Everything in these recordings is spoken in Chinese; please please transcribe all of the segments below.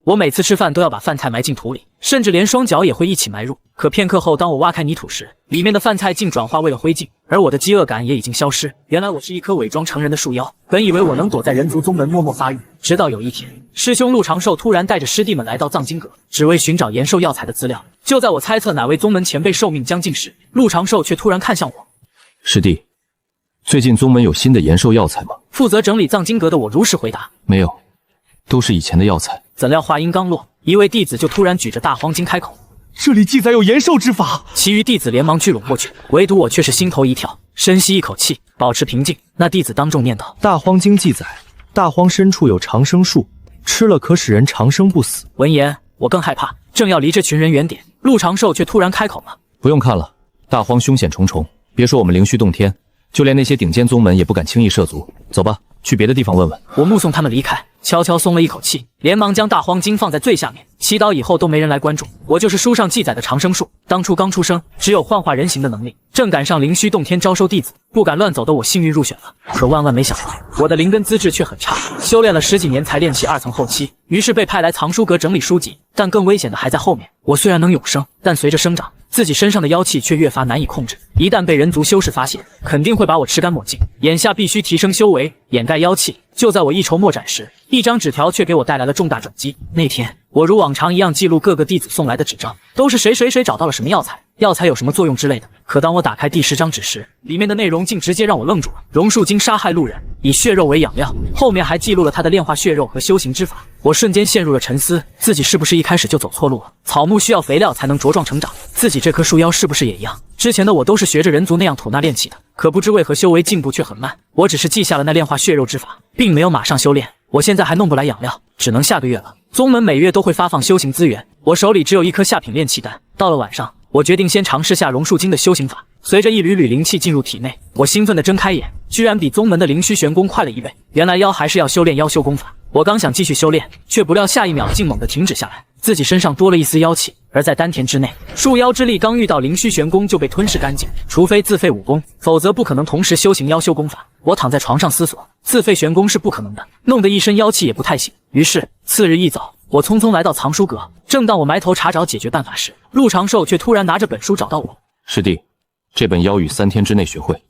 我每次吃饭都要把饭菜埋进土里，甚至连双脚也会一起埋入。可片刻后，当我挖开泥土时，里面的饭菜竟转化为了灰烬，而我的饥饿感也已经消失。原来我是一颗伪装成人的树妖，本以为我能躲在人族宗门默默发育，直到有一天，师兄陆长寿突然带着师弟们来到藏经阁，只为寻找延寿药材的资料。就在我猜测哪位宗门前辈寿命将近时，陆长寿却突然看向我：“师弟，最近宗门有新的延寿药材吗？”负责整理藏经阁的我如实回答：“没有，都是以前的药材。”怎料话音刚落，一位弟子就突然举着大荒经开口：“这里记载有延寿之法。”其余弟子连忙聚拢过去，唯独我却是心头一跳，深吸一口气，保持平静。那弟子当众念道：“大荒经记载，大荒深处有长生树，吃了可使人长生不死。”闻言，我更害怕，正要离这群人远点，陆长寿却突然开口了：“不用看了，大荒凶险重重，别说我们灵虚洞天，就连那些顶尖宗门也不敢轻易涉足。走吧，去别的地方问问。”我目送他们离开，悄悄松了一口气，连忙将大荒经放在最下面，祈祷以后都没人来关注。我就是书上记载的长生树，当初刚出生，只有幻化人形的能力，正赶上灵虚洞天招收弟子，不敢乱走的我幸运入选了。可万万没想到，我的灵根资质却很差，修炼了10几年才练起2层后期，于是被派来藏书阁整理书籍。但更危险的还在后面，我虽然能永生，但随着生长，自己身上的妖气却越发难以控制，一旦被人族修士发现，肯定会把我吃干抹净。眼下必须提升修为，掩盖妖气。就在我一筹莫展时，一张纸条却给我带来了重大转机。那天，我如往常一样记录各个弟子送来的纸张，都是谁找到了什么药材，药材有什么作用之类的。可当我打开第10张纸时，里面的内容竟直接让我愣住了。榕树精杀害路人，以血肉为养料，后面还记录了他的炼化血肉和修行之法。我瞬间陷入了沉思，自己是不是一开始就走错路了？草木需要肥料才能茁壮成长，自己这棵树妖是不是也一样？之前的我都是学着人族那样吐纳炼气的，可不知为何修为进步却很慢。我只是记下了那炼化血肉之法，并没有马上修炼。我现在还弄不来养料，只能下个月了。宗门每月都会发放修行资源，我手里只有一颗下品炼气丹。到了晚上，我决定先尝试下榕树精的修行法。随着一缕缕灵气进入体内，我兴奋地睁开眼，居然比宗门的灵虚玄功快了1倍。原来妖还是要修炼妖修功法。我刚想继续修炼，却不料下一秒竟猛地停止下来，自己身上多了一丝妖气。而在丹田之内，树妖之力刚遇到灵虚玄功就被吞噬干净，除非自废武功，否则不可能同时修行妖修功法。我躺在床上思索，自废玄功是不可能的，弄得一身妖气也不太行。于是次日一早，我匆匆来到藏书阁。正当我埋头查找解决办法时，陆长寿却突然拿着本书找到我：“师弟，这本妖语3天之内学会。”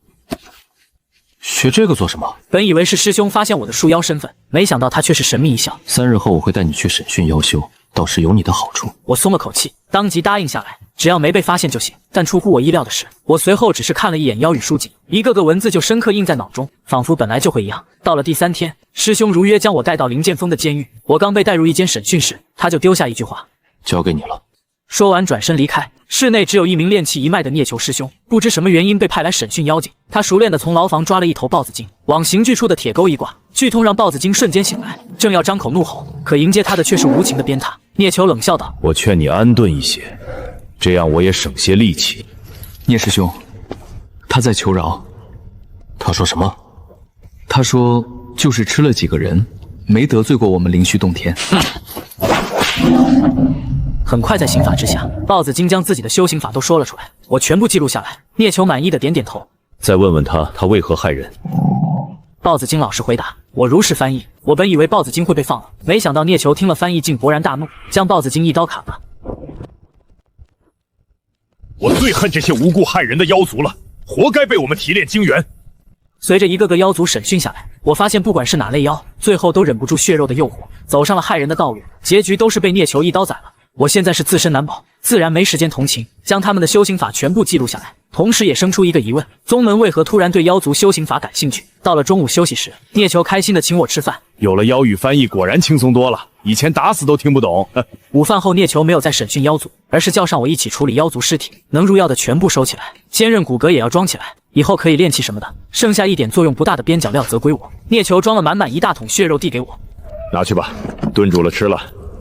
学这个做什么？本以为是师兄发现我的树妖身份，没想到他却是神秘一笑：“3日后我会带你去审讯妖修，到时有你的好处。”我松了口气，当即答应下来，只要没被发现就行。但出乎我意料的是，我随后只是看了一眼妖语书籍，一个个文字就深刻印在脑中，仿佛本来就会一样。到了第3天，师兄如约将我带到灵剑锋的监狱。我刚被带入一间审讯室，他就丢下一句话：“交给你了。”说完转身离开。室内只有一名炼气一脉的聂球师兄，不知什么原因被派来审讯妖精。他熟练地从牢房抓了一头豹子精，往刑具处的铁钩一挂，剧痛让豹子精瞬间醒来，正要张口怒吼，可迎接他的却是无情的鞭挞。聂球冷笑道：“我劝你安顿一些，这样我也省些力气。”聂师兄，他在求饶。他说什么？他说就是吃了几个人，没得罪过我们灵虚洞天。很快，在刑法之下，豹子精将自己的修行法都说了出来，我全部记录下来。聂球满意的点点头。再问问他，他为何害人？豹子精老实回答。我如实翻译。我本以为豹子精会被放了，没想到聂球听了翻译竟勃然大怒，将豹子精一刀砍了。我最恨这些无故害人的妖族了，活该被我们提炼精元。随着一个个妖族审讯下来，我发现不管是哪类妖，最后都忍不住血肉的诱惑，走上了害人的道路，结局都是被聂球一刀宰了。我现在是自身难保，自然没时间同情，将他们的修行法全部记录下来，同时也生出一个疑问：宗门为何突然对妖族修行法感兴趣？到了中午休息时，聂球开心地请我吃饭。有了妖语翻译，果然轻松多了，以前打死都听不懂。午饭后，聂球没有再审讯妖族，而是叫上我一起处理妖族尸体，能入药的全部收起来，坚韧骨骼也要装起来，以后可以炼气什么的。剩下一点作用不大的边角料则归我。聂球装了满满一大桶血肉递给我，拿去吧，炖煮了吃了，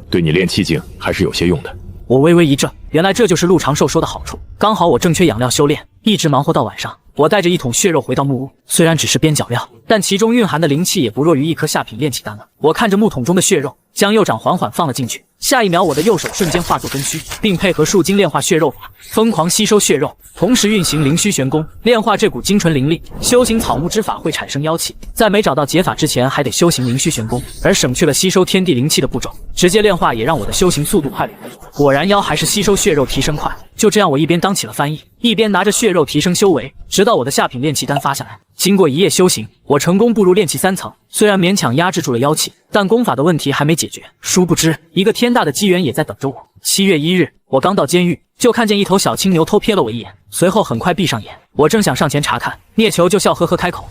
对你练气劲还是有些用的。我微微一怔，原来这就是陆长寿说的好处。刚好我正缺养料修炼，一直忙活到晚上。我带着一桶血肉回到木屋，虽然只是边角料，但其中蕴含的灵气也不弱于一颗下品炼气丹了。我看着木桶中的血肉，将右掌缓缓放了进去，下一秒我的右手瞬间化作根须，并配合树精炼化血肉法，疯狂吸收血肉，同时运行灵虚玄功，炼化这股精纯灵力。修行草木之法会产生妖气，在没找到解法之前，还得修行灵虚玄功，而省去了吸收天地灵气的步骤，直接炼化也让我的修行速度快了很多。果然妖还是吸收血肉提升快。就这样，我一边当起了翻译，一边拿着血肉提升修为，直到我的下品炼气丹发下来。经过一夜修行，我成功步入炼气3层，虽然勉强压制住了妖气，但功法的问题还没解决。殊不知，一个天大的机缘也在等着我。7月1日，我刚到监狱，就看见一头小青牛偷瞥了我一眼，随后很快闭上眼。我正想上前查看，聂球就笑呵呵开口：“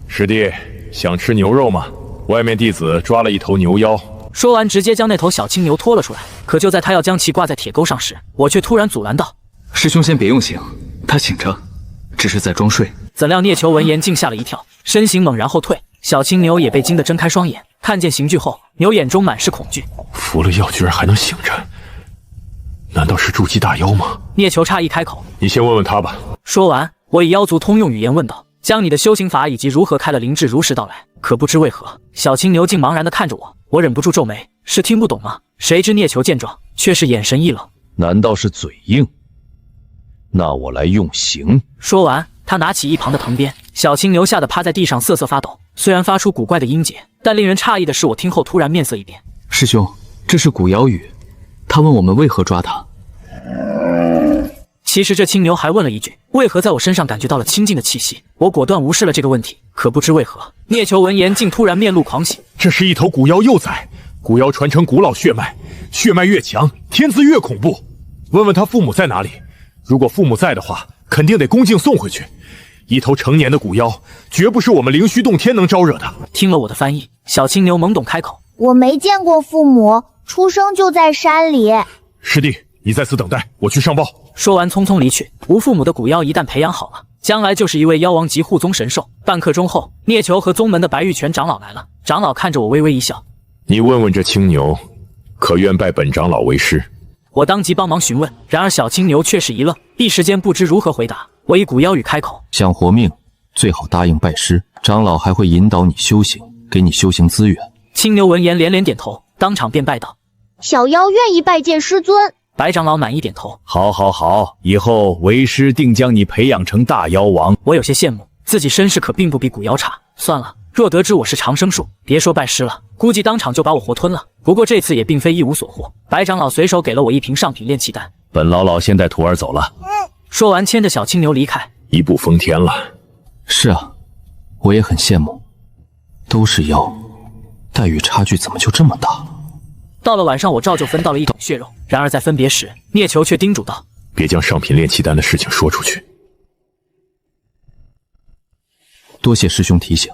师弟，想吃牛肉吗？外面弟子抓了一头牛妖。”说完，直接将那头小青牛拖了出来。可就在他要将其挂在铁钩上时，我却突然阻拦道：“师兄先别用刑，他醒着，只是在装睡。”怎料聂球闻言竟吓了一跳，身形猛然后退，小青牛也被惊得睁开双眼，看见刑具后，牛眼中满是恐惧。服了药居然还能醒着，难道是筑基大妖吗？聂球诧异开口：“你先问问他吧。”说完，我以妖族通用语言问道：“将你的修行法以及如何开了灵智如实道来。”可不知为何，小青牛竟茫然地看着我，我忍不住皱眉，是听不懂吗？谁知聂球见状，却是眼神一冷：“难道是嘴硬？那我来用刑。”说完，他拿起一旁的藤鞭，小青牛吓得趴在地上瑟瑟发抖，虽然发出古怪的音节，但令人诧异的是，我听后突然面色一变。师兄，这是古妖语，他问我们为何抓他。其实这青牛还问了一句，为何在我身上感觉到了清净的气息？我果断无视了这个问题。可不知为何，聂球闻言竟突然面露狂喜。这是一头古妖幼崽，古妖传承古老血脉，血脉越强，天资越恐怖。问问他父母在哪里？如果父母在的话，肯定得恭敬送回去。一头成年的古妖，绝不是我们灵虚洞天能招惹的。听了我的翻译，小青牛懵懂开口：“我没见过父母，出生就在山里。”师弟，你在此等待，我去上报。说完匆匆离去。无父母的古妖一旦培养好了，将来就是一位妖王级护宗神兽。半刻钟后，聂球和宗门的白玉泉长老来了。长老看着我微微一笑：“你问问这青牛，可愿拜本长老为师？”我当即帮忙询问，然而小青牛却是一愣，一时间不知如何回答。我以古妖语开口：“想活命，最好答应拜师，长老还会引导你修行，给你修行资源。”青牛闻言连连点头，当场便拜道：“小妖愿意拜见师尊。”白长老满意点头：“好，好，好，以后为师定将你培养成大妖王。”我有些羡慕，自己身世可并不比古妖差。算了，若得知我是长生树，别说拜师了，估计当场就把我活吞了。不过这次也并非一无所获，白长老随手给了我一瓶上品炼气丹。本老老先带徒儿走了。说完，牵着小青牛离开。一步登天了。是啊，我也很羡慕。都是妖，待遇差距怎么就这么大？到了晚上，我照旧分到了一桶血肉。然而在分别时，聂球却叮嘱道：“别将上品炼气丹的事情说出去。”多谢师兄提醒。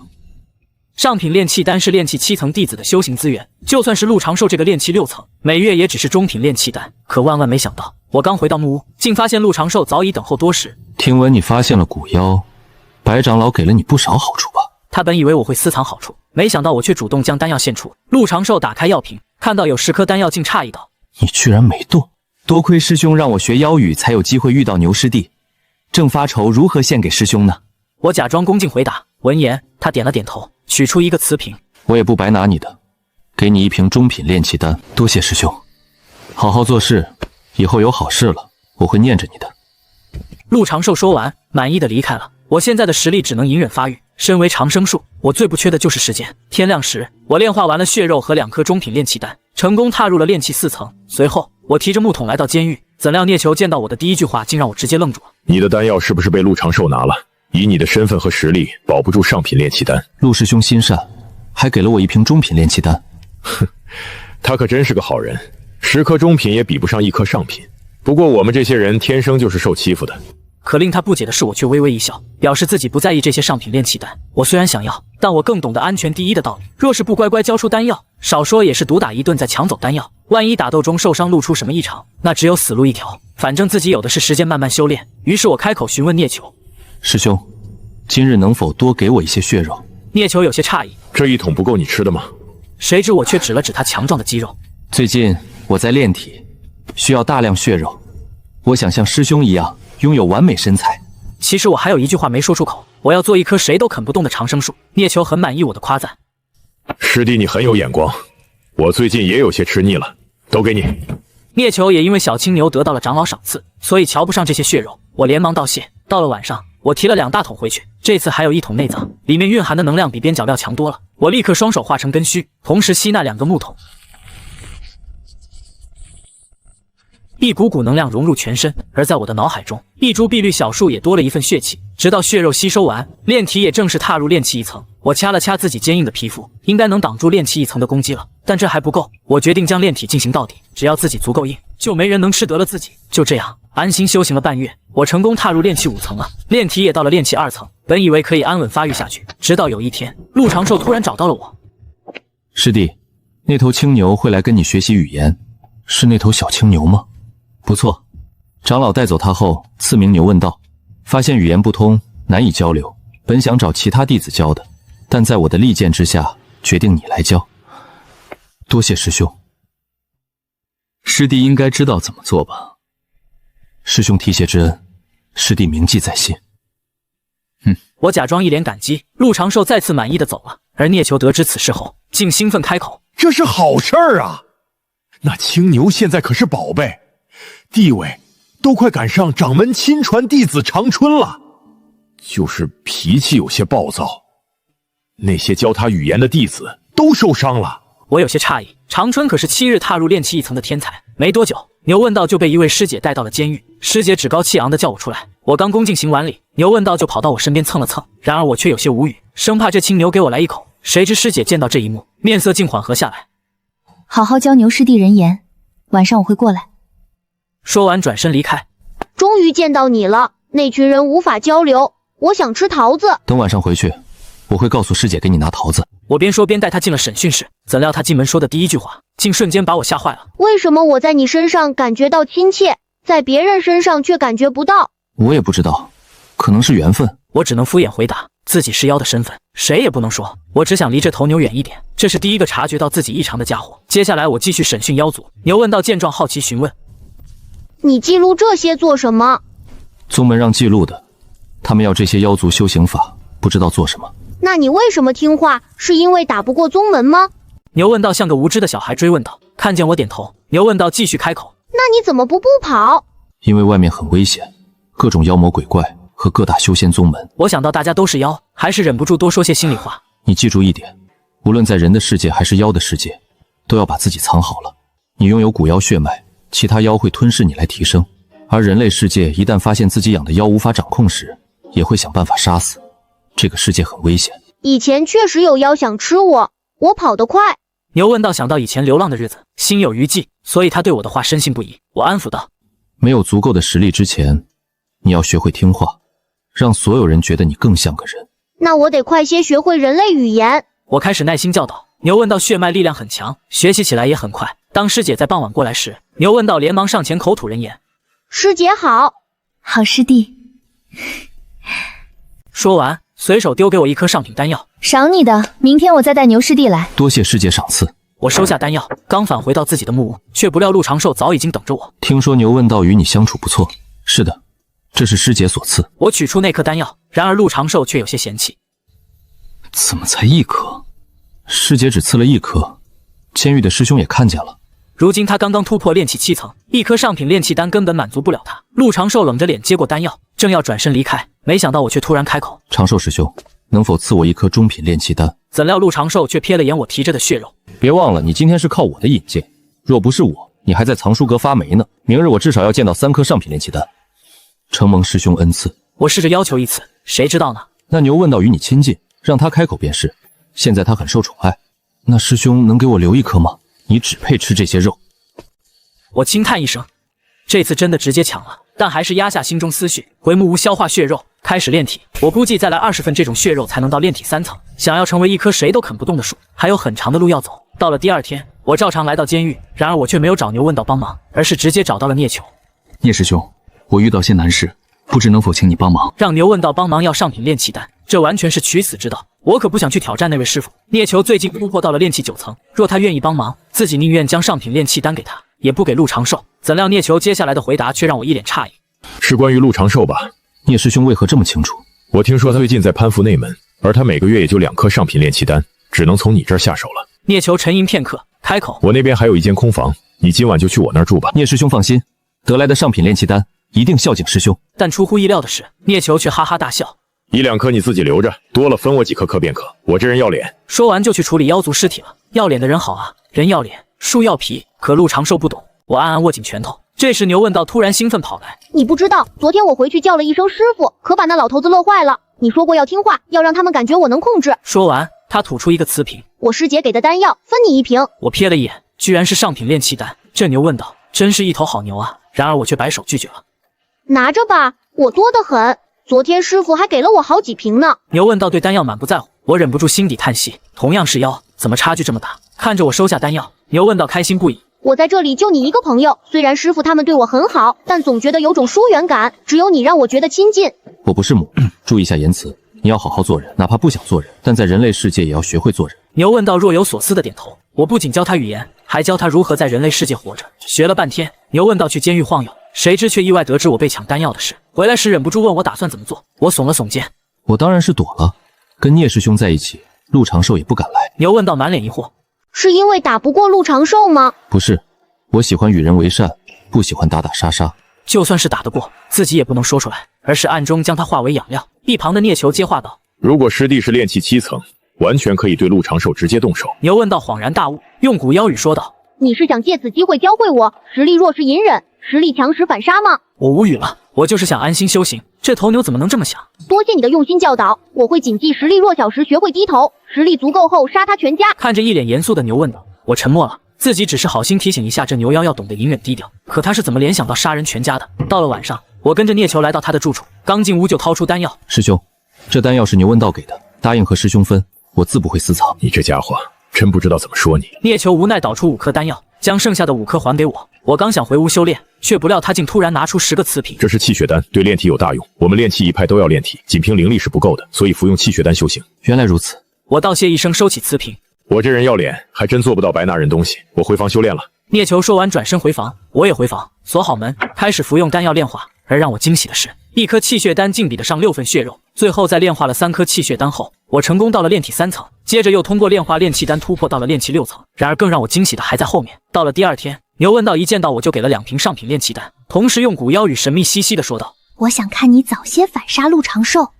上品炼气丹是炼气7层弟子的修行资源，就算是陆长寿这个炼气6层，每月也只是中品炼气丹。可万万没想到，我刚回到木屋，竟发现陆长寿早已等候多时。听闻你发现了古妖，白长老给了你不少好处吧？他本以为我会私藏好处，没想到我却主动将丹药献出。陆长寿打开药瓶，看到有10颗丹药，竟诧异道：“你居然没动！多亏师兄让我学妖语，才有机会遇到牛师弟，正发愁如何献给师兄呢。”我假装恭敬回答。闻言，他点了点头，取出一个瓷瓶：“我也不白拿你的，给你一瓶中品炼气丹。多谢师兄，好好做事，以后有好事了，我会念着你的。”陆长寿说完，满意的离开了。我现在的实力只能隐忍发育，身为长生树，我最不缺的就是时间。天亮时，我炼化完了血肉和2颗中品炼气丹，成功踏入了炼气4层。随后，我提着木桶来到监狱，怎料聂球见到我的第一句话，竟让我直接愣住了：“你的丹药是不是被陆长寿拿了？以你的身份和实力，保不住上品炼气丹。”陆师兄心善，还给了我一瓶中品炼气丹。哼，他可真是个好人，10颗中品也比不上1颗上品。不过我们这些人天生就是受欺负的。可令他不解的是，我却微微一笑，表示自己不在意这些上品炼气丹。我虽然想要，但我更懂得安全第一的道理。若是不乖乖交出丹药，少说也是毒打一顿再抢走丹药。万一打斗中受伤，露出什么异常，那只有死路一条。反正自己有的是时间慢慢修炼。于是我开口询问聂球：“师兄，今日能否多给我一些血肉？”聂球有些诧异：“这一桶不够你吃的吗？”谁知我却指了指他强壮的肌肉：“最近我在炼体，需要大量血肉。我想像师兄一样拥有完美身材。”其实我还有一句话没说出口，我要做一棵谁都啃不动的长生树。聂球很满意我的夸赞：“师弟你很有眼光，我最近也有些吃腻了，都给你。聂球也因为小青牛得到了长老赏赐，所以瞧不上这些血肉，我连忙道谢。到了晚上，我提了2大桶回去，这次还有1桶内脏，里面蕴含的能量比边角料强多了。我立刻双手化成根须，同时吸纳2个木桶，一股股能量融入全身，而在我的脑海中，一株碧绿小树也多了一份血气。直到血肉吸收完，炼体也正式踏入炼气1层。我掐了掐自己坚硬的皮肤，应该能挡住炼气1层的攻击了，但这还不够。我决定将炼体进行到底，只要自己足够硬，就没人能吃得了自己。就这样，安心修行了半月，我成功踏入炼气5层了，炼体也到了炼气2层。本以为可以安稳发育下去，直到有一天，陆长寿突然找到了我。师弟，那头青牛会来跟你学习语言，是那头小青牛吗？不错，长老带走他后，赐名牛问道，发现语言不通，难以交流，本想找其他弟子教的，但在我的力荐之下，决定你来教。多谢师兄。师弟应该知道怎么做吧？师兄提携之恩，师弟铭记在心。我假装一脸感激，陆长寿再次满意的走了。而聂球得知此事后，竟兴奋开口：“这是好事儿啊！那青牛现在可是宝贝，地位都快赶上掌门亲传弟子长春了，就是脾气有些暴躁。那些教他语言的弟子都受伤了。”我有些诧异，长春可是7日踏入炼气1层的天才，没多久，牛问道就被一位师姐带到了监狱。师姐趾高气昂的叫我出来，我刚恭敬行完礼，牛问道就跑到我身边蹭了蹭，然而我却有些无语，生怕这青牛给我来一口。谁知师姐见到这一幕，面色竟缓和下来。好好教牛师弟人言，晚上我会过来。说完转身离开。终于见到你了，那群人无法交流，我想吃桃子。等晚上回去，我会告诉师姐给你拿桃子。我边说边带他进了审讯室，怎料他进门说的第一句话，竟瞬间把我吓坏了。为什么我在你身上感觉到亲切，在别人身上却感觉不到？我也不知道，可能是缘分。我只能敷衍回答，自己是妖的身份，谁也不能说。我只想离这头牛远一点，这是第一个察觉到自己异常的家伙。接下来我继续审讯妖族。牛问道见状好奇询问：你记录这些做什么？宗门让记录的，他们要这些妖族修行法，不知道做什么。那你为什么听话？是因为打不过宗门吗？牛问道像个无知的小孩追问道。看见我点头，牛问道继续开口：那你怎么不跑？因为外面很危险，各种妖魔鬼怪和各大修仙宗门。我想到大家都是妖，还是忍不住多说些心里话。你记住一点，无论在人的世界还是妖的世界，都要把自己藏好了。你拥有古妖血脉，其他妖会吞噬你来提升，而人类世界一旦发现自己养的妖无法掌控时，也会想办法杀死。这个世界很危险。以前确实有妖想吃我，我跑得快。牛问道想到以前流浪的日子，心有余悸，所以他对我的话深信不疑。我安抚道：没有足够的实力之前，你要学会听话，让所有人觉得你更像个人。那我得快些学会人类语言。我开始耐心教导。牛问道血脉力量很强，学习起来也很快。当师姐在傍晚过来时，牛问道连忙上前口吐人言：师姐好。好师弟。说完随手丢给我一颗上品丹药，赏你的，明天我再带牛师弟来。多谢师姐赏赐。我收下丹药，刚返回到自己的木屋，却不料陆长寿早已经等着我。听说牛问道与你相处不错。是的，这是师姐所赐。我取出那颗丹药，然而陆长寿却有些嫌弃。怎么才1颗？师姐只赐了1颗，监狱的师兄也看见了。如今他刚刚突破炼气7层，1颗上品炼气丹根本满足不了他。陆长寿冷着脸接过丹药，正要转身离开，没想到我却突然开口：长寿师兄，能否赐我1颗中品炼气丹？怎料陆长寿却瞥了眼我提着的血肉。别忘了，你今天是靠我的引荐，若不是我，你还在藏书阁发霉呢。明日我至少要见到3颗上品炼气丹。承蒙师兄恩赐。我试着要求一次，谁知道呢？那牛问道与你亲近，让他开口便是。现在他很受宠爱，那师兄能给我留1颗吗？你只配吃这些肉。我轻叹一声，这次真的直接抢了，但还是压下心中思绪，回木屋消化血肉，开始炼体。我估计再来20份这种血肉才能到炼体3层。想要成为一棵谁都啃不动的树，还有很长的路要走。到了第2天，我照常来到监狱，然而我却没有找牛问道帮忙，而是直接找到了聂球。聂师兄，我遇到些难事，不知能否请你帮忙？让牛问道帮忙要上品炼气丹，这完全是取死之道。我可不想去挑战那位师傅。聂球最近突破到了炼气9层，若他愿意帮忙，自己宁愿将上品炼气丹给他，也不给陆长寿。怎料聂球接下来的回答却让我一脸诧异。是关于陆长寿吧？聂师兄为何这么清楚？我听说他最近在攀附内门，而他每个月也就2颗上品炼气丹，只能从你这儿下手了。聂球沉吟片刻，开口：我那边还有一间空房，你今晚就去我那儿住吧。聂师兄放心，得来的上品炼气丹一定孝敬师兄。但出乎意料的是，聂球却哈哈大笑。1、2颗你自己留着，多了分我几颗嗑便可。我这人要脸。说完就去处理妖族尸体了。要脸的人好啊，人要脸，树要皮。可陆长寿不懂，我暗暗握紧拳头。这时牛问道突然兴奋跑来，你不知道，昨天我回去叫了一声师傅，可把那老头子乐坏了。你说过要听话，要让他们感觉我能控制。说完，他吐出一个瓷瓶，我师姐给的丹药，分你1瓶。我瞥了一眼，居然是上品炼气丹。这牛问道，真是一头好牛啊！然而我却摆手拒绝了。拿着吧，我多得很。昨天师傅还给了我好几瓶呢。牛问道对丹药满不在乎，我忍不住心底叹息，同样是妖，怎么差距这么大？看着我收下丹药，牛问道开心不已。我在这里就你一个朋友，虽然师傅他们对我很好，但总觉得有种疏远感，只有你让我觉得亲近。我不是母，注意一下言辞，你要好好做人，哪怕不想做人，但在人类世界也要学会做人。牛问道若有所思的点头，我不仅教他语言，还教他如何在人类世界活着。学了半天，牛问道去监狱晃悠，谁知却意外得知我被抢丹药的事。回来时忍不住问我打算怎么做，我耸了耸肩，我当然是躲了，跟聂师兄在一起，陆长寿也不敢来。牛问道满脸疑惑，是因为打不过陆长寿吗？不是，我喜欢与人为善，不喜欢打打杀杀。就算是打得过，自己也不能说出来，而是暗中将他化为养料。一旁的聂球接话道，如果师弟是炼气7层，完全可以对陆长寿直接动手。牛问道恍然大悟，用古妖语说道，你是想借此机会教会我，实力弱时隐忍，实力强时反杀吗？我无语了，我就是想安心修行，这头牛怎么能这么想？多谢你的用心教导，我会谨记实力弱小时学会低头，实力足够后杀他全家。看着一脸严肃的牛问道，我沉默了，自己只是好心提醒一下这牛妖要懂得隐忍低调，可他是怎么联想到杀人全家的？到了晚上，我跟着聂球来到他的住处，刚进屋就掏出丹药。师兄，这丹药是牛问道给的，答应和师兄分，我自不会私藏。你这家伙真不知道怎么说你。聂球无奈导出5颗丹药，将剩下的5颗还给我。我刚想回屋修炼，却不料他竟突然拿出10个瓷瓶。这是气血丹，对炼体有大用。我们炼气一派都要炼体，仅凭灵力是不够的，所以服用气血丹修行。原来如此。我道谢一声，收起瓷瓶。我这人要脸，还真做不到白拿人东西。我回房修炼了。聂球说完转身回房，我也回房，锁好门，开始服用丹药炼化。而让我惊喜的是，1颗气血丹竟比得上6份血肉。最后在炼化了3颗气血丹后，我成功到了炼体3层，接着又通过炼化炼气丹突破到了炼气6层。然而更让我惊喜的还在后面。到了第2天，牛问道一见到我就给了2瓶上品炼气丹，同时用古妖语神秘兮兮的说道，我想看你早些反杀陆长寿。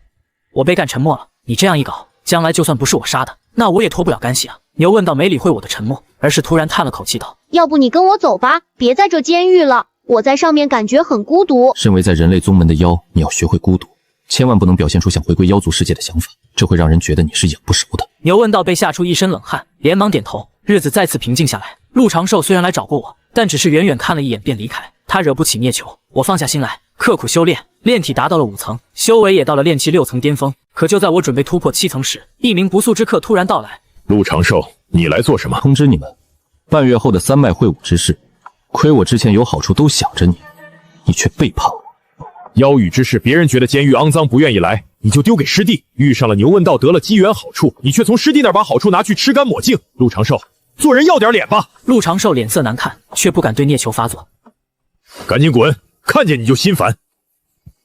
我被干沉默了，你这样一搞，将来就算不是我杀的，那我也脱不了干系啊。牛问道没理会我的沉默，而是突然叹了口气道，要不你跟我走吧，别在这监狱了，我在上面感觉很孤独。身为在人类宗门的妖，你要学会孤独，千万不能表现出想回归妖族世界的想法，这会让人觉得你是养不熟的。牛问道被吓出一身冷汗，连忙点头。日子再次平静下来。陆长寿虽然来找过我，但只是远远看了一眼便离开。他惹不起聂球，我放下心来，刻苦修炼，炼体达到了5层，修为也到了炼气6层巅峰。可就在我准备突破7层时，一名不速之客突然到来。陆长寿，你来做什么？通知你们，半月后的三脉会武之事，亏我之前有好处都想着你，你却背叛我。妖域之事，别人觉得监狱肮脏，不愿意来，你就丢给师弟。遇上了牛问道，得了机缘好处，你却从师弟那儿把好处拿去吃干抹净。陆长寿，做人要点脸吧。陆长寿脸色难看，却不敢对聂球发作。赶紧滚，看见你就心烦。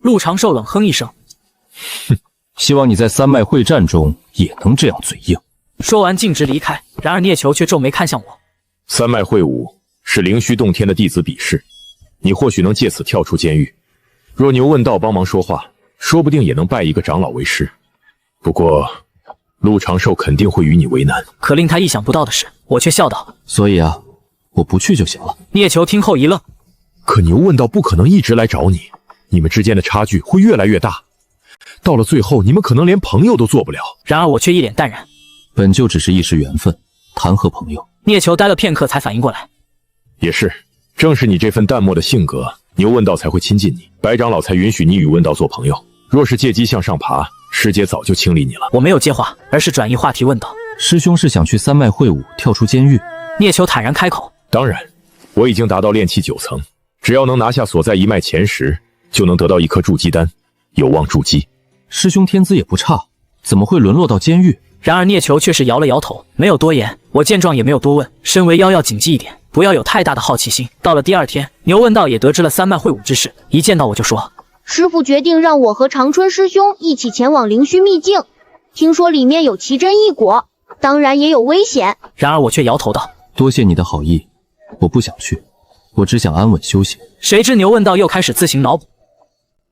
陆长寿冷哼一声，哼，希望你在三脉会战中也能这样嘴硬。说完径直离开。然而聂球却皱眉看向我。三脉会武是灵虚洞天的弟子比试，你或许能借此跳出监狱。若牛问道帮忙说话，说不定也能拜一个长老为师。不过陆长寿肯定会与你为难。可令他意想不到的是，我却笑道：所以啊，我不去就行了。聂球听后一愣，可牛问道不可能一直来找你，你们之间的差距会越来越大，到了最后你们可能连朋友都做不了。然而我却一脸淡然，本就只是一时缘分，谈何朋友？聂球呆了片刻才反应过来，也是，正是你这份淡漠的性格，牛问道才会亲近你，白长老才允许你与问道做朋友。若是借机向上爬，师姐早就清理你了。我没有接话，而是转移话题问道：师兄是想去三脉会武，跳出监狱？聂球坦然开口：当然，我已经达到炼气9层，只要能拿下所在一脉前10，就能得到1颗筑基丹，有望筑基。师兄天资也不差，怎么会沦落到监狱？然而聂球却是摇了摇头，没有多言。我见状也没有多问，身为妖要谨记一点，不要有太大的好奇心。到了第2天，牛问道也得知了三脉会武之事，一见到我就说：师父决定让我和长春师兄一起前往灵虚秘境，听说里面有奇珍异果，当然也有危险。然而我却摇头道：多谢你的好意，我不想去。我只想安稳休息。谁知牛问道又开始自行脑补。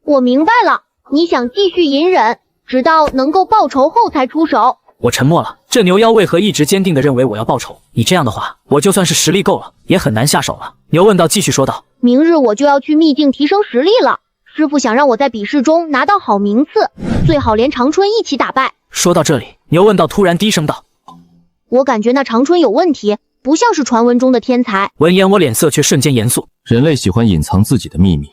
我明白了，你想继续隐忍，直到能够报仇后才出手。我沉默了，这牛妖为何一直坚定地认为我要报仇？你这样的话，我就算是实力够了，也很难下手了。牛问道继续说道：明日我就要去秘境提升实力了，师傅想让我在比试中拿到好名次，最好连长春一起打败。说到这里，牛问道突然低声道：我感觉那长春有问题，不像是传闻中的天才。闻言，我脸色却瞬间严肃。人类喜欢隐藏自己的秘密，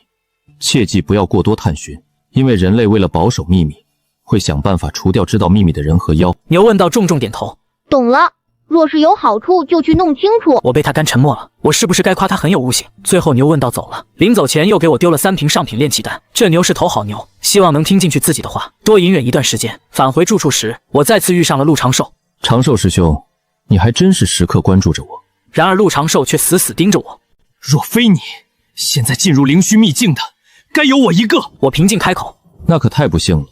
切记不要过多探寻，因为人类为了保守秘密，会想办法除掉知道秘密的人和妖。牛问道重重点头，懂了。若是有好处，就去弄清楚。我被他干沉默了，我是不是该夸他很有悟性？最后牛问道走了，临走前又给我丢了3瓶上品炼气丹。这牛是头好牛，希望能听进去自己的话，多隐忍一段时间。返回住处时，我再次遇上了陆长寿。长寿师兄，你还真是时刻关注着我。然而陆长寿却死死盯着我。若非你，现在进入灵虚秘境的，该有我一个。我平静开口，那可太不幸了。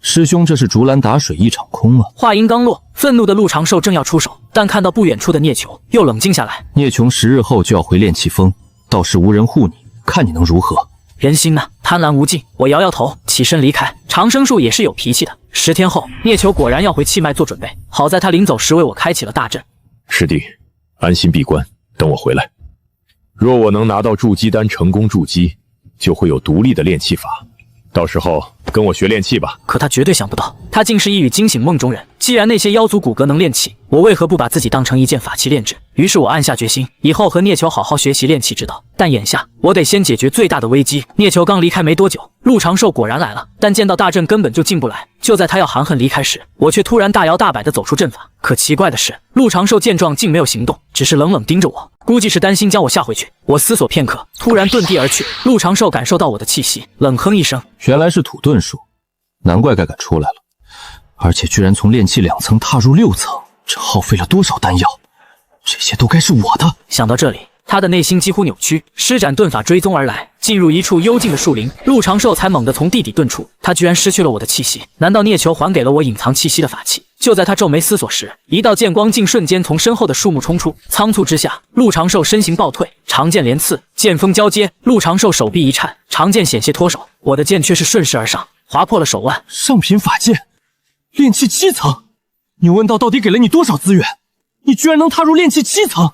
师兄，这是竹篮打水一场空啊！话音刚落，愤怒的陆长寿正要出手，但看到不远处的聂球，又冷静下来。聂琼10日后就要回炼气峰，到时无人护你，看你能如何？人心呐，贪婪无尽。我摇摇头，起身离开。长生树也是有脾气的。10天后，聂球果然要回气脉做准备。好在他临走时为我开启了大阵。师弟，安心闭关，等我回来。若我能拿到筑基丹，成功筑基，就会有独立的炼气法。到时候跟我学炼气吧。可他绝对想不到，他竟是一语惊醒梦中人。既然那些妖族骨骼能炼气，我为何不把自己当成一件法器炼制？于是我暗下决心，以后和聂球好好学习炼气之道。但眼下我得先解决最大的危机。聂球刚离开没多久，陆长寿果然来了，但见到大阵根本就进不来。就在他要含恨离开时，我却突然大摇大摆地走出阵法。可奇怪的是，陆长寿见状竟没有行动，只是冷冷盯着我，估计是担心将我吓回去。我思索片刻，突然遁地而去。陆长寿感受到我的气息，冷哼一声，原来是土遁术，难怪该敢出来了，而且居然从炼气2层踏入6层，这耗费了多少丹药？这些都该是我的。想到这里，他的内心几乎扭曲，施展遁法追踪而来，进入一处幽静的树林。陆长寿才猛地从地底遁出，他居然失去了我的气息。难道聂球还给了我隐藏气息的法器？就在他皱眉思索时，一道剑光竟瞬间从身后的树木冲出。仓促之下，陆长寿身形暴退，长剑连刺，剑锋交接。陆长寿手臂一颤，长剑险些脱手，我的剑却是顺势而上，划破了手腕。上品法剑，炼气7层。牛问道到底给了你多少资源？你居然能踏入炼气7层？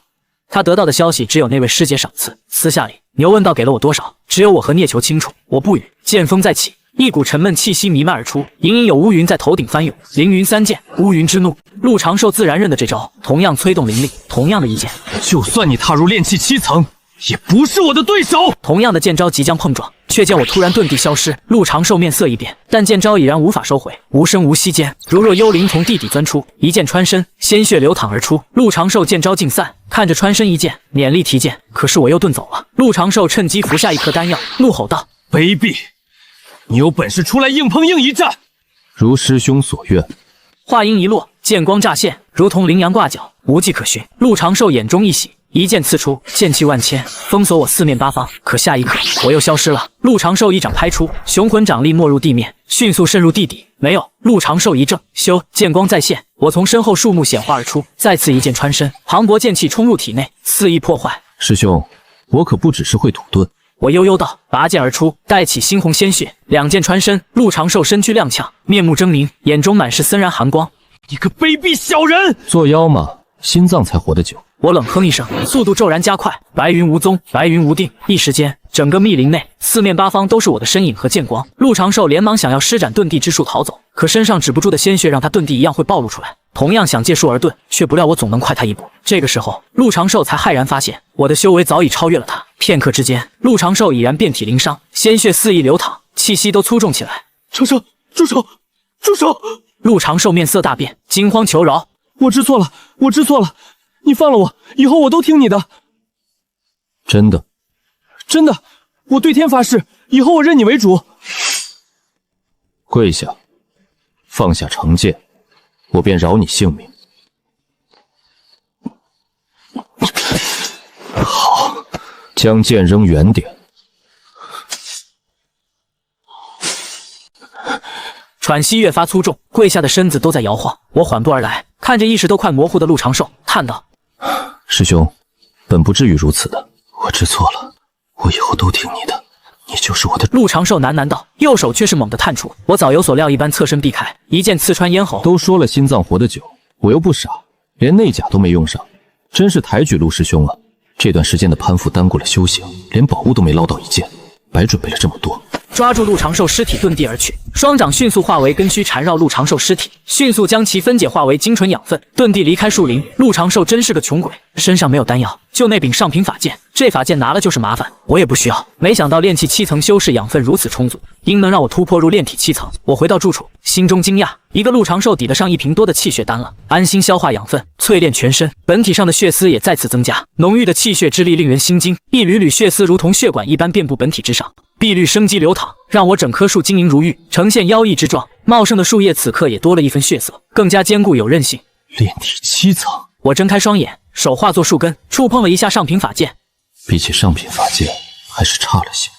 他得到的消息只有那位师姐赏赐。私下里，牛问道给了我多少，只有我和聂球清楚。我不语，剑锋再起，一股沉闷气息弥漫而出，隐隐有乌云在头顶翻涌。凌云3剑，乌云之怒。陆长寿自然认得这招，同样催动灵力，同样的一剑。就算你踏入炼气7层，也不是我的对手。同样的剑招即将碰撞，却见我突然遁地消失。陆长寿面色一变，但剑招已然无法收回。无声无息间，如若幽灵从地底钻出，一剑穿身，鲜血流淌而出。陆长寿剑招尽散，看着穿身一剑，勉力提剑，可是我又遁走了。陆长寿趁机服下一颗丹药，怒吼道：卑鄙！你有本事出来硬碰硬一战！如师兄所愿。话音一落，剑光乍现，如同羚羊挂角，无迹可寻。陆长寿眼中一喜，一剑刺出，剑气万千，封锁我四面八方。可下一刻，我又消失了。陆长寿一掌拍出，雄浑掌力没入地面，迅速渗入地底。没有，陆长寿一怔，咻，剑光再现，我从身后树木显化而出，再次一剑穿身，磅礴剑气冲入体内，肆意破坏。师兄，我可不只是会土遁。我悠悠道，拔剑而出，带起猩红鲜血，两剑穿身。陆长寿身躯踉跄，面目狰狞，眼中满是森然寒光。你个卑鄙小人！做妖嘛，心脏才活得久。我冷哼一声，速度骤然加快，白云无踪，白云无定。一时间，整个密林内四面八方都是我的身影和剑光。陆长寿连忙想要施展遁地之术逃走，可身上止不住的鲜血让他遁地一样会暴露出来。同样想借术而遁，却不料我总能快他一步。这个时候，陆长寿才骇然发现，我的修为早已超越了他。片刻之间，陆长寿已然遍体鳞伤，鲜血肆意流淌，气息都粗重起来。长寿，住手！住手！陆长寿面色大变，惊慌求饶：我知错了，我知错了，你放了我，以后我都听你的。真的？真的，我对天发誓，以后我认你为主。跪下，放下长剑，我便饶你性命。好，将剑扔远点。喘息越发粗重，跪下的身子都在摇晃。我缓步而来，看着意识都快模糊的陆长寿，叹道：师兄，本不至于如此的。我知错了，我以后都听你的，你就是我的。陆长寿喃喃道，右手却是猛地探出，我早有所料一般侧身避开，一剑刺穿咽喉。都说了心脏活得久，我又不傻，连内甲都没用上，真是抬举陆师兄啊！这段时间的攀附耽误了修行，连宝物都没捞到一件，白准备了这么多。抓住陆长寿尸体遁地而去，双掌迅速化为根须缠绕陆长寿尸体，迅速将其分解化为精纯养分，遁地离开树林。陆长寿真是个穷鬼，身上没有丹药，就那柄上品法剑，这法剑拿了就是麻烦，我也不需要。没想到炼气7层修士养分如此充足，应能让我突破入炼体7层。我回到住处，心中惊讶，一个陆长寿抵得上1瓶多的气血丹了。安心消化养分，淬炼全身，本体上的血丝也再次增加，浓郁的气血之力令人心惊，一缕缕血丝如同血管一般遍布本体之上。碧绿生机流淌，让我整棵树晶莹如玉，呈现妖异之状。茂盛的树叶此刻也多了一分血色，更加坚固有韧性。炼体7层，我睁开双眼，手化作树根，触碰了一下上品法剑。比起上品法剑，还是差了些。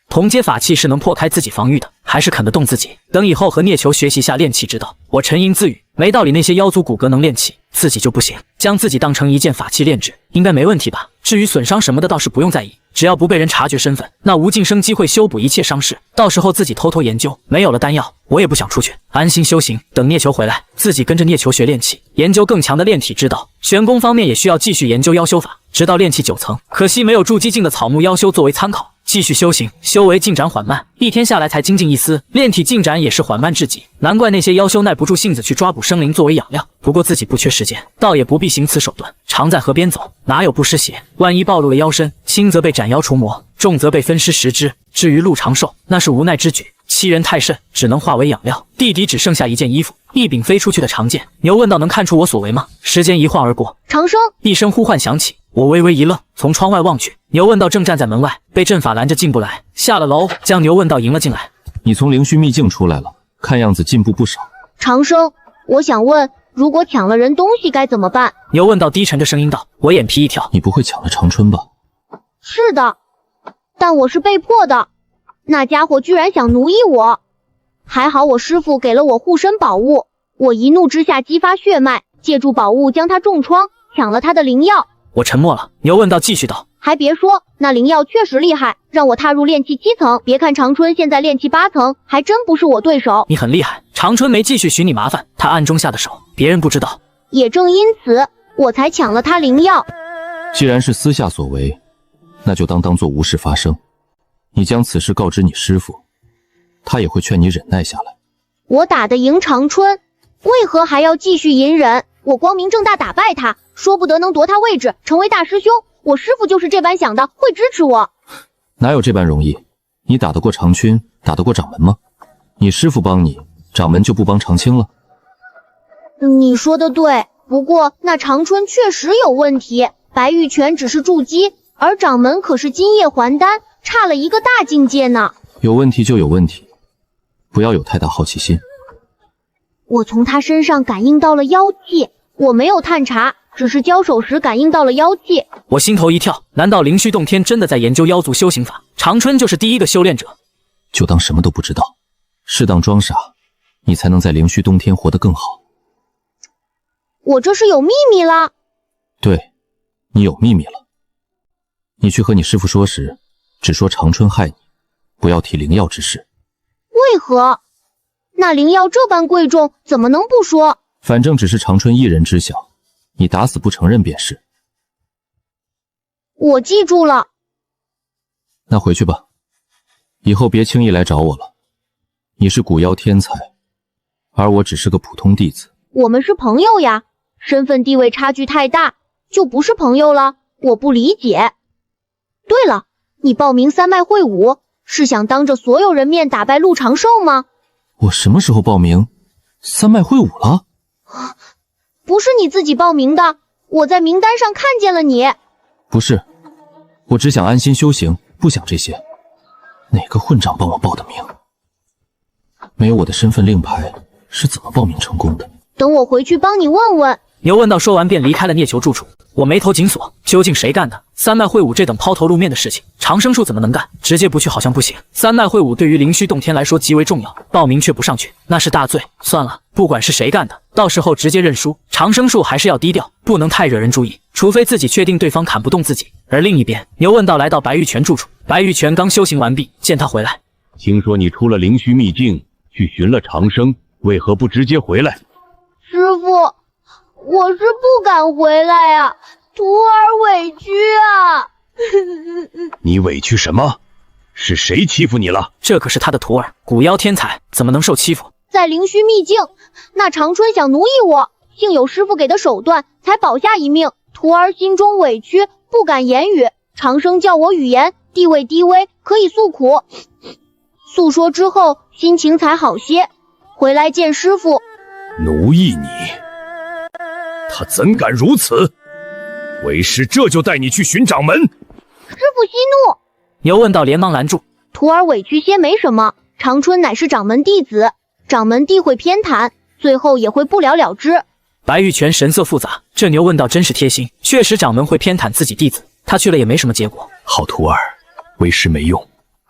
同阶法器是能破开自己防御的，还是啃得动自己。等以后和聂球学习下炼气之道。我沉吟自语，没道理那些妖族骨骼能炼气，自己就不行。将自己当成一件法器炼制，应该没问题吧？至于损伤什么的，倒是不用在意。只要不被人察觉身份，那无尽生机会修补一切伤势。到时候自己偷偷研究。没有了丹药，我也不想出去，安心修行。等聂球回来，自己跟着聂球学炼气，研究更强的炼体之道。玄功方面也需要继续研究妖修法，直到炼气9层。可惜没有筑基境的草木妖修作为参考。继续修行，修为进展缓慢，一天下来才精进一丝，炼体进展也是缓慢至极。难怪那些妖修耐不住性子去抓捕生灵作为养料。不过自己不缺时间，倒也不必行此手段。常在河边走，哪有不湿鞋？万一暴露了妖身，轻则被斩妖除魔，重则被分尸食之。至于陆长寿，那是无奈之举，欺人太甚，只能化为养料。地底只剩下一件衣服，一柄飞出去的长剑。牛问道：“能看出我所为吗？”时间一晃而过，长生一声呼唤响起，我微微一愣，从窗外望去，牛问道正站在门外，被阵法拦着进不来。下了楼，将牛问道迎了进来。你从灵虚秘境出来了，看样子进步不少。长生，我想问，如果抢了人东西该怎么办？牛问道低沉着声音道。我眼皮一跳，你不会抢了长春吧？是的，但我是被迫的。那家伙居然想奴役我，还好我师父给了我护身宝物，我一怒之下激发血脉，借助宝物将他重创，抢了他的灵药。我沉默了。牛问道继续道，还别说，那灵药确实厉害，让我踏入炼气7层。别看长春现在炼气8层，还真不是我对手。你很厉害，长春没继续寻你麻烦，他暗中下的手，别人不知道。也正因此，我才抢了他灵药。既然是私下所为，那就当作无事发生。你将此事告知你师父，他也会劝你忍耐下来。我打得赢长春，为何还要继续隐忍？我光明正大打败他，说不得能夺他位置，成为大师兄。我师父就是这般想的，会支持我。哪有这般容易？你打得过长勋，打得过掌门吗？你师父帮你，掌门就不帮长青了？你说的对，不过那长春确实有问题。白玉泉只是筑基，而掌门可是金叶还丹，差了一个大境界呢。有问题就有问题，不要有太大好奇心。我从他身上感应到了妖气，我没有探查，只是交手时感应到了妖气。我心头一跳，难道灵虚洞天真的在研究妖族修行法？长春就是第一个修炼者。就当什么都不知道，适当装傻，你才能在灵虚洞天活得更好。我这是有秘密了。对，你有秘密了。你去和你师父说时，只说长春害你，不要提灵药之事。为何？那灵药这般贵重，怎么能不说？反正只是长春一人知晓，你打死不承认便是。我记住了。那回去吧，以后别轻易来找我了。你是古妖天才，而我只是个普通弟子。我们是朋友呀，身份地位差距太大，就不是朋友了。我不理解。对了，你报名三脉会武，是想当着所有人面打败陆长寿吗？我什么时候报名三脉会武了？不是你自己报名的，我在名单上看见了你。不是，我只想安心修行，不想这些。哪个混账帮我报的名？没有我的身份令牌，是怎么报名成功的？等我回去帮你问问。牛问道，说完便离开了聂球住处。我眉头紧锁，究竟谁干的？三脉会武这等抛头露面的事情，长生树怎么能干？直接不去好像不行。三脉会武对于灵虚洞天来说极为重要，报名却不上去，那是大罪。算了，不管是谁干的，到时候直接认输。长生树还是要低调，不能太惹人注意。除非自己确定对方砍不动自己。而另一边，牛问道来到白玉泉住处，白玉泉刚修行完毕，见他回来，听说你出了灵虚秘境，去寻了长生，为何不直接回来？师傅，我是不敢回来呀，徒儿委屈啊。你委屈什么？是谁欺负你了？这可是他的徒儿，古妖天才，怎么能受欺负？在灵虚秘境，那长春想奴役我，幸有师傅给的手段，才保下一命。徒儿心中委屈，不敢言语。长生叫我语言，地位低微，可以诉苦。诉说之后，心情才好些。回来见师傅。奴役你？他怎敢如此？为师这就带你去寻掌门。师傅息怒。牛问道连忙拦住，徒儿委屈些没什么，长春乃是掌门弟子，掌门必会偏袒，最后也会不了了之。白玉泉神色复杂，这牛问道真是贴心，确实掌门会偏袒自己弟子，他去了也没什么结果。好徒儿，为师没用，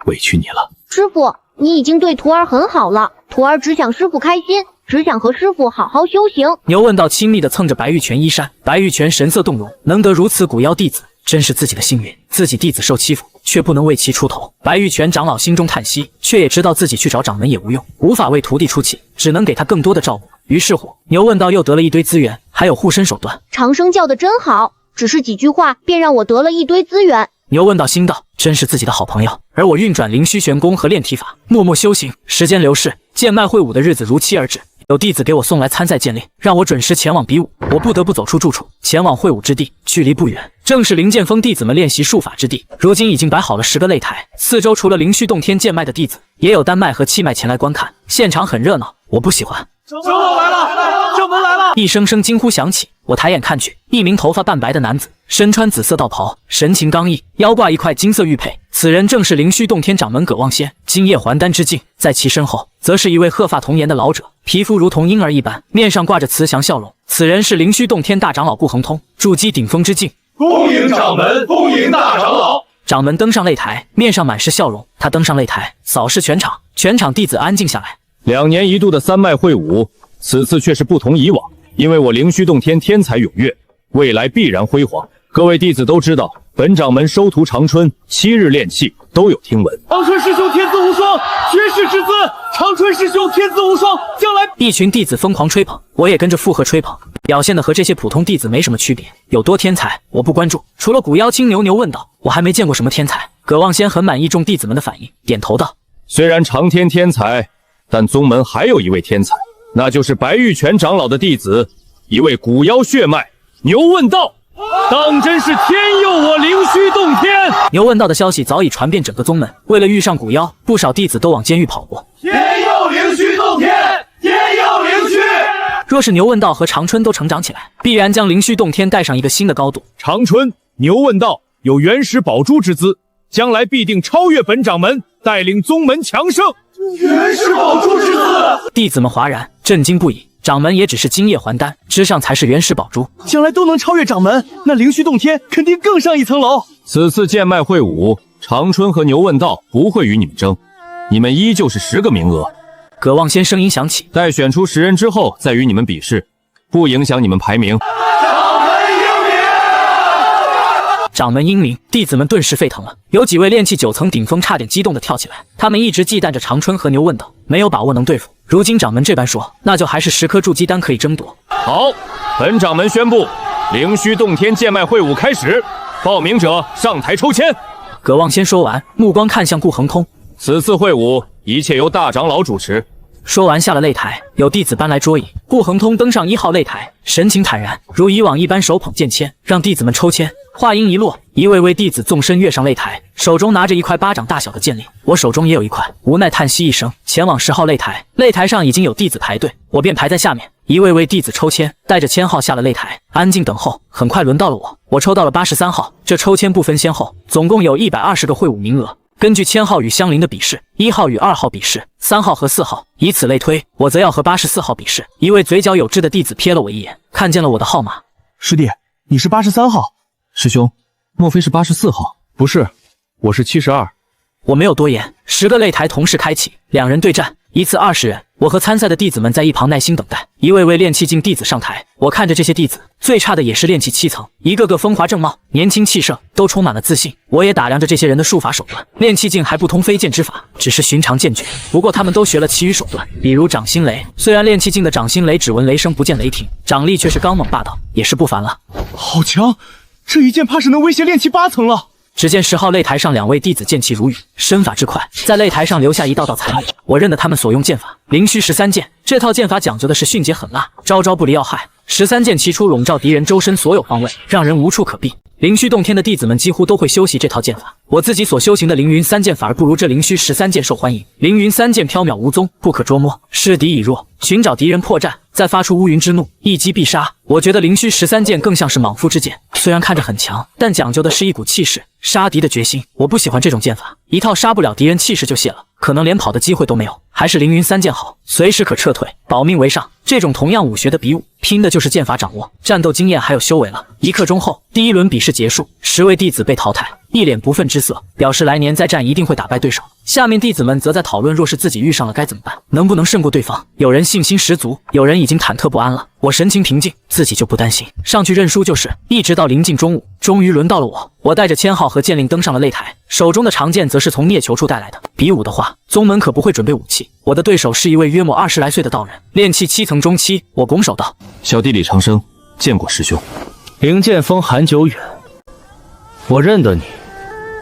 委屈你了。师傅，你已经对徒儿很好了，徒儿只想师傅开心，只想和师傅好好修行。牛问道亲昵地蹭着白玉泉衣衫，白玉泉神色动容，能得如此古妖弟子，真是自己的幸运。自己弟子受欺负，却不能为其出头。白玉泉长老心中叹息，却也知道自己去找掌门也无用，无法为徒弟出气，只能给他更多的照顾。于是乎，牛问道又得了一堆资源，还有护身手段。长生叫的真好，只是几句话便让我得了一堆资源。牛问道心道，真是自己的好朋友。而我运转灵虚玄功和练体法，默默修行。时间流逝，剑脉会武的日子如期而至。有弟子给我送来参赛剑令，让我准时前往比武。我不得不走出住处，前往会武之地，距离不远，正是灵剑峰弟子们练习术法之地。如今已经摆好了10个擂台，四周除了灵虚洞天剑脉的弟子，也有丹脉和气脉前来观看，现场很热闹。我不喜欢。长老来了，掌门来了！一声声惊呼响起，我抬眼看去，一名头发半白的男子，身穿紫色道袍，神情刚毅，腰挂一块金色玉佩。此人正是灵虚洞天掌门葛望仙，金叶还丹之境。在其身后，则是一位鹤发童颜的老者，皮肤如同婴儿一般，面上挂着慈祥笑容。此人是灵虚洞天大长老顾恒通，筑基顶峰之境。恭迎掌门，恭迎大长老。掌门登上擂台，面上满是笑容。他登上擂台，扫视全场，全场弟子安静下来。2年一度的三脉会武，此次却是不同以往，因为我灵虚洞天天才踊跃，未来必然辉煌。各位弟子都知道，本掌门收徒长春7日练气，都有听闻。长春师兄天资无双，绝世之资！长春师兄天资无双，将来……一群弟子疯狂吹捧，我也跟着附和吹捧，表现的和这些普通弟子没什么区别。有多天才，我不关注。除了古妖青牛问道，我还没见过什么天才。葛望仙很满意众弟子们的反应，点头道：虽然长天天才，但宗门还有一位天才，那就是白玉泉长老的弟子，一位古妖血脉牛问道，当真是天佑我灵虚洞天！牛问道的消息早已传遍整个宗门，为了遇上古妖，不少弟子都往监狱跑过。天佑灵虚洞天，天佑灵虚！若是牛问道和长春都成长起来，必然将灵虚洞天带上一个新的高度。长春、牛问道有原始宝珠之资，将来必定超越本掌门，带领宗门强盛。原始宝珠之资！弟子们哗然，震惊不已。掌门也只是金叶还丹，之上才是原始宝珠，将来都能超越掌门，那灵虚洞天肯定更上一层楼。此次剑脉会武，长春和牛问道不会与你们争，你们依旧是10个名额。葛望仙声音响起，待选出10人之后再与你们比试，不影响你们排名。掌门英明，弟子们顿时沸腾了。有几位炼气9层顶峰差点激动地跳起来，他们一直忌惮着长春和牛问道，没有把握能对付。如今掌门这般说，那就还是10颗筑基丹可以争夺。好，本掌门宣布，灵虚洞天剑脉会武开始，报名者上台抽签。葛望仙说完，目光看向顾恒通，此次会武一切由大长老主持。说完下了擂台，有弟子搬来桌椅，顾恒通登上1号擂台，神情坦然，如以往一般手捧剑签，让弟子们抽签。话音一落，一位位弟子纵身跃上擂台，手中拿着一块巴掌大小的剑令，我手中也有一块，无奈叹息一声，前往10号擂台。擂台上已经有弟子排队，我便排在下面。一位位弟子抽签，带着签号下了擂台，安静等候。很快轮到了我，我抽到了83号。这抽签不分先后，总共有120个会武名额。根据签号与相邻的比试，1号与2号比试，3号和4号，以此类推，我则要和84号比试。一位嘴角有痣的弟子瞥了我一眼，看见了我的号码。师弟，你是83号。师兄，莫非是84号？不是，我是72。我没有多言，10个擂台同时开启，2人对战。一次20人。我和参赛的弟子们在一旁耐心等待，一位位炼气境弟子上台。我看着这些弟子，最差的也是炼气7层，一个个风华正茂，年轻气盛，都充满了自信。我也打量着这些人的术法手段，炼气境还不通飞剑之法，只是寻常剑诀。不过他们都学了其余手段，比如掌心雷。虽然炼气境的掌心雷只闻雷声不见雷霆，掌力却是刚猛霸道，也是不凡了。好强！这一剑怕是能威胁炼气8层了。只见10号擂台上2位弟子剑气如雨，身法之快，在擂台上留下一道道残影。我认得他们所用剑法灵虚13剑，这套剑法讲究的是迅捷狠辣，招招不离要害。13剑齐出，笼罩敌人周身所有方位，让人无处可避。灵虚洞天的弟子们几乎都会修习这套剑法。我自己所修行的凌云3剑反而不如这灵虚13剑受欢迎。凌云3剑缥缈无踪，不可捉摸，失敌已弱，寻找敌人破绽，再发出乌云之怒，一击必杀。我觉得灵虚13剑更像是莽夫之剑，虽然看着很强，但讲究的是一股气势，杀敌的决心。我不喜欢这种剑法，一套杀不了敌人气势就泄了，可能连跑的机会都没有。还是凌云3剑好，随时可撤退，保命为上。这种同样武学的比武，拼的就是剑法掌握、战斗经验还有修为了。1刻钟后，第1轮比试结束，10位弟子被淘汰，一脸不忿之色，表示来年再战一定会打败对手。下面弟子们则在讨论，若是自己遇上了该怎么办，能不能胜过对方。有人信心十足，有人已经忐忑不安了。我神情平静，自己就不担心，上去认输就是。一直到临近中午，终于轮到了我。我带着签号和剑令登上了擂台，手中的长剑则是从聂球处带来的。比武的话，宗门可不会准备武器。我的对手是一位约莫20来岁的道人，炼气7层中期。我拱手道：“小弟李长生，见过师兄。”灵剑锋韩久远，我认得你，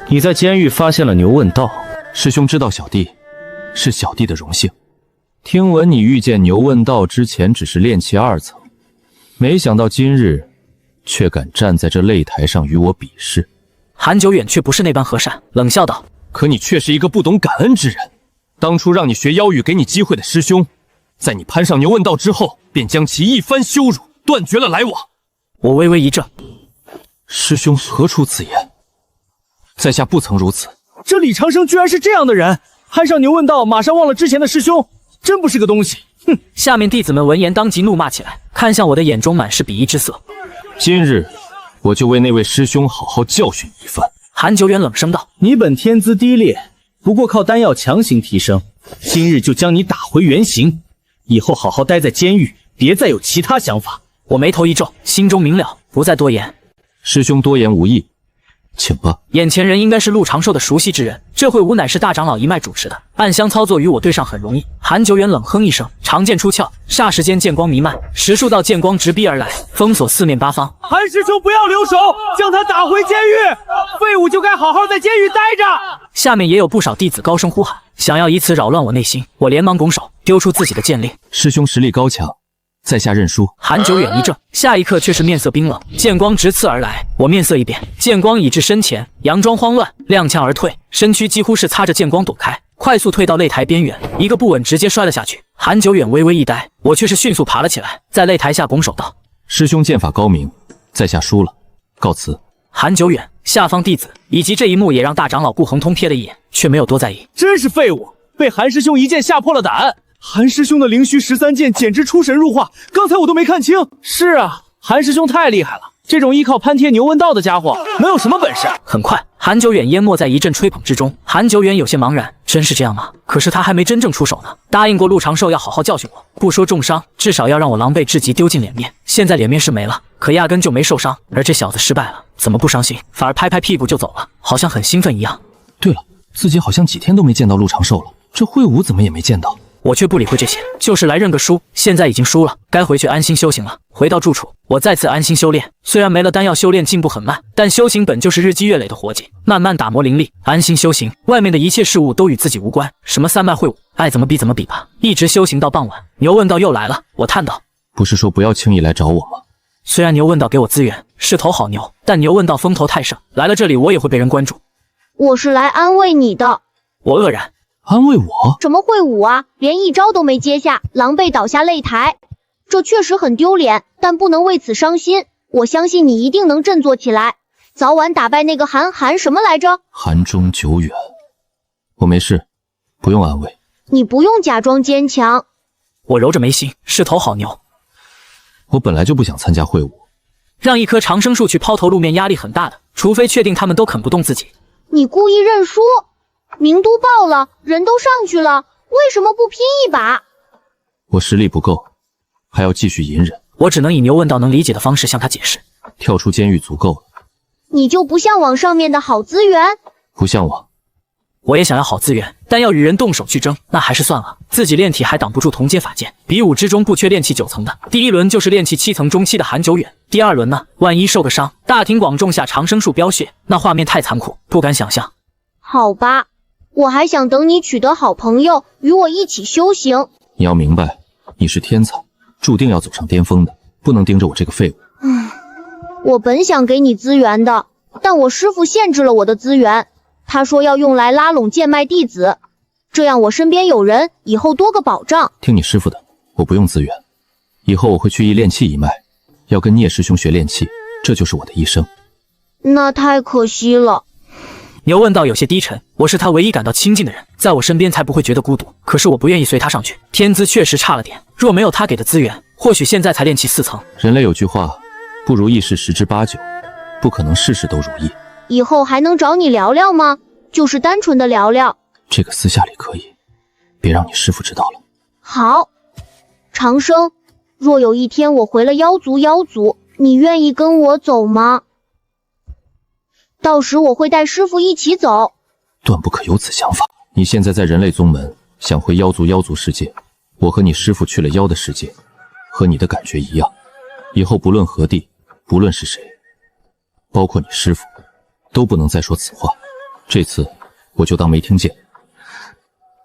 你在监狱发现了牛问道。师兄知道小弟，是小弟的荣幸。听闻你遇见牛问道之前只是炼气2层，没想到今日却敢站在这擂台上与我比试。韩久远却不是那般和善，冷笑道：“可你却是一个不懂感恩之人。当初让你学妖语给你机会的师兄，在你攀上牛问道之后，便将其一番羞辱，断绝了来往。”我微微一怔，师兄何出此言？在下不曾如此。这李长生居然是这样的人，攀上牛问道，马上忘了之前的师兄，真不是个东西。哼！下面弟子们闻言当即怒骂起来，看向我的眼中满是鄙夷之色。今日我就为那位师兄好好教训一番。韩久远冷声道：“你本天资低劣，不过靠丹药强行提升，今日就将你打回原形。以后好好待在监狱，别再有其他想法。”我眉头一皱，心中明了，不再多言。师兄多言无益，请吧。眼前人应该是陆长寿的熟悉之人，这会武乃是大长老一脉主持的，暗箱操作与我对上很容易。韩久远冷哼一声，长剑出鞘，霎时间剑光弥漫，10数道剑光直逼而来，封锁四面八方。韩师兄不要留手，将他打回监狱，废物就该好好在监狱待着。下面也有不少弟子高声呼喊，想要以此扰乱我内心。我连忙拱手，丢出自己的剑令：“师兄实力高强，在下认输。”韩久远一怔，下一刻却是面色冰冷，剑光直刺而来。我面色一变，剑光已至身前，佯装慌乱，踉跄而退，身躯几乎是擦着剑光躲开，快速退到擂台边缘，一个不稳直接摔了下去。韩久远微微一呆，我却是迅速爬了起来，在擂台下拱手道：“师兄剑法高明，在下输了，告辞。”韩久远、下方弟子以及这一幕也让大长老顾恒通瞥了一眼，却没有多在意。真是废物，被韩师兄一剑吓破了胆。韩师兄的灵虚13剑简直出神入化，刚才我都没看清。是啊，韩师兄太厉害了，这种依靠攀贴牛问道的家伙能有什么本事？很快，韩久远淹没在一阵吹捧之中。韩久远有些茫然，真是这样吗？可是他还没真正出手呢，答应过陆长寿要好好教训我，不说重伤，至少要让我狼狈至极，丢尽脸面。现在脸面是没了，可压根就没受伤。而这小子失败了，怎么不伤心，反而拍拍屁股就走了，好像很兴奋一样。对了，自己好像几天都没见到陆长寿了，这会武怎么也没见到。我却不理会这些，就是来认个输。现在已经输了，该回去安心修行了。回到住处，我再次安心修炼。虽然没了丹药，修炼进步很慢，但修行本就是日积月累的活计，慢慢打磨灵力，安心修行。外面的一切事物都与自己无关，什么3脉会武，爱怎么比怎么比吧。一直修行到傍晚，牛问道又来了。我叹道：“不是说不要轻易来找我吗？”虽然牛问道给我资源，是头好牛，但牛问道风头太盛，来了这里我也会被人关注。我是来安慰你的。我愕然。安慰我？什么会武啊，连一招都没接下，狼狈倒下擂台，这确实很丢脸，但不能为此伤心。我相信你一定能振作起来，早晚打败那个韩什么来着？韩中久远。我没事，不用安慰。你不用假装坚强。我揉着眉心，是头好牛。我本来就不想参加会武，让一棵长生树去抛头露面压力很大的，除非确定他们都啃不动自己。你故意认输？名都报了，人都上去了，为什么不拼一把？我实力不够，还要继续隐忍。我只能以牛问道能理解的方式向他解释。跳出监狱足够了。你就不向往上面的好资源？不向往。我也想要好资源，但要与人动手去争，那还是算了。自己炼体还挡不住同阶法剑，比武之中不缺炼气9层的。第一轮就是炼气7层中期的韩久远，第二轮呢，万一受个伤，大庭广众下长生树飙血，那画面太残酷，不敢想象。好吧，我还想等你取得好朋友，与我一起修行。你要明白，你是天才，注定要走上巅峰的，不能盯着我这个废物。我本想给你资源的，但我师父限制了我的资源。他说要用来拉拢贱卖弟子，这样我身边有人，以后多个保障。听你师父的，我不用资源。以后我会去炼气一脉，要跟聂师兄学炼气，这就是我的一生。那太可惜了。牛问道有些低沉，我是他唯一感到亲近的人，在我身边才不会觉得孤独。可是我不愿意随他上去，天资确实差了点，若没有他给的资源，或许现在才炼气4层。人类有句话，不如意事10之8九，不可能事事都如意。以后还能找你聊聊吗？就是单纯的聊聊。这个私下里可以，别让你师父知道了。好，长生，若有一天我回了妖族，你愿意跟我走吗？到时我会带师父一起走。断不可有此想法。你现在在人类宗门，想回妖族世界，我和你师父去了妖的世界，和你的感觉一样。以后不论何地，不论是谁，包括你师父，都不能再说此话。这次我就当没听见。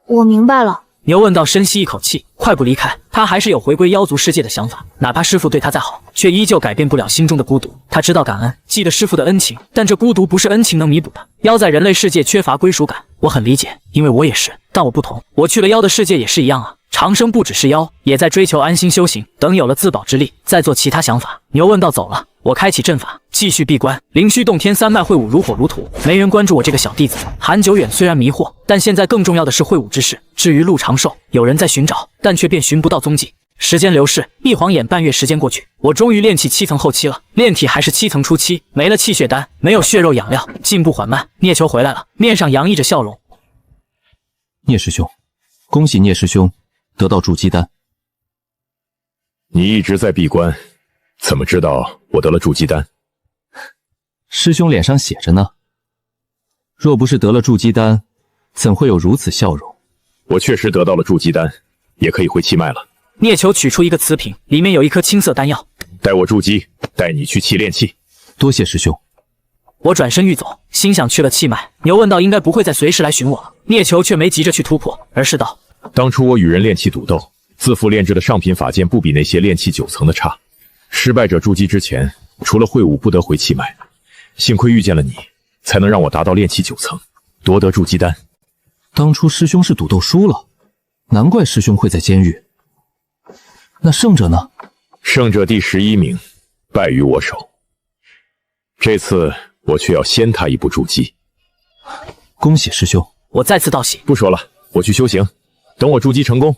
我明白了。牛问道深吸一口气，快步离开。他还是有回归妖族世界的想法，哪怕师父对他再好，却依旧改变不了心中的孤独。他知道感恩，记得师父的恩情，但这孤独不是恩情能弥补的。妖在人类世界缺乏归属感，我很理解，因为我也是。但我不同，我去了妖的世界也是一样啊。长生不只是妖，也在追求安心修行，等有了自保之力，再做其他想法。牛问道走了，我开启阵法，继续闭关。灵虚洞天3脉会武如火如荼，没人关注我这个小弟子。韩久远虽然迷惑，但现在更重要的是会武之事。至于陆长寿，有人在寻找，但却便寻不到踪迹。时间流逝，一晃眼半月时间过去，我终于炼气7层后期了，炼体还是7层初期，没了气血丹，没有血肉养料，进步缓慢。聂球回来了，面上洋溢着笑容。聂师兄，恭喜聂师兄得到筑基丹。你一直在闭关，怎么知道我得了筑基丹？师兄脸上写着呢。若不是得了筑基丹，怎会有如此笑容？我确实得到了筑基丹，也可以回气脉了。聂球取出一个瓷瓶，里面有一颗青色丹药。待我筑基，带你去气炼气。多谢师兄。我转身欲走，心想去了气脉，牛问道应该不会再随时来寻我了。聂球却没急着去突破，而是道：当初我与人炼气赌斗，自负炼制的上品法剑不比那些炼气9层的差。失败者筑基之前，除了会武不得回气脉。幸亏遇见了你，才能让我达到炼气9层，夺得筑基丹。当初师兄是赌斗输了，难怪师兄会在监狱。那胜者呢？胜者第11名，败于我手。这次我却要先他一步筑基。恭喜师兄！我再次道喜。不说了，我去修行，等我筑基成功。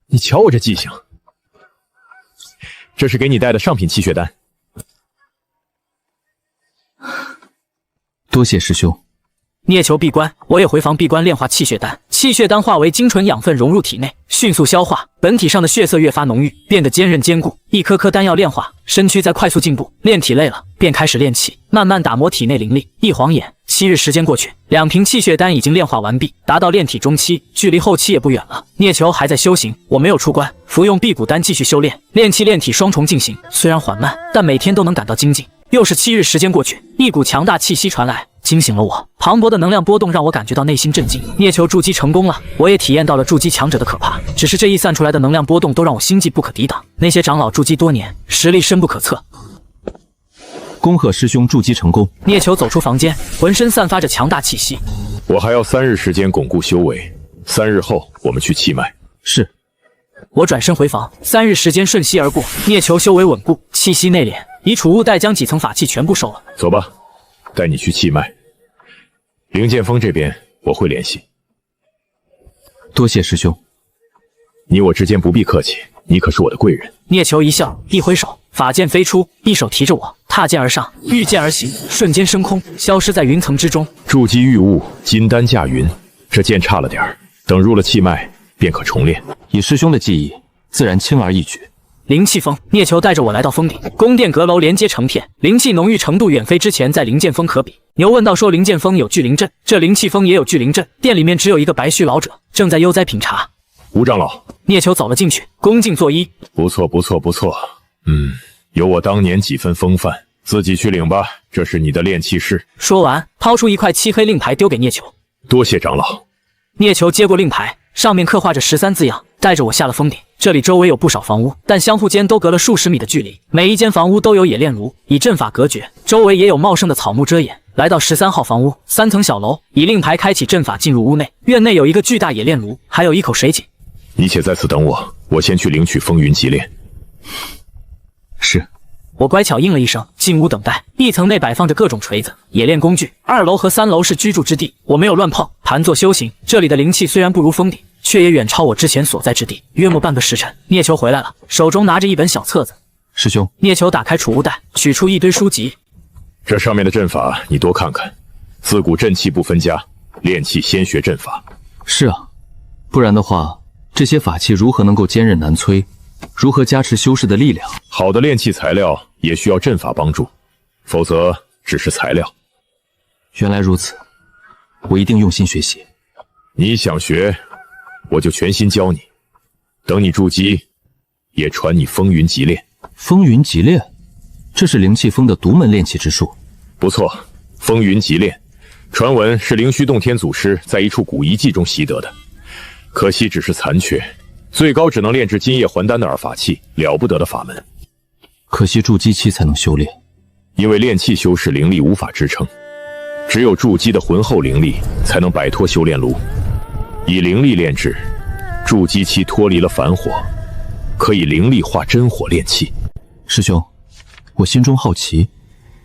你瞧我这记性，这是给你带的上品气血丹。多谢师兄。聂球闭关，我也回房闭关炼化气血丹。气血丹化为精纯养分融入体内，迅速消化，本体上的血色越发浓郁，变得坚韧坚固。一颗颗丹药炼化，身躯在快速进步。炼体累了，便开始炼气，慢慢打磨体内灵力。一晃眼，7日时间过去，2瓶气血丹已经炼化完毕，达到炼体中期，距离后期也不远了。聂球还在修行，我没有出关，服用辟谷丹继续修炼，炼气炼体双重进行，虽然缓慢，但每天都能感到精进。又是7日时间过去，一股强大气息传来，惊醒了我。磅礴的能量波动让我感觉到内心震惊。聂球筑基成功了，我也体验到了筑基强者的可怕。只是这一散出来的能量波动都让我心悸不可抵挡。那些长老筑基多年，实力深不可测。恭贺师兄筑基成功。聂球走出房间，浑身散发着强大气息。我还要3日时间巩固修为，3日后我们去气脉。是。我转身回房，3日时间瞬息而过。聂球修为稳固，气息内敛，以储物袋将几层法器全部收了。走吧，带你去气脉。灵剑锋这边我会联系。多谢师兄。你我之间不必客气，你可是我的贵人。聂球一笑，一挥手，法剑飞出，一手提着我，踏剑而上，御剑而行，瞬间升空，消失在云层之中。筑基御物，金丹驾云，这剑差了点儿，等入了气脉，便可重练。以师兄的技艺，自然轻而易举。灵气峰，聂球带着我来到峰顶，宫殿阁楼连接成片，灵气浓郁程度远非之前在灵剑峰可比。牛问道说灵剑峰有聚灵阵，这灵气峰也有聚灵阵。殿里面只有一个白须老者，正在悠哉品茶。吴长老，聂球走了进去，恭敬作揖。不错，不错，不错。有我当年几分风范，自己去领吧。这是你的炼气室。说完，掏出一块漆黑令牌丢给聂球。多谢长老。聂球接过令牌，上面刻画着13字样，带着我下了峰顶。这里周围有不少房屋，但相互间都隔了数十米的距离，每一间房屋都有冶炼炉，以阵法隔绝，周围也有茂盛的草木遮掩。来到13号房屋，3层小楼，以令牌开启阵法进入屋内。院内有一个巨大冶炼炉，还有一口水井。你且在此等我，我先去领取风云极炼。是。我乖巧应了一声，进屋等待。1层内摆放着各种锤子、冶炼工具，2楼和3楼是居住之地，我没有乱碰，盘坐修行。这里的灵气虽然不如峰顶，却也远超我之前所在之地。约莫半个时辰，聂球回来了，手中拿着一本小册子。师兄，聂球打开储物袋，取出一堆书籍。这上面的阵法你多看看，自古阵气不分家，炼气先学阵法。是啊，不然的话，这些法器如何能够坚韧难摧？如何加持修士的力量？好的炼气材料也需要阵法帮助，否则只是材料。原来如此，我一定用心学习。你想学，我就全心教你。等你筑基，也传你风云极炼。风云极炼，这是灵气峰的独门炼气之术。不错，风云极炼，传闻是灵虚洞天祖师在一处古遗迹中习得的，可惜只是残缺。最高只能炼制金叶还丹的耳法器，了不得的法门。可惜筑基期才能修炼，因为炼气修士灵力无法支撑，只有筑基的浑厚灵力才能摆脱修炼炉。以灵力炼制，筑基期脱离了凡火，可以灵力化真火炼气。师兄，我心中好奇，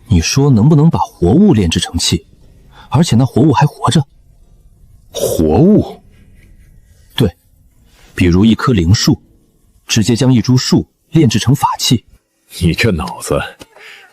你说能不能把活物炼制成气，而且那活物还活着？活物？对。比如一棵灵树，直接将一株树炼制成法器。你这脑子，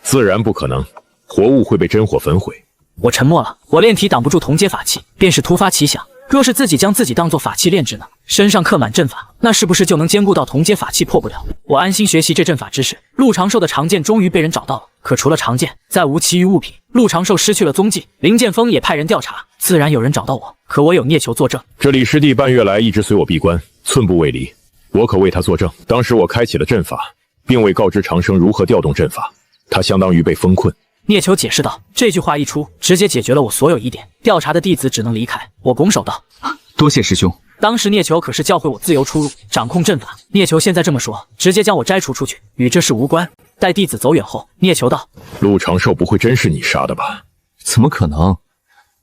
自然不可能，活物会被真火焚毁。我沉默了，我炼体挡不住同阶法器，便是突发奇想，若是自己将自己当作法器炼制呢？身上刻满阵法，那是不是就能兼顾到同阶法器破不了？我安心学习这阵法知识。陆长寿的长剑终于被人找到了，可除了长剑，再无其余物品。陆长寿失去了踪迹，灵剑锋也派人调查，自然有人找到我。可我有聂球作证，这李师弟半月来一直随我闭关，寸步未离，我可为他作证。当时我开启了阵法，并未告知长生如何调动阵法，他相当于被封困。聂球解释道，这句话一出，直接解决了我所有疑点。调查的弟子只能离开。我拱手道，多谢师兄。当时聂球可是教会我自由出入，掌控阵法。聂球现在这么说，直接将我摘除出去，与这事无关。待弟子走远后，聂球道：“陆长寿不会真是你杀的吧？”怎么可能？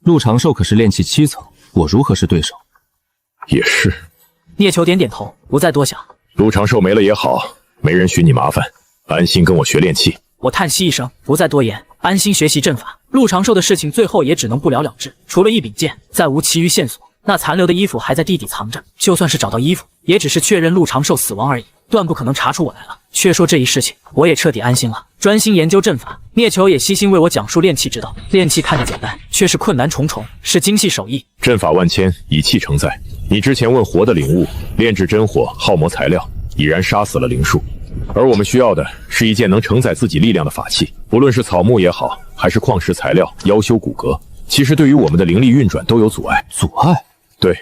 陆长寿可是炼气7层，我如何是对手？也是。聂球点点头，不再多想。陆长寿没了也好，没人寻你麻烦，安心跟我学炼气。我叹息一声，不再多言，安心学习阵法。陆长寿的事情最后也只能不了了之，除了一柄剑，再无其余线索。那残留的衣服还在地底藏着，就算是找到衣服，也只是确认陆长寿死亡而已，断不可能查出我来了。却说这一事情，我也彻底安心了，专心研究阵法。聂球也悉心为我讲述炼气之道。炼气看着简单，却是困难重重，是精细手艺。阵法万千，以气承载。你之前问活的灵物，炼制真火，耗磨材料，已然杀死了灵树。而我们需要的是一件能承载自己力量的法器，不论是草木也好，还是矿石材料、妖修骨骼，其实对于我们的灵力运转都有阻碍。阻碍？对，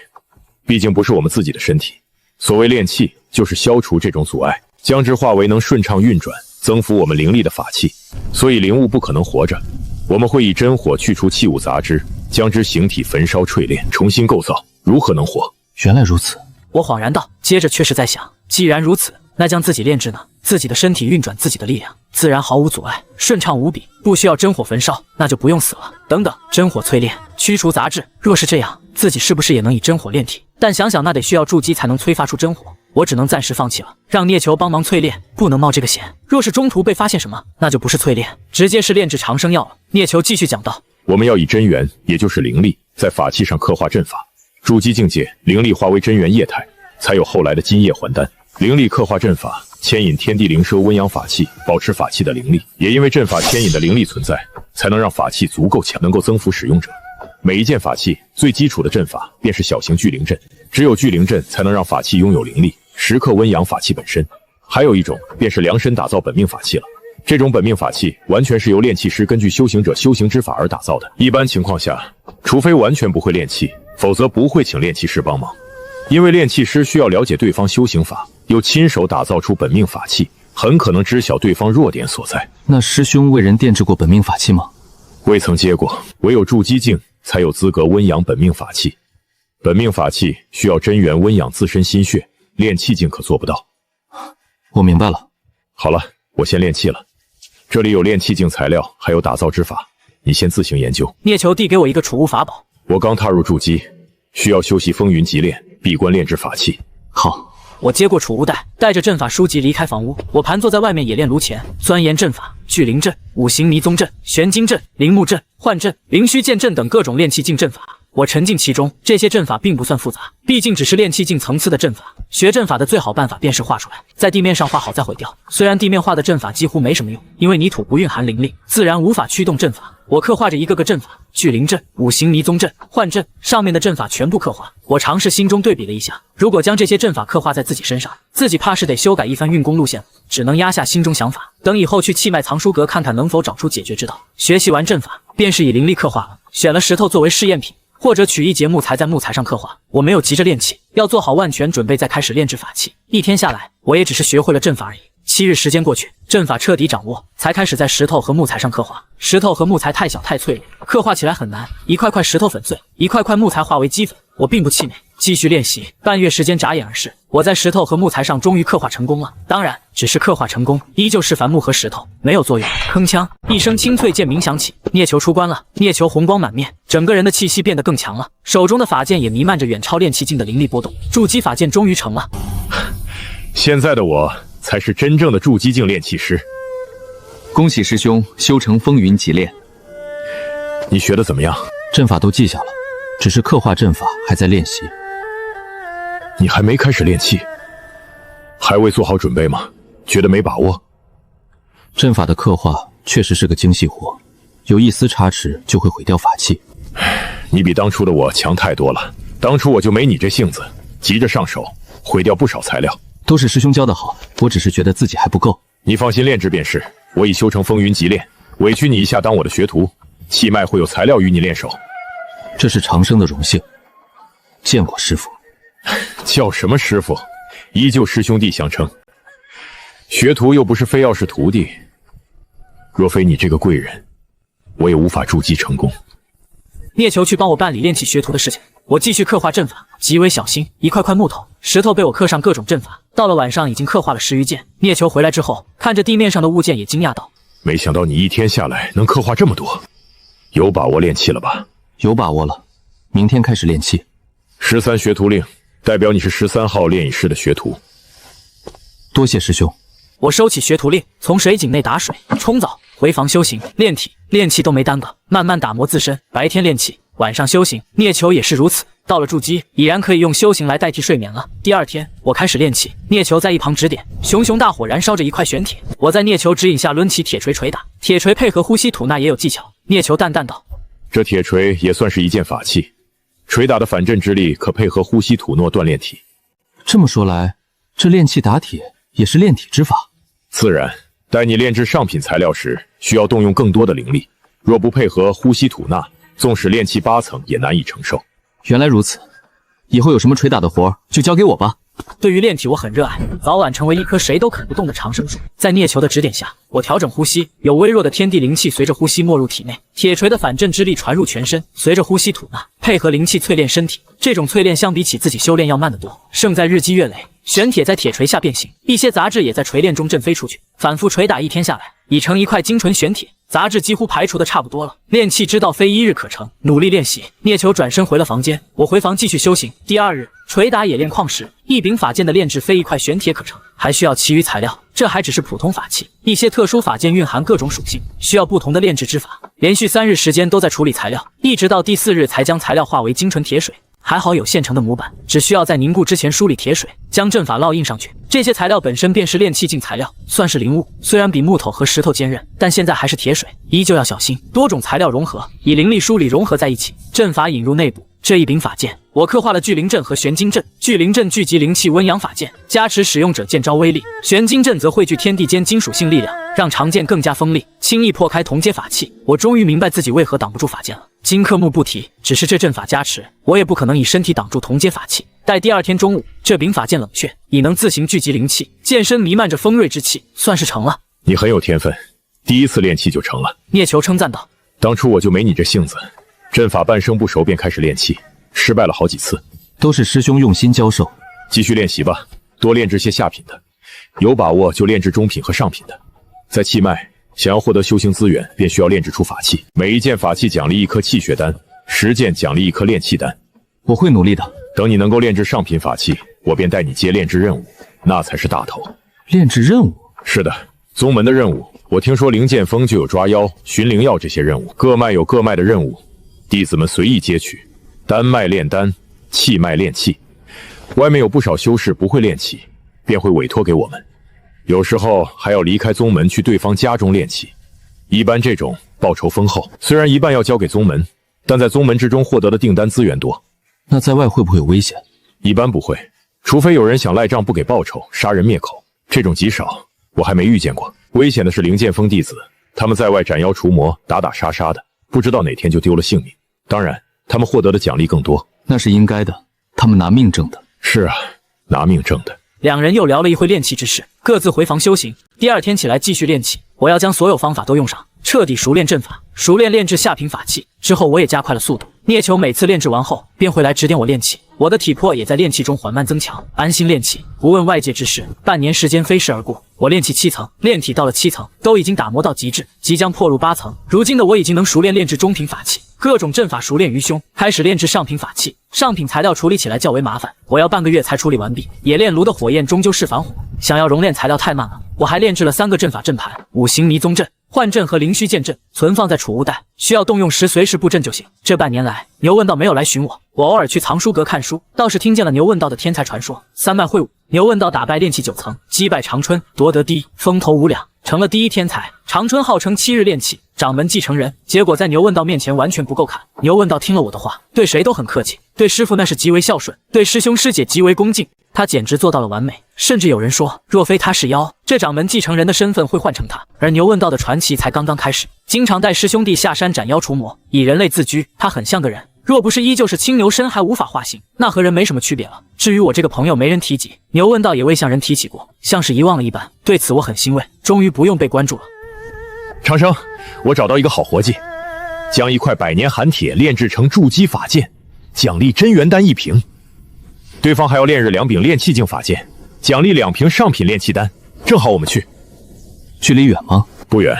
毕竟不是我们自己的身体。所谓炼气，就是消除这种阻碍，将之化为能顺畅运转、增幅我们灵力的法器。所以灵物不可能活着，我们会以真火去除器物杂质，将之形体焚烧淬炼，重新构造，如何能活？原来如此，我恍然道，接着却是在想，既然如此，那将自己炼制呢？自己的身体运转自己的力量，自然毫无阻碍，顺畅无比，不需要真火焚烧，那就不用死了。等等，真火淬炼，驱除杂质，若是这样，自己是不是也能以真火炼体？但想想那得需要筑基才能催发出真火，我只能暂时放弃了，让聂球帮忙淬炼，不能冒这个险。若是中途被发现什么，那就不是淬炼，直接是炼制长生药了。聂球继续讲道，我们要以真元，也就是灵力，在法器上刻画阵法，筑基境界，灵力化为真元液态，才有后来的金叶还丹。灵力刻画阵法，牵引天地灵奢温养法器，保持法器的灵力。也因为阵法牵引的灵力存在，才能让法器足够强，能够增幅使用者。每一件法器最基础的阵法便是小型聚灵阵，只有聚灵阵才能让法器拥有灵力，时刻温养法器本身。还有一种便是量身打造本命法器了。这种本命法器完全是由炼器师根据修行者修行之法而打造的。一般情况下，除非完全不会炼器，否则不会请炼器师帮忙。因为炼器师需要了解对方修行法，又亲手打造出本命法器，很可能知晓对方弱点所在。那师兄为人炼制过本命法器吗？未曾接过，唯有筑基境才有资格温养本命法器。本命法器需要真元温养自身心血，炼器境可做不到。我明白了。好了，我先炼器了。这里有炼器境材料，还有打造之法，你先自行研究。聂球递给我一个储物法宝。我刚踏入筑基，需要修习风云极炼，闭关炼制法器。好。我接过储物袋，带着阵法书籍离开房屋。我盘坐在外面冶炼炉前，钻研阵法、聚灵阵、五行迷踪阵、玄金阵、灵木阵、幻阵、灵虚剑阵等各种炼器境阵法。我沉浸其中，这些阵法并不算复杂，毕竟只是炼器境层次的阵法。学阵法的最好办法便是画出来，在地面上画好再毁掉。虽然地面画的阵法几乎没什么用，因为泥土不蕴含灵力，自然无法驱动阵法。我刻画着一个个阵法，聚灵阵、五行迷踪阵、幻阵，上面的阵法全部刻画。我尝试心中对比了一下，如果将这些阵法刻画在自己身上，自己怕是得修改一番运功路线，只能压下心中想法，等以后去气脉藏书阁看看能否找出解决之道。学习完阵法，便是以灵力刻画了，选了石头作为试验品，或者取一节木材在木材上刻画。我没有急着炼器，要做好万全准备再开始炼制法器。一天下来，我也只是学会了阵法而已。7日时间过去，阵法彻底掌握，才开始在石头和木材上刻画。石头和木材太小太脆弱，刻画起来很难。一块块石头粉碎，一块块木材化为齑粉。我并不气馁，继续练习。半月时间眨眼而逝，我在石头和木材上终于刻画成功了。当然，只是刻画成功，依旧是凡木和石头，没有作用。铿锵一声清脆剑鸣响起，聂球出关了。聂球红光满面，整个人的气息变得更强了，手中的法剑也弥漫着远超炼器境的灵力波动。筑基法剑终于成了。现在的我才是真正的筑基境炼器师。恭喜师兄修成风云极炼。你学的怎么样？阵法都记下了，只是刻画阵法还在练习。你还没开始练气，还未做好准备吗？觉得没把握？阵法的刻画确实是个精细活，有一丝差池就会毁掉法器。你比当初的我强太多了，当初我就没你这性子，急着上手，毁掉不少材料。都是师兄教的好，我只是觉得自己还不够。你放心炼制便是，我已修成风云极炼，委屈你一下当我的学徒，气脉会有材料与你练手。这是长生的荣幸，见过师父。叫什么师父，依旧师兄弟相称。学徒又不是非要是徒弟，若非你这个贵人，我也无法筑基成功。聂球去帮我办理炼器学徒的事情，我继续刻画阵法，极为小心，一块块木头、石头被我刻上各种阵法。到了晚上，已经刻画了10余件。聂球回来之后，看着地面上的物件，也惊讶道：“没想到你一天下来能刻画这么多，有把握炼器了吧？”“有把握了，明天开始炼器。13学徒令，代表你是13号炼乙师的学徒。”“多谢师兄。”我收起学徒令，从水井内打水、冲澡，回房修行、炼体、炼气都没耽搁，慢慢打磨自身。白天炼气，晚上修行。聂球也是如此。到了筑基，已然可以用修行来代替睡眠了。第二天，我开始炼气，聂球在一旁指点。熊熊大火燃烧着一块玄铁，我在聂球指引下抡起铁锤捶打。铁锤配合呼吸吐纳也有技巧。聂球淡淡道：“这铁锤也算是一件法器，锤打的反震之力可配合呼吸吐诺锻炼体。”这么说来，这炼气打铁也是炼体之法。自然，待你炼制上品材料时，需要动用更多的灵力，若不配合呼吸吐纳，纵使炼气8层也难以承受。原来如此，以后有什么捶打的活就交给我吧。对于炼体我很热爱，早晚成为一棵谁都啃不动的长生树。在聂球的指点下，我调整呼吸，有微弱的天地灵气随着呼吸没入体内，铁锤的反震之力传入全身，随着呼吸吐纳，配合灵气淬炼身体。这种淬炼相比起自己修炼要慢得多，胜在日积月累。玄铁在铁锤下变形，一些杂质也在锤炼中震飞出去。反复捶打一天下来，已成一块精纯玄铁，杂质几乎排除的差不多了。炼气之道非一日可成，努力练习。聂球转身回了房间，我回房继续修行。第二日，捶打冶炼矿石，一柄法剑的炼制非一块玄铁可成，还需要其余材料。这还只是普通法器，一些特殊法剑蕴含各种属性，需要不同的炼制之法。连续3日时间都在处理材料，一直到第4日才将材料化为精纯铁水。还好有现成的模板，只需要在凝固之前梳理铁水，将阵法烙印上去。这些材料本身便是炼器境材料，算是灵物。虽然比木头和石头坚韧，但现在还是铁水，依旧要小心。多种材料融合，以灵力梳理融合在一起，阵法引入内部。这一柄法剑，我刻画了聚灵阵和玄金阵。聚灵阵聚集灵气温阳法剑，加持使用者剑招威力；玄金阵则汇聚天地间金属性力量，让长剑更加锋利，轻易破开同阶法器。我终于明白自己为何挡不住法剑了。金克木不提，只是这阵法加持，我也不可能以身体挡住同阶法器。待第二天中午，这柄法剑冷却，已能自行聚集灵气，剑身弥漫着锋锐之气，算是成了。你很有天分，第一次练气就成了。聂球称赞道：“当初我就没你这性子，阵法半生不熟便开始练气，失败了好几次。都是师兄用心教授，继续练习吧，多炼制些下品的，有把握就炼制中品和上品的。在气脉，想要获得修行资源，便需要炼制出法器。每一件法器奖励1颗气血丹，10件奖励1颗炼气丹。我会努力的。等你能够炼制上品法器，我便带你接炼制任务，那才是大头。炼制任务？是的，宗门的任务。我听说灵剑锋就有抓妖、寻灵药这些任务，各脉有各脉的任务，弟子们随意接取。丹脉炼丹，气脉炼气。外面有不少修士不会炼气，便会委托给我们。有时候还要离开宗门去对方家中练气，一般这种报酬丰厚，虽然一半要交给宗门，但在宗门之中获得的订单资源多。那在外会不会有危险？一般不会，除非有人想赖账不给报酬，杀人灭口，这种极少，我还没遇见过。危险的是灵剑锋弟子，他们在外斩妖除魔，打打杀杀的，不知道哪天就丢了性命。当然，他们获得的奖励更多，那是应该的，他们拿命挣的。是啊，拿命挣的。两人又聊了一会炼气之事，各自回房修行。第二天起来继续炼气，我要将所有方法都用上，彻底熟练阵法，熟练炼制下品法器。之后我也加快了速度。聂球每次炼制完后，便会来指点我炼气，我的体魄也在炼气中缓慢增强，安心炼气，不问外界之事。半年时间飞逝而过，我炼气7层，炼体到了7层，都已经打磨到极致，即将破入8层。如今的我已经能熟练炼制中品法器，各种阵法熟练于胸，开始炼制上品法器。上品材料处理起来较为麻烦，我要半个月才处理完毕。冶炼炉的火焰终究是反火，想要熔炼材料太慢了。我还炼制了3个阵法阵盘：5行迷踪阵、幻阵和灵虚剑阵，存放在储物袋，需要动用时随时布阵就行。这半年来，牛问道没有来寻我，我偶尔去藏书阁看书，倒是听见了牛问道的天才传说。3脉会武，牛问道打败炼气9层，击败长春，夺得第一，风头无两，成了第一天才。长春号称7日炼气，掌门继承人，结果在牛问道面前完全不够看。牛问道听了我的话，对谁都很客气，对师傅那是极为孝顺，对师兄师姐极为恭敬。他简直做到了完美，甚至有人说，若非他是妖，这掌门继承人的身份会换成他。而牛问道的传奇才刚刚开始，经常带师兄弟下山斩妖除魔，以人类自居，他很像个人。若不是依旧是青牛身还无法化形，那和人没什么区别了。至于我这个朋友没人提及，牛问道也未向人提起过，像是遗忘了一般。对此我很欣慰，终于不用被关注了。长生，我找到一个好活计，将一块百年寒铁炼制成筑基法剑，奖励真元丹1瓶。对方还要炼制2柄炼气境法剑，奖励2瓶上品炼气丹。正好我们去。距离远吗？不远，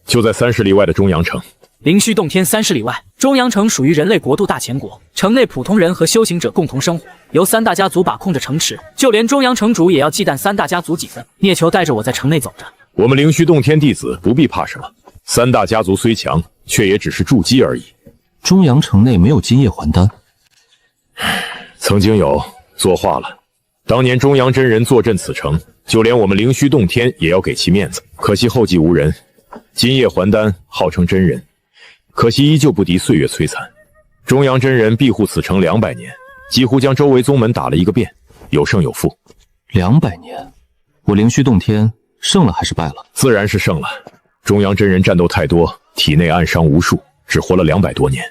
就在30里外的中阳城。灵虚洞天30里外，中阳城属于人类国度大前国，城内普通人和修行者共同生活，由3大家族把控着城池，就连中阳城主也要忌惮3大家族几分。聂球带着我在城内走着，我们灵虚洞天弟子不必怕什么，3大家族虽强，却也只是筑基而已。中阳城内没有金叶还丹？曾经有，作化了。当年中阳真人坐镇此城，就连我们灵虚洞天也要给其面子，可惜后继无人。金叶还丹号称真人，可惜依旧不敌岁月摧残。中阳真人庇护此城200年，几乎将周围宗门打了一个遍，有胜有负。200年，我灵虚洞天胜了还是败了？自然是胜了。中阳真人战斗太多，体内暗伤无数，只活了200多年。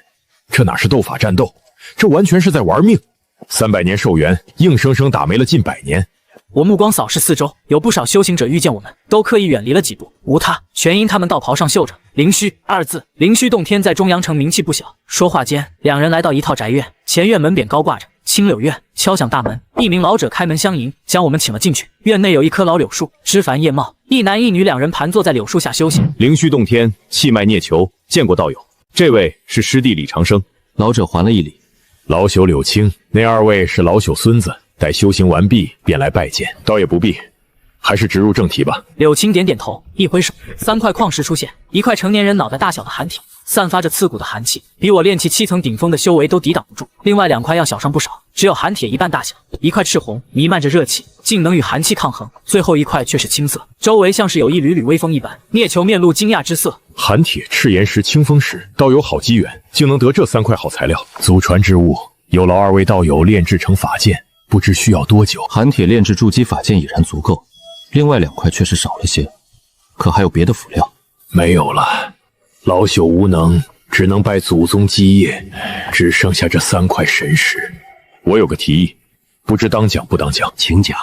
这哪是斗法战斗，这完全是在玩命。300年寿元，硬生生打没了近100年。我目光扫视四周，有不少修行者遇见我们，都刻意远离了几步。无他，全因他们道袍上绣着“灵虚”2字。灵虚洞天在中阳城名气不小。说话间，两人来到一套宅院，前院门匾高挂着“青柳院”，敲响大门，一名老者开门相迎，将我们请了进去。院内有一棵老柳树，枝繁叶茂，一男一女2人盘坐在柳树下修行。灵虚洞天，气脉聂球，见过道友。这位是师弟李长生。老者还了一礼。老朽柳青，那2位是老朽孙子，待修行完毕便来拜见。倒也不必，还是直入正题吧。柳青点点头，一挥手，3块矿石出现，一块成年人脑袋大小的寒铁，散发着刺骨的寒气，比我炼气7层顶峰的修为都抵挡不住。另外2块要小上不少，只有寒铁一半大小，一块赤红，弥漫着热气，竟能与寒气抗衡。最后一块却是青色，周围像是有一缕缕微风一般。聂球面露惊讶之色。寒铁、赤岩石、清风石，道友好机缘，竟能得这3块好材料。祖传之物，有劳2位道友炼制成法剑，不知需要多久。寒铁炼制筑基法剑已然足够，另外2块确实少了些，可还有别的辅料？没有了，老朽无能，只能拜祖宗基业，只剩下这3块神石。我有个提议，不知当讲不当讲？请讲。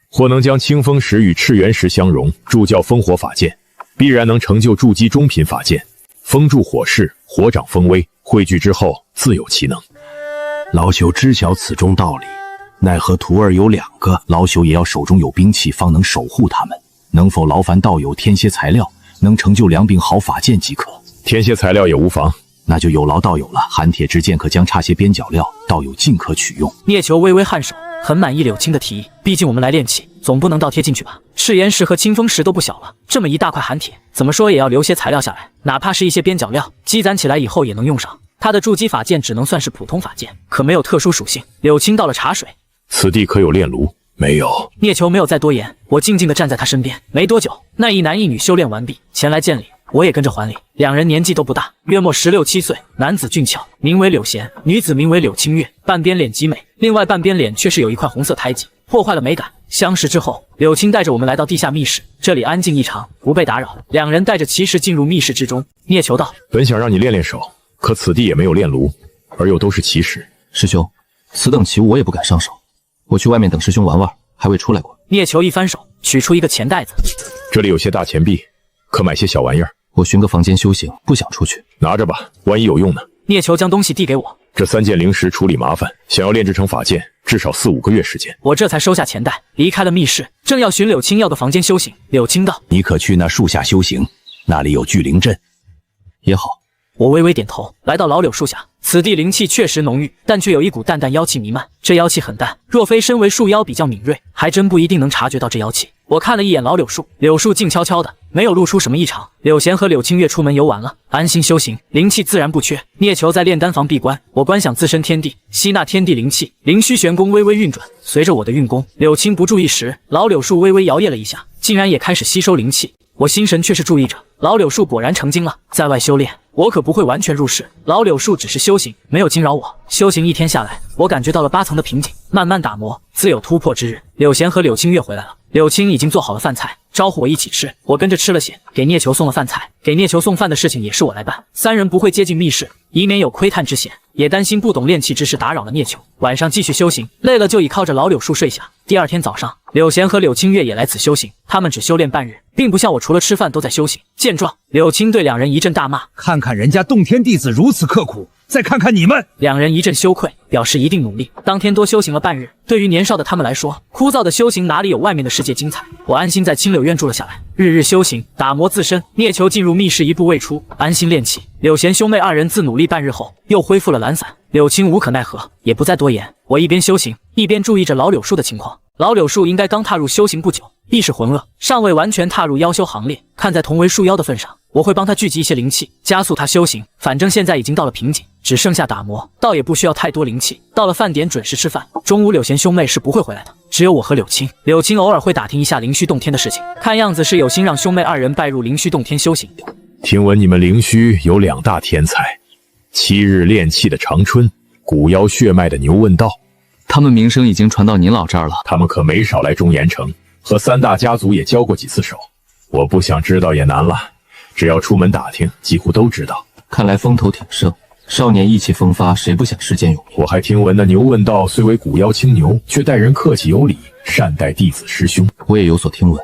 或能将清风石与赤元石相融，铸教烽火法剑，必然能成就筑基中品法剑。风助火势，火长风威，汇聚之后自有其能。老朽知晓此中道理，奈何徒儿有2个，老朽也要手中有兵器，方能守护他们。能否劳烦道友添些材料，能成就2柄好法剑即可？添些材料也无妨。那就有劳道友了。寒铁之剑可将差些边角料，道友尽可取用。聂球微微颔首，很满意柳青的提议。毕竟我们来练气，总不能倒贴进去吧？赤岩石和清风石都不小了，这么一大块寒铁，怎么说也要留些材料下来，哪怕是一些边角料，积攒起来以后也能用上。他的筑基法剑只能算是普通法剑，可没有特殊属性。柳青倒了茶水，此地可有炼炉？没有。聂球没有再多言，我静静地站在他身边。没多久，那一男一女修炼完毕，前来见礼。我也跟着还礼。2人年纪都不大，约莫16、17岁，男子俊俏，名为柳贤，女子名为柳清月，半边脸极美，另外半边脸却是有一块红色胎记，破坏了美感。相识之后，柳青带着我们来到地下密室，这里安静异常，不被打扰。2人带着奇石进入密室之中。聂球道：本想让你练练手，可此地也没有炼炉，而又都是奇石。师兄，此等奇物我也不敢上手，我去外面等师兄玩玩，还未出来过。聂球一翻手，取出一个钱袋子，这里有些大钱币，可买些小玩意儿。我寻个房间修行，不想出去。拿着吧，万一有用呢？聂球将东西递给我。这3件灵石处理麻烦，想要炼制成法剑，至少4、5个月时间。我这才收下钱袋，离开了密室，正要寻柳青要的房间修行。柳青道：你可去那树下修行，那里有聚灵阵。也好。我微微点头，来到老柳树下。此地灵气确实浓郁，但却有一股淡淡妖气弥漫。这妖气很淡，若非身为树妖比较敏锐，还真不一定能察觉到这妖气。我看了一眼老柳树，柳树静悄悄的，没有露出什么异常。柳贤和柳清月出门游玩了，安心修行，灵气自然不缺。聂球在炼丹房闭关，我观想自身天地，吸纳天地灵气，灵虚玄功微微运转。随着我的运功，柳青不注意时，老柳树微微摇曳了一下，竟然也开始吸收灵气。我心神却是注意着，老柳树果然成精了。在外修炼，我可不会完全入世。老柳树只是修行，没有惊扰我。修行1天下来，我感觉到了8层的瓶颈，慢慢打磨，自有突破之日。柳贤和柳清月回来了，柳青已经做好了饭菜，招呼我一起吃。我跟着吃了些，给聂球送了饭菜。给聂球送饭的事情也是我来办。3人不会接近密室，以免有窥探之嫌，也担心不懂炼气之事打扰了聂球。晚上继续修行，累了就倚靠着老柳树睡下。第2天早上，柳贤和柳清月也来此修行，他们只修炼半日，并不像我除了吃饭都在修行。见状，柳青对2人一阵大骂：看看人家洞天弟子如此刻苦，再看看你们。2人一阵羞愧，表示一定努力。当天多修行了半日，对于年少的他们来说，枯燥的修行哪里有外面的世界精彩。我安心在青柳院住了下来，日日修行，打磨自身。聂球进入密室一步未出，安心练气。柳贤兄妹2人自努力半日后，又恢复了懒散。柳青无可奈何，也不再多言。我一边修行，一边注意着老柳树的情况。老柳树应该刚踏入修行不久，意识浑噩，尚未完全踏入妖修行列。看在同为树妖的份上，我会帮他聚集一些灵气，加速他修行。反正现在已经到了瓶颈，只剩下打磨，倒也不需要太多灵气。到了饭点准时吃饭。中午柳贤兄妹是不会回来的，只有我和柳青。柳青偶尔会打听一下灵虚洞天的事情，看样子是有心让兄妹2人拜入灵虚洞天修行。听闻你们灵虚有2大天才，7日炼气的长春，古妖血脉的牛问道。他们名声已经传到您老这儿了。他们可没少来中岩城，和3大家族也交过几次手。我不想知道也难了，只要出门打听，几乎都知道。看来风头挺盛，少年意气风发，谁不想世间有名？我还听闻那牛问道虽为古妖青牛，却待人客气有礼，善待弟子师兄。我也有所听闻。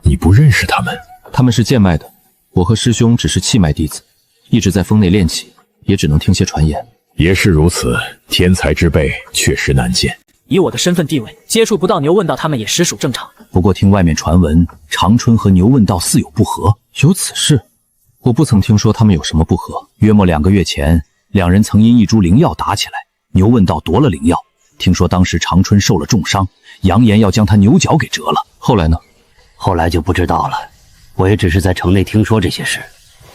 你不认识他们？他们是剑脉的，我和师兄只是气脉弟子，一直在峰内练气，也只能听些传言。也是如此，天才之辈确实难见。以我的身份地位，接触不到牛问道他们也实属正常。不过听外面传闻，长春和牛问道似有不和。有此事？我不曾听说他们有什么不和。约莫2个月前，2人曾因一株灵药打起来，牛问道夺了灵药。听说当时长春受了重伤，扬言要将他牛角给折了。后来呢？后来就不知道了，我也只是在城内听说这些事。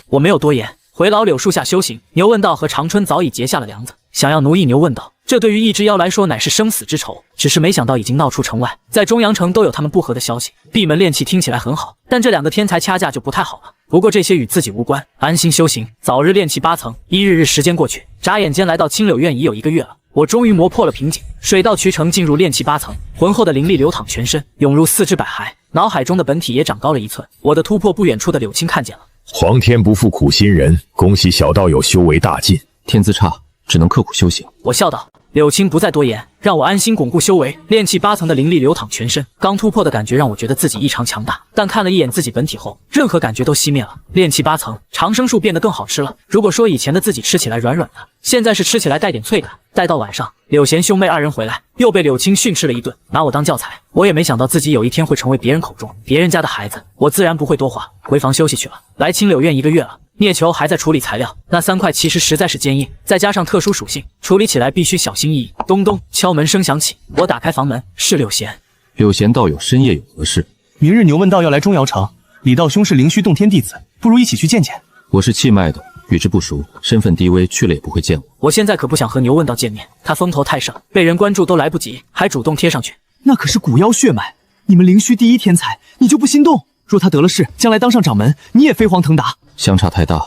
我没有多言，回老柳树下修行。牛问道和长春早已结下了梁子，想要奴役牛问道，这对于一只妖来说乃是生死之仇。只是没想到已经闹出城外，在中阳城都有他们不和的消息。闭门炼气听起来很好，但这两个天才掐架就不太好了。不过这些与自己无关，安心修行，早日炼气8层。一日日时间过去，眨眼间来到青柳院已有1个月了。我终于磨破了瓶颈，水到渠成进入炼气8层，浑厚的灵力流淌全身，涌入4肢百骸，脑海中的本体也长高了1寸。我的突破不远处的柳青看见了，皇天不负苦心人，恭喜小道友修为大进。天资差，只能刻苦修行。我笑道。柳青不再多言，让我安心巩固修为。炼气8层的灵力流淌全身，刚突破的感觉让我觉得自己异常强大，但看了一眼自己本体后，任何感觉都熄灭了。炼气8层，长生树变得更好吃了。如果说以前的自己吃起来软软的，现在是吃起来带点脆感。待到晚上，柳贤兄妹2人回来，又被柳青训斥了一顿，拿我当教材。我也没想到自己有一天会成为别人口中别人家的孩子，我自然不会多话，回房休息去了。来青柳院1个月了。聂球还在处理材料，那3块其实实在是坚硬，再加上特殊属性，处理起来必须小心翼翼。咚咚，敲门声响起，我打开房门，是柳贤。柳贤道友深夜有何事？明日牛问道要来中瑶城，李道兄是灵虚洞天弟子，不如一起去见见。我是气脉的，与之不熟，身份低微，去了也不会见我。我现在可不想和牛问道见面，他风头太盛，被人关注都来不及，还主动贴上去。那可是古妖血脉，你们灵虚第1天才，你就不心动？若他得了势，将来当上掌门，你也飞黄腾达。相差太大，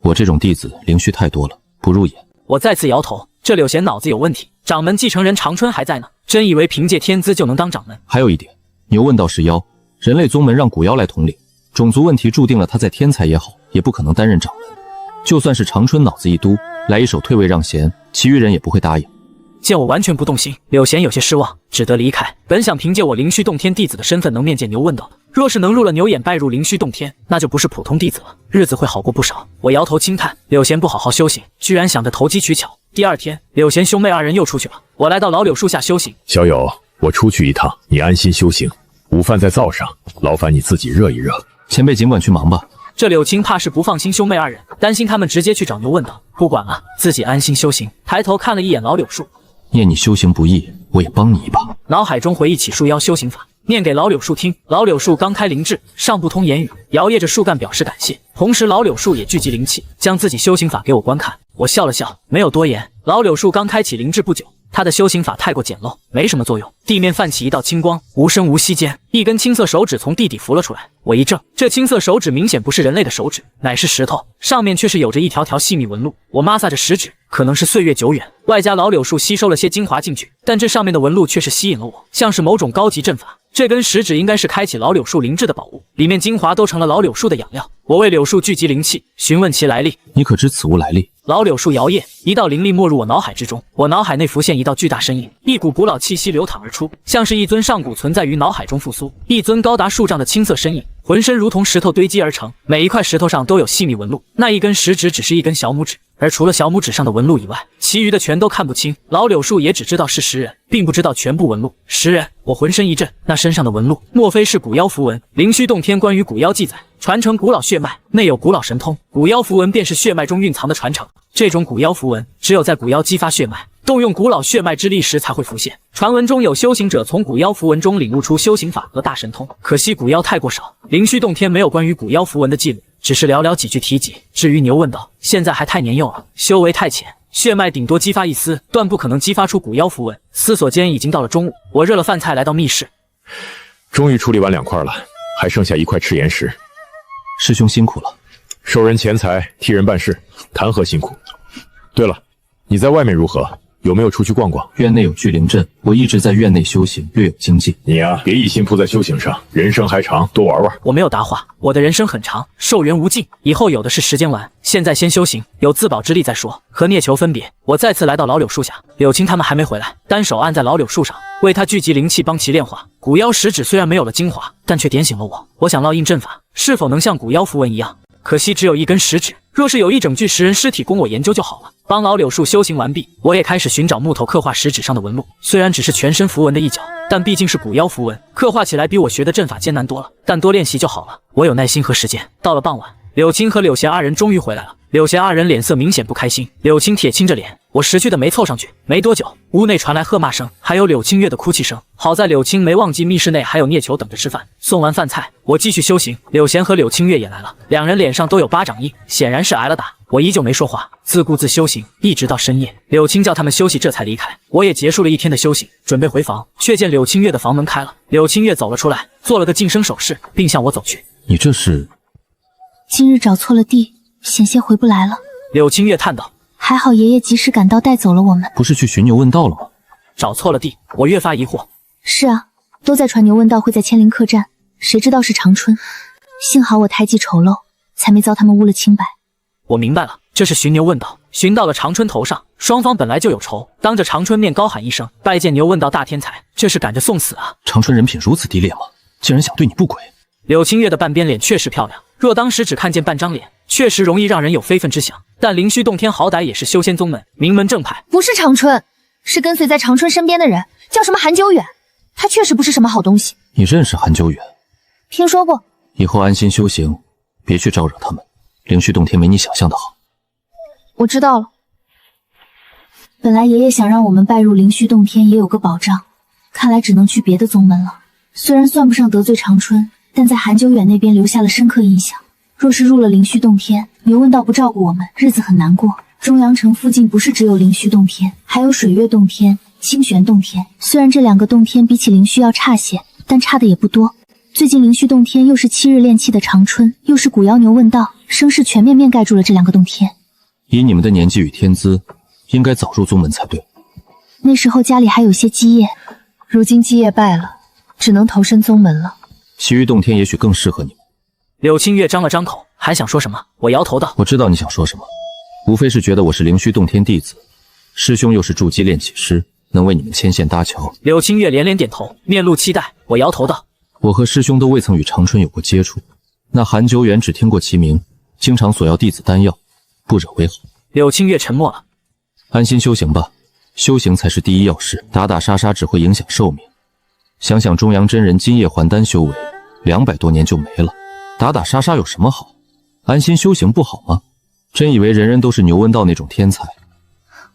我这种弟子灵虚太多了，不入眼。我再次摇头，这柳贤脑子有问题。掌门继承人长春还在呢，真以为凭借天资就能当掌门？还有一点，牛问道是妖，人类宗门让古妖来统领，种族问题注定了他在天才也好，也不可能担任掌门。就算是长春脑子一嘟，来一手退位让贤，其余人也不会答应。见我完全不动心，柳贤有些失望，只得离开。本想凭借我灵虚洞天弟子的身份能面见牛问道的，若是能入了牛眼拜入灵虚洞天，那就不是普通弟子了，日子会好过不少。我摇头轻叹，柳贤不好好修行，居然想着投机取巧。第2天，柳贤兄妹2人又出去了，我来到老柳树下修行。小友，我出去一趟，你安心修行，午饭在灶上，劳烦你自己热一热。前辈尽管去忙吧。这柳青怕是不放心兄妹2人，担心他们直接去找牛问道，不管了，自己安心修行。抬头看了一眼老柳树，念你修行不易，我也帮你一把。脑海中回忆起树妖修行法，念给老柳树听。老柳树刚开灵智，尚不通言语，摇曳着树干表示感谢。同时老柳树也聚集灵气，将自己修行法给我观看。我笑了笑，没有多言。老柳树刚开启灵智不久，他的修行法太过简陋，没什么作用。地面泛起一道青光，无声无息间，一根青色手指从地底浮了出来。我一怔，这青色手指明显不是人类的手指，乃是石头，上面却是有着一条条细密纹路。我摩挲着食指，可能是岁月久远，外加老柳树吸收了些精华进去，但这上面的纹路却是吸引了我，像是某种高级阵法。这根食指应该是开启老柳树灵智的宝物，里面精华都成了老柳树的养料。我为柳树聚集灵气，询问其来历。你可知此物来历？老柳树摇曳，一道灵力没入我脑海之中，我脑海内浮现一道巨大身影，一股古老气息流淌而出，像是一尊上古存在于脑海中复苏，一尊高达数丈的青色身影，浑身如同石头堆积而成，每一块石头上都有细密纹路。那一根食指只是一根小拇指，而除了小拇指上的纹路以外，其余的全都看不清。老柳树也只知道是食人，并不知道全部纹路。食人，我浑身一震，那身上的纹路，莫非是古妖符文？灵虚洞天关于古妖记载，传承古老血脉，内有古老神通，古妖符文便是血脉中蕴藏的传承。这种古妖符文，只有在古妖激发血脉，动用古老血脉之力时才会浮现。传闻中有修行者从古妖符文中领悟出修行法和大神通，可惜古妖太过少，灵虚洞天没有关于古妖符文的记录，只是寥寥几句提及。至于牛问道，现在还太年幼了，修为太浅，血脉顶多激发一丝，断不可能激发出古妖符文。思索间已经到了中午，我热了饭菜来到密室，终于处理完2块了，还剩下1块赤岩石。师兄辛苦了，收人钱财，替人办事，谈何辛苦？对了，你在外面如何？有没有出去逛逛？院内有聚灵阵，我一直在院内修行，略有精进。你呀，别一心扑在修行上，人生还长，多玩玩。我没有答话，我的人生很长，寿元无尽，以后有的是时间玩，现在先修行，有自保之力再说。和聂球分别，我再次来到老柳树下，柳青他们还没回来，单手按在老柳树上，为他聚集灵气，帮其炼化。古妖食指虽然没有了精华，但却点醒了我。我想烙印阵法，是否能像古妖符文一样？可惜只有一根食指，若是有一整具食人尸体供我研究就好了。帮老柳树修行完毕，我也开始寻找木头刻画食指上的纹路。虽然只是全身符文的一角，但毕竟是古妖符文，刻画起来比我学的阵法艰难多了。但多练习就好了，我有耐心和时间。到了傍晚，柳青和柳贤2人终于回来了。柳贤二人脸色明显不开心。柳青铁青着脸，我识趣的没凑上去。没多久，屋内传来喝骂声，还有柳青月的哭泣声。好在柳青没忘记密室内还有聂球等着吃饭。送完饭菜，我继续修行。柳贤和柳青月也来了，两人脸上都有巴掌印，显然是挨了打。我依旧没说话，自顾自修行，一直到深夜。柳青叫他们休息，这才离开。我也结束了一天的修行，准备回房，却见柳青月的房门开了。柳青月走了出来，做了个晋升手势，并向我走去。你这是？今日找错了地，险些回不来了。柳青月叹道：“还好爷爷及时赶到，带走了我们。”不是去寻牛问道了吗？找错了地，我越发疑惑。是啊，都在传牛问道会在千灵客栈，谁知道是长春。幸好我胎记丑陋，才没遭他们污了清白。我明白了，这是寻牛问道，寻到了长春头上，双方本来就有仇，当着长春面高喊一声拜见牛问道大天才，这是赶着送死啊！长春人品如此低劣吗？竟然想对你不轨！柳青月的半边脸确实漂亮，若当时只看见半张脸，确实容易让人有非分之想。但灵虚洞天好歹也是修仙宗门，名门正派，不是长春，是跟随在长春身边的人，叫什么韩久远，他确实不是什么好东西。你认识韩久远？听说过。以后安心修行，别去招惹他们。灵虚洞天没你想象的好。我知道了。本来爷爷想让我们拜入灵虚洞天也有个保障，看来只能去别的宗门了。虽然算不上得罪长春，但在韩久远那边留下了深刻印象。若是入了灵虚洞天，牛问道不照顾我们，日子很难过。中阳城附近不是只有灵虚洞天，还有水月洞天、清玄洞天。虽然这两个洞天比起灵虚要差些，但差的也不多。最近灵虚洞天又是7日炼气的长春，又是古妖牛问道，声势全面盖住了这两个洞天。以你们的年纪与天资，应该早入宗门才对。那时候家里还有些基业，如今基业败了，只能投身宗门了。西域洞天也许更适合你们。柳青月张了张口，还想说什么，我摇头道：“我知道你想说什么，无非是觉得我是灵虚洞天弟子，师兄又是筑基炼气师，能为你们牵线搭桥。”柳青月连连点头，面露期待。我摇头道：“我和师兄都未曾与长春有过接触，那韩久远只听过其名，经常索要弟子丹药，不惹为好。”柳青月沉默了。安心修行吧，修行才是第一要事，打打杀杀只会影响寿命。想想中阳真人今夜还丹修为，200多年就没了，打打杀杀有什么好？安心修行不好吗？真以为人人都是牛问道那种天才？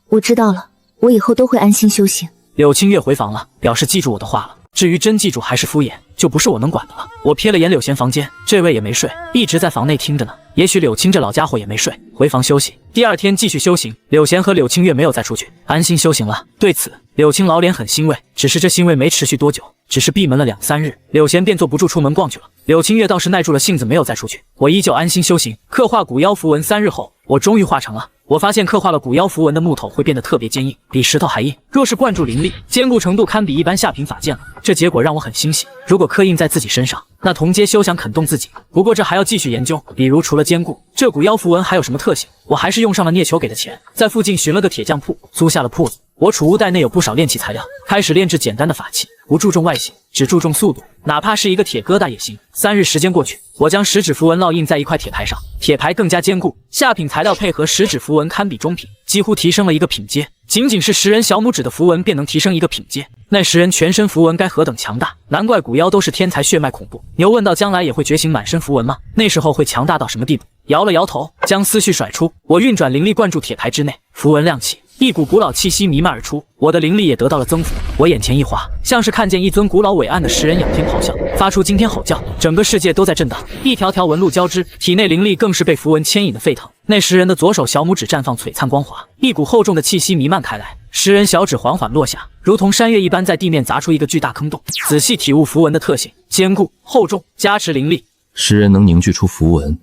我知道了，我以后都会安心修行。柳青月回房了，表示记住我的话了。至于真记住还是敷衍，就不是我能管的了。我瞥了眼柳贤房间，这位也没睡，一直在房内听着呢。也许柳青这老家伙也没睡，回房休息。第二天继续修行，柳贤和柳青月没有再出去，安心修行了。对此，柳青老脸很欣慰，只是这欣慰没持续多久，只是闭门了2、3日，柳贤便坐不住出门逛去了。柳青月倒是耐住了性子，没有再出去。我依旧安心修行，刻画古妖符文。3日后，我终于画成了。我发现刻画了古妖符文的木头会变得特别坚硬，比石头还硬。若是灌注灵力，坚固程度堪比一般下品法剑了。这结果让我很欣喜。如果刻印在自己身上，那同阶休想肯动自己。不过这还要继续研究，比如除了坚固，这古妖符文还有什么特性？我还是用上了聂球给的钱，在附近寻了个铁匠铺，租下了铺子。我储物袋内有不少炼器材料，开始炼制简单的法器，不注重外形，只注重速度，哪怕是一个铁疙瘩也行。3日时间过去，我将10指符文烙印在一块铁牌上，铁牌更加坚固，下品材料配合10指符文堪比中品，几乎提升了一个品阶。仅仅是10人小拇指的符文便能提升一个品阶，那10人全身符文该何等强大！难怪古妖都是天才，血脉恐怖。牛问道将来也会觉醒满身符文吗？那时候会强大到什么地步？摇了摇头，将思绪甩出。我运转灵力灌注铁牌之内，符文亮起，一股古老气息弥漫而出，我的灵力也得到了增幅。我眼前一花，像是看见一尊古老伟岸的10人仰天咆哮，发出惊天吼叫，整个世界都在震荡，一条条纹路交织，体内灵力更是被符文牵引的沸腾。那10人的左手小拇指绽放璀璨光华，一股厚重的气息弥漫开来，10人小指缓缓落下，如同山岳一般在地面砸出一个巨大坑洞。仔细体悟符文的特性，坚固、厚重，加持灵力。10人能凝聚出符文，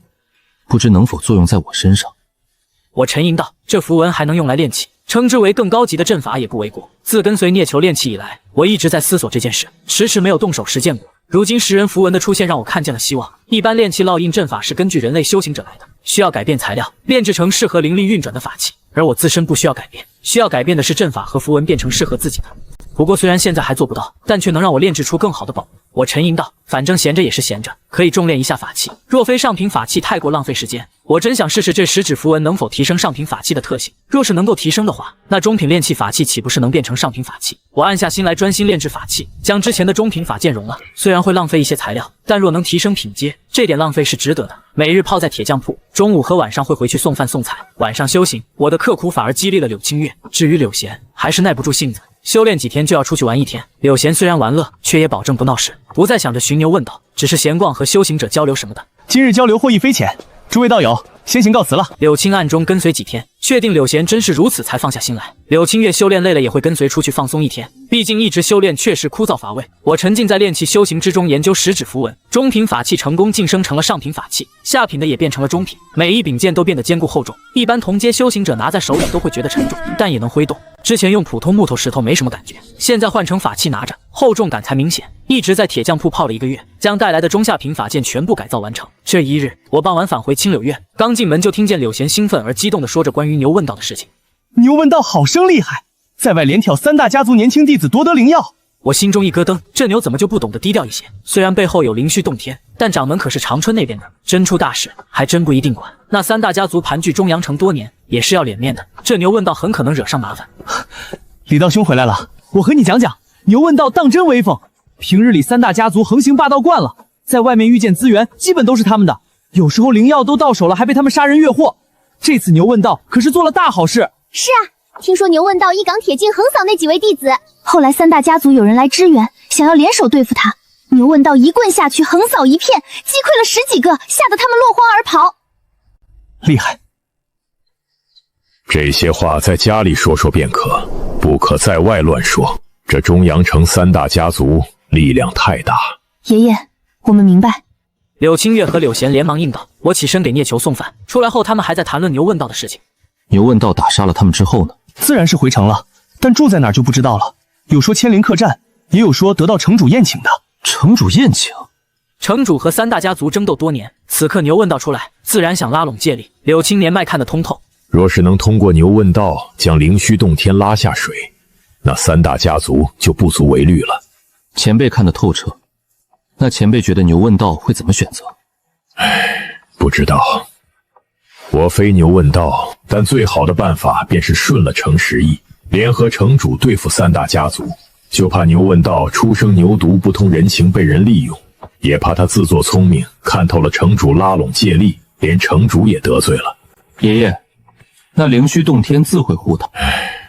不知能否作用在我身上？我沉吟道：“这符文还能用来炼器，称之为更高级的阵法也不为过。自跟随聂球炼器以来，我一直在思索这件事，迟迟没有动手实践过。如今10人符文的出现，让我看见了希望。一般炼器烙印阵法是根据人类修行者来的，需要改变材料，炼制成适合灵力运转的法器。而我自身不需要改变，需要改变的是阵法和符文变成适合自己的。不过虽然现在还做不到，但却能让我炼制出更好的宝物。我沉吟道，反正闲着也是闲着，可以重练一下法器。若非上品法器太过浪费时间，我真想试试这食指符文能否提升上品法器的特性。若是能够提升的话，那中品炼器法器岂不是能变成上品法器？我暗下心来，专心炼制法器，将之前的中品法剑融了。虽然会浪费一些材料，但若能提升品阶，这点浪费是值得的。每日泡在铁匠铺，中午和晚上会回去送饭送菜，晚上修行。我的刻苦反而激励了柳清月。至于柳贤，还是耐不住性子。修炼几天就要出去玩一天。柳贤虽然玩乐，却也保证不闹事，不再想着寻牛问道，只是闲逛和修行者交流什么的。今日交流获益匪浅，诸位道友先行告辞了。柳青暗中跟随几天，确定柳贤真是如此，才放下心来。柳清月修炼累了也会跟随出去放松一天，毕竟一直修炼确实枯燥乏味。我沉浸在炼器修行之中，研究食指符文。中品法器成功晋升成了上品法器，下品的也变成了中品，每一柄剑都变得坚固厚重，一般同阶修行者拿在手里都会觉得沉重，但也能挥动。之前用普通木头石头没什么感觉，现在换成法器拿着，厚重感才明显。一直在铁匠铺泡了1个月，将带来的中下品法剑全部改造完成。这一日，我傍晚返回青柳院，刚进门就听见柳贤兴奋而激动地说着关于牛问道的事情。牛问道好生厉害，在外连挑3大家族年轻弟子夺得灵药。我心中一咯噔，这牛怎么就不懂得低调一些？虽然背后有灵虚洞天，但掌门可是长春那边的，真出大事还真不一定管。那3大家族盘踞中阳城多年，也是要脸面的，这牛问道很可能惹上麻烦。李道兄回来了，我和你讲讲，牛问道当真威风。平日里3大家族横行霸道惯了，在外面遇见资源基本都是他们的，有时候灵药都到手了，还被他们杀人越货。这次牛问道可是做了大好事。是啊，听说牛问道一岗铁劲横扫那几位弟子，后来3大家族有人来支援，想要联手对付他，牛问道一棍下去横扫一片，击溃了10几个，吓得他们落荒而跑。厉害！这些话在家里说说便可，不可在外乱说。这中阳城3大家族力量太大。爷爷，我们明白。柳清月和柳贤连忙应道。我起身给聂球送饭，出来后他们还在谈论牛问道的事情。牛问道打杀了他们之后呢？自然是回城了，但住在哪儿就不知道了。有说千灵客栈，也有说得到城主宴请的。城主宴请？城主和3大家族争斗多年，此刻牛问道出来，自然想拉拢借力。柳青年迈看得通透，若是能通过牛问道将灵虚洞天拉下水，那3大家族就不足为虑了。前辈看得透彻，那前辈觉得牛问道会怎么选择？不知道。我非牛问道，但最好的办法便是顺了程时意，联合城主对付3大家族。就怕牛问道初生牛犊，不通人情，被人利用；也怕他自作聪明，看透了城主拉拢借力，连城主也得罪了。爷爷，那灵虚洞天自会护他。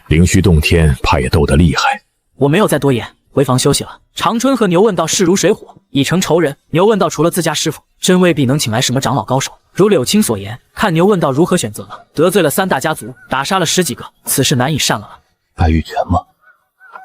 灵虚洞天怕也斗得厉害。我没有再多言，回房休息了。长春和牛问道势如水火，已成仇人。牛问道除了自家师傅，真未必能请来什么长老高手。如柳青所言，看牛问道如何选择了。得罪了3大家族，打杀了10几个，此事难以善了。白玉泉吗？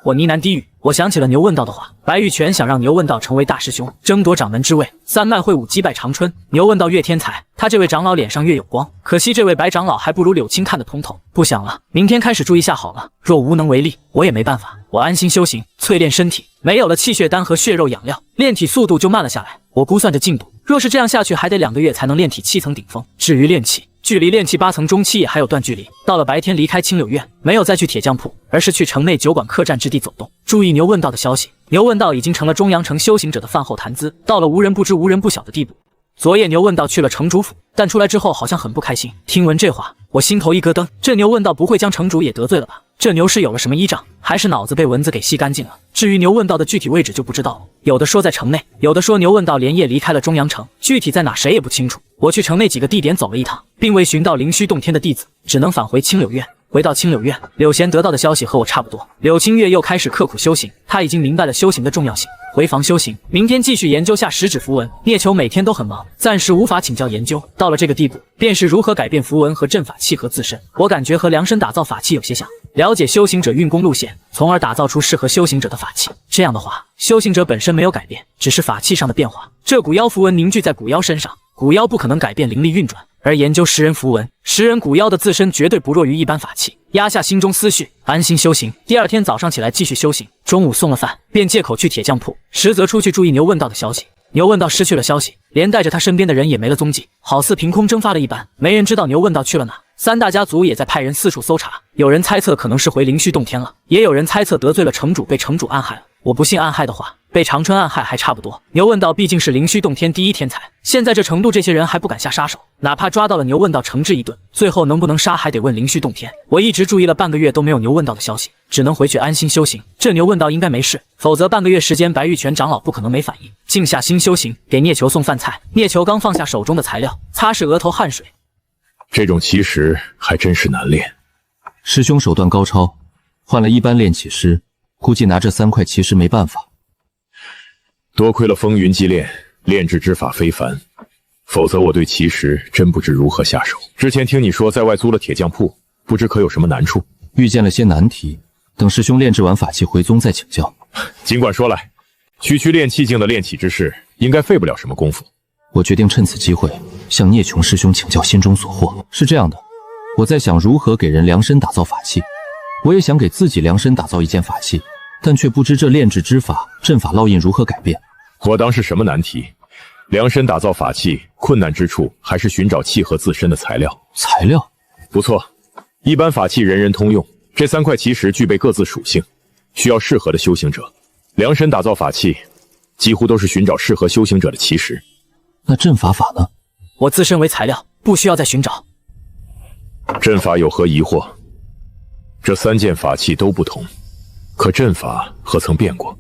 我呢喃低语，我想起了牛问道的话。白玉泉想让牛问道成为大师兄，争夺掌门之位。3脉会武击败长春，牛问道越天才，他这位长老脸上越有光。可惜这位白长老还不如柳青看得通透。不想了，明天开始注意下好了。若无能为力，我也没办法。我安心修行，淬炼身体，没有了气血丹和血肉养料，炼体速度就慢了下来。我估算着进度，若是这样下去，还得2个月才能炼体7层顶峰。至于炼气，距离炼气8层中期也还有段距离。到了白天离开青柳院，没有再去铁匠铺，而是去城内酒馆客栈之地走动，注意牛问道的消息。牛问道已经成了中阳城修行者的饭后谈资，到了无人不知无人不晓的地步。昨夜牛问道去了城主府，但出来之后好像很不开心。听闻这话，我心头一咯噔，这牛问道不会将城主也得罪了吧？这牛是有了什么依仗，还是脑子被蚊子给吸干净了？至于牛问道的具体位置就不知道了，有的说在城内，有的说牛问道连夜离开了中阳城，具体在哪谁也不清楚。我去城内几个地点走了一趟，并未寻到灵虚洞天的弟子，只能返回青柳院。回到青柳院，柳贤得到的消息和我差不多。柳清月又开始刻苦修行，他已经明白了修行的重要性。回房修行，明天继续研究下食指符文。聂球每天都很忙，暂时无法请教研究。到了这个地步，便是如何改变符文和阵法契合自身。我感觉和量身打造法器有些像，了解修行者运功路线，从而打造出适合修行者的法器。这样的话，修行者本身没有改变，只是法器上的变化。这古妖符文凝聚在古妖身上，古妖不可能改变灵力运转。而研究食人符文，食人古妖的自身绝对不弱于一般法器。压下心中思绪，安心修行。第二天早上起来继续修行，中午送了饭，便借口去铁匠铺，实则出去注意牛问道的消息。牛问道失去了消息，连带着他身边的人也没了踪迹，好似凭空蒸发了一般，没人知道牛问道去了哪。3大家族也在派人四处搜查，有人猜测可能是回灵虚洞天了，也有人猜测得罪了城主，被城主暗害了。我不信暗害的话，被长春暗害还差不多。牛问道毕竟是灵虚洞天第一天才，现在这程度，这些人还不敢下杀手，哪怕抓到了牛问道惩治一顿，最后能不能杀还得问灵虚洞天。我一直注意了半个月都没有牛问道的消息，只能回去安心修行。这牛问道应该没事，否则半个月时间白玉泉长老不可能没反应。静下心修行，给聂球送饭菜。聂球刚放下手中的材料，擦拭额头汗水。这种奇石还真是难练。师兄手段高超，换了一般炼器师，估计拿这3块奇石没办法。多亏了风云祭炼，炼制之法非凡，否则我对奇石真不知如何下手。之前听你说在外租了铁匠铺，不知可有什么难处？遇见了些难题，等师兄炼制完法器回宗再请教。尽管说来，区练气境的炼器之事，应该费不了什么功夫。我决定趁此机会向聂琼师兄请教心中所获。是这样的，我在想如何给人量身打造法器，我也想给自己量身打造一件法器，但却不知这炼制之法、阵法烙印如何改变。我当是什么难题？量身打造法器，困难之处还是寻找契合自身的材料。材料？不错，一般法器人人通用，这3块奇石具备各自属性，需要适合的修行者。量身打造法器，几乎都是寻找适合修行者的奇石。那阵法法呢？我自身为材料，不需要再寻找。阵法有何疑惑？这3件法器都不同，可阵法何曾变过？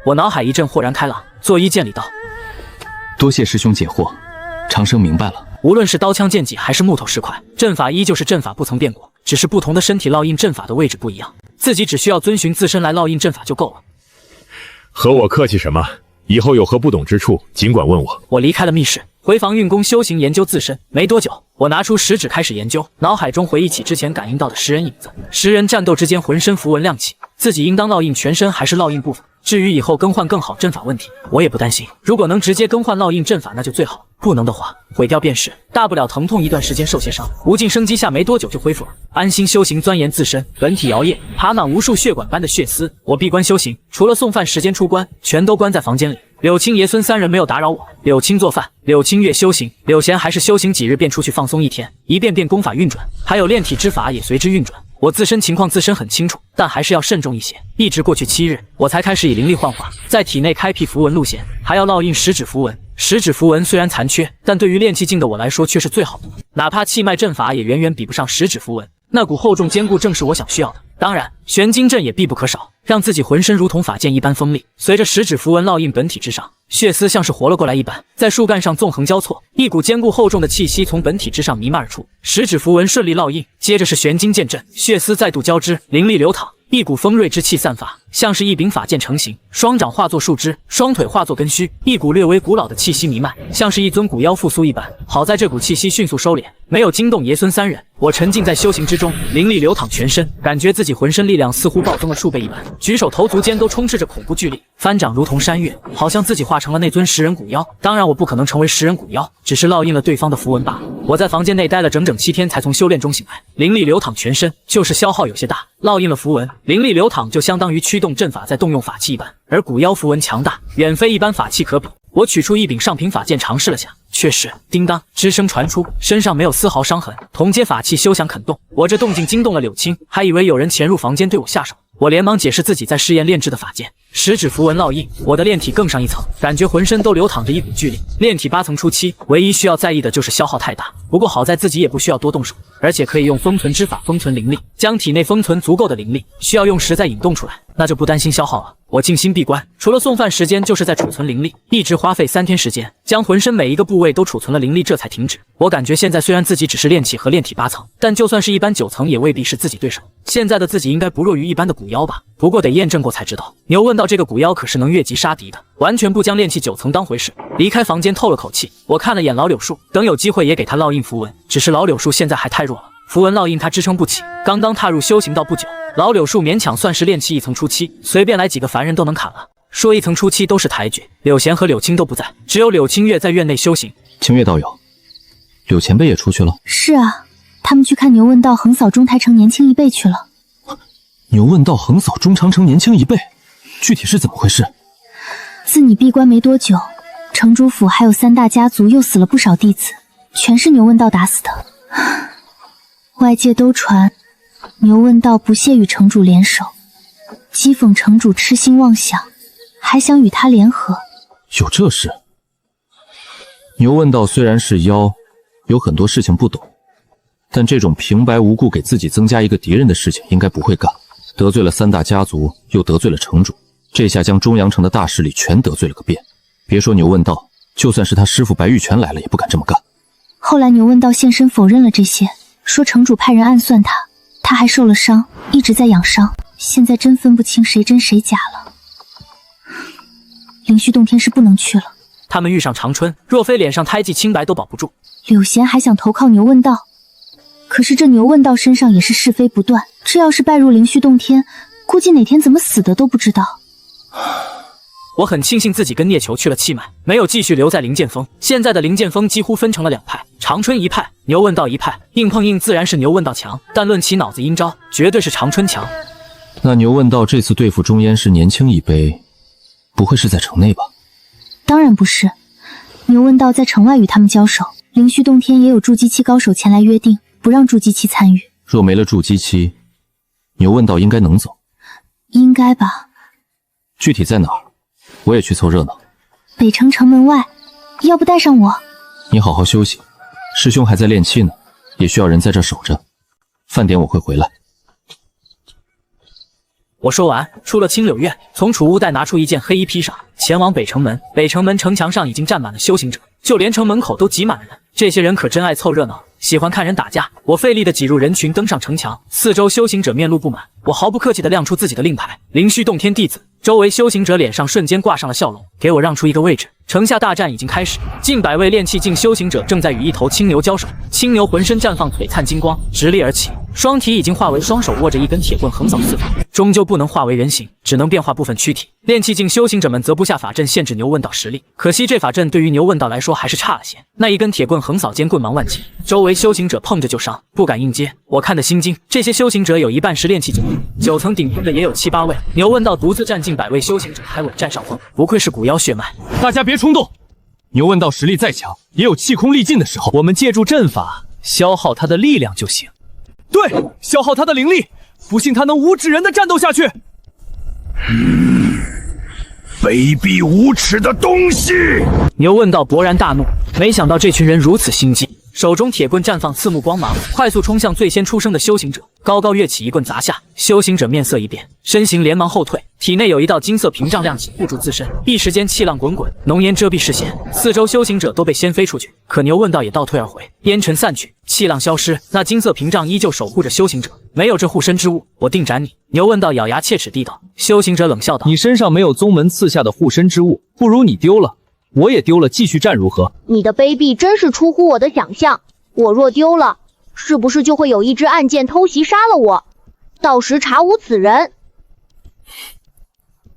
我脑海一阵豁然开朗，作揖见礼道：“多谢师兄解惑，长生明白了。无论是刀枪剑戟还是木头石块，阵法依旧是阵法，不曾变过，只是不同的身体烙印阵法的位置不一样，自己只需要遵循自身来烙印阵法就够了。”和我客气什么？以后有何不懂之处，尽管问我。我离开了密室，回房运功修行研究自身。没多久，我拿出食指开始研究，脑海中回忆起之前感应到的食人影子。食人战斗之间浑身符文亮起，自己应当烙印全身还是烙印部分？至于以后更换更好阵法问题，我也不担心。如果能直接更换烙印阵法，那就最好；不能的话，毁掉便是，大不了疼痛一段时间受些伤，无尽生机下没多久就恢复了。安心修行，钻研自身，本体摇曳，爬满无数血管般的血丝。我闭关修行，除了送饭时间出关，全都关在房间里。柳青爷孙3人没有打扰我。柳青做饭，柳青月修行，柳贤还是修行几日便出去放松1天，一遍遍功法运转，还有炼体之法也随之运转。我自身情况自身很清楚，但还是要慎重一些。一直过去7日，我才开始以灵力幻化，在体内开辟符文路线，还要烙印食指符文。食指符文虽然残缺，但对于炼气境的我来说却是最好的，哪怕气脉阵法也远远比不上食指符文。那股厚重坚固正是我想需要的。当然，玄金阵也必不可少，让自己浑身如同法剑一般锋利。随着食指符文烙印本体之上，血丝像是活了过来一般，在树干上纵横交错，一股坚固厚重的气息从本体之上弥漫而出。食指符文顺利烙印，接着是玄金剑阵，血丝再度交织，灵力流淌，一股锋锐之气散发，像是一柄法剑成型，双掌化作树枝，双腿化作根须，一股略微古老的气息弥漫，像是一尊古妖复苏一般。好在这股气息迅速收敛，没有惊动爷孙3人。我沉浸在修行之中，灵力流淌全身，感觉自己浑身力量似乎暴增了数倍一般，举手投足间都充斥着恐怖巨力，翻掌如同山岳，好像自己化成了那尊食人古妖。当然我不可能成为食人古妖，只是烙印了对方的符文罢了。我在房间内待了整整7天才从修炼中醒来，灵力流淌全身，就是消耗有些大。烙印了符文，灵力流淌就相当于驱动阵法在动用法器一般，而古妖符文强大，远非一般法器可比。我取出一柄上品法剑尝试了下，确实叮当之声传出，身上没有丝毫伤痕，同阶法器休想肯动。我这动静惊动了柳青，还以为有人潜入房间对我下手。我连忙解释自己在试验炼制的法剑，食指符文烙印，我的炼体更上一层，感觉浑身都流淌着一股巨力。炼体8层初期，唯一需要在意的就是消耗太大。不过好在自己也不需要多动手，而且可以用封存之法封存灵力，将体内封存足够的灵力，需要用时再引动出来，那就不担心消耗了。我静心闭关，除了送饭时间就是在储存灵力，一直花费3天时间，将浑身每一个部位都储存了灵力，这才停止。我感觉现在虽然自己只是炼气和炼体8层，但就算是一般9层也未必是自己对手。现在的自己应该不弱于一般的古妖吧，不过得验证过才知道。牛问道这个古妖可是能越级杀敌的，完全不将炼气9层当回事。离开房间透了口气，我看了眼老柳树，等有机会也给他烙印符文，只是老柳树现在还太弱了，符文烙印他支撑不起，刚刚踏入修行道不久，老柳树勉强算是炼气1层初期，随便来几个凡人都能砍了。说1层初期都是抬举，柳贤和柳青都不在，只有柳青月在院内修行。青月道友，柳前辈也出去了？是啊，他们去看牛问道横扫中台城年轻1倍去了。牛问道横扫中长城年轻1倍，具体是怎么回事？自你闭关没多久，城主府还有3大家族又死了不少弟子，全是牛问道打死的。外界都传牛问道不屑与城主联手，讥讽城主痴心妄想，还想与他联合。有这事？牛问道虽然是妖，有很多事情不懂，但这种平白无故给自己增加一个敌人的事情应该不会干。得罪了3大家族，又得罪了城主，这下将中阳城的大势力全得罪了个遍。别说牛问道，就算是他师父白玉泉来了，也不敢这么干。后来牛问道现身否认了这些，说城主派人暗算他，他还受了伤，一直在养伤，现在真分不清谁真谁假了。灵虚洞天是不能去了。他们遇上长春，若非脸上胎记清白都保不住。柳贤还想投靠牛问道，可是这牛问道身上也是是非不断，这要是拜入灵虚洞天，估计哪天怎么死的都不知道。我很庆幸自己跟聂球去了气脉，没有继续留在灵剑峰。现在的灵剑峰几乎分成了2派，长春一派，牛问道一派，硬碰硬自然是牛问道强，但论起脑子阴招，绝对是长春强。那牛问道这次对付中烟师年轻一辈，不会是在城内吧？当然不是，牛问道在城外与他们交手，灵虚洞天也有筑基期高手前来约定，不让筑基期参与。若没了筑基期，牛问道应该能走。应该吧。具体在哪儿？我也去凑热闹。北城城门外，要不带上我？你好好休息，师兄还在练气呢，也需要人在这守着。饭点我会回来。我说完，出了青柳院，从储物袋拿出一件黑衣披裳，前往北城门。北城门城墙上已经站满了修行者，就连城门口都挤满了人。这些人可真爱凑热闹，喜欢看人打架。我费力地挤入人群，登上城墙，四周修行者面露不满。我毫不客气地亮出自己的令牌：灵虚洞天弟子。周围修行者脸上瞬间挂上了笑容，给我让出一个位置。城下大战已经开始，近100位炼气境修行者正在与一头青牛交手。青牛浑身绽放璀璨金光，直立而起，双体已经化为双手握着一根铁棍，横扫四方。终究不能化为人形，只能变化部分躯体。炼气境修行者们则布下法阵限制牛问道实力，可惜这法阵对于牛问道来说还是差了些。那一根铁棍横扫间，棍芒万斤，周围修行者碰着就伤，不敢硬接。我看得心惊，这些修行者有一半是炼气境，9层顶峰的也有7、8位。牛问道独自占近100位修行者，还稳占上风，不愧是古妖血脉。大家别冲动，牛问道实力再强，也有气空力尽的时候。我们借助阵法消耗他的力量就行。对，消耗他的灵力，不信他能无止人的战斗下去。卑鄙无耻的东西！牛问道勃然大怒，没想到这群人如此心机，手中铁棍绽放刺目光芒，快速冲向最先出生的修行者，高高跃起，一棍砸下。修行者面色一变，身形连忙后退，体内有一道金色屏障亮起，护住自身。一时间气浪滚滚，浓烟遮蔽视线，四周修行者都被掀飞出去。可牛问道也倒退而回，烟尘散去，气浪消失，那金色屏障依旧守护着修行者。没有这护身之物，我定斩你！牛问道咬牙切齿地道。修行者冷笑道：你身上没有宗门赐下的护身之物，不如你丢了，我也丢了，继续战如何？你的卑鄙真是出乎我的想象，我若丢了，是不是就会有一支暗箭偷袭杀了我？到时查无此人。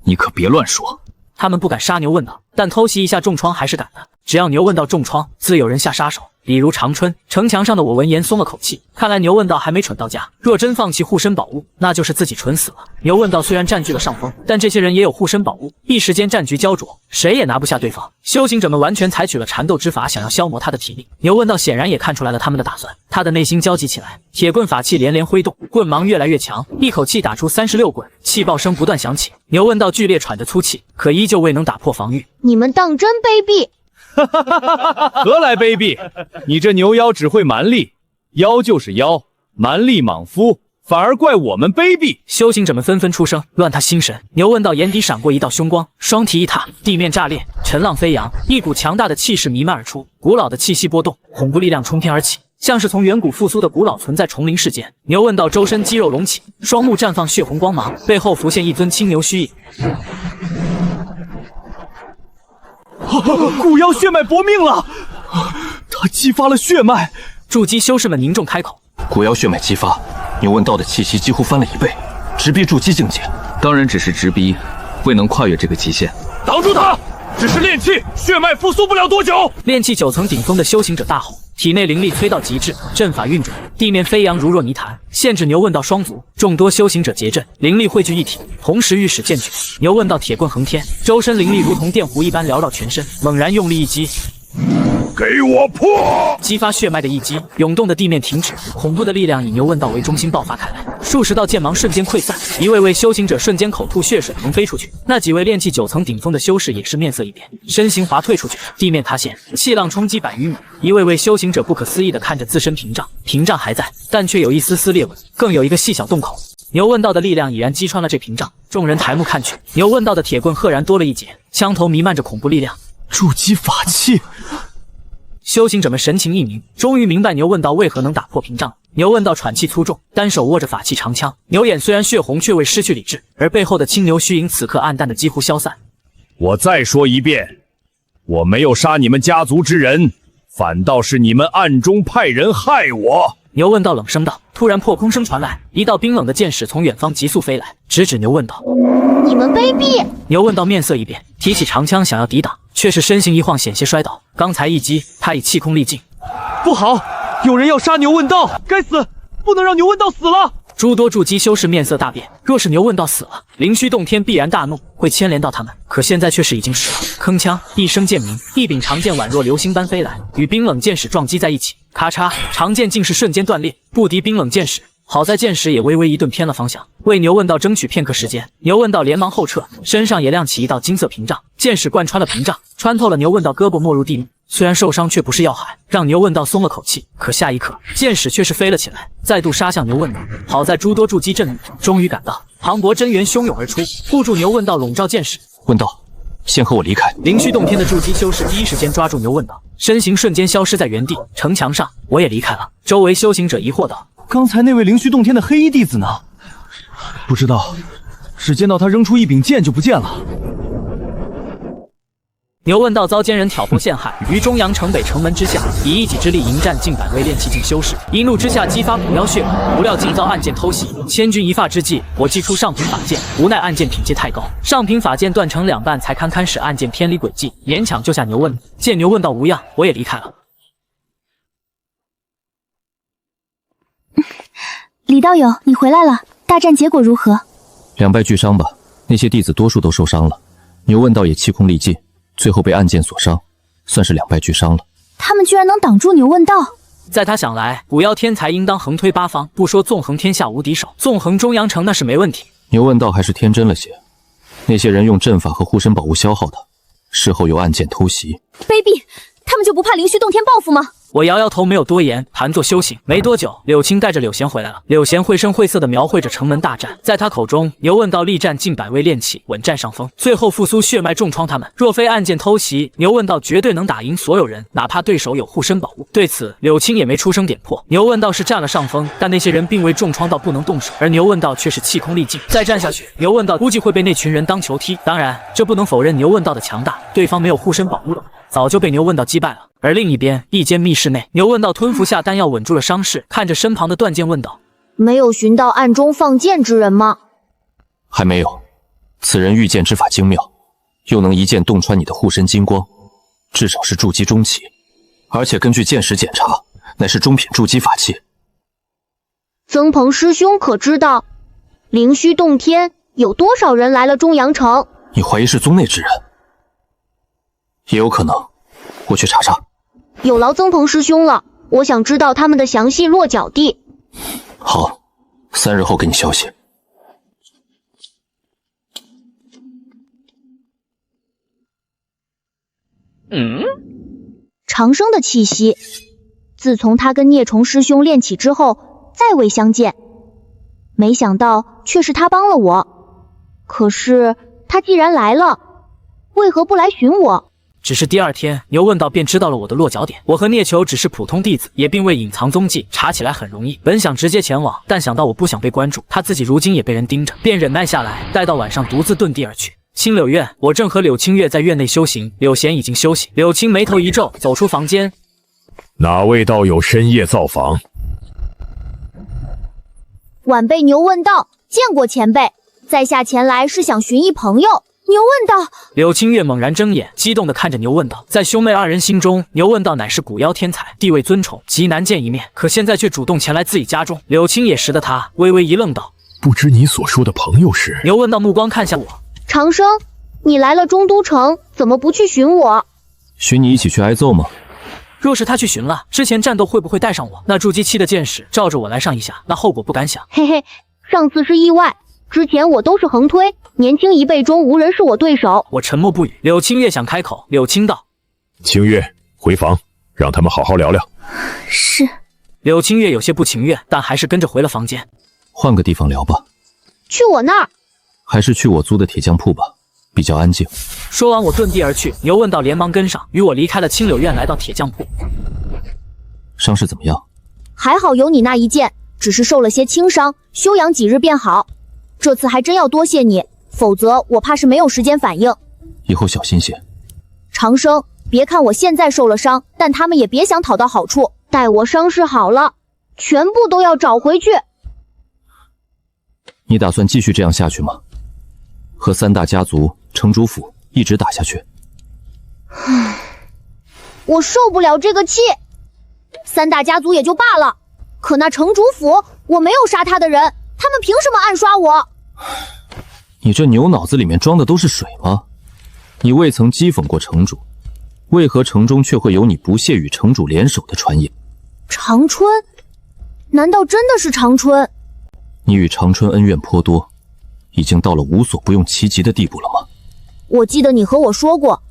你可别乱说。他们不敢杀牛问道，但偷袭一下重创还是敢的。只要牛问道重创，自有人下杀手。比如长春。城墙上的我闻言松了口气，看来牛问道还没蠢到家。若真放弃护身宝物，那就是自己蠢死了。牛问道虽然占据了上风，但这些人也有护身宝物，一时间战局焦灼，谁也拿不下对方。修行者们完全采取了缠斗之法，想要消磨他的体力。牛问道显然也看出来了他们的打算，他的内心焦急起来，铁棍法器连连挥动，棍芒越来越强，一口气打出36棍，气爆声不断响起。牛问道剧烈喘着粗气，可依旧未能打破防御。你们当真卑鄙！何来卑鄙？你这牛妖只会蛮力，妖就是妖，蛮力莽夫，反而怪我们卑鄙。修行者们纷纷出声，乱他心神。牛问道眼底闪过一道凶光，双蹄一踏，地面炸裂，尘浪飞扬，一股强大的气势弥漫而出，古老的气息波动，恐怖力量冲天而起，像是从远古复苏的古老存在重临世间。牛问道周身肌肉隆起，双目绽放血红光芒，背后浮现一尊青牛虚影。古妖血脉搏命了，他激发了血脉。筑基修士们凝重开口。古妖血脉激发，牛问道的气息几乎翻了1倍，直逼筑基境界。当然只是直逼，未能跨越这个极限。挡住他！只是炼气，血脉复苏不了多久。炼气9层顶峰的修行者大吼，体内灵力催到极致，阵法运转，地面飞扬如若泥潭，限制牛问道双足。众多修行者结阵，灵力汇聚一体，同时御使剑举。牛问道铁棍横天，周身灵力如同电弧一般缭绕全身，猛然用力一击，给我破！激发血脉的一击，涌动的地面停止，恐怖的力量以牛问道为中心爆发开来，数十道剑芒瞬间溃散，一位位修行者瞬间口吐血水横飞出去。那几位炼气9层顶峰的修士也是面色一变，身形滑退出去，地面塌陷，气浪冲击100余米。一位位修行者不可思议地看着自身屏障，屏障还在，但却有一丝丝裂纹，更有一个细小洞口。牛问道的力量已然击穿了这屏障，众人抬目看去，牛问道的铁棍赫然多了一截，枪头弥漫着恐怖力量。筑基法器。修行者们神情一凝，终于明白牛问道为何能打破屏障。牛问道喘气粗重，单手握着法器长枪，牛眼虽然血红，却未失去理智，而背后的青牛虚影此刻暗淡的几乎消散。我再说一遍，我没有杀你们家族之人，反倒是你们暗中派人害我。牛问道冷声道，突然破空声传来，一道冰冷的剑矢从远方急速飞来，直指牛问道。你们卑鄙！牛问道面色一变，提起长枪想要抵挡，却是身形一晃，险些摔倒。刚才一击，他已气空力尽。不好，有人要杀牛问道！该死，不能让牛问道死了！诸多筑基修士面色大变，若是牛问道死了，灵虚洞天必然大怒，会牵连到他们。可现在却是已经迟了。铿锵一声剑鸣，一柄长剑宛若流星般飞来，与冰冷剑矢撞击在一起，咔嚓，长剑竟是瞬间断裂，不敌冰冷剑矢。好在剑矢也微微一顿偏了方向，为牛问道争取片刻时间。牛问道连忙后撤，身上也亮起一道金色屏障，剑矢贯穿了屏障，穿透了牛问道胳膊，没入地狱。虽然受伤，却不是要害，让牛问道松了口气。可下一刻，剑矢却是飞了起来，再度杀向牛问道。好在诸多筑基阵怒，终于赶到，磅礴真元汹涌而出，护住牛问道，笼罩剑矢。问道，先和我离开。灵虚洞天的筑基修士第一时间抓住牛问道，身形瞬间消失在原地。城墙上，我也离开了。周围修行者疑惑道。刚才那位灵虚洞天的黑衣弟子呢？不知道，只见到他扔出一柄剑就不见了。牛问道遭奸人挑拨陷害，于中阳城北城门之下，以一己之力迎战近100位炼气境修士，一怒之下激发古妖血脉，不料竟遭暗箭偷袭。千钧一发之际，我祭出上品法剑，无奈暗箭品阶太高，上品法剑断成2半，才堪堪使暗箭偏离轨迹，勉强救下牛问道。见牛问道无恙，我也离开了。李道友，你回来了，大战结果如何？两败俱伤吧，那些弟子多数都受伤了，牛问道也气空力尽，最后被暗箭所伤，算是两败俱伤了。他们居然能挡住牛问道！在他想来，古妖天才应当横推八方，不说纵横天下无敌手，纵横中阳城那是没问题。牛问道还是天真了些，那些人用阵法和护身宝物消耗他，事后又暗箭偷袭。卑鄙！他们就不怕灵虚洞天报复吗？我摇摇头，没有多言，盘坐修行。没多久，柳青带着柳贤回来了。柳贤绘声绘色地描绘着城门大战，在他口中，牛问道力战近100位炼气，稳占上风，最后复苏血脉，重创他们。若非暗箭偷袭，牛问道绝对能打赢所有人，哪怕对手有护身宝物。对此，柳青也没出声点破。牛问道是占了上风，但那些人并未重创到不能动手，而牛问道却是气空力尽。再战下去，牛问道估计会被那群人当球踢。当然，这不能否认牛问道的强大，对方没有护身宝物了，早就被牛问道击败了。而另一边，一间密室内，牛问道吞服下丹药，稳住了伤势，看着身旁的断剑问道：“没有寻到暗中放箭之人吗？”还没有。此人御剑之法精妙，又能一剑洞穿你的护身金光，至少是筑基中期，而且根据剑识检查，乃是中品筑基法器。曾鹏师兄可知道，灵虚洞天有多少人来了中阳城？你怀疑是宗内之人？也有可能，我去查查。有劳曾鹏师兄了，我想知道他们的详细落脚地。好，3日后给你消息。长生的气息，自从他跟孽虫师兄练起之后，再未相见。没想到却是他帮了我。可是他既然来了，为何不来寻我？只是第2天，牛问道便知道了我的落脚点。我和聂球只是普通弟子，也并未隐藏踪迹，查起来很容易。本想直接前往，但想到我不想被关注，他自己如今也被人盯着，便忍耐下来，待到晚上独自遁地而去。青柳院，我正和柳青月在院内修行，柳贤已经休息。柳青眉头一皱，走出房间。哪位道友深夜造访？晚辈牛问道，见过前辈，在下前来是想寻一朋友。牛问道，柳青月猛然睁眼，激动地看着牛问道。在兄妹2人心中，牛问道乃是古妖天才，地位尊崇，极难见一面。可现在却主动前来自己家中。柳青也识得他，微微一愣道：“不知你所说的朋友是？”牛问道目光看向我，长生，你来了中都城，怎么不去寻我？寻你一起去挨揍吗？若是他去寻了，之前战斗会不会带上我？那筑基期的剑士照着我来上一下，那后果不敢想。嘿嘿，上次是意外，之前我都是横推，年轻一辈中无人是我对手。我沉默不语。柳青月想开口，柳青道：清月，回房，让他们好好聊聊。是。柳青月有些不情愿，但还是跟着回了房间。换个地方聊吧。去我那儿？还是去我租的铁匠铺吧，比较安静。说完，我遁地而去。牛问道连忙跟上，与我离开了青柳院，来到铁匠铺。伤势怎么样？还好有你那一剑，只是受了些轻伤，休养几日便好。这次还真要多谢你，否则我怕是没有时间反应。以后小心些。长生，别看我现在受了伤，但他们也别想讨到好处。待我伤势好了，全部都要找回去。你打算继续这样下去吗？和三大家族、城主府一直打下去？我受不了这个气。三大家族也就罢了，可那城主府，我没有杀他的人，他们凭什么暗刷我？你这牛脑子里面装的都是水吗？你未曾讥讽过城主，为何城中却会有你不屑与城主联手的传言？长春？难道真的是长春？你与长春恩怨颇多，已经到了无所不用其极的地步了吗？我记得你和我说过，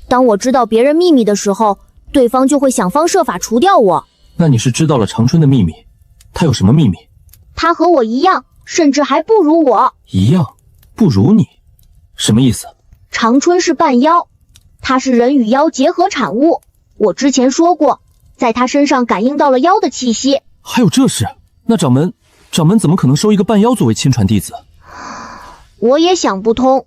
当我知道别人秘密的时候，对方就会想方设法除掉我。那你是知道了长春的秘密？他有什么秘密？他和我一样，甚至还不如我。一样？不如你？什么意思？长春是半妖，他是人与妖结合产物。我之前说过，在他身上感应到了妖的气息。还有这事？那掌门怎么可能收一个半妖作为亲传弟子？我也想不通。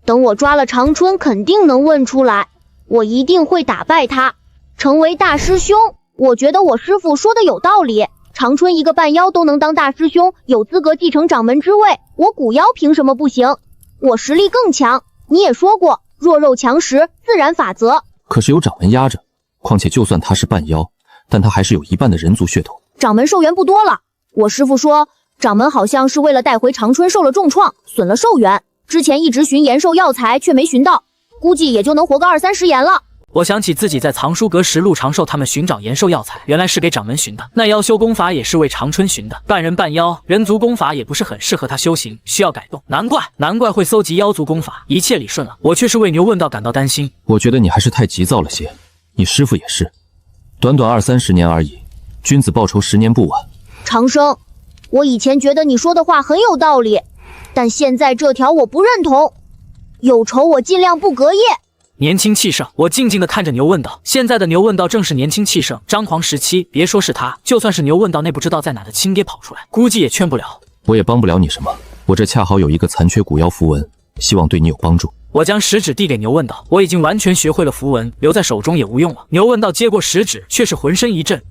等我抓了长春，肯定能问出来。我一定会打败他，成为大师兄。我觉得我师父说的有道理，长春一个半妖都能当大师兄，有资格继承掌门之位，我古妖凭什么不行？我实力更强。你也说过，弱肉强食，自然法则。可是有掌门压着，况且就算他是半妖，但他还是有一半的人族血统。掌门寿元不多了，我师父说，掌门好像是为了带回长春受了重创，损了寿元。之前一直寻延寿药材，却没寻到，估计也就能活个20-30年了。我想起自己在藏书阁时陆长寿他们寻找延寿药材，原来是给掌门寻的。那妖修功法也是为长春寻的，半人半妖，人族功法也不是很适合他修行，需要改动。难怪会搜集妖族功法，一切理顺了。我却是为牛问道感到担心。我觉得你还是太急躁了些，你师父也是，短短20-30年而已，君子报仇10年不晚。长生，我以前觉得你说的话很有道理，但现在这条我不认同。有仇我尽量不隔夜。年轻气盛，我静静地看着牛问道。现在的牛问道正是年轻气盛、张狂时期，别说是他，就算是牛问道那不知道在哪的亲爹跑出来，估计也劝不了。我也帮不了你什么，我这恰好有一个残缺古妖符文，希望对你有帮助。我将食指递给牛问道，我已经完全学会了符文，留在手中也无用了。牛问道接过食指，却是浑身一震。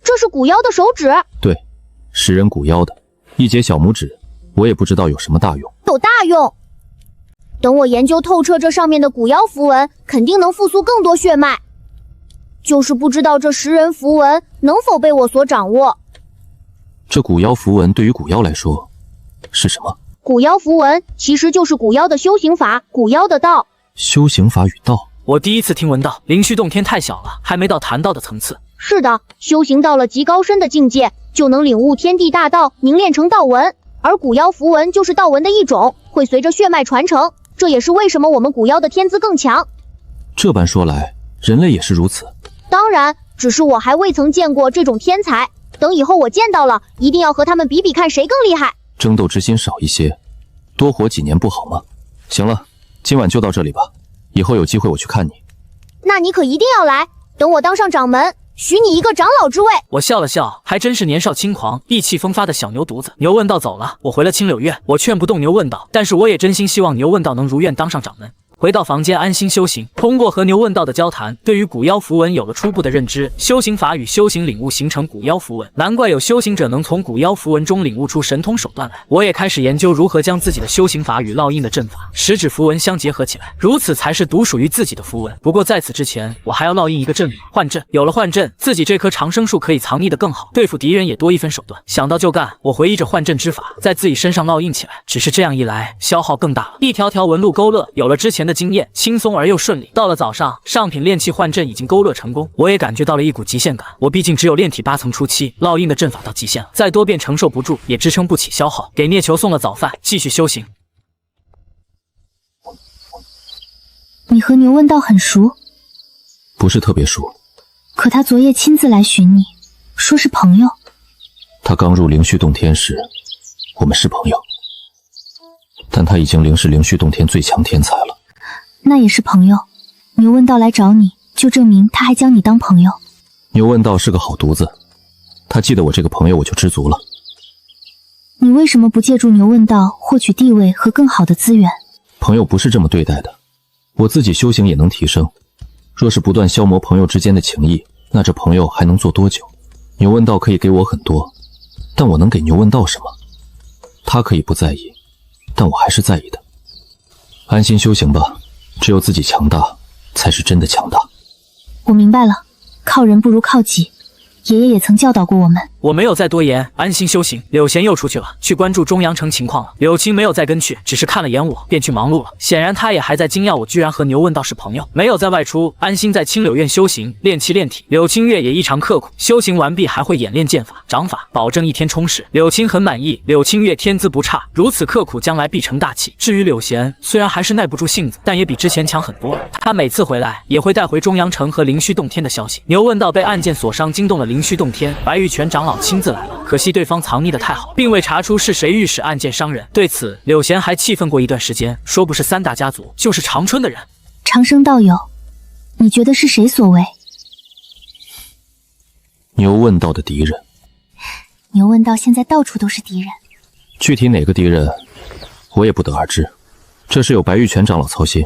这是古妖的手指？对，食人古妖的，一截小拇指，我也不知道有什么大用。有大用。等我研究透彻这上面的古妖符文，肯定能复苏更多血脉。就是不知道这食人符文能否被我所掌握。这古妖符文对于古妖来说是什么？古妖符文其实就是古妖的修行法，古妖的道。修行法与道？我第一次听闻到。灵虚洞天太小了，还没到谈道的层次。是的，修行到了极高深的境界，就能领悟天地大道，凝练成道文。而古妖符文就是道文的一种，会随着血脉传承。这也是为什么我们古妖的天资更强。这般说来，人类也是如此。当然，只是我还未曾见过这种天才。等以后我见到了，一定要和他们比比看谁更厉害。争斗之心少一些，多活几年不好吗？行了，今晚就到这里吧，以后有机会我去看你。那你可一定要来，等我当上掌门，许你一个长老之位。我笑了笑，还真是年少轻狂、意气风发的小牛犊子。牛问道走了，我回了青柳院。我劝不动牛问道，但是我也真心希望牛问道能如愿当上掌门。回到房间安心修行。通过和牛问道的交谈，对于古妖符文有了初步的认知，修行法与修行领悟形成古妖符文，难怪有修行者能从古妖符文中领悟出神通手段来。我也开始研究如何将自己的修行法与烙印的阵法、食指符文相结合起来，如此才是独属于自己的符文。不过在此之前，我还要烙印一个阵法，幻阵。有了幻阵，自己这棵长生树可以藏匿得更好，对付敌人也多一分手段。想到就干，我回忆着幻阵之法，在自己身上烙印起来。只是这样一来，消耗更大了。一条条纹路勾勒，有了之前的经验，轻松而又顺利。到了早上，上品炼气换阵已经勾勒成功，我也感觉到了一股极限感。我毕竟只有炼体8层初期，烙印的阵法到极限了，再多便承受不住，也支撑不起消耗。给聂球送了早饭，继续修行。你和牛问道很熟？不是特别熟。可他昨夜亲自来寻你，说是朋友。他刚入灵虚洞天时，我们是朋友，但他已经灵是灵虚洞天最强天才了。那也是朋友。牛问道来找你，就证明他还将你当朋友。牛问道是个好犊子，他记得我这个朋友，我就知足了。你为什么不借助牛问道获取地位和更好的资源？朋友不是这么对待的，我自己修行也能提升。若是不断消磨朋友之间的情谊，那这朋友还能做多久？牛问道可以给我很多，但我能给牛问道什么？他可以不在意，但我还是在意的。安心修行吧，只有自己强大，才是真的强大。我明白了，靠人不如靠己。爷爷也曾教导过我们。我没有再多言，安心修行。柳贤又出去了，去关注中阳城情况了。柳青没有再跟去，只是看了眼我，便去忙碌了。显然他也还在惊讶我居然和牛问道是朋友，没有再外出，安心在青柳院修行，练气练体。柳青月也异常刻苦，修行完毕还会演练剑法、掌法，保证一天充实。柳青很满意，柳青月天资不差，如此刻苦，将来必成大器。至于柳贤，虽然还是耐不住性子，但也比之前强很多了。他每次回来也会带回中阳城和灵虚洞天的消息。牛问道被暗箭所伤，惊动了灵虚洞天，白玉泉长老亲自来了，可惜对方藏匿得太好，并未查出是谁欲使暗箭伤人。对此，柳贤还气愤过一段时间，说不是三大家族，就是长春的人。长生道友，你觉得是谁所为？牛问道的敌人。牛问道现在到处都是敌人，具体哪个敌人，我也不得而知。这事有白玉泉长老操心，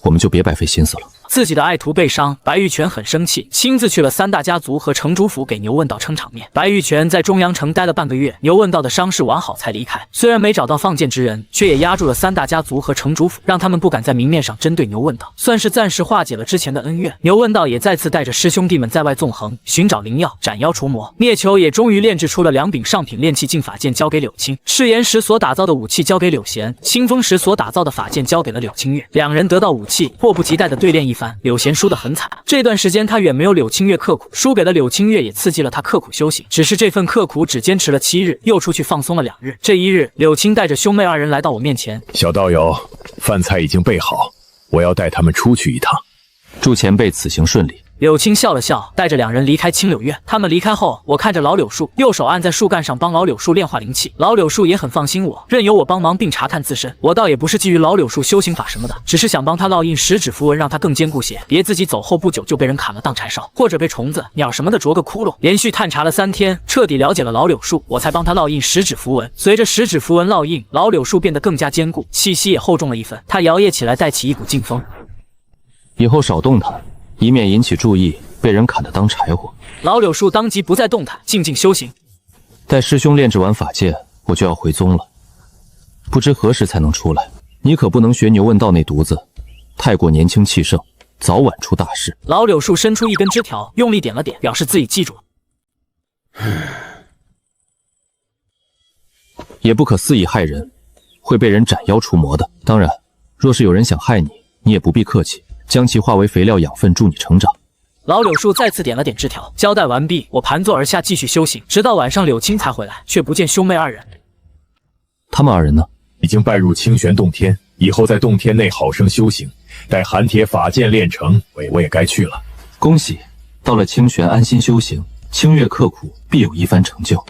我们就别白费心思了。自己的爱徒被伤，白玉泉很生气，亲自去了三大家族和城主府给牛问道撑场面。白玉泉在中阳城待了半个月，牛问道的伤势完好才离开。虽然没找到放箭之人，却也压住了三大家族和城主府，让他们不敢在明面上针对牛问道，算是暂时化解了之前的恩怨。牛问道也再次带着师兄弟们在外纵横，寻找灵药，斩妖除魔。聂球也终于炼制出了2柄上品炼气镜法剑，交给柳青；赤岩石所打造的武器交给柳贤，清风石所打造的法剑交给了柳青月。两人得到武器，迫不及待地对练一番。柳贤输得很惨，这段时间他远没有柳青月刻苦，输给了柳青月也刺激了他刻苦修行。只是这份刻苦只坚持了7日，又出去放松了2日。这一日，柳青带着兄妹2人来到我面前。小道友，饭菜已经备好，我要带他们出去一趟。祝前辈此行顺利。柳青笑了笑，带着2人离开青柳院。他们离开后，我看着老柳树，右手按在树干上帮老柳树炼化灵气。老柳树也很放心我，任由我帮忙并查看自身。我倒也不是觊觎老柳树修行法什么的，只是想帮他烙印10指符文，让他更坚固些，别自己走后不久就被人砍了当柴烧，或者被虫子、鸟什么的啄个窟窿。连续探查了3天，彻底了解了老柳树，我才帮他烙印10指符文。随着10指符文烙印，老柳树变得更加坚固，气息也厚重了一分。他摇曳起来，带起一股劲风。以后少动弹，以免引起注意，被人砍得当柴火。老柳树当即不再动弹，静静修行。待师兄炼制完法剑，我就要回宗了，不知何时才能出来。你可不能学牛问道那犊子，太过年轻气盛，早晚出大事。老柳树伸出一根枝条，用力点了点，表示自己记住了。也不可肆意害人，会被人斩妖除魔的。当然，若是有人想害你，你也不必客气，将其化为肥料养分，助你成长。老柳树再次点了点枝条，交代完毕，我盘坐而下继续修行，直到晚上柳青才回来，却不见兄妹2人。他们2人呢？已经拜入清玄洞天，以后在洞天内好生修行，待寒铁法剑练成，我也该去了。恭喜，到了清玄安心修行，清月刻苦，必有一番成就。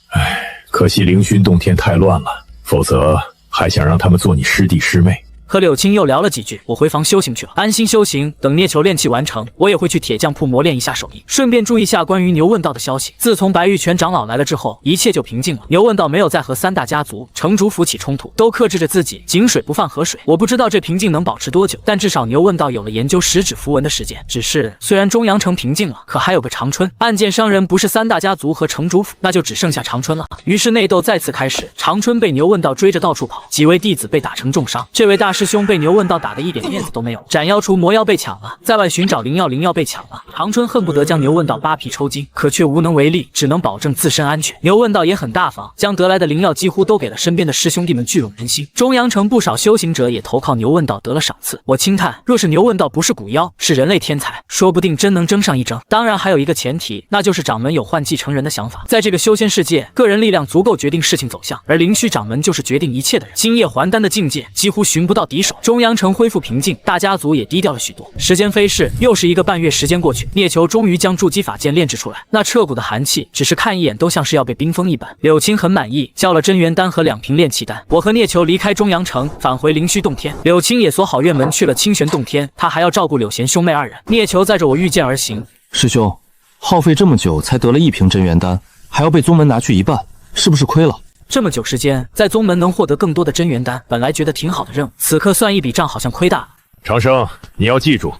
唉，可惜灵虚洞天太乱了，否则还想让他们做你师弟师妹。和柳青又聊了几句，我回房修行去了，安心修行。等聂球炼气完成，我也会去铁匠铺磨练一下手艺，顺便注意一下关于牛问道的消息。自从白玉泉长老来了之后，一切就平静了。牛问道没有再和3大家族、城主府起冲突，都克制着自己，井水不犯河水。我不知道这平静能保持多久，但至少牛问道有了研究10指符文的时间。只是虽然中阳城平静了，可还有个长春。暗箭伤人不是3大家族和城主府，那就只剩下长春了。于是内斗再次开始，长春被牛问道追着到处跑，几位弟子被打成重伤。这位大师师兄被牛问道打得一点面子都没有，斩妖除魔药被抢了，在外寻找灵药，灵药被抢了。长春恨不得将牛问道扒皮抽筋，可却无能为力，只能保证自身安全。牛问道也很大方，将得来的灵药几乎都给了身边的师兄弟们，聚拢人心。中阳城不少修行者也投靠牛问道得了赏赐。我轻叹，若是牛问道不是古妖，是人类天才，说不定真能争上一争。当然还有一个前提，那就是掌门有换继承人的想法。在这个修仙世界，个人力量足够决定事情走向，而灵虚掌门就是决定一切的人。金叶还丹的境界几乎寻不到敌手。中阳城恢复平静，大家族也低调了许多。时间飞逝，又是1个半月时间过去，聂球终于将筑基法剑炼制出来。那彻骨的寒气，只是看一眼都像是要被冰封一般。柳青很满意，交了真元丹和2瓶炼气丹。我和聂球离开中阳城，返回灵虚洞天。柳青也锁好院门去了清玄洞天，他还要照顾柳贤兄妹2人。聂球载着我御剑而行。师兄，耗费这么久才得了1瓶真元丹，还要被宗门拿去1半，是不是亏了？这么久时间，在宗门能获得更多的真元丹，本来觉得挺好的任务，此刻算一笔账，好像亏大了。长生，你要记住，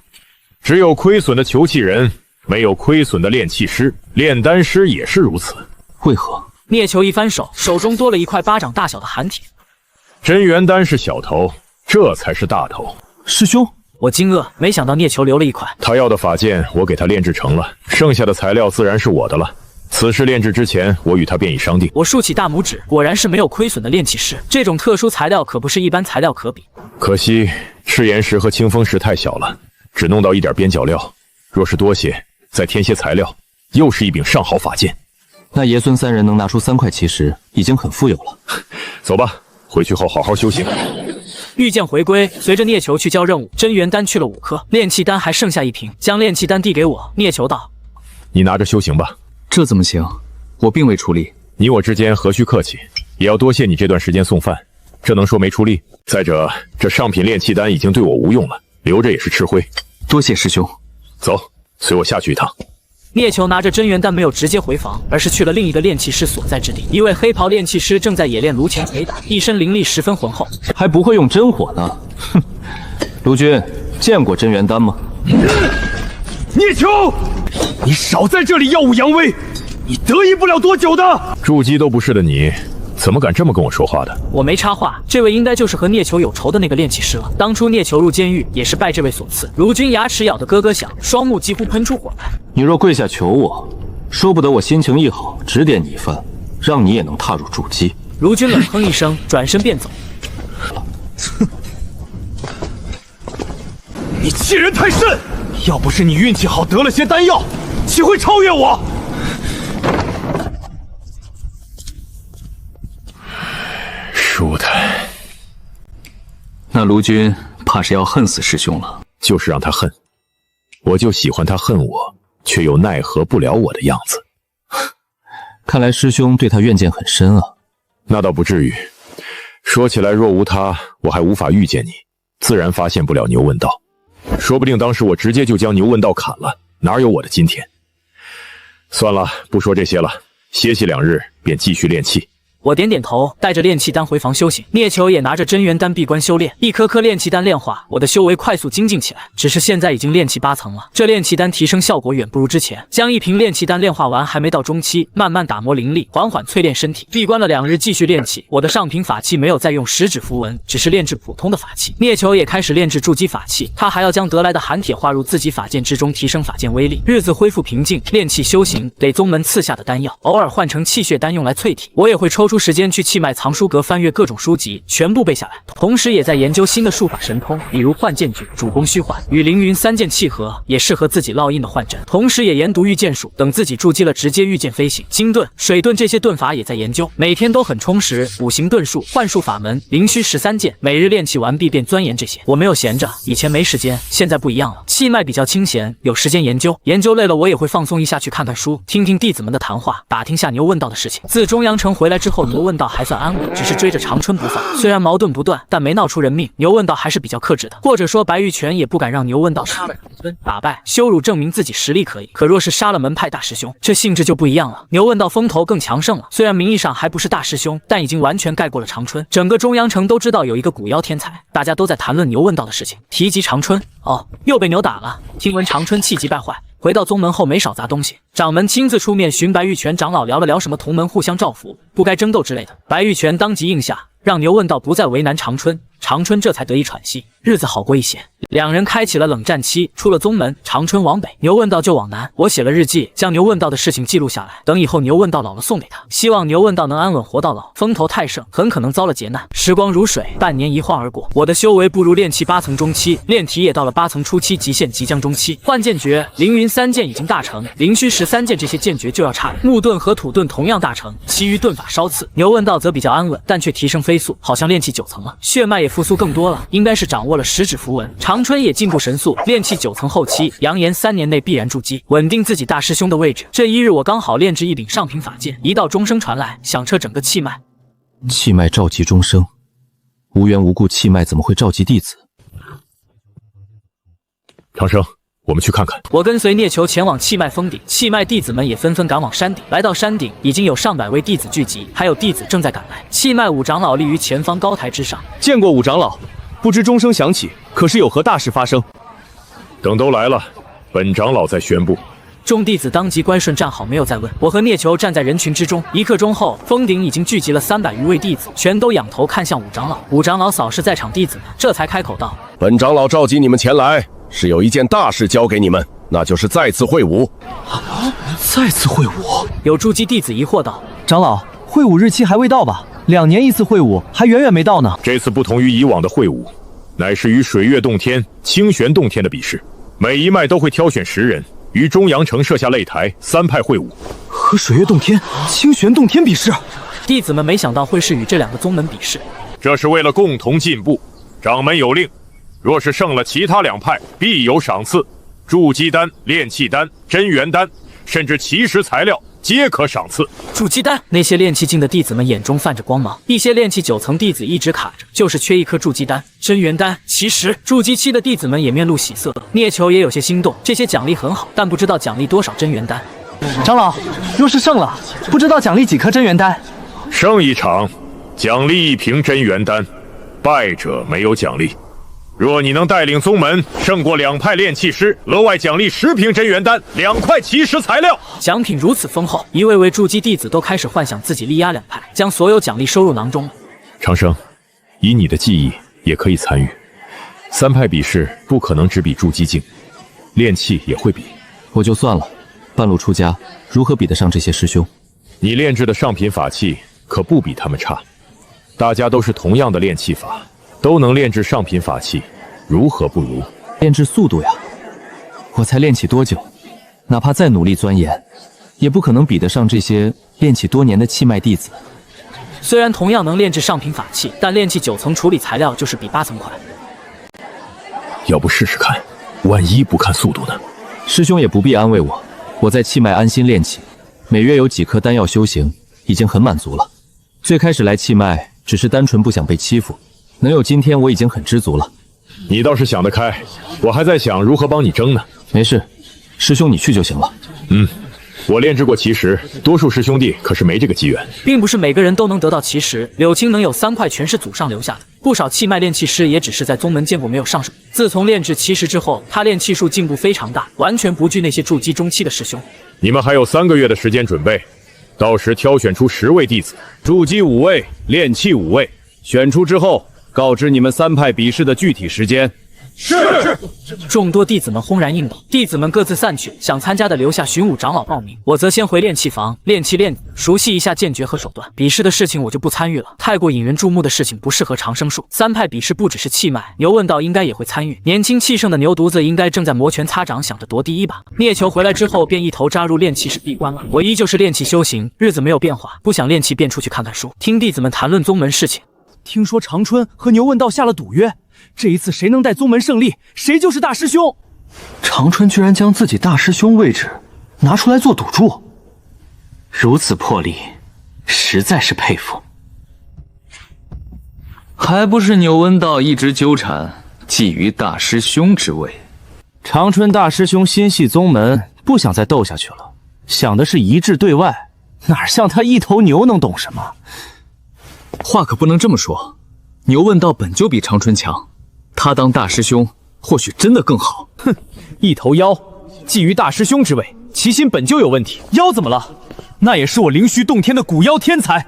只有亏损的囚气人，没有亏损的炼气师，炼丹师也是如此。为何？聂球一翻手，手中多了一块巴掌大小的寒铁。真元丹是小头，这才是大头。师兄，我惊愕，没想到聂球留了一块。他要的法剑我给他炼制成了，剩下的材料自然是我的了。此事炼制之前，我与他便已商定。我竖起大拇指，果然是没有亏损的炼气师，这种特殊材料可不是一般材料可比。可惜赤岩石和清风石太小了，只弄到一点边角料。若是多些，再添些材料，又是一柄上好法剑。那爷孙3人能拿出3块奇石，已经很富有了。走吧，回去后好好修行。御剑回归，随着聂球去交任务，真元丹去了5颗，炼气丹还剩下1瓶，将炼气丹递给我。聂球道：“你拿着修行吧。”这怎么行？我并未出力。你我之间何须客气？也要多谢你这段时间送饭，这能说没出力？再者，这上品炼气丹已经对我无用了，留着也是吃灰。多谢师兄。走，随我下去一趟。聂球拿着真元丹没有直接回房，而是去了另一个炼气师所在之地。一位黑袍炼气师正在冶炼炉前捶打，一身灵力十分浑厚，还不会用真火呢。哼，卢君，见过真元丹吗？聂球，你少在这里耀武扬威，你得意不了多久的。筑基都不是的你，怎么敢这么跟我说话的？我没插话，这位应该就是和聂球有仇的那个炼气师了。当初聂球入监狱也是拜这位所赐。卢军牙齿咬得咯咯响，双目几乎喷出火来。你若跪下求我，说不得我心情一好，指点你一番，让你也能踏入筑基。卢军冷哼一声，转身便走。你欺人太甚！要不是你运气好得了些丹药，岂会超越我？舒坦，那卢君怕是要恨死师兄了。就是让他恨，我就喜欢他恨我，却又奈何不了我的样子。看来师兄对他怨见很深啊。那倒不至于，说起来，若无他，我还无法遇见你，自然发现不了牛问道。说不定当时我直接就将牛问道砍了，哪有我的今天？算了，不说这些了，歇息2日便继续练气。我点点头，带着炼气丹回房修行。聂球也拿着真元丹闭关修炼，一颗颗炼气丹炼化，我的修为快速精进起来。只是现在已经炼气8层了，这炼气丹提升效果远不如之前。将1瓶炼气丹炼化完，还没到中期，慢慢打磨灵力，缓缓淬炼身体。闭关了2日，继续炼气。我的上品法器没有再用食指符文，只是炼制普通的法器。聂球也开始炼制筑基法器，他还要将得来的寒铁化入自己法剑之中，提升法剑威力。日子恢复平静，炼气修行得宗门赐下的丹药，偶尔换成气血丹用来淬体。我也会抽出时间去气脉藏书阁翻阅各种书籍，全部背下来，同时也在研究新的术法神通，比如幻剑诀，主攻虚幻，与凌云3剑契合，也适合自己烙印的幻阵。同时也研读御剑术，等自己筑基了，直接御剑飞行、精遁、水遁这些遁法也在研究，每天都很充实。五行遁术、幻术法门、灵虚13剑，每日练气完毕便钻研这些。我没有闲着，以前没时间，现在不一样了，气脉比较清闲，有时间研究。研究累了，我也会放松一下，去看看书，听听弟子们的谈话，打听下牛问道的事情。自中阳城回来之后，牛问道还算安稳，只是追着长春不放。虽然矛盾不断，但没闹出人命。牛问道还是比较克制的，或者说白玉泉也不敢让牛问道杀了长春，打败羞辱，证明自己实力可以。可若是杀了门派大师兄，这性质就不一样了。牛问道风头更强盛了，虽然名义上还不是大师兄，但已经完全盖过了长春。整个中阳城都知道有一个古妖天才，大家都在谈论牛问道的事情。提及长春，哦，又被牛打了。听闻长春气急败坏，回到宗门后没少砸东西，掌门亲自出面寻白玉泉长老聊了聊什么同门互相照拂，不该争斗之类的。白玉泉当即应下，让牛问道不再为难长春，长春这才得以喘息，日子好过一些。两人开启了冷战期，出了宗门，长春往北，牛问道就往南。我写了日记，将牛问道的事情记录下来，等以后牛问道老了送给他，希望牛问道能安稳活到老。风头太盛，很可能遭了劫难。时光如水，半年一晃而过，我的修为步入炼气8层中期，炼体也到了8层初期极限，即将中期。换剑诀，凌云3剑已经大成，灵虚13剑这些剑诀就要差了。木盾和土盾同样大成，其余盾法稍次。牛问道则比较安稳，但却提升飞速，好像炼气9层了，血脉也复苏更多了，应该是掌握了10指符文。长春也进步神速，炼气9层后期，扬言3年内必然筑基，稳定自己大师兄的位置。这一日，我刚好炼制一柄上品法剑，一道钟声传来，响彻整个气脉。气脉召集钟声，无缘无故气脉怎么会召集弟子？长生，我们去看看。我跟随聂球前往气脉峰顶，气脉弟子们也纷纷赶往山顶。来到山顶，已经有上百位弟子聚集，还有弟子正在赶来。气脉五长老立于前方高台之上。见过五长老，不知钟声响起，可是有何大事发生？等都来了，本长老再宣布。众弟子当即乖顺站好，没有再问。我和聂球站在人群之中，一刻钟后，峰顶已经聚集了300余位弟子，全都仰头看向五长老。五长老扫视在场弟子们，这才开口道：“本长老召集你们前来，是有一件大事交给你们，那就是再次会武。”再次会武？有筑基弟子疑惑道：“长老，会武日期还未到吧？2年一次会武，还远远没到呢。”这次不同于以往的会武，乃是与水月洞天、清玄洞天的比试，每一脉都会挑选10人。于中阳城设下擂台，3派会武，和水月洞天、清玄洞天比试。弟子们没想到会是与这2个宗门比试，这是为了共同进步。掌门有令，若是胜了其他2派，必有赏赐，筑基丹、炼气丹、真元丹，甚至奇石材料皆可赏赐。筑基丹，那些炼气境的弟子们眼中泛着光芒，一些炼气9层弟子一直卡着，就是缺一颗筑基丹、真元丹、奇石。筑基期的弟子们也面露喜色，聂球也有些心动。这些奖励很好，但不知道奖励多少真元丹。长老，若是胜了，不知道奖励几颗真元丹？胜一场，奖励1瓶真元丹；败者没有奖励。若你能带领宗门胜过2派炼气师，额外奖励10瓶真元丹、2块奇石材料。奖品如此丰厚，一位位筑基弟子都开始幻想自己力压2派，将所有奖励收入囊中。长生，以你的技艺也可以参与。3派比试不可能只比筑基境，炼气也会比。我就算了，半路出家，如何比得上这些师兄？你炼制的上品法器可不比他们差，大家都是同样的炼气法。都能炼制上品法器，如何不如？炼制速度呀，我才练起多久？哪怕再努力钻研，也不可能比得上这些练起多年的气脉弟子。虽然同样能炼制上品法器，但炼气9层处理材料就是比8层快。要不试试看，万一不看速度呢？师兄也不必安慰我，我在气脉安心炼气，每月有几颗丹药修行，已经很满足了。最开始来气脉，只是单纯不想被欺负。能有今天，我已经很知足了。你倒是想得开，我还在想如何帮你争呢。没事，师兄你去就行了。我炼制过奇石，多数师兄弟可是没这个机缘。并不是每个人都能得到奇石，柳青能有3块，全是祖上留下的。不少气脉炼气师也只是在宗门见过，没有上手。自从炼制奇石之后，他炼气术进步非常大，完全不惧那些筑基中期的师兄。你们还有3个月的时间准备，到时挑选出10位弟子，筑基5位，炼气5位，选出之后告知你们3派比试的具体时间。是。众多弟子们轰然应道，弟子们各自散去，想参加的留下寻武长老报名。我则先回炼气房练气练，熟悉一下剑诀和手段。比试的事情我就不参与了，太过引人注目的事情不适合长生术。3派比试不只是气脉，牛问道应该也会参与。年轻气盛的牛犊子应该正在摩拳擦掌，想着夺第1把。聂球回来之后便一头扎入炼气室闭关了。我依旧是炼气修行，日子没有变化，不想炼气便出去看看书，听弟子们谈论宗门事情。听说长春和牛问道下了赌约，这一次谁能带宗门胜利，谁就是大师兄。长春居然将自己大师兄位置拿出来做赌注，如此魄力，实在是佩服。还不是牛问道一直纠缠，觊觎大师兄之位。长春大师兄心系宗门，不想再斗下去了，想的是一致对外，哪像他一头牛能懂什么？话可不能这么说，牛问道本就比长春强，他当大师兄或许真的更好。哼，一头妖，觊觎大师兄之位，其心本就有问题。妖怎么了？那也是我灵虚洞天的古妖天才。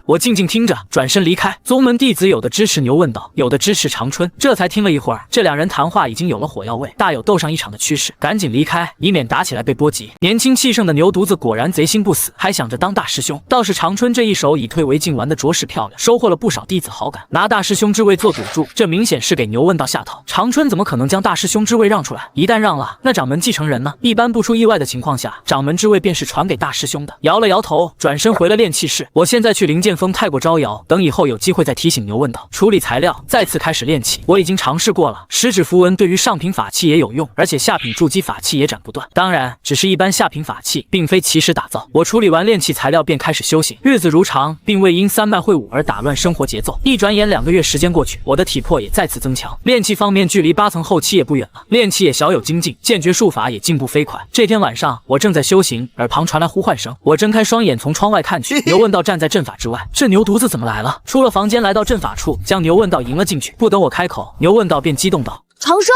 我静静听着，转身离开。宗门弟子有的支持牛问道，有的支持长春。这才听了一会儿，这两人谈话已经有了火药味，大有斗上一场的趋势，赶紧离开，以免打起来被波及。年轻气盛的牛犊子果然贼心不死，还想着当大师兄。倒是长春这一手以退为进玩的着实漂亮，收获了不少弟子好感。拿大师兄之位做赌注，这明显是给牛问道下套。长春怎么可能将大师兄之位让出来？一旦让了，那掌门继承人呢？一般不出意外的情况下，掌门之位便是传给大师兄的。摇了摇头，转身回了炼气室。我现在去灵剑峰太过招摇，等以后有机会再提醒牛问道。处理材料，再次开始炼气。我已经尝试过了，食指符文对于上品法器也有用，而且下品筑基法器也斩不断。当然，只是一般下品法器，并非起始打造。我处理完炼气材料，便开始修行。日子如常，并未因三脉会武而打乱生活节奏。一转眼2个月时间过去，我的体魄也再次增强。炼气方面，距离8层后期也不远了，炼气也小有精进，剑诀术法也进步飞快。这天晚上，我正在修行，耳旁传来呼唤声。我睁开双眼，从窗外看去，牛问道站在阵法之外。这牛犊子怎么来了？出了房间，来到阵法处，将牛问道迎了进去。不等我开口，牛问道便激动道：“长生，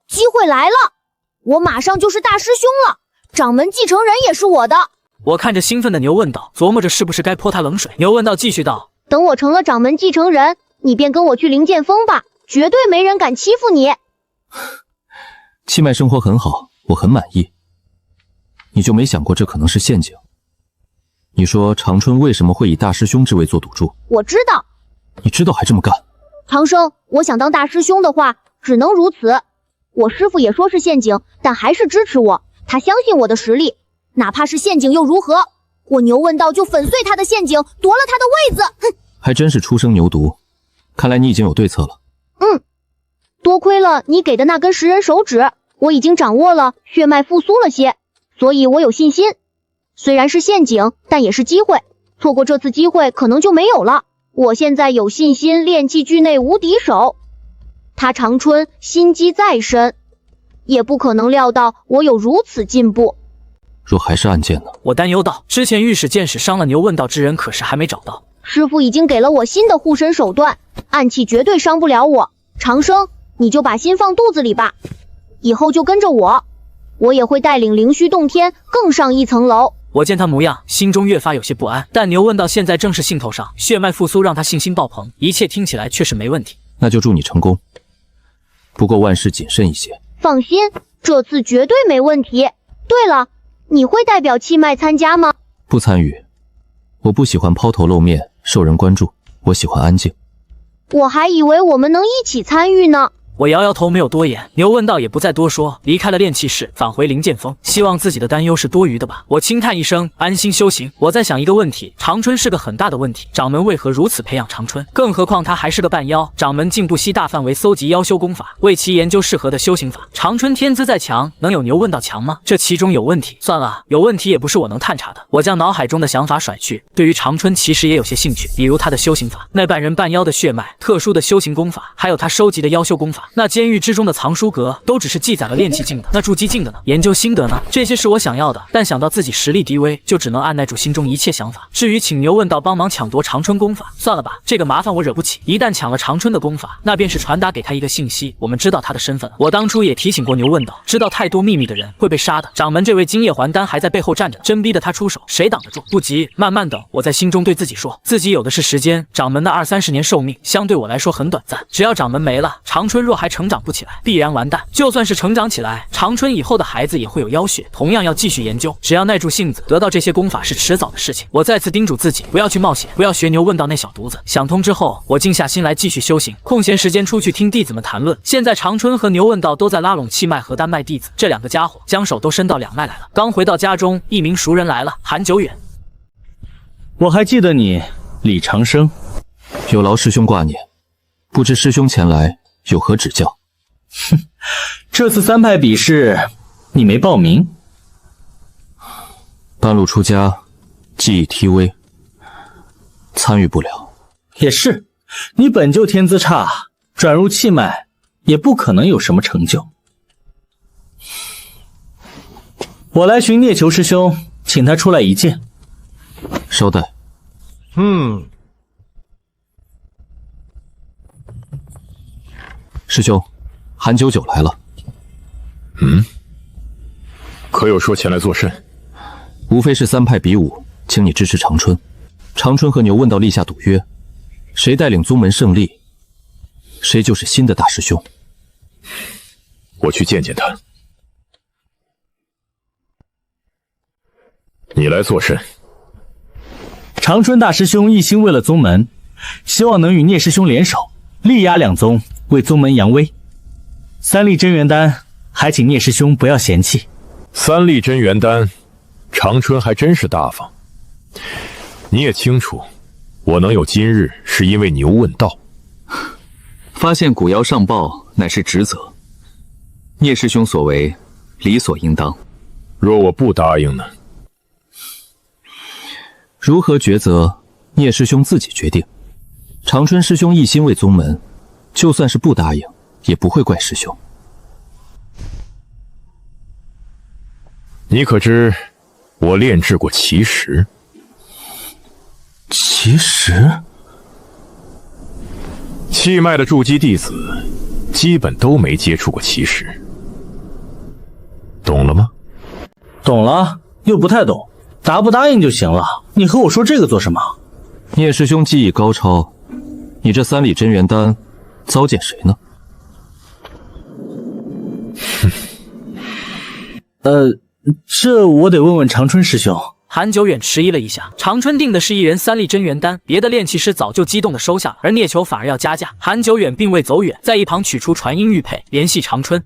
机会来了！我马上就是大师兄了，掌门继承人也是我的。”我看着兴奋的牛问道，琢磨着是不是该泼他冷水。牛问道继续道：“等我成了掌门继承人，你便跟我去灵剑峰吧，绝对没人敢欺负你。”气脉生活很好，我很满意。你就没想过这可能是陷阱？你说长春为什么会以大师兄之位做赌注？我知道。你知道还这么干？长生，我想当大师兄的话，只能如此。我师父也说是陷阱，但还是支持我，他相信我的实力。哪怕是陷阱又如何？我牛问道就粉碎他的陷阱，夺了他的位子。哼，还真是初生牛犊，看来你已经有对策了。多亏了你给的那根食人手指，我已经掌握了血脉复苏了些，所以我有信心。虽然是陷阱，但也是机会，错过这次机会可能就没有了。我现在有信心炼气剧内无敌手，他长春心机再深，也不可能料到我有如此进步。若还是暗箭呢？我担忧道。之前御史剑使伤了牛问道之人，可是还没找到。师父已经给了我新的护身手段，暗器绝对伤不了我。长生，你就把心放肚子里吧，以后就跟着我，我也会带领灵虚洞天更上一层楼。我见他模样，心中越发有些不安。但牛问道现在正是兴头上，血脉复苏让他信心爆棚，一切听起来确实没问题。那就祝你成功，不过万事谨慎一些。放心，这次绝对没问题。对了，你会代表气脉参加吗？不参与，我不喜欢抛头露面，受人关注，我喜欢安静。我还以为我们能一起参与呢。我摇摇头，没有多言。牛问道也不再多说，离开了炼气室，返回灵剑峰。希望自己的担忧是多余的吧。我轻叹一声，安心修行。我在想一个问题，长春是个很大的问题，掌门为何如此培养长春？更何况他还是个半妖，掌门竟不惜大范围搜集妖修功法，为其研究适合的修行法。长春天资再强，能有牛问道强吗？这其中有问题。算了，有问题也不是我能探查的。我将脑海中的想法甩去，对于长春其实也有些兴趣，比如他的修行法，那半人半妖的血脉，特殊的修行功法，还有他收集的妖修功法。那监狱之中的藏书阁都只是记载了炼气境的，那筑基境的呢？研究心得呢？这些是我想要的，但想到自己实力低微，就只能按耐住心中一切想法。至于请牛问道帮忙抢夺长春功法，算了吧，这个麻烦我惹不起。一旦抢了长春的功法，那便是传达给他一个信息，我们知道他的身份了。我当初也提醒过牛问道，知道太多秘密的人会被杀的。掌门这位金叶还丹还在背后站着，真逼得他出手，谁挡得住？不急，慢慢等。我在心中对自己说，自己有的是时间。掌门的20-30年寿命，相对我来说很短暂。只要掌门没了，长春若还成长不起来，必然完蛋。就算是成长起来，长春以后的孩子也会有妖血，同样要继续研究。只要耐住性子，得到这些功法是迟早的事情。我再次叮嘱自己，不要去冒险，不要学牛问道那小犊子。想通之后，我静下心来继续修行，空闲时间出去听弟子们谈论。现在长春和牛问道都在拉拢气脉和丹脉弟子，这两个家伙将手都伸到两脉来了。刚回到家中，一名熟人来了，韩久远。我还记得你，李长生。有劳师兄挂念，不知师兄前来有何指教？哼，这次3派比试你没报名。半路出家，技艺梯微，参与不了。也是，你本就天资差，转入气脉也不可能有什么成就。我来寻聂球师兄，请他出来一见。稍待。师兄，韩九九来了。可有说前来作甚？无非是3派比武，请你支持长春。长春和牛问道立下赌约，谁带领宗门胜利，谁就是新的大师兄。我去见见他。你来做甚？长春大师兄一心为了宗门，希望能与聂师兄联手，力压两宗，为宗门扬威。3粒真元丹，还请聂师兄不要嫌弃。3粒真元丹，长春还真是大方。你也清楚，我能有今日，是因为牛问道。发现古妖上报乃是职责，聂师兄所为理所应当。若我不答应呢？如何抉择，聂师兄自己决定。长春师兄一心为宗门，就算是不答应，也不会怪师兄。你可知我炼制过奇石？奇石？气脉的筑基弟子基本都没接触过奇石，懂了吗？懂了，又不太懂。答不答应就行了，你和我说这个做什么？聂师兄技艺高超，你这3粒真元丹糟践谁呢？这我得问问长春师兄。韩久远迟疑了一下，长春定的是1人3粒真元丹，别的炼器师早就激动的收下了，而聂球反而要加价。韩久远并未走远，在一旁取出传音玉佩，联系长春。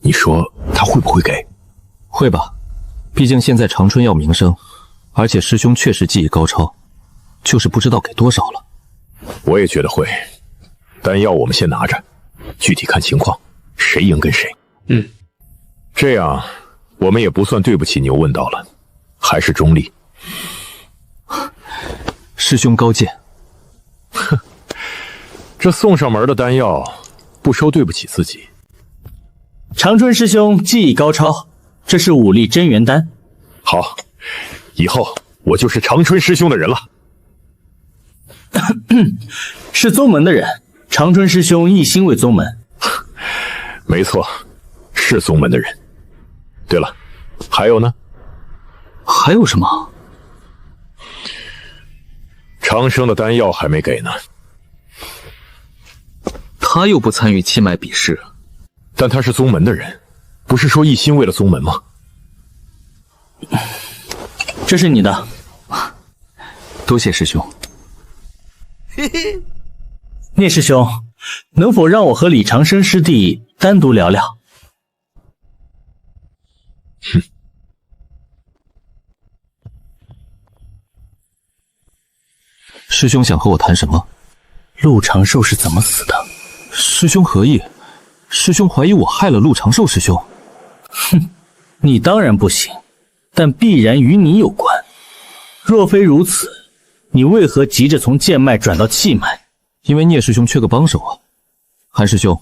你说他会不会给？会吧，毕竟现在长春要名声，而且师兄确实技艺高超，就是不知道给多少了。我也觉得会，丹药我们先拿着，具体看情况，谁赢跟谁。这样我们也不算对不起牛问道了，还是中立。师兄高见。哼，这送上门的丹药，不收对不起自己。长春师兄技艺高超，这是5粒真元丹。好，以后我就是长春师兄的人了。是宗门的人，长春师兄一心为宗门。没错，是宗门的人。对了，还有呢？还有什么？长生的丹药还没给呢。他又不参与气脉比试，但他是宗门的人，不是说一心为了宗门吗？这是你的，多谢师兄。聂师兄，能否让我和李长生师弟单独聊聊？哼。师兄想和我谈什么？陆长寿是怎么死的？师兄何意？师兄怀疑我害了陆长寿师兄？哼，你当然不行，但必然与你有关。若非如此，你为何急着从剑脉转到气脉？因为聂师兄缺个帮手啊。韩师兄，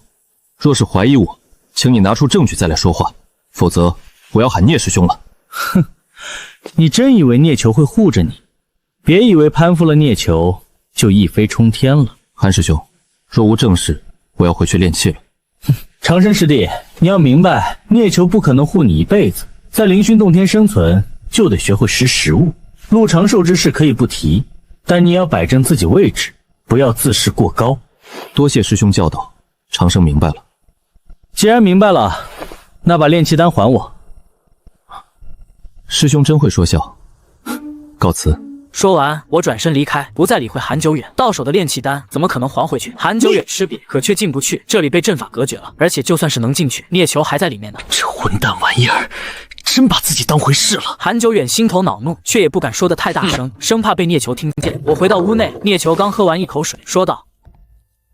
若是怀疑我，请你拿出证据再来说话，否则我要喊聂师兄了。哼，你真以为聂球会护着你？别以为攀附了聂球就一飞冲天了。韩师兄，若无正事，我要回去练气了。长生师弟，你要明白，聂球不可能护你一辈子，在凌熏洞天生存，就得学会识时务。陆长寿之事可以不提，但你也要摆正自己位置，不要自视过高。多谢师兄教导，长生明白了。既然明白了，那把炼气丹还我。师兄真会说笑，告辞。说完，我转身离开，不再理会韩久远。到手的炼气丹怎么可能还回去？韩久远吃瘪，可却进不去，这里被阵法隔绝了。而且就算是能进去，聂球还在里面呢。这混蛋玩意儿，真把自己当回事了。韩久远心头恼怒，却也不敢说得太大声，生怕被聂球听见。我回到屋内，聂球刚喝完一口水，说道：“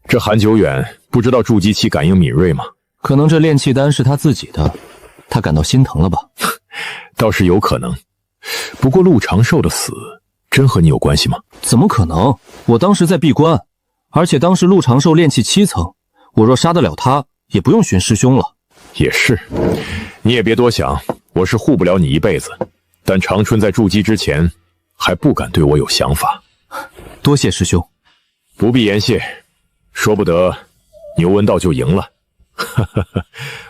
这韩久远不知道筑基期感应敏锐吗？可能这炼气丹是他自己的，他感到心疼了吧？倒是有可能。不过陆长寿的死真和你有关系吗？怎么可能？我当时在闭关，而且当时陆长寿炼气7层，我若杀得了他，也不用寻师兄了。也是，你也别多想，我是护不了你一辈子。但长春在筑基之前，还不敢对我有想法。多谢师兄。不必言谢，说不得牛文道就赢了。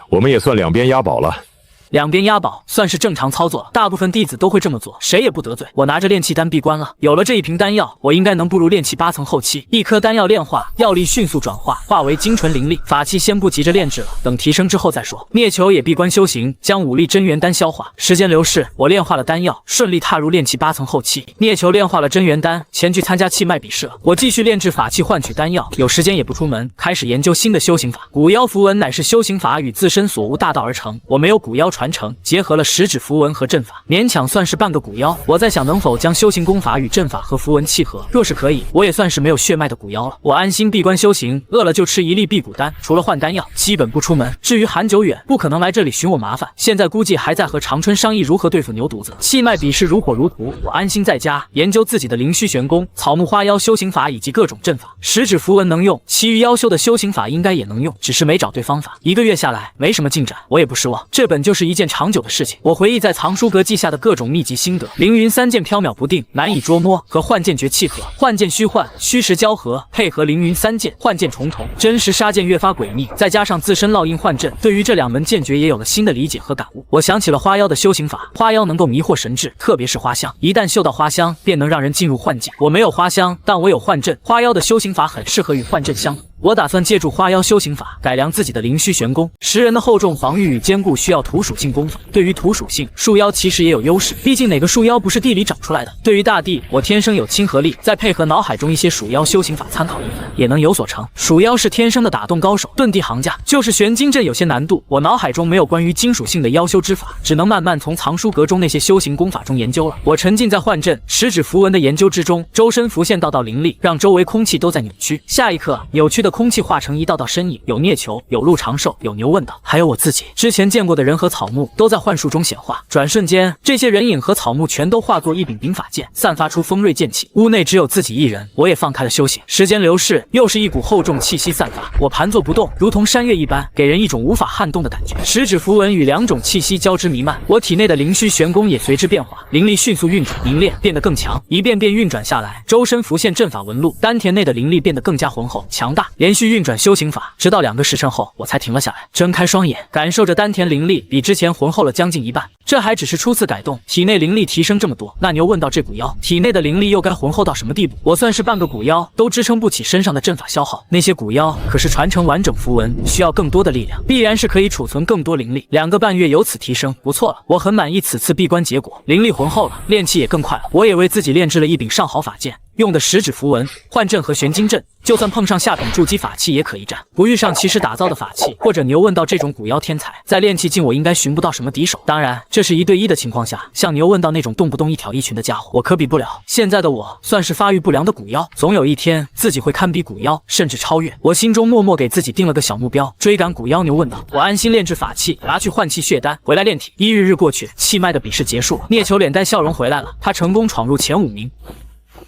我们也算两边押宝了。两边押宝算是正常操作了，大部分弟子都会这么做，谁也不得罪。我拿着炼气丹闭关了，有了这一瓶丹药，我应该能步入炼气8层后期。一颗丹药炼化，药力迅速转化，化为精纯灵力。法器先不急着炼制了，等提升之后再说。聂球也闭关修行，将5粒真元丹消化。时间流逝，我炼化了丹药，顺利踏入炼气8层后期。聂球炼化了真元丹，前去参加气脉比试了。我继续炼制法器换取丹药，有时间也不出门，开始研究新的修行法。古妖符文乃是修行法与自身所悟大道而成，我没有古妖传承，结合了十指符文和阵法，勉强算是半个古妖。我在想能否将修行功法与阵法和符文契合，若是可以，我也算是没有血脉的古妖了。我安心闭关修行，饿了就吃1粒辟谷丹，除了换丹药，基本不出门。至于韩久远，不可能来这里寻我麻烦，现在估计还在和长春商议如何对付牛犊子。气脉比试如火如荼，我安心在家研究自己的灵虚玄功、草木花妖修行法以及各种阵法。十指符文能用，其余妖修的修行法应该也能用，只是没找对方法。1个月下来，没什么进展，我也不失望。这本就是一件长久的事情。我回忆在藏书阁记下的各种秘籍心得：凌云3剑缥缈不定，难以捉摸，和幻剑诀契合，幻剑虚幻，虚实交合，配合凌云3剑，幻剑重重，真实杀剑越发诡秘。再加上自身烙印幻阵，对于这2门剑诀也有了新的理解和感悟。我想起了花妖的修行法，花妖能够迷惑神智，特别是花香，一旦嗅到花香，便能让人进入幻境。我没有花香，但我有幻阵，花妖的修行法很适合与幻阵相合。我打算借助花妖修行法改良自己的灵虚玄功。10人的厚重防御与坚固需要土属性功法，对于土属性，树妖其实也有优势，毕竟哪个树妖不是地里长出来的。对于大地，我天生有亲和力，再配合脑海中一些鼠妖修行法参考一番，也能有所成。鼠妖是天生的打洞高手，遁地行家，就是玄金阵有些难度，我脑海中没有关于金属性的妖修之法，只能慢慢从藏书阁中那些修行功法中研究了。我沉浸在幻阵、十指符文的研究之中，周身浮现道灵力，让周围空气都在扭曲。下一刻，扭曲的空气化成一道身影，有聂球，有陆长寿，有牛问道，还有我自己。之前见过的人和草木都在幻术中显化，转瞬间，这些人影和草木全都化作一柄柄法剑，散发出锋锐剑气。屋内只有自己一人，我也放开了修行。时间流逝，又是一股厚重气息散发，我盘坐不动，如同山岳一般，给人一种无法撼动的感觉。十指符文与2种气息交织弥漫，我体内的灵虚玄功也随之变化，灵力迅速运转凝练，变得更强，一遍遍运转下来，周身浮现阵法纹路，丹田内的灵力变得更加浑厚强大。连续运转修行法，直到2个时辰后，我才停了下来，睁开双眼，感受着丹田灵力比之前浑厚了将近1半。这还只是初次改动，体内灵力提升这么多。那牛问到这古妖体内的灵力又该浑厚到什么地步？我算是半个古妖，都支撑不起身上的阵法消耗。那些古妖可是传承完整符文，需要更多的力量，必然是可以储存更多灵力。2个半月由此提升，不错了，我很满意此次闭关结果，灵力浑厚了，炼气也更快了。我也为自己炼制了一柄上好法剑。用的十指符文、幻阵和玄金阵，就算碰上下品筑基法器也可一战。不遇上其实打造的法器，或者牛问到这种古妖天才，在炼气境我应该寻不到什么敌手。当然，这是1对1的情况下，像牛问到那种动不动一挑一群的家伙，我可比不了。现在的我算是发育不良的古妖，总有一天自己会堪比古妖，甚至超越。我心中默默给自己定了个小目标，追赶古妖。牛问道，我安心炼制法器，拿去换气血丹，回来炼体。1日过去，气脉的比试结束，聂球脸带笑容回来了，他成功闯入前5名。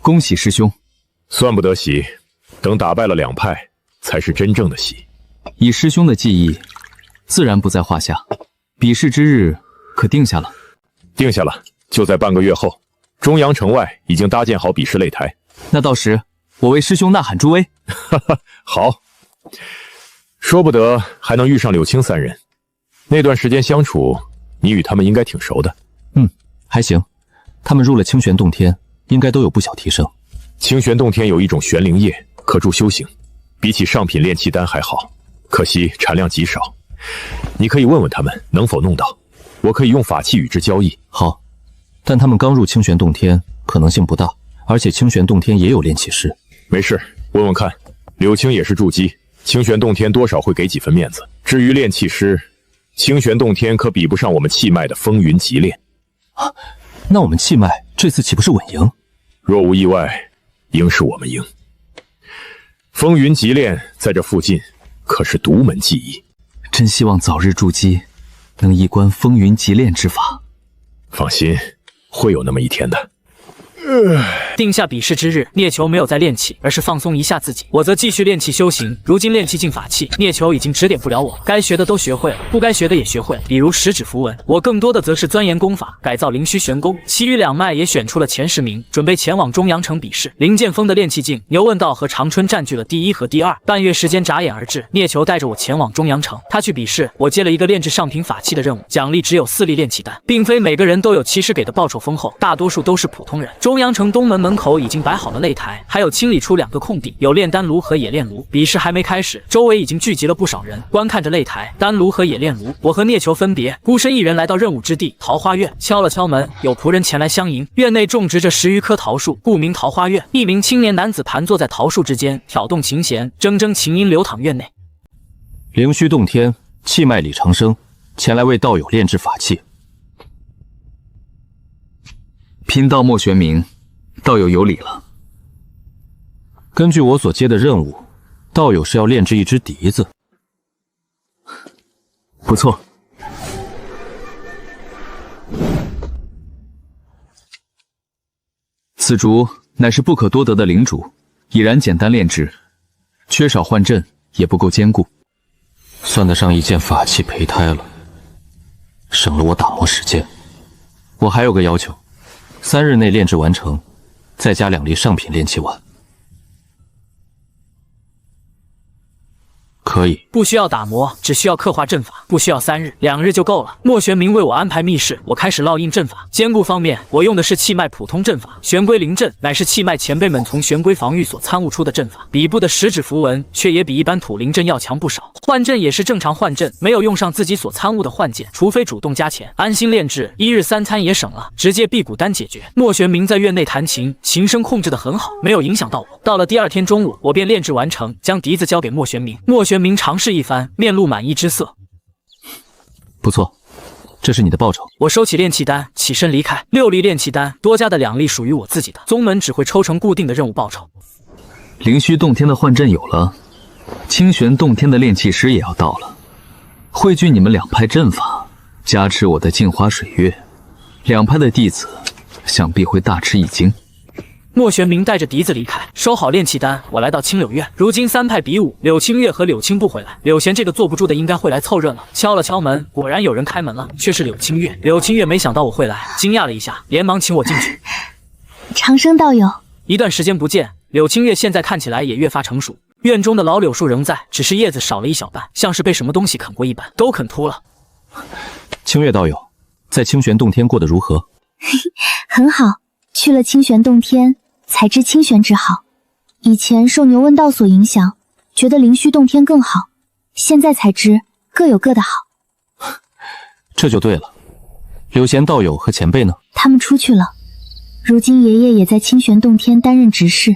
恭喜师兄。算不得喜，等打败了2派，才是真正的喜。以师兄的技艺，自然不在话下。比试之日可定下了？定下了，就在半个月后。中阳城外已经搭建好比试擂台。那到时我为师兄呐喊助威。哈哈，好。说不得还能遇上柳青3人。那段时间相处，你与他们应该挺熟的。还行。他们入了清玄洞天，应该都有不小提升。清玄洞天有一种玄灵液，可助修行，比起上品炼气丹还好，可惜产量极少。你可以问问他们能否弄到，我可以用法器与之交易。好，但他们刚入清玄洞天，可能性不大，而且清玄洞天也有炼气师。没事，问问看。柳青也是筑基，清玄洞天多少会给几分面子。至于炼气师，清玄洞天可比不上我们气脉的风云极炼。那我们气脉这次岂不是稳赢？若无意外，应是我们赢。风云极炼在这附近可是独门技艺，真希望早日筑基，能一观风云极炼之法。放心，会有那么一天的。定下比试之日，聂球没有再练气，而是放松一下自己，我则继续练气修行。如今练气进法器，聂球已经指点不了我，该学的都学会了，不该学的也学会了，比如十指符文。我更多的则是钻研功法，改造灵虚玄功。其余两脉也选出了前10名，准备前往中阳城比试。林剑锋的练气境，牛问道和长春占据了第1和第2。半月时间眨眼而至，聂球带着我前往中阳城，他去比试，我接了一个炼制上品法器的任务，奖励只有4粒炼气丹，并非每个人都有骑士给的报酬丰厚，大多数都是普通人。中阳城东门门口已经摆好了擂台，还有清理出2个空地，有炼丹炉和冶炼炉。比试还没开始，周围已经聚集了不少人，观看着擂台、丹炉和冶炼炉。我和聂球分别，孤身一人来到任务之地桃花院，敲了敲门，有仆人前来相迎。院内种植着10余棵桃树，故名桃花院。一名青年男子盘坐在桃树之间，挑动琴弦，铮铮琴音流淌院内。灵虚洞天，气脉李长生前来为道友炼制法器。贫道莫玄明，道友有礼了。根据我所接的任务，道友是要炼制一只笛子。不错。此竹乃是不可多得的灵竹，已然简单炼制，缺少幻阵，也不够坚固，算得上一件法器胚胎了，省了我打磨时间。我还有个要求，3日内炼制完成，再加2粒上品炼气丸。可以，不需要打磨，只需要刻画阵法，不需要3日，2日就够了。莫玄明为我安排密室，我开始烙印阵法。坚固方面，我用的是气脉普通阵法，玄龟灵阵乃是气脉前辈们从玄龟防御所参悟出的阵法。底部的10指符文却也比一般土灵阵要强不少。幻阵也是正常幻阵，没有用上自己所参悟的幻剑，除非主动加钱。安心炼制，1日3餐也省了，直接辟谷丹解决。莫玄明在院内弹琴，琴声控制得很好，没有影响到我。到了第2天中午，我便炼制完成，将笛子交给莫玄明。莫玄明尝试一番，面露满意之色。不错，这是你的报酬。我收起炼气丹，起身离开。6粒炼气丹，多加的2粒属于我自己的，宗门只会抽成固定的任务报酬。灵虚洞天的幻阵有了，清玄洞天的炼气师也要到了。汇聚你们2派阵法，加持我的镜花水月，2派的弟子想必会大吃一惊。莫玄明带着笛子离开，收好炼气丹，我来到青柳院。如今3派比武，柳清月和柳青不回来，柳贤这个坐不住的应该会来凑热闹。敲了敲门，果然有人开门了，却是柳清月。柳清月没想到我会来，惊讶了一下，连忙请我进去。长生道友，一段时间不见，柳清月现在看起来也越发成熟。院中的老柳树仍在，只是叶子少了一小半，像是被什么东西啃过一般，都啃秃了。清月道友，在清玄洞天过得如何？很好，去了清玄洞天才知清玄之好。以前受牛问道所影响，觉得灵虚洞天更好，现在才知各有各的好。这就对了。柳贤道友和前辈呢？他们出去了。如今爷爷也在清玄洞天担任执事，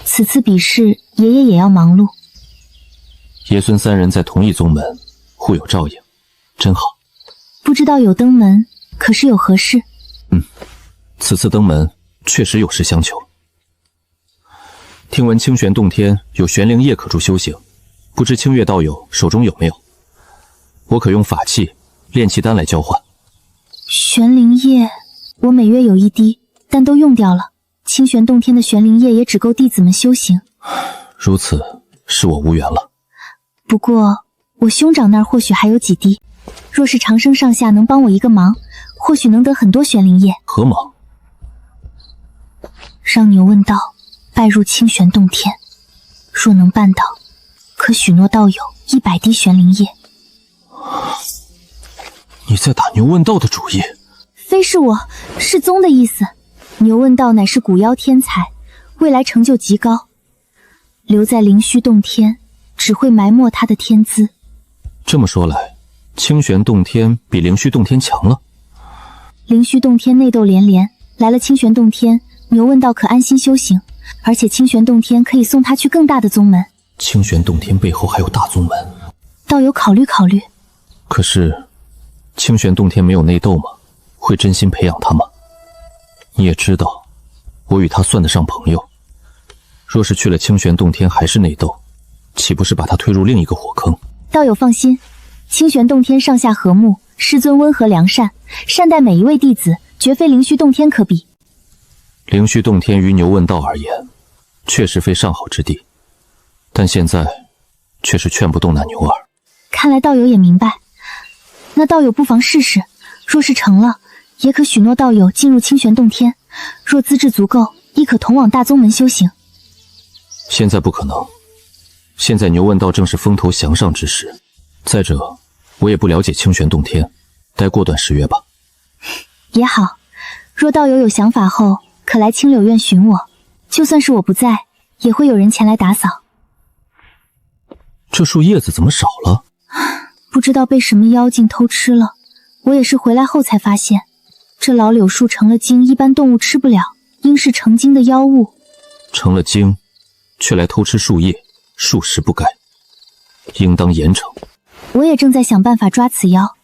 此次比试爷爷也要忙碌。爷孙3人在同一宗门，互有照应，真好。不知道有登门，可是有何事？此次登门确实有事相求。听闻清玄洞天有玄灵液可助修行，不知清月道友手中有没有？我可用法器、炼气丹来交换。玄灵液，我每月有1滴，但都用掉了。清玄洞天的玄灵液也只够弟子们修行。如此，是我无缘了。不过我兄长那儿或许还有几滴，若是长生上下能帮我一个忙，或许能得很多玄灵液。何忙？让牛问道拜入清玄洞天，若能办到，可许诺道友100滴玄灵液。你在打牛问道的主意？非是我，是宗的意思。牛问道乃是古妖天才，未来成就极高，留在灵虚洞天只会埋没他的天资。这么说来，清玄洞天比灵虚洞天强了。灵虚洞天内斗连连，来了清玄洞天，牛问道可安心修行，而且清玄洞天可以送他去更大的宗门。清玄洞天背后还有大宗门，道友考虑考虑。可是清玄洞天没有内斗吗？会真心培养他吗？你也知道，我与他算得上朋友。若是去了清玄洞天还是内斗，岂不是把他推入另一个火坑？道友放心，清玄洞天上下和睦，师尊温和良善，善待每一位弟子，绝非灵虚洞天可比。灵虚洞天于牛问道而言，确实非上好之地，但现在却是劝不动那牛儿。看来道友也明白，那道友不妨试试，若是成了，也可许诺道友进入清玄洞天，若资质足够，亦可同往大宗门修行。现在不可能，现在牛问道正是风头向上之时，再者，我也不了解清玄洞天，待过段时月吧。也好，若道友有想法后，可来青柳院寻我，就算是我不在，也会有人前来打扫。这树叶子怎么少了？不知道被什么妖精偷吃了，我也是回来后才发现，这老柳树成了精，一般动物吃不了，应是成精的妖物。成了精，却来偷吃树叶，属实不该，应当严惩。我也正在想办法抓此妖。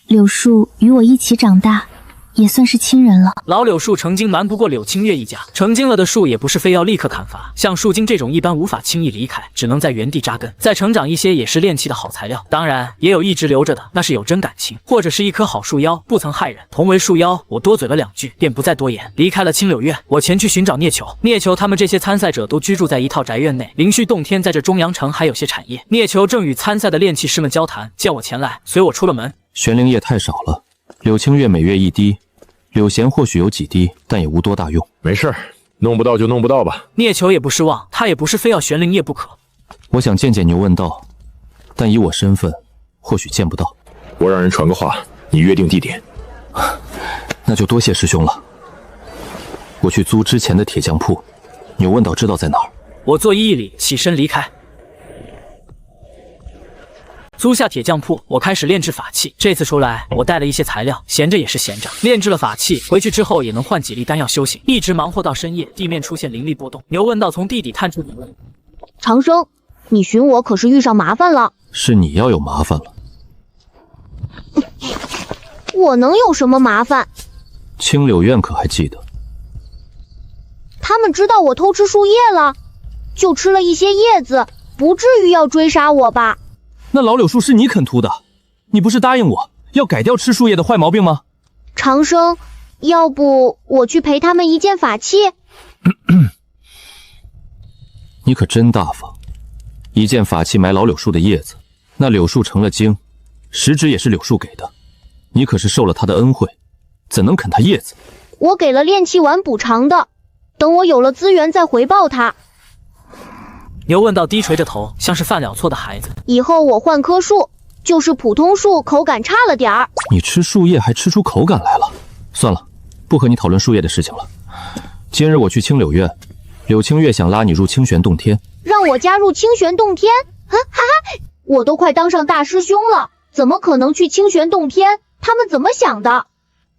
柳树与我一起长大，也算是亲人了。老柳树成精瞒不过柳清月一家，成精了的树也不是非要立刻砍伐，像树精这种一般无法轻易离开，只能在原地扎根，再成长一些也是炼器的好材料。当然也有一直留着的，那是有真感情，或者是一棵好树妖，不曾害人。同为树妖，我多嘴了2句，便不再多言。离开了青柳院，我前去寻找聂球。聂球他们这些参赛者都居住在一套宅院内，灵虚洞天在这中阳城还有些产业。聂球正与参赛的炼器师们交谈，见我前来，随我出了门。玄灵液太少了，柳清月每月1滴。柳贤或许有几滴，但也无多大用。没事，弄不到就弄不到吧。聂球也不失望，他也不是非要玄灵液不可。我想见见牛问道，但以我身份，或许见不到。我让人传个话，你约定地点。那就多谢师兄了。我去租之前的铁匠铺，牛问道知道在哪儿。我作揖一礼，起身离开。租下铁匠铺，我开始炼制法器。这次出来，我带了一些材料，闲着也是闲着，炼制了法器，回去之后也能换几粒丹药修行。一直忙活到深夜，地面出现灵力波动。牛问道从地底探出头来：“长生，你寻我可是遇上麻烦了？”“是你要有麻烦了。”“我能有什么麻烦？”“青柳院可还记得？”“他们知道我偷吃树叶了，就吃了一些叶子，不至于要追杀我吧？”“那老柳树是你啃秃的，你不是答应我要改掉吃树叶的坏毛病吗？”“长生，要不我去陪他们一件法器？”“你可真大方，一件法器买老柳树的叶子，那柳树成了精，实质也是柳树给的，你可是受了他的恩惠，怎能啃他叶子？”“我给了炼器丸补偿的，等我有了资源再回报他。”牛问道低垂着头，像是犯了错的孩子。“以后我换棵树，就是普通树口感差了点儿。”“你吃树叶还吃出口感来了？算了，不和你讨论树叶的事情了。今日我去青柳院，柳清月想拉你入清玄洞天。”“让我加入清玄洞天？哈哈，我都快当上大师兄了，怎么可能去清玄洞天？他们怎么想的？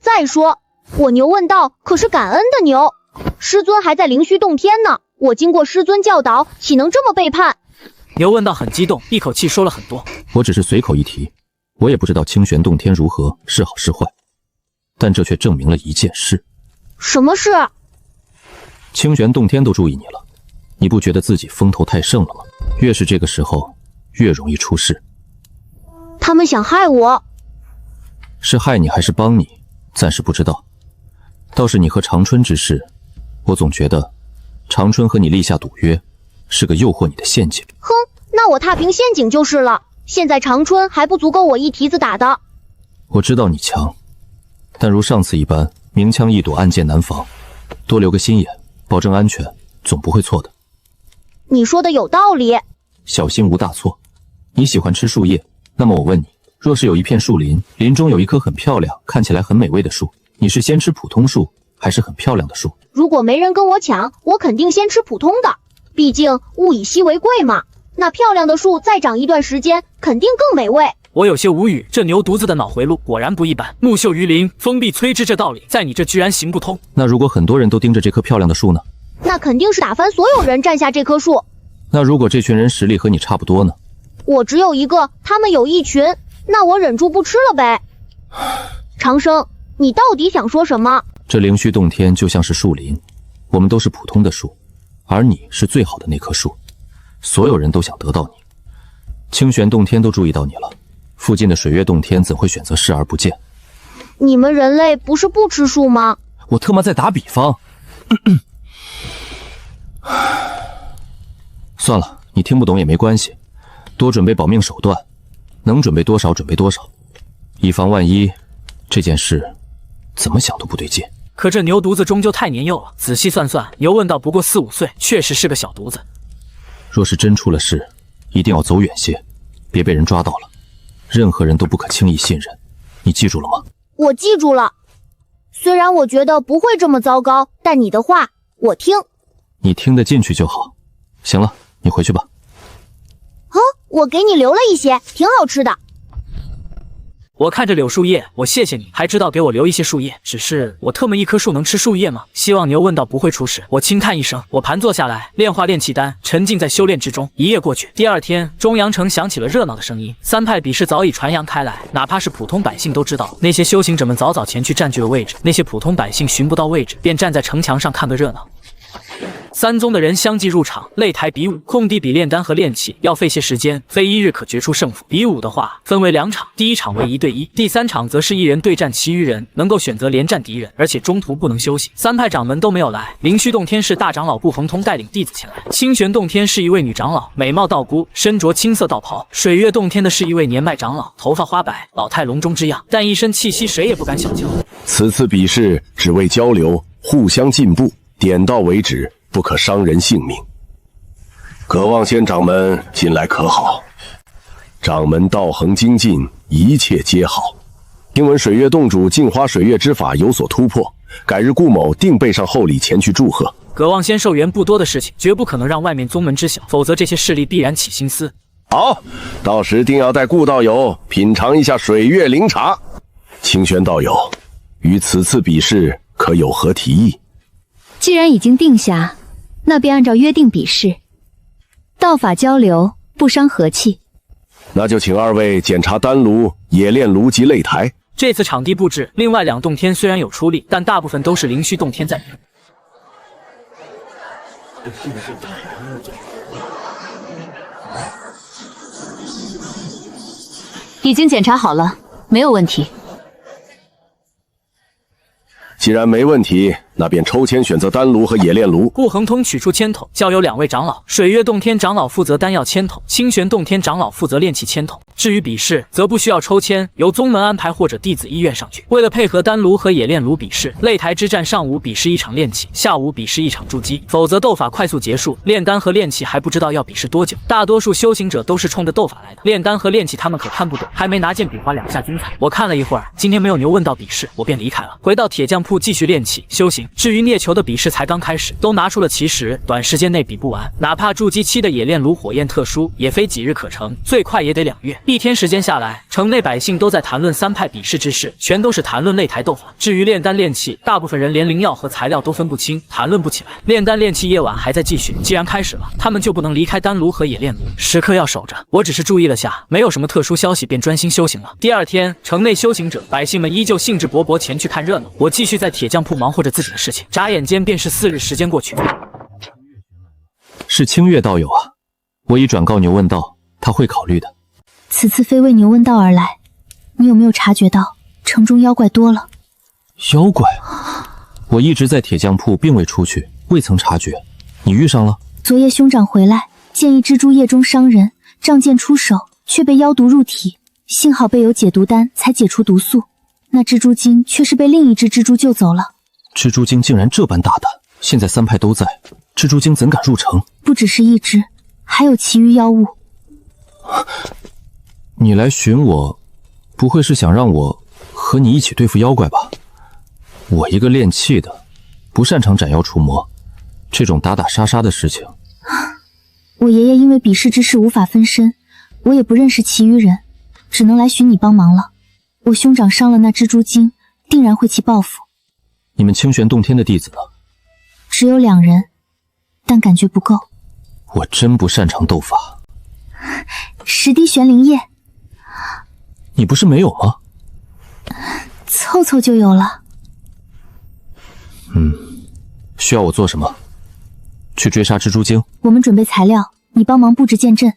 再说我牛问道可是感恩的牛，师尊还在灵虚洞天呢，我经过师尊教导，岂能这么背叛？”牛问道很激动，一口气说了很多。我只是随口一提，我也不知道清玄洞天如何，是好是坏，但这却证明了一件事。“什么事？”“清玄洞天都注意你了，你不觉得自己风头太盛了吗？越是这个时候，越容易出事。”“他们想害我？”“是害你还是帮你，暂时不知道。倒是你和长春之事，我总觉得长春和你立下赌约，是个诱惑你的陷阱。”“哼，那我踏平陷阱就是了。现在长春还不足够我一蹄子打的。”“我知道你强，但如上次一般，明枪易躲，暗箭难防，多留个心眼，保证安全，总不会错的。”“你说的有道理。”“小心无大错。你喜欢吃树叶，那么我问你，若是有一片树林，林中有一棵很漂亮、看起来很美味的树，你是先吃普通树，还是很漂亮的树？”“如果没人跟我抢，我肯定先吃普通的，毕竟物以稀为贵嘛。那漂亮的树再长一段时间，肯定更美味。”我有些无语，这牛犊子的脑回路果然不一般。木秀于林，风必摧之，这道理在你这居然行不通。那如果很多人都盯着这棵漂亮的树呢？那肯定是打翻所有人占下这棵树。那如果这群人实力和你差不多呢？我只有一个，他们有一群，那我忍住不吃了呗。长生，你到底想说什么？这灵虚洞天就像是树林，我们都是普通的树，而你是最好的那棵树，所有人都想得到你。清玄洞天都注意到你了，附近的水月洞天怎会选择视而不见？你们人类不是不吃树吗？我特么在打比方，算了，你听不懂也没关系，多准备保命手段，能准备多少准备多少，以防万一。这件事怎么想都不对劲。可这牛犊子终究太年幼了，仔细算算，牛问道不过4、5岁，确实是个小犊子。若是真出了事，一定要走远些，别被人抓到了。任何人都不可轻易信任，你记住了吗？我记住了。虽然我觉得不会这么糟糕，但你的话我听。你听得进去就好。行了，你回去吧。哦，我给你留了一些，挺好吃的。我看着柳树叶，我谢谢你，还知道给我留一些树叶。只是我特么一棵树能吃树叶吗？希望牛问道不会出事。我轻叹一声，我盘坐下来，炼化炼气丹，沉浸在修炼之中。一夜过去，第二天，中阳城响起了热闹的声音，3派比试早已传扬开来，哪怕是普通百姓都知道。那些修行者们早早前去占据了位置，那些普通百姓寻不到位置，便站在城墙上看个热闹。3宗的人相继入场，擂台比武，空地比炼丹和炼气要费些时间，非1日可决出胜负。比武的话，分为2场，第1场为1对1，第3场则是1人对战其余人，能够选择连战敌人，而且中途不能休息。3派掌门都没有来，灵虚洞天市大长老顾恒通带领弟子前来。清玄洞天是一位女长老，美貌道姑，身着青色道袍；水月洞天的是一位年迈长老，头发花白，老态龙钟之样，但一身气息谁也不敢小瞧。此次比试只为交流，互相进步，点到为止，不可伤人性命。葛望仙掌门近来可好？掌门道行精进，一切皆好。听闻水月洞主镜花水月之法有所突破，改日顾某定备上厚礼前去祝贺。葛望仙寿元不多的事情，绝不可能让外面宗门知晓，否则这些势力必然起心思。好，到时定要带顾道友品尝一下水月灵茶。清玄道友，于此次比试可有何提议？既然已经定下，那便按照约定比试，道法交流，不伤和气。那就请2位检查丹炉、冶炼炉及擂台。这次场地布置，另外2洞天虽然有出力，但大部分都是灵虚洞天在。已经检查好了，没有问题。既然没问题，那便抽签选择丹炉和冶炼炉。顾恒通取出签筒，交由2位长老，水月洞天长老负责丹药签筒，清玄洞天长老负责炼气签筒。至于比试，则不需要抽签，由宗门安排或者弟子意愿上去。为了配合丹炉和冶炼炉比试，擂台之战上午比试1场炼气，下午比试1场筑基，否则斗法快速结束，炼丹和炼气还不知道要比试多久。大多数修行者都是冲着斗法来的，炼丹和炼气他们可看不懂，还没拿剑比划2下精彩。我看了一会儿，今天没有牛问道比试，我便离开了，回到铁匠铺继续炼气修行。至于孽球的比试才刚开始，都拿出了奇石，短时间内比不完。哪怕筑基期的冶炼炉火焰特殊，也非几日可成，最快也得2月。1天时间下来，城内百姓都在谈论3派比试之事，全都是谈论擂台斗法。至于炼丹炼气，大部分人连灵药和材料都分不清，谈论不起来。炼丹炼气夜晚还在继续，既然开始了，他们就不能离开丹炉和冶炼炉，时刻要守着。我只是注意了下，没有什么特殊消息，便专心修行了。第2天，城内修行者、百姓们依旧兴致勃勃前去看热闹，我继续在铁匠铺忙活着自己的事情。眨眼间便是4日时间过去。是清月道友啊，我已转告牛问道，他会考虑的。此次非为牛问道而来，你有没有察觉到城中妖怪多了？妖怪？我一直在铁匠铺，并未出去，未曾察觉。你遇上了？昨夜兄长回来，见一蜘蛛夜中伤人，仗剑出手，却被妖毒入体，幸好备有解毒丹，才解除毒素。那蜘蛛精却是被另一只蜘蛛救走了。蜘蛛精竟然这般大胆，现在3派都在，蜘蛛精怎敢入城？不只是一只，还有其余妖物。你来寻我，不会是想让我和你一起对付妖怪吧？我一个炼气的，不擅长斩妖除魔，这种打打杀杀的事情。我爷爷因为比试之事无法分身，我也不认识其余人，只能来寻你帮忙了。我兄长伤了那蜘蛛精，定然会起报复。你们清玄洞天的弟子呢？只有2人，但感觉不够。我真不擅长斗法。10滴玄灵液。你不是没有吗？凑凑就有了。需要我做什么？去追杀蜘蛛精？我们准备材料，你帮忙布置剑阵。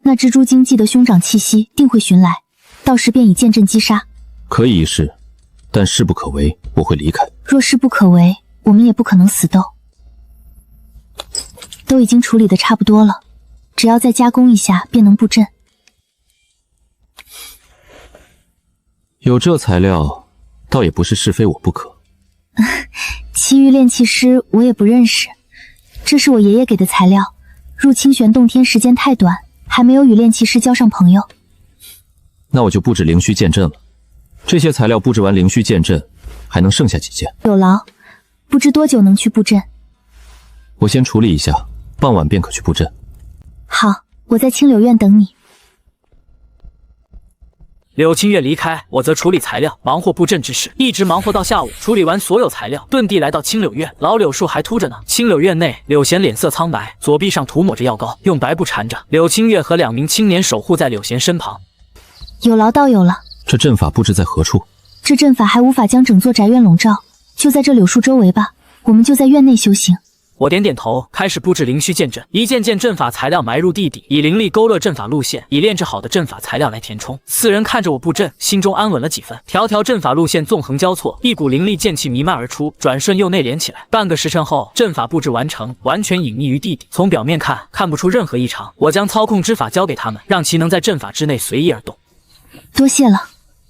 那蜘蛛精记得兄长气息，定会寻来，到时便以剑阵击杀。可以一试，但势不可为，我会离开。若势不可为，我们也不可能死斗。都已经处理的差不多了，只要再加工一下便能布阵。有这材料，倒也不是非我不可。其余炼器师我也不认识，这是我爷爷给的材料。入清玄洞天时间太短，还没有与炼器师交上朋友。那我就布置灵虚剑阵了。这些材料布置完灵虚剑阵，还能剩下几件？有劳，不知多久能去布阵？我先处理一下，傍晚便可去布阵。好，我在清柳院等你。柳清月离开，我则处理材料，忙活布阵之事，一直忙活到下午。处理完所有材料，遁地来到青柳院，老柳树还秃着呢。青柳院内，柳贤脸色苍白，左臂上涂抹着药膏，用白布缠着。柳清月和2名青年守护在柳贤身旁。有劳道友了。这阵法布置在何处？这阵法还无法将整座宅院笼罩，就在这柳树周围吧。我们就在院内修行。我点点头，开始布置灵虚剑阵，一件件阵法材料埋入地底，以灵力勾勒阵法路线，以炼制好的阵法材料来填充。4人看着我布阵，心中安稳了几分。条条阵法路线纵横交错，一股灵力剑气弥漫而出，转瞬又内敛起来。半个时辰后，阵法布置完成，完全隐匿于地底。从表面看，看不出任何异常。我将操控之法交给他们，让其能在阵法之内随意而动。多谢了，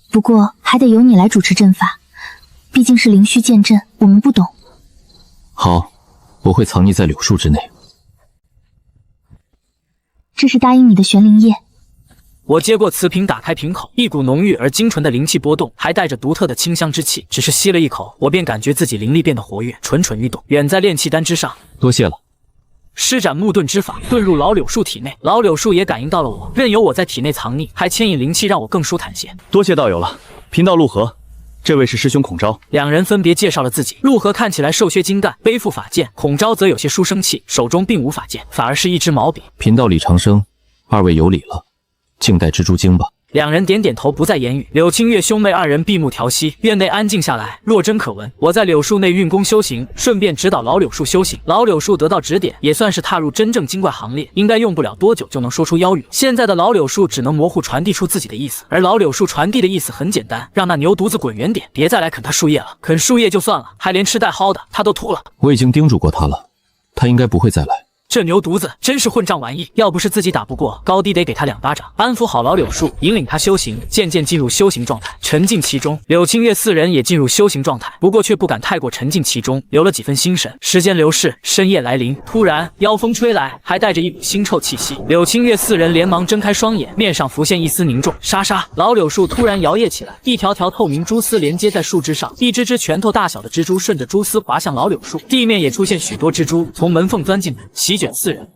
不过还得由你来主持阵法，毕竟是灵虚剑阵，我们不懂。好。我会藏匿在柳树之内。这是答应你的玄灵液。我接过瓷瓶，打开瓶口，一股浓郁而精纯的灵气波动，还带着独特的清香之气。只是吸了一口，我便感觉自己灵力变得活跃，蠢蠢欲动，远在炼气丹之上。多谢了。施展木遁之法，遁入老柳树体内。老柳树也感应到了我，任由我在体内藏匿，还牵引灵气，让我更舒坦些。多谢道友了。贫道陆河。这位是师兄孔昭。2人分别介绍了自己。陆河看起来瘦削精干，背负法剑；孔昭则有些书生气，手中并无法剑，反而是一支毛笔。贫道李长生，2位有礼了，静待蜘蛛精吧。 2人点点头，不再言语。柳清月兄妹2人闭目调息，院内安静下来，若真可闻。我在柳树内运功修行，顺便指导老柳树修行。老柳树得到指点，也算是踏入真正精怪行列，应该用不了多久就能说出妖语。现在的老柳树只能模糊传递出自己的意思，而老柳树传递的意思很简单，让那牛犊子滚远点，别再来啃他树叶了。啃树叶就算了，还连吃带薅的，他都吐了。我已经叮嘱过他了，他应该不会再来。 这牛犊子真是混账玩意！要不是自己打不过，高低得给他2巴掌。安抚好老柳树，引领他修行，渐渐进入修行状态，沉浸其中。柳清月4人也进入修行状态，不过却不敢太过沉浸其中，留了几分心神。时间流逝，深夜来临，突然妖风吹来，还带着一股腥臭气息。柳清月4人连忙睁开双眼，面上浮现一丝凝重。沙沙，老柳树突然摇曳起来，一条条透明蛛丝连接在树枝上，一只只拳头大小的蜘蛛顺着蛛丝滑向老柳树，地面也出现许多蜘蛛从门缝钻进来，席卷4人。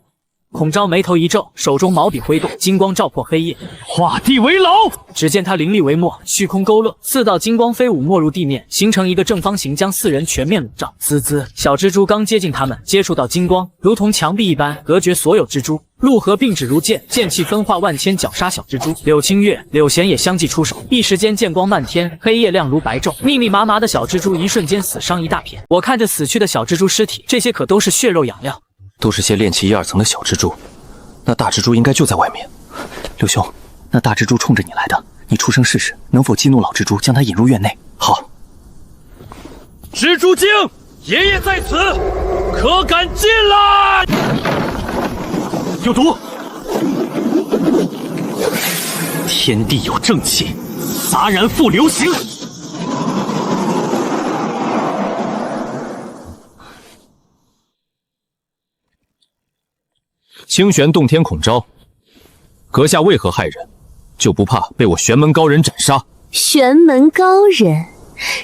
孔昭眉头一皱，手中毛笔挥动，金光照破黑夜，画地为牢。只见他灵力为墨，虚空勾勒，4道金光飞舞，没入地面，形成一个正方形，将4人全面笼罩。滋滋，小蜘蛛刚接近他们，接触到金光，如同墙壁一般，隔绝所有蜘蛛。陆河并指如剑，剑气分化万千，绞杀小蜘蛛。柳清月、柳贤也相继出手，一时间剑光漫天，黑夜亮如白昼，密密麻麻的小蜘蛛一瞬间死伤一大片。我看着死去的小蜘蛛尸体，这些可都是血肉养料。 都是些炼气1、2层的小蜘蛛，那大蜘蛛应该就在外面。刘兄，那大蜘蛛冲着你来的，你出声试试，能否激怒老蜘蛛，将它引入院内？好。蜘蛛精，爷爷在此，可敢进来？有毒！天地有正气，杂然复流行。 清玄洞天孔昭，阁下为何害人？就不怕被我玄门高人斩杀？玄门高人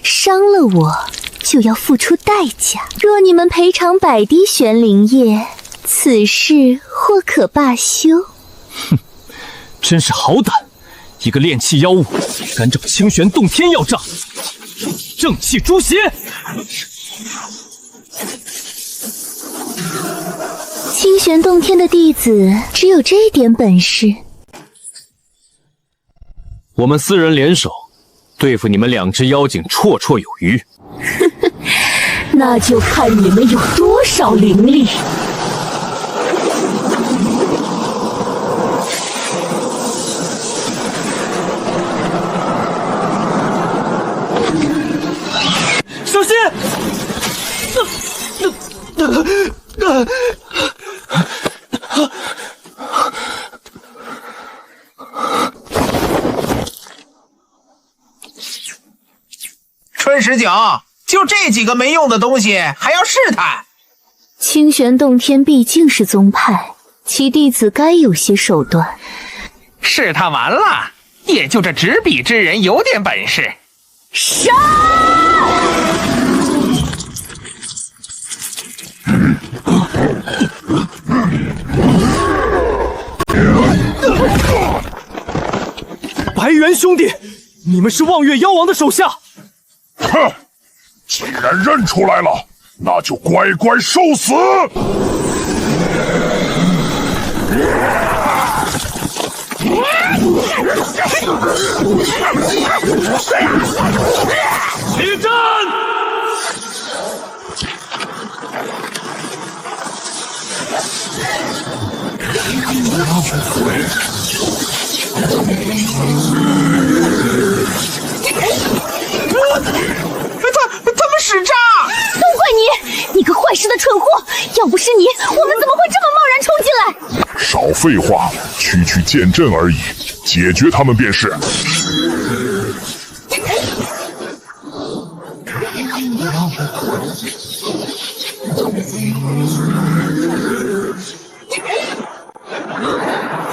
伤了我，就要付出代价。若你们赔偿100滴玄灵液，此事或可罢休。哼，真是好胆！一个炼气妖物，敢找清玄洞天要账，正气诛邪！ 清玄洞天的弟子只有这点本事。我们4人联手，对付你们2只妖精绰绰有余。那就看你们有多少灵力。小心！春19，就这几个没用的东西还要试探？清玄洞天毕竟是宗派，其弟子该有些手段。试探完了，也就这执笔之人有点本事。杀！白猿兄弟，你们是望月妖王的手下。哼，既然认出来了，那就乖乖受死！起战！他们使诈！都怪你，你个坏事的蠢货！要不是你，我们怎么会这么贸然冲进来？少废话，区区剑阵而已，解决他们便是。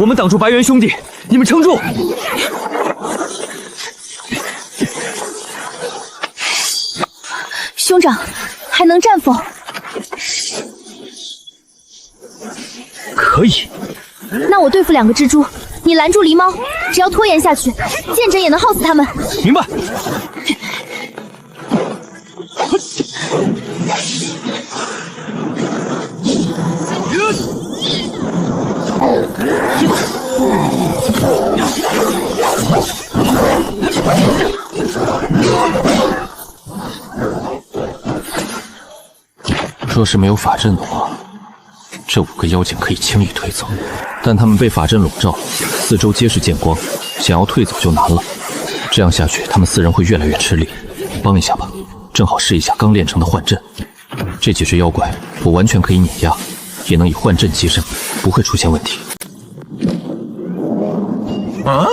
我们挡住白猿兄弟，你们撑住！兄长，还能战否？可以。那我对付2个蜘蛛，你拦住狸猫，只要拖延下去，剑阵也能耗死他们。明白。若是没有法阵的话，这5个妖精可以轻易退走，但他们被法阵笼罩，四周皆是剑光，想要退走就难了。这样下去，他们4人会越来越吃力。帮一下吧，正好试一下刚练成的幻阵。这几只妖怪，我完全可以碾压，也能以幻阵击胜，不会出现问题。啊？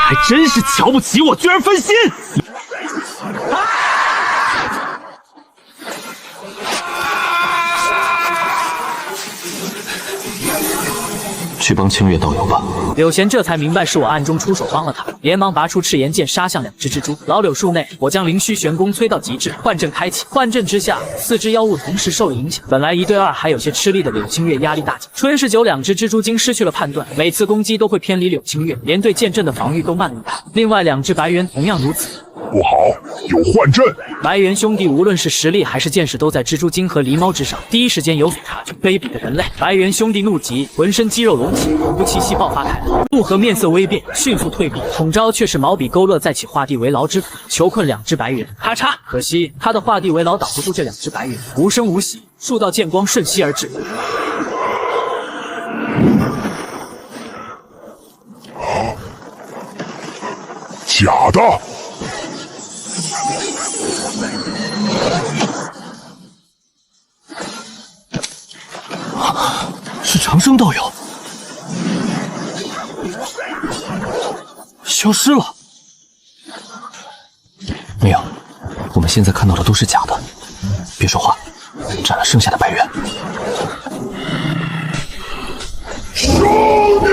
还真是瞧不起我，居然分心！去帮清月道友吧。柳贤这才明白是我暗中出手帮了他，连忙拔出赤炎剑杀向2只蜘蛛。老柳树内，我将灵虚玄功催到极致，幻阵开启。幻阵之下，4只妖物同时受了影响。本来1对2还有些吃力的柳清月压力大减。春19、2只蜘蛛精失去了判断，每次攻击都会偏离柳清月，连对剑阵的防御都慢了一拍。另外2只白猿同样如此。不好，有幻阵！白猿兄弟无论是实力还是见识，都在蜘蛛精和狸猫之上，第一时间有所察觉。卑鄙的人类！白猿兄弟怒极，浑身肌肉隆起，恐怖气息爆发开来。陆河面色微变，迅速退避，统招却是毛笔勾勒，再起画地为牢之法，囚困2只白猿。咔嚓！可惜他的画地为牢挡不住这2只白猿，无声无息，数道剑光瞬息而至。假的！是长生道友，消失了。没有，我们现在看到的都是假的。别说话，斩了剩下的白猿。兄弟！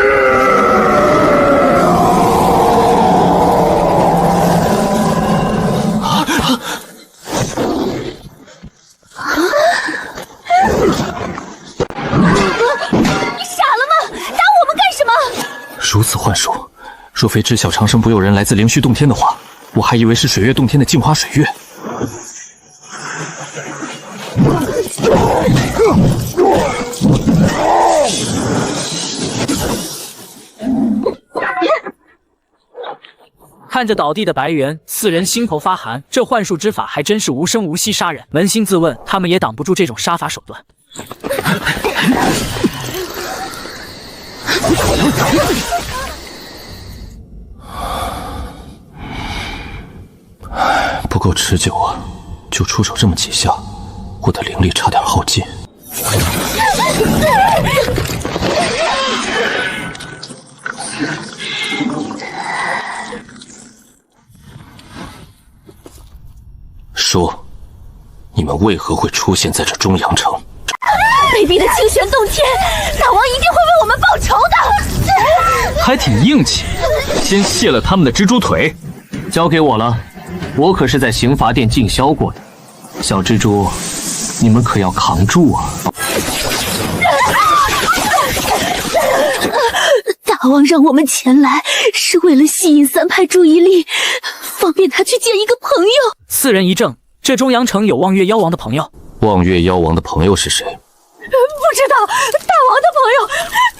如此幻术，若非知晓长生不有人来自灵虚洞天的话，我还以为是水月洞天的镜花水月。看着倒地的白猿，4人心头发寒。这幻术之法还真是无声无息杀人，扪心自问，他们也挡不住这种杀伐手段。不够持久啊，就出手这么几下，我的灵力差点耗尽。说，你们为何会出现在这中阳城？卑鄙的清玄洞天，大王一定会为我们报仇的。还挺硬气，先卸了他们的蜘蛛腿，交给我了。我可是在刑罚殿进修过的，小蜘蛛，你们可要扛住啊！大王让我们前来，是为了吸引三派注意力，方便他去见一个朋友。四人一怔，这中阳城有望月妖王的朋友。望月妖王的朋友是谁？不知道，大王的朋友，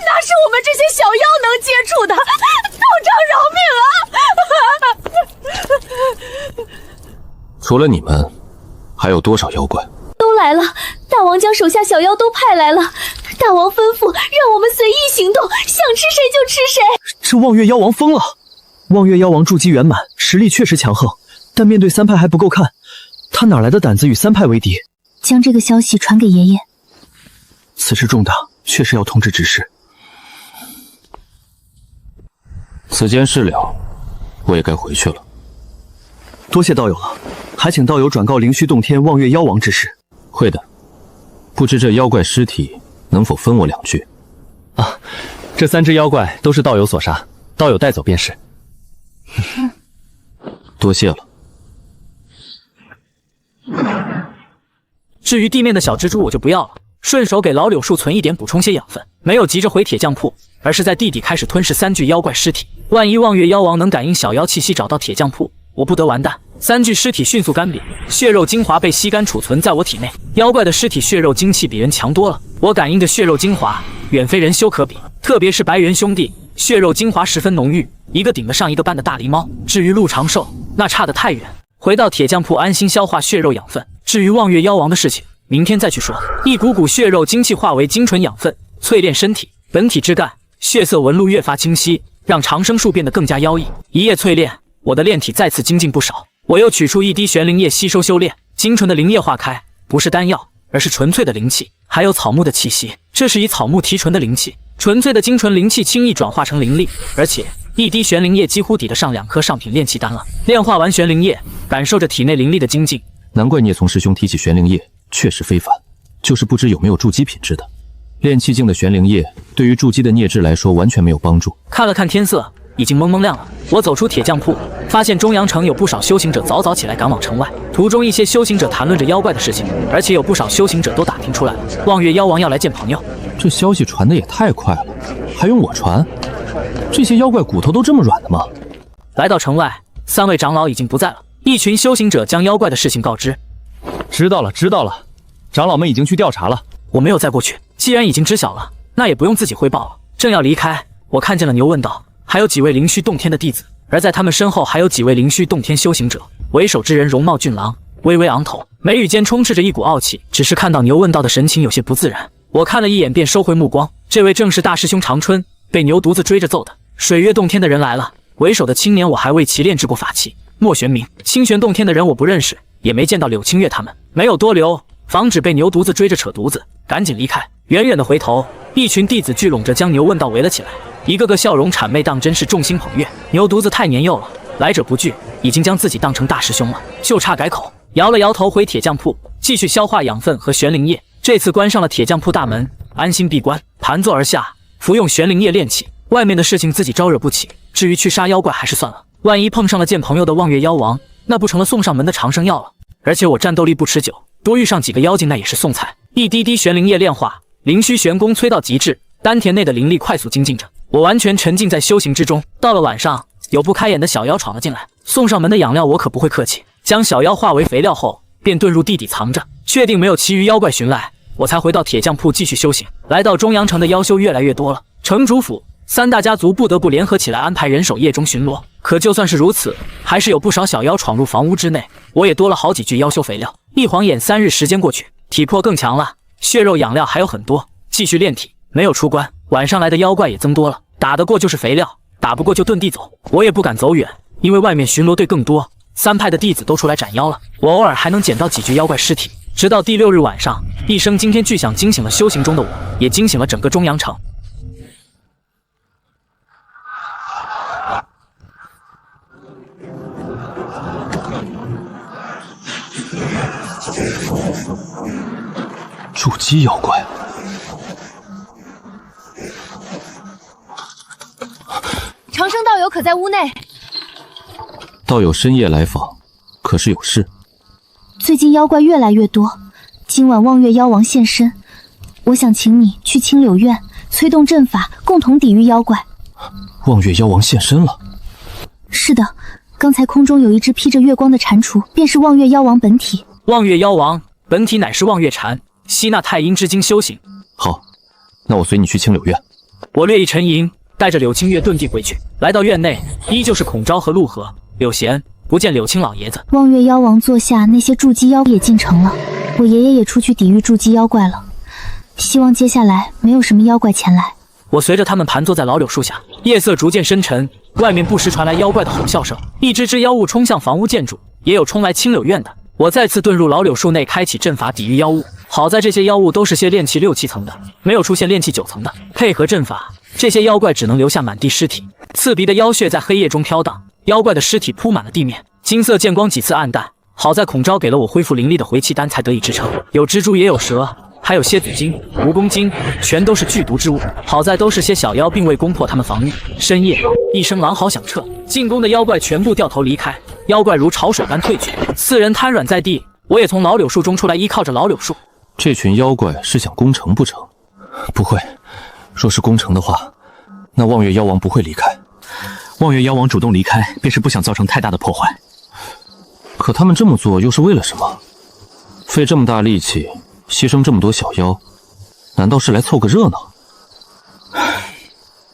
哪是我们这些小妖能接触的？道长饶命啊！除了你们，还有多少妖怪？都来了，大王将手下小妖都派来了。大王吩咐让我们随意行动，想吃谁就吃谁。这望月妖王疯了！望月妖王筑基圆满，实力确实强横，但面对三派还不够看，他哪来的胆子与三派为敌？将这个消息传给爷爷。此事重大，确实要通知执事。此间事了，我也该回去了。多谢道友了，还请道友转告灵虚洞天望月妖王之事。会的。不知这妖怪尸体能否分我2具？啊，这3只妖怪都是道友所杀，道友带走便是。多谢了。至于地面的小蜘蛛我就不要了，顺手给老柳树存一点，补充些养分。没有急着回铁匠铺，而是在地底开始吞噬3具妖怪尸体。万一望月妖王能感应小妖气息找到铁匠铺，我不得完蛋。3具尸体迅速干瘪，血肉精华被吸干储存在我体内。妖怪的尸体血肉精气比人强多了，我感应的血肉精华远非人修可比。特别是白猿兄弟，血肉精华十分浓郁，一个顶得上一个半的大狸猫。至于陆长寿，那差得太远。回到铁匠铺安心消化血肉养分。至于望月妖王的事情，明天再去说。一股股血肉精气化为精纯养分，淬炼身体，本体枝干，血色纹路越发清晰，让长生树变得更加妖异。一夜淬炼，我的炼体再次精进不少。我又取出一滴玄灵液吸收修炼，精纯的灵液化开，不是丹药，而是纯粹的灵气，还有草木的气息。这是以草木提纯的灵气，纯粹的精纯灵气轻易转化成灵力，而且一滴玄灵液几乎抵得上2颗上品炼气丹了。炼化完玄灵液，感受着体内灵力的精进。难怪聂从师兄提起玄灵液，确实非凡，就是不知有没有筑基品质的。炼气境的玄灵液对于筑基的孽质来说完全没有帮助。看了看天色，已经蒙蒙亮了。我走出铁匠铺，发现中阳城有不少修行者早早起来赶往城外。途中一些修行者谈论着妖怪的事情，而且有不少修行者都打听出来了，望月妖王要来见朋友。这消息传的也太快了，还用我传？这些妖怪骨头都这么软的吗？来到城外，3位长老已经不在了。一群修行者将妖怪的事情告知。知道了，知道了，长老们已经去调查了。我没有再过去，既然已经知晓了，那也不用自己汇报了。正要离开，我看见了牛问道，还有几位灵虚洞天的弟子，而在他们身后还有几位灵虚洞天修行者。为首之人容貌俊朗，微微昂头，眉宇间充斥着一股傲气。只是看到牛问道的神情有些不自然，我看了一眼便收回目光。这位正是大师兄长春，被牛犊子追着揍的。水月洞天的人来了，为首的青年我还未齐炼制过法器。莫玄明，清玄洞天的人我不认识，也没见到柳清月他们，没有多留，防止被牛犊子追着扯犊子，赶紧离开。远远的回头，一群弟子聚拢着将牛问道围了起来，一个个笑容谄媚，当真是众星捧月。牛犊子太年幼了，来者不拒，已经将自己当成大师兄了，就差改口。摇了摇头，回铁匠铺继续消化养分和玄灵液。这次关上了铁匠铺大门，安心闭关，盘坐而下，服用玄灵液炼气。外面的事情自己招惹不起，至于去杀妖怪还是算了。万一碰上了见朋友的望月妖王，那不成了送上门的长生药了。而且我战斗力不持久，多遇上几个妖精那也是送菜。一滴滴玄灵液炼化，灵虚玄功催到极致，丹田内的灵力快速精进着，我完全沉浸在修行之中。到了晚上，有不开眼的小妖闯了进来，送上门的养料我可不会客气，将小妖化为肥料后便遁入地底藏着，确定没有其余妖怪寻来，我才回到铁匠铺继续修行。来到中阳城的妖修越来越多了，城主府3大家族不得不联合起来安排人手夜中巡逻。可就算是如此，还是有不少小妖闯入房屋之内，我也多了好几具妖修肥料。一晃眼3日时间过去，体魄更强了，血肉养料还有很多，继续炼体。没有出关，晚上来的妖怪也增多了，打得过就是肥料，打不过就遁地走。我也不敢走远，因为外面巡逻队更多，3派的弟子都出来斩妖了。我偶尔还能捡到几具妖怪尸体。直到第6日晚上，一声惊天巨响惊醒了修行中的我，也惊醒了整个中阳城。筑基妖怪，长生道友可在屋内？道友深夜来访，可是有事？最近妖怪越来越多，今晚望月妖王现身，我想请你去青柳院催动阵法，共同抵御妖怪。望月妖王现身了？是的，刚才空中有一只披着月光的蟾蜍，便是望月妖王本体。望月妖王本体乃是望月蝉，吸纳太阴之精修行。好，那我随你去青柳院。我略一沉吟，带着柳青月遁地回去。来到院内，依旧是孔昭和陆河、柳贤，不见柳青老爷子。望月妖王座下那些筑基妖也进城了，我爷爷也出去抵御筑基妖怪了。希望接下来没有什么妖怪前来。我随着他们盘坐在老柳树下，夜色逐渐深沉，外面不时传来妖怪的吼笑声，一只只妖物冲向房屋建筑，也有冲来青柳院的。我再次遁入老柳树内，开启阵法抵御妖物。好在这些妖物都是些炼气6、7层的，没有出现炼气9层的。配合阵法，这些妖怪只能留下满地尸体，刺鼻的妖血在黑夜中飘荡，妖怪的尸体铺满了地面，金色剑光几次暗淡。好在孔昭给了我恢复灵力的回气丹，才得以支撑。有蜘蛛也有蛇，还有蝎子精、蜈蚣精，全都是剧毒之物。好在都是些小妖，并未攻破他们防御。深夜，一声狼嚎响彻，进攻的妖怪全部掉头离开，妖怪如潮水般退去，4人瘫软在地。我也从老柳树中出来，依靠着老柳树。这群妖怪是想攻城不成？不会，若是攻城的话，那望月妖王不会离开。望月妖王主动离开，便是不想造成太大的破坏。可他们这么做又是为了什么？费这么大力气，牺牲这么多小妖，难道是来凑个热闹？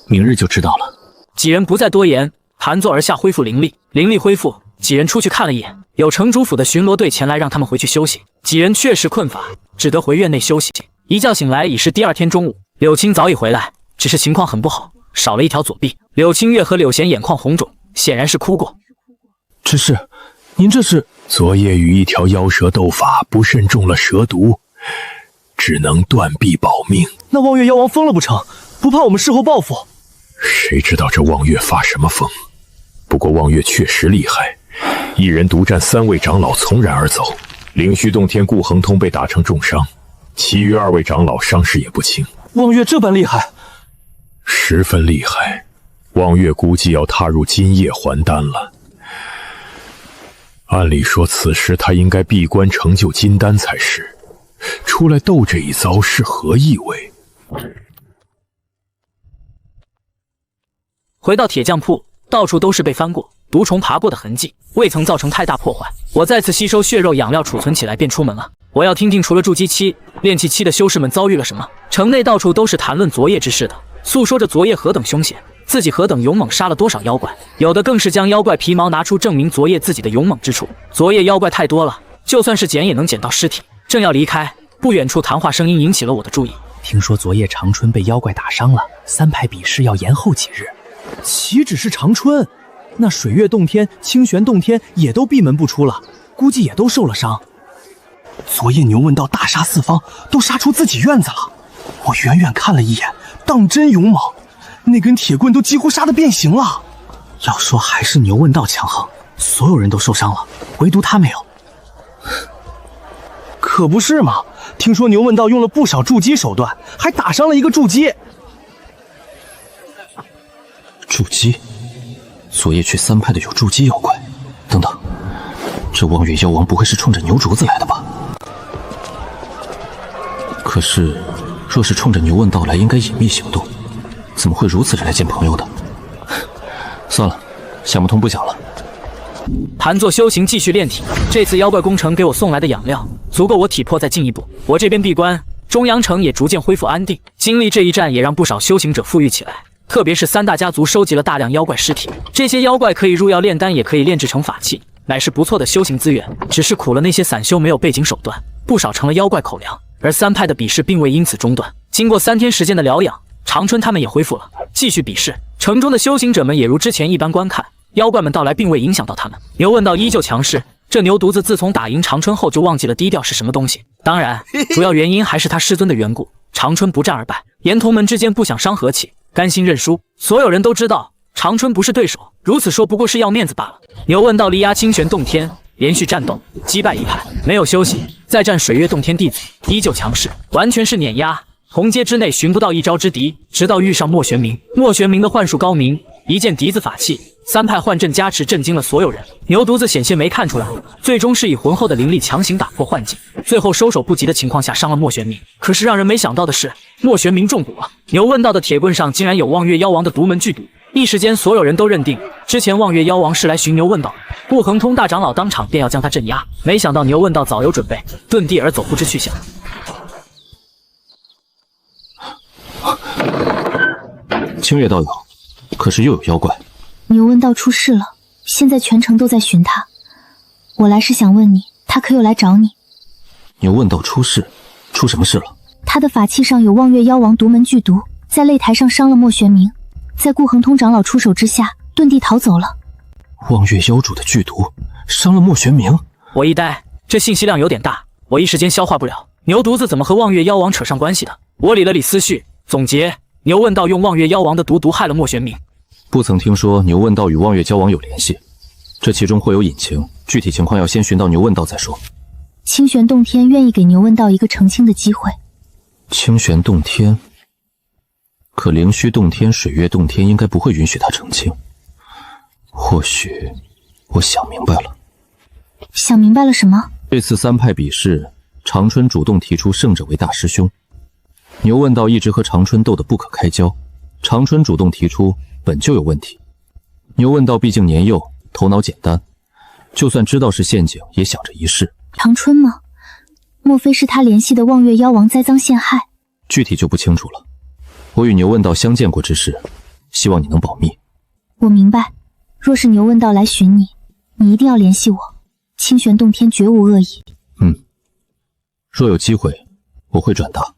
明日就知道了。几人不再多言，盘坐而下，恢复灵力。灵力恢复，几人出去看了一眼，有城主府的巡逻队前来，让他们回去休息。几人确实困乏，只得回院内休息。一觉醒来已是第2天中午，柳青早已回来，只是情况很不好，少了一条左臂。柳青月和柳贤眼眶红肿，显然是哭过。只是，您这是？昨夜与一条妖蛇斗法，不慎中了蛇毒，只能断臂保命。那望月妖王疯了不成？不怕我们事后报复？谁知道这望月发什么疯？不过望月确实厉害，一人独占3位长老从然而走。灵虚洞天顾恒通被打成重伤，其余2位长老伤势也不轻。望月这般厉害？十分厉害。望月估计要踏入金叶还丹了。按理说此时他应该闭关成就金丹才是，出来斗这一遭是何意味？回到铁匠铺，到处都是被翻过、毒虫爬过的痕迹，未曾造成太大破坏。我再次吸收血肉养料储存起来，便出门了。我要听听除了筑基期、炼气期的修士们遭遇了什么。城内到处都是谈论昨夜之事的，诉说着昨夜何等凶险，自己何等勇猛，杀了多少妖怪，有的更是将妖怪皮毛拿出证明昨夜自己的勇猛之处。昨夜妖怪太多了，就算是捡也能捡到尸体。正要离开，不远处谈话声音引起了我的注意。听说昨夜长春被妖怪打伤了，3派比试要延后几日。岂止是长春，那水月洞天、清玄洞天也都闭门不出了，估计也都受了伤。昨夜牛问道大杀4方，都杀出自己院子了。我远远看了一眼，当真勇猛，那根铁棍都几乎杀得变形了。要说还是牛问道强横，所有人都受伤了，唯独他没有。可不是嘛，听说牛问道用了不少筑基手段，还打伤了一个筑基。筑基？昨夜去3派的有筑基妖怪。等等，这望月妖王不会是冲着牛竹子来的吧？可是，若是冲着牛问道来，应该隐秘行动，怎么会如此着来见朋友的？算了，想不通不讲了。盘坐修行，继续炼体。这次妖怪攻城给我送来的养料，足够我体魄再进一步。我这边闭关，中阳城也逐渐恢复安定。经历这一战，也让不少修行者富裕起来。特别是3大家族收集了大量妖怪尸体，这些妖怪可以入药炼丹，也可以炼制成法器，乃是不错的修行资源。只是苦了那些散修没有背景手段，不少成了妖怪口粮。而3派的比试并未因此中断。经过3天时间的疗养，长春他们也恢复了，继续比试。城中的修行者们也如之前一般观看，妖怪们到来并未影响到他们。牛问道依旧强势，这牛犊子自从打赢长春后就忘记了低调是什么东西。当然，主要原因还是他师尊的缘故。长春不战而败，岩童们之间不想伤和气，甘心认输。所有人都知道长春不是对手，如此说不过是要面子罢了。牛问道力压清玄洞天，连续战斗击败一派，没有休息。再战水月洞天弟子依旧强势，完全是碾压。同阶之内寻不到一招之敌，直到遇上莫玄冥。莫玄冥的幻术高明，一件笛子法器，3派幻阵加持，震惊了所有人。牛犊子险些没看出来，最终是以浑厚的灵力强行打破幻境，最后收手不及的情况下伤了莫玄冥。可是让人没想到的是，莫玄冥中毒了。牛问道的铁棍上竟然有望月妖王的独门剧毒，一时间所有人都认定之前望月妖王是来寻牛问道的。顾恒通大长老当场便要将他镇压，没想到牛问道早有准备，遁地而走，不知去向。清月道友，可是又有妖怪？牛问道出事了，现在全城都在寻他。我来是想问你，他可有来找你？牛问道出事，出什么事了？他的法器上有望月妖王独门剧毒，在擂台上伤了莫玄冥，在顾恒通长老出手之下，遁地逃走了。望月妖主的剧毒伤了莫玄冥？我一呆，这信息量有点大，我一时间消化不了。牛犊子怎么和望月妖王扯上关系的？我理了理思绪，总结：牛问道用望月妖王的毒害了莫玄冥。不曾听说牛问道与望月妖王有联系，这其中或有隐情，具体情况要先寻到牛问道再说。清玄洞天愿意给牛问道一个澄清的机会。清玄洞天，可灵虚洞天、水月洞天应该不会允许他澄清。或许我想明白了。想明白了什么？这次3派比试，长春主动提出胜者为大师兄。牛问道一直和长春斗得不可开交，长春主动提出本就有问题。牛问道毕竟年幼，头脑简单，就算知道是陷阱，也想着一试。长春吗？莫非是他联系的望月妖王栽赃陷害？具体就不清楚了。我与牛问道相见过之事，希望你能保密。我明白，若是牛问道来寻你，你一定要联系我。清玄洞天绝无恶意。若有机会，我会转达。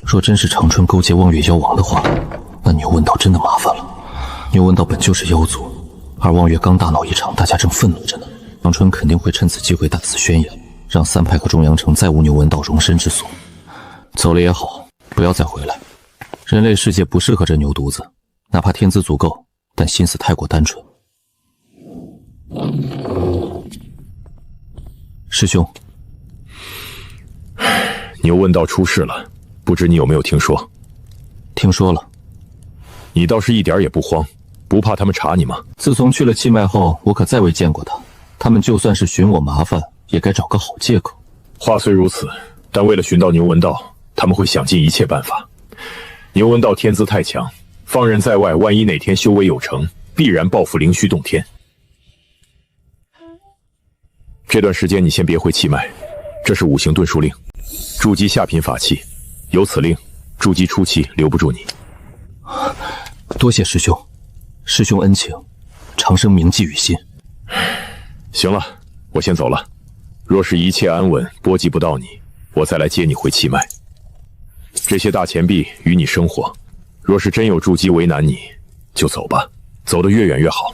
若真是长春勾结望月妖王的话，那牛问道真的麻烦了。牛问道本就是妖族，而望月刚大闹一场，大家正愤怒着呢。长春肯定会趁此机会大肆宣扬，让3派和中阳城再无牛问道容身之所。走了也好，不要再回来。人类世界不适合这牛犊子，哪怕天资足够，但心思太过单纯。师兄，牛问道出事了，不知你有没有听说？听说了。你倒是一点也不慌，不怕他们查你吗？自从去了气脉后，我可再未见过他。他们就算是寻我麻烦，也该找个好借口。话虽如此，但为了寻到牛文道，他们会想尽一切办法。牛文道天资太强，放任在外，万一哪天修为有成，必然报复灵虚洞天。这段时间你先别回气脉，这是5行遁术令，筑基下品法器，有此令，筑基初期留不住你。多谢师兄，师兄恩情，长生铭记于心。行了，我先走了。若是一切安稳，波及不到你，我再来接你回气脉。这些大钱币与你生活，若是真有筑基为难你，就走吧，走得越远越好。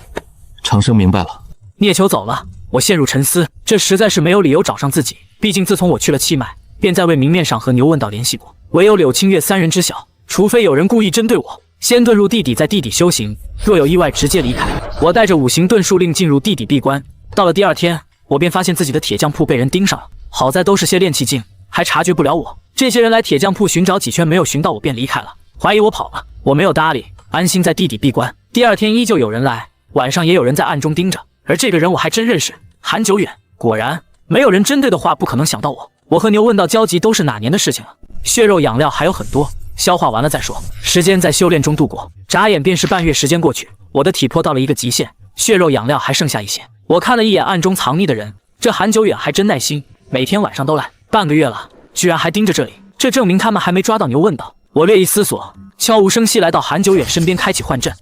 长生明白了。聂秋走了，我陷入沉思，这实在是没有理由找上自己。毕竟自从我去了气脉，便在为明面上和牛问道联系过，唯有柳清月3人知晓。除非有人故意针对我，先遁入地底，在地底修行，若有意外直接离开。我带着5行遁术令进入地底闭关，到了第2天，我便发现自己的铁匠铺被人盯上了。好在都是些炼气境，还察觉不了我。这些人来铁匠铺寻找几圈，没有寻到我便离开了，怀疑我跑了。我没有搭理，安心在地底闭关。第2天依旧有人来，晚上也有人在暗中盯着，而这个人我还真认识，韩久远。果然，没有人针对的话，不可能想到我。我和牛问道交集都是哪年的事情了？血肉养料还有很多，消化完了再说。时间在修炼中度过，眨眼便是半月时间过去，我的体魄到了一个极限，血肉养料还剩下一些。我看了一眼暗中藏匿的人，这韩久远还真耐心，每天晚上都来，半个月了，居然还盯着这里，这证明他们还没抓到牛问道。我略一思索，悄无声息来到韩久远身边，开启幻阵。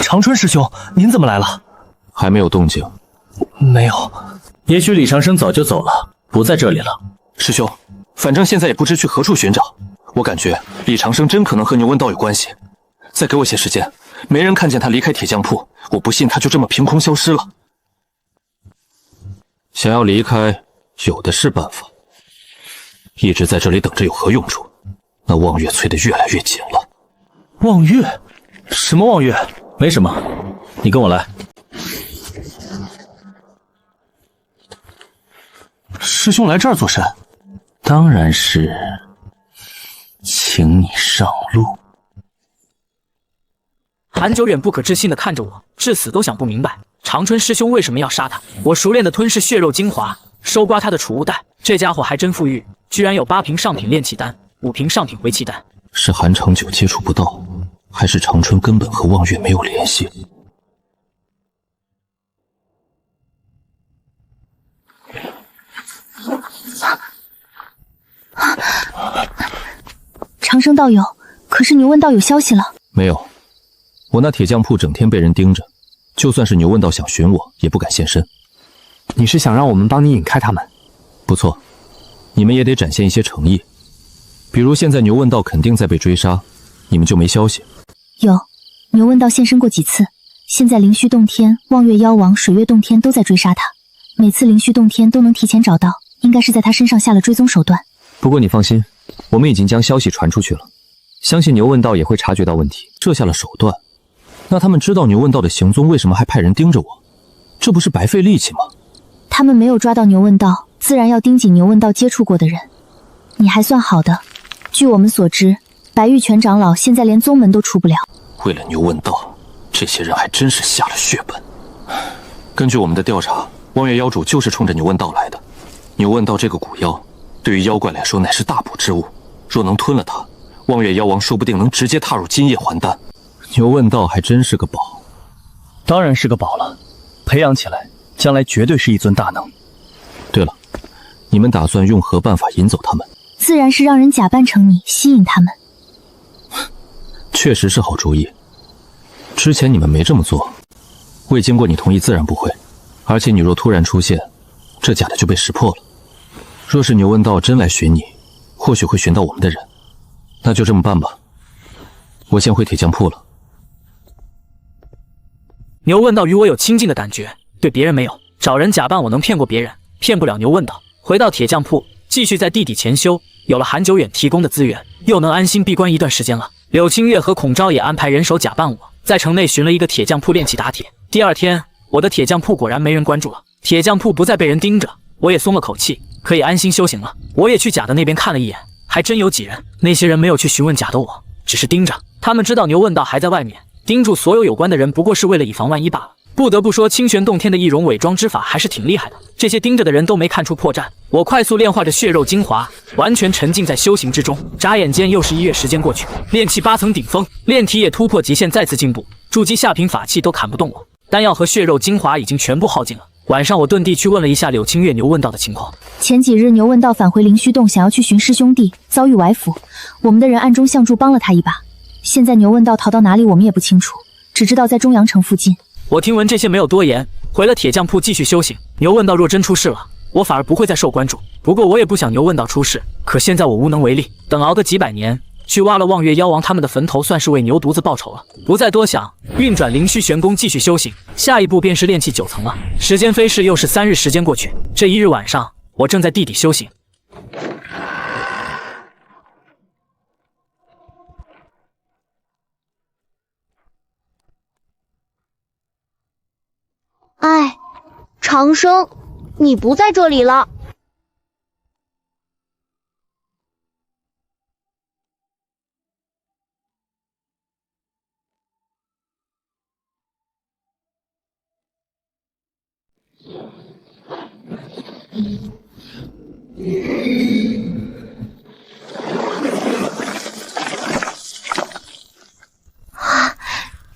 长春师兄，您怎么来了？还没有动静。没有。也许李长生早就走了，不在这里了。师兄，反正现在也不知去何处寻找。我感觉李长生真可能和牛问道有关系。再给我些时间，没人看见他离开铁匠铺，我不信他就这么凭空消失了。想要离开，有的是办法。一直在这里等着有何用处？那望月催得越来越紧了。望月？什么望月？没什么，你跟我来。师兄来这儿做甚？当然是请你上路。韩久远不可置信地看着我，至死都想不明白长春师兄为什么要杀他。我熟练地吞噬血肉精华，收刮他的储物袋。这家伙还真富裕，居然有8瓶上品炼气丹，5瓶上品回气丹。是韩长久接触不到，还是长春根本和望月没有联系？长生道友，可是牛问道有消息了？没有，我那铁匠铺整天被人盯着，就算是牛问道想寻我，也不敢现身。你是想让我们帮你引开他们？不错，你们也得展现一些诚意。比如现在牛问道肯定在被追杀，你们就没消息？有，牛问道现身过几次，现在灵虚洞天、望月妖王、水月洞天都在追杀他，每次灵虚洞天都能提前找到，应该是在他身上下了追踪手段。不过你放心，我们已经将消息传出去了，相信牛问道也会察觉到问题，设下了手段。那他们知道牛问道的行踪，为什么还派人盯着我？这不是白费力气吗？他们没有抓到牛问道，自然要盯紧牛问道接触过的人。你还算好的，据我们所知，白玉泉长老现在连宗门都出不了。为了牛问道，这些人还真是下了血本。根据我们的调查，望月妖主就是冲着牛问道来的。牛问道这个古妖，对于妖怪来说乃是大补之物，若能吞了它，望月妖王说不定能直接踏入金叶还丹。牛问道还真是个宝。当然是个宝了，培养起来，将来绝对是一尊大能。对了，你们打算用何办法引走他们？自然是让人假扮成你，吸引他们。确实是好主意。之前你们没这么做，未经过你同意自然不会。而且你若突然出现，这假的就被识破了。若是牛问道真来寻你，或许会寻到我们的人。那就这么办吧，我先回铁匠铺了。牛问道与我有亲近的感觉，对别人没有。找人假扮我能骗过别人，骗不了牛问道。回到铁匠铺，继续在地底潜修。有了韩久远提供的资源，又能安心闭关一段时间了。柳清月和孔昭也安排人手假扮我，在城内寻了一个铁匠铺炼气打铁。第二天，我的铁匠铺果然没人关注了，铁匠铺不再被人盯着，我也松了口气，可以安心修行了。我也去假的那边看了一眼，还真有几人。那些人没有去询问假的我，只是盯着。他们知道牛问道还在外面，盯住所有有关的人，不过是为了以防万一罢了。不得不说，清玄洞天的易容伪装之法还是挺厉害的。这些盯着的人都没看出破绽。我快速炼化着血肉精华，完全沉浸在修行之中。眨眼间又是1月时间过去，炼气8层顶峰，炼体也突破极限，再次进步。筑基下品法器都砍不动我，丹药和血肉精华已经全部耗尽了。晚上我遁地去问了一下柳清月牛问道的情况。前几日牛问道返回灵虚洞，想要去寻师兄弟，遭遇埋伏，我们的人暗中相助帮了他一把。现在牛问道逃到哪里我们也不清楚，只知道在中阳城附近。我听闻这些没有多言，回了铁匠铺继续修行。牛问道若真出事了，我反而不会再受关注。不过我也不想牛问道出事，可现在我无能为力。等熬个几百年，去挖了望月妖王他们的坟头，算是为牛犊子报仇了。不再多想，运转灵虚玄功继续修行，下一步便是炼气9层了。时间飞逝，又是3日时间过去。这一日晚上，我正在地底修行。哎，长生，你不在这里了。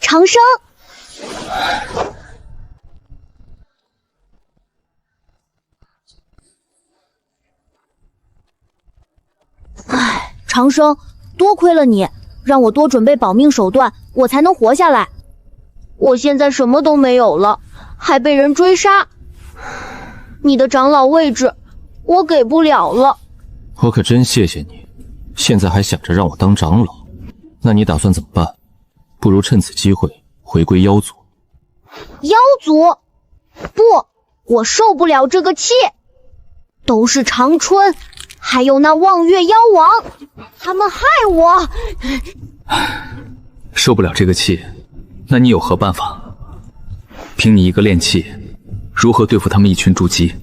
长生。唉，长生，多亏了你，让我多准备保命手段，我才能活下来。我现在什么都没有了，还被人追杀。你的长老位置我给不了了。我可真谢谢你，现在还想着让我当长老，那你打算怎么办？不如趁此机会回归妖族。妖族？不，我受不了这个气。都是长春，还有那望月妖王，他们害我。受不了这个气，那你有何办法？凭你一个炼器，如何对付他们一群筑基？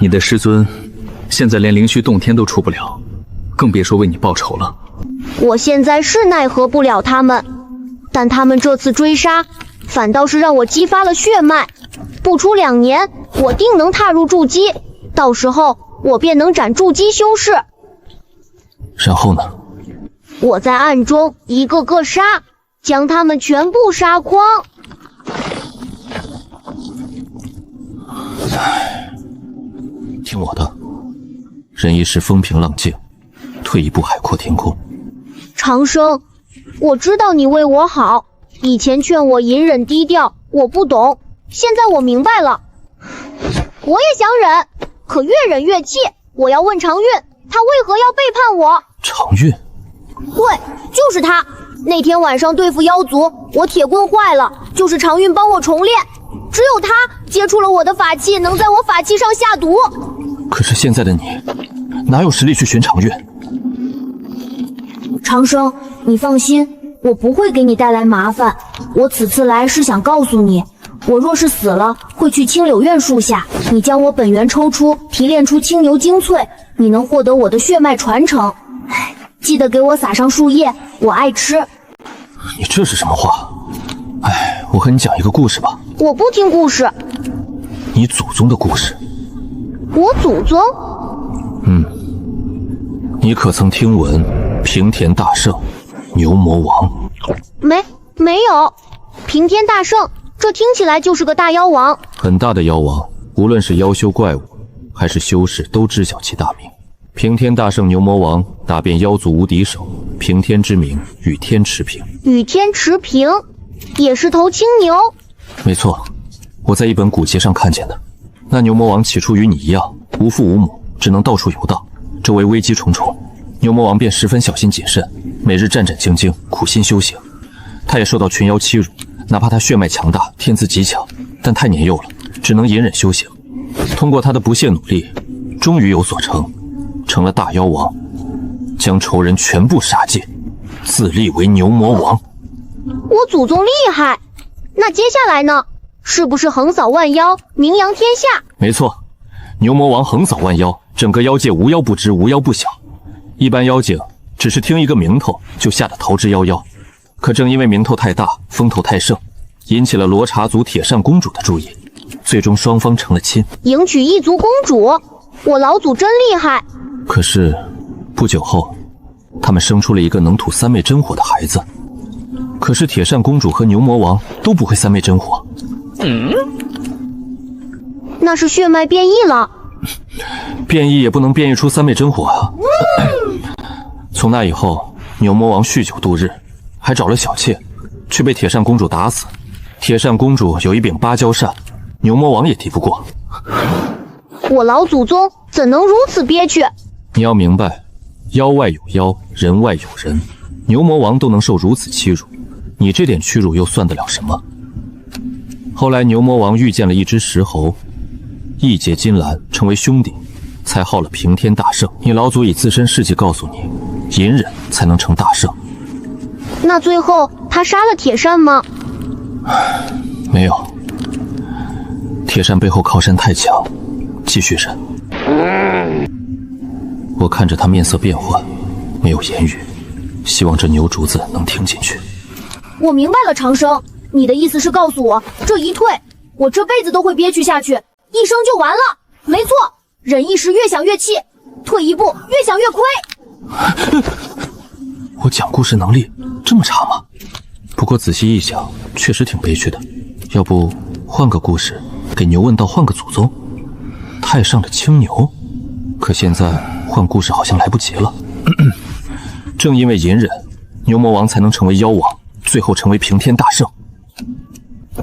你的师尊现在连灵虚洞天都出不了，更别说为你报仇了。我现在是奈何不了他们，但他们这次追杀，反倒是让我激发了血脉。不出2年，我定能踏入筑基，到时候我便能斩筑基修士。然后呢？我在暗中一个个杀，将他们全部杀光。听我的，忍一时风平浪静，退一步海阔天空。长生，我知道你为我好，以前劝我隐忍低调，我不懂，现在我明白了。我也想忍，可越忍越气。我要问常运，他为何要背叛我？常运？对，就是他。那天晚上对付妖族，我铁棍坏了，就是常运帮我重练。只有他接触了我的法器，能在我法器上下毒。可是现在的你，哪有实力去寻常运？长生，你放心，我不会给你带来麻烦。我此次来是想告诉你，我若是死了，会去青柳院树下，你将我本源抽出，提炼出青牛精粹，你能获得我的血脉传承。记得给我撒上树叶，我爱吃。你这是什么话？哎，我和你讲一个故事吧。我不听故事。你祖宗的故事。我祖宗？你可曾听闻平田大圣、牛魔王？没有。平田大圣，这听起来就是个大妖王。很大的妖王，无论是妖修怪物，还是修士，都知晓其大名。平天大圣牛魔王打遍妖族无敌手，平天之名与天持平。与天持平，也是头青牛。没错，我在一本古籍上看见的。那牛魔王起初与你一样，无父无母，只能到处游荡，周围危机重重。牛魔王便十分小心谨慎，每日战战兢兢，苦心修行。他也受到群妖欺辱，哪怕他血脉强大，天资极强，但太年幼了，只能隐忍修行。通过他的不懈努力，终于有所成，成了大妖王，将仇人全部杀尽，自立为牛魔王。我祖宗厉害，那接下来呢？是不是横扫万妖，名扬天下？没错，牛魔王横扫万妖，整个妖界无妖不知，无妖不晓。一般妖精只是听一个名头就吓得逃之夭夭，可正因为名头太大，风头太盛，引起了罗刹族铁扇公主的注意，最终双方成了亲。迎娶异族公主，我老祖真厉害。可是不久后，他们生出了一个能吐三昧真火的孩子。可是铁扇公主和牛魔王都不会三昧真火。那是血脉变异了。变异也不能变异出三昧真火啊。从那以后，牛魔王酗酒度日，还找了小妾，却被铁扇公主打死。铁扇公主有一柄芭蕉扇，牛魔王也敌不过。我老祖宗怎能如此憋屈？你要明白，妖外有妖，人外有人，牛魔王都能受如此欺辱，你这点屈辱又算得了什么？后来牛魔王遇见了一只石猴，义结金兰，成为兄弟，才号了平天大圣。你老祖以自身事迹告诉你，隐忍才能成大圣。那最后他杀了铁扇吗？没有，铁扇背后靠山太强，继续忍。我看着他面色变幻，没有言语，希望这牛竹子能听进去。我明白了，长生，你的意思是告诉我，这一退，我这辈子都会憋屈下去，一生就完了。没错，忍一时越想越气，退一步越想越亏。我讲故事能力这么差吗？不过仔细一想，确实挺悲剧的。要不换个故事，给牛问道换个祖宗？太上的青牛？可现在换故事好像来不及了。正因为隐忍，牛魔王才能成为妖王，最后成为平天大圣。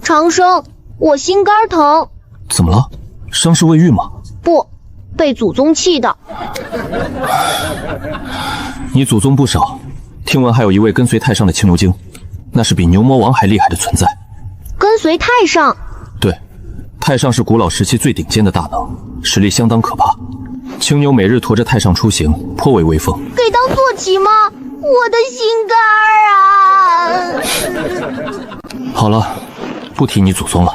长生，我心肝疼。怎么了？伤势未愈吗？不，被祖宗气的。你祖宗不少，听闻还有一位跟随太上的青牛精，那是比牛魔王还厉害的存在。跟随太上？对，太上是古老时期最顶尖的大能，实力相当可怕。青牛每日驮着太上出行，颇为威风。给当坐骑吗？我的心肝啊！好了，不提你祖宗了。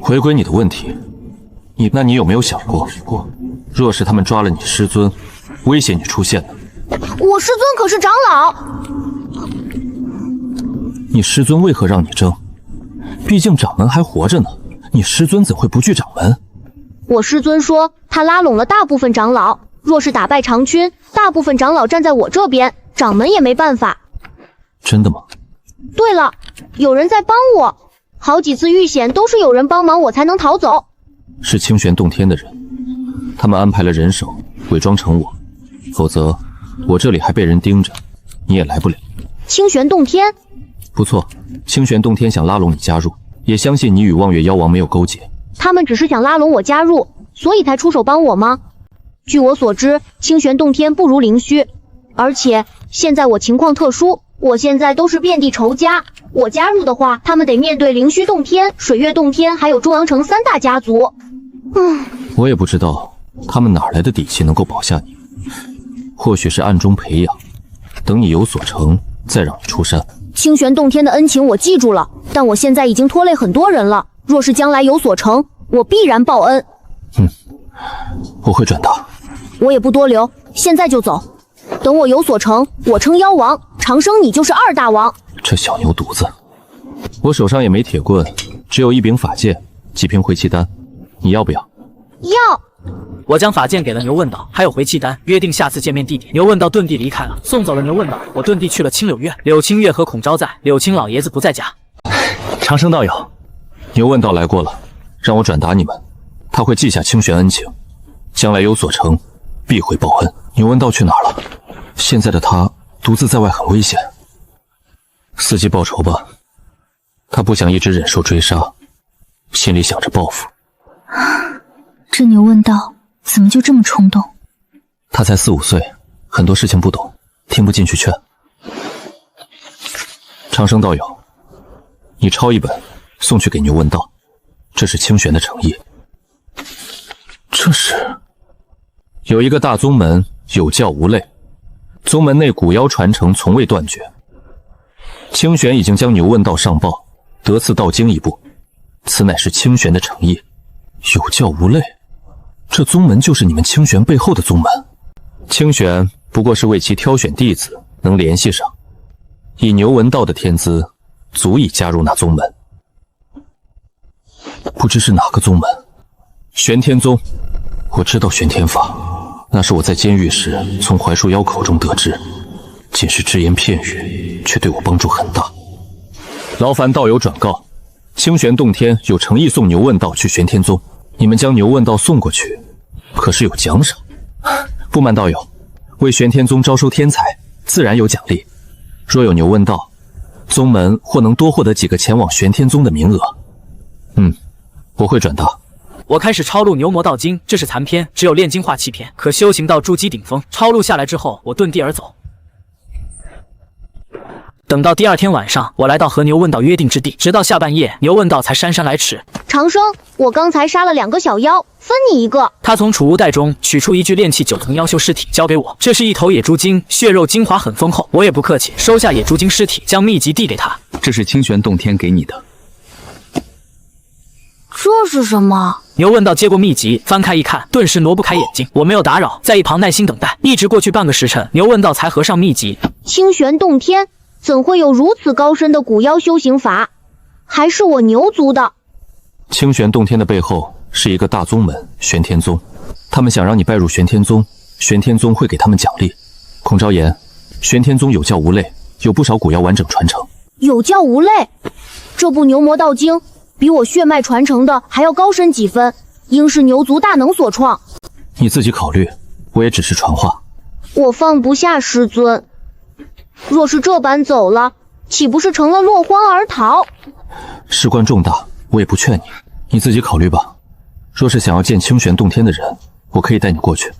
回归你的问题，你有没有想过，若是他们抓了你师尊，威胁你出现呢？我师尊可是长老。你师尊为何让你争？毕竟掌门还活着呢，你师尊怎会不惧掌门？我师尊说，他拉拢了大部分长老，若是打败长君，大部分长老站在我这边，掌门也没办法。真的吗？对了，有人在帮我，好几次遇险都是有人帮忙我才能逃走。是清玄洞天的人，他们安排了人手伪装成我，否则我这里还被人盯着，你也来不了。清玄洞天？不错，清玄洞天想拉拢你加入，也相信你与望月妖王没有勾结。他们只是想拉拢我加入，所以才出手帮我吗？据我所知，清玄洞天不如灵虚，而且现在我情况特殊，我现在都是遍地仇家，我加入的话，他们得面对灵虚洞天、水月洞天还有中阳城3大家族。我也不知道他们哪来的底气能够保下你，或许是暗中培养，等你有所成再让你出山。清玄洞天的恩情我记住了，但我现在已经拖累很多人了，若是将来有所成，我必然报恩。我会转达。我也不多留，现在就走。等我有所成，我称妖王，长生你就是2大王。这小牛犊子，我手上也没铁棍，只有一柄法剑，几瓶回气丹，你要不要？要。我将法剑给了牛问道，还有回气丹，约定下次见面地点。牛问道遁地离开了，送走了牛问道。我遁地去了青柳院，柳青月和孔昭在，柳青老爷子不在家。长生道友，牛问道来过了，让我转达你们，他会记下清玄恩情，将来有所成，必会报恩。牛问道去哪儿了？现在的他独自在外很危险，伺机报仇吧。他不想一直忍受追杀，心里想着报复。这牛问道怎么就这么冲动？他才4、5岁，很多事情不懂，听不进去劝。长生道友，你抄一本送去给牛问道，这是清玄的诚意。这是有一个大宗门，有教无类，宗门内古妖传承从未断绝。清玄已经将牛问道上报，得赐道经一部，此乃是清玄的诚意。有教无类，这宗门就是你们清玄背后的宗门。清玄不过是为其挑选弟子能联系上，以牛闻道的天资，足以加入那宗门。不知是哪个宗门？玄天宗。我知道玄天法，那是我在监狱时从槐树妖口中得知，仅是只言片语，却对我帮助很大。劳烦道友转告，清玄洞天有诚意送牛问道去玄天宗，你们将牛问道送过去，可是有奖赏。不瞒道友，为玄天宗招收天才，自然有奖励。若有牛问道，宗门或能多获得几个前往玄天宗的名额。我会转达。我开始抄录牛魔道经，这是残篇，只有炼精化气篇，可修行到筑基顶峰。抄录下来之后，我遁地而走。等到第2天晚上，我来到和牛问道约定之地，直到下半夜，牛问道才姗姗来迟。长生，我刚才杀了2个小妖，分你一个。他从储物袋中取出一具炼气9层妖修尸体，交给我。这是一头野猪精，血肉精华很丰厚。我也不客气，收下野猪精尸体，将秘籍递给他。这是清玄洞天给你的。这是什么？牛问道接过秘籍，翻开一看，顿时挪不开眼睛。我没有打扰，在一旁耐心等待，一直过去半个时辰，牛问道才合上秘籍。清玄洞天怎会有如此高深的古妖修行法？还是我牛族的？清玄洞天的背后是一个大宗门玄天宗，他们想让你拜入玄天宗，玄天宗会给他们奖励。孔昭言，玄天宗有教无类，有不少古妖完整传承。有教无类，这部牛魔道经比我血脉传承的还要高深几分，应是牛族大能所创。你自己考虑，我也只是传话。我放不下师尊，若是这般走了，岂不是成了落荒而逃？事关重大，我也不劝你。你自己考虑吧。若是想要见清玄洞天的人，我可以带你过去。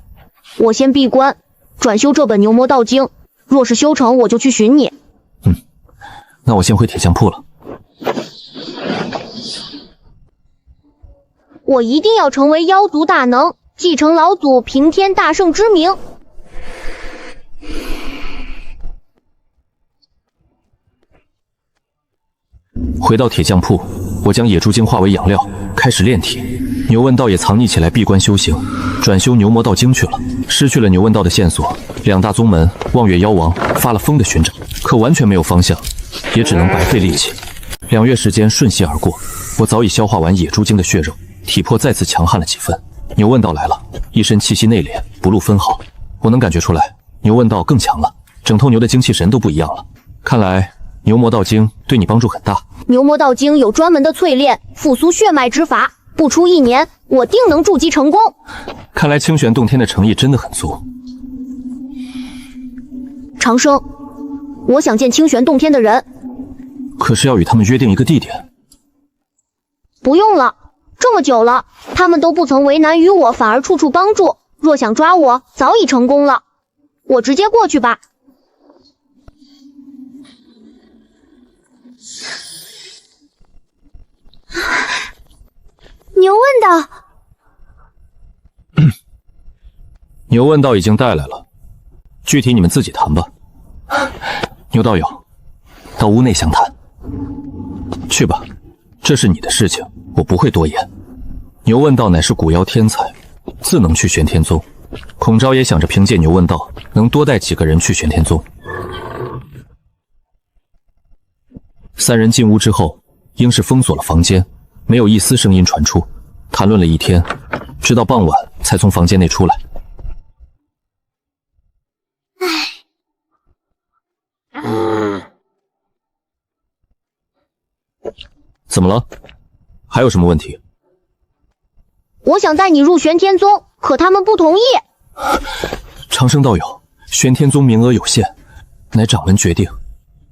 我先闭关，转修这本牛魔道经。若是修成，我就去寻你。那我先回铁匠铺了。我一定要成为妖族大能，继承老祖平天大圣之名。回到铁匠铺，我将野猪精化为养料，开始炼体。牛问道也藏匿起来闭关修行，转修牛魔道经去了。失去了牛问道的线索，两大宗门望月妖王发了疯的寻找，可完全没有方向，也只能白费力气。2月时间瞬息而过，我早已消化完野猪精的血肉，体魄再次强悍了几分。牛问道来了，一身气息内敛，不露分毫。我能感觉出来，牛问道更强了，整头牛的精气神都不一样了。看来牛魔道经对你帮助很大。牛魔道经有专门的淬炼、复苏血脉之法，不出1年，我定能筑基成功。看来清玄洞天的诚意真的很足。长生，我想见清玄洞天的人。可是要与他们约定一个地点。不用了，这么久了，他们都不曾为难于我，反而处处帮助。若想抓我，早已成功了。我直接过去吧。牛问道，牛问道已经带来了，具体你们自己谈吧。牛道友，到屋内详谈。去吧，这是你的事情，我不会多言。牛问道乃是古妖天才，自能去玄天宗。孔昭也想着凭借牛问道，能多带几个人去玄天宗。3人进屋之后，应是封锁了房间，没有一丝声音传出。谈论了一天，直到傍晚才从房间内出来。怎么了？还有什么问题？我想带你入玄天宗，可他们不同意。长生道友，玄天宗名额有限，乃掌门决定，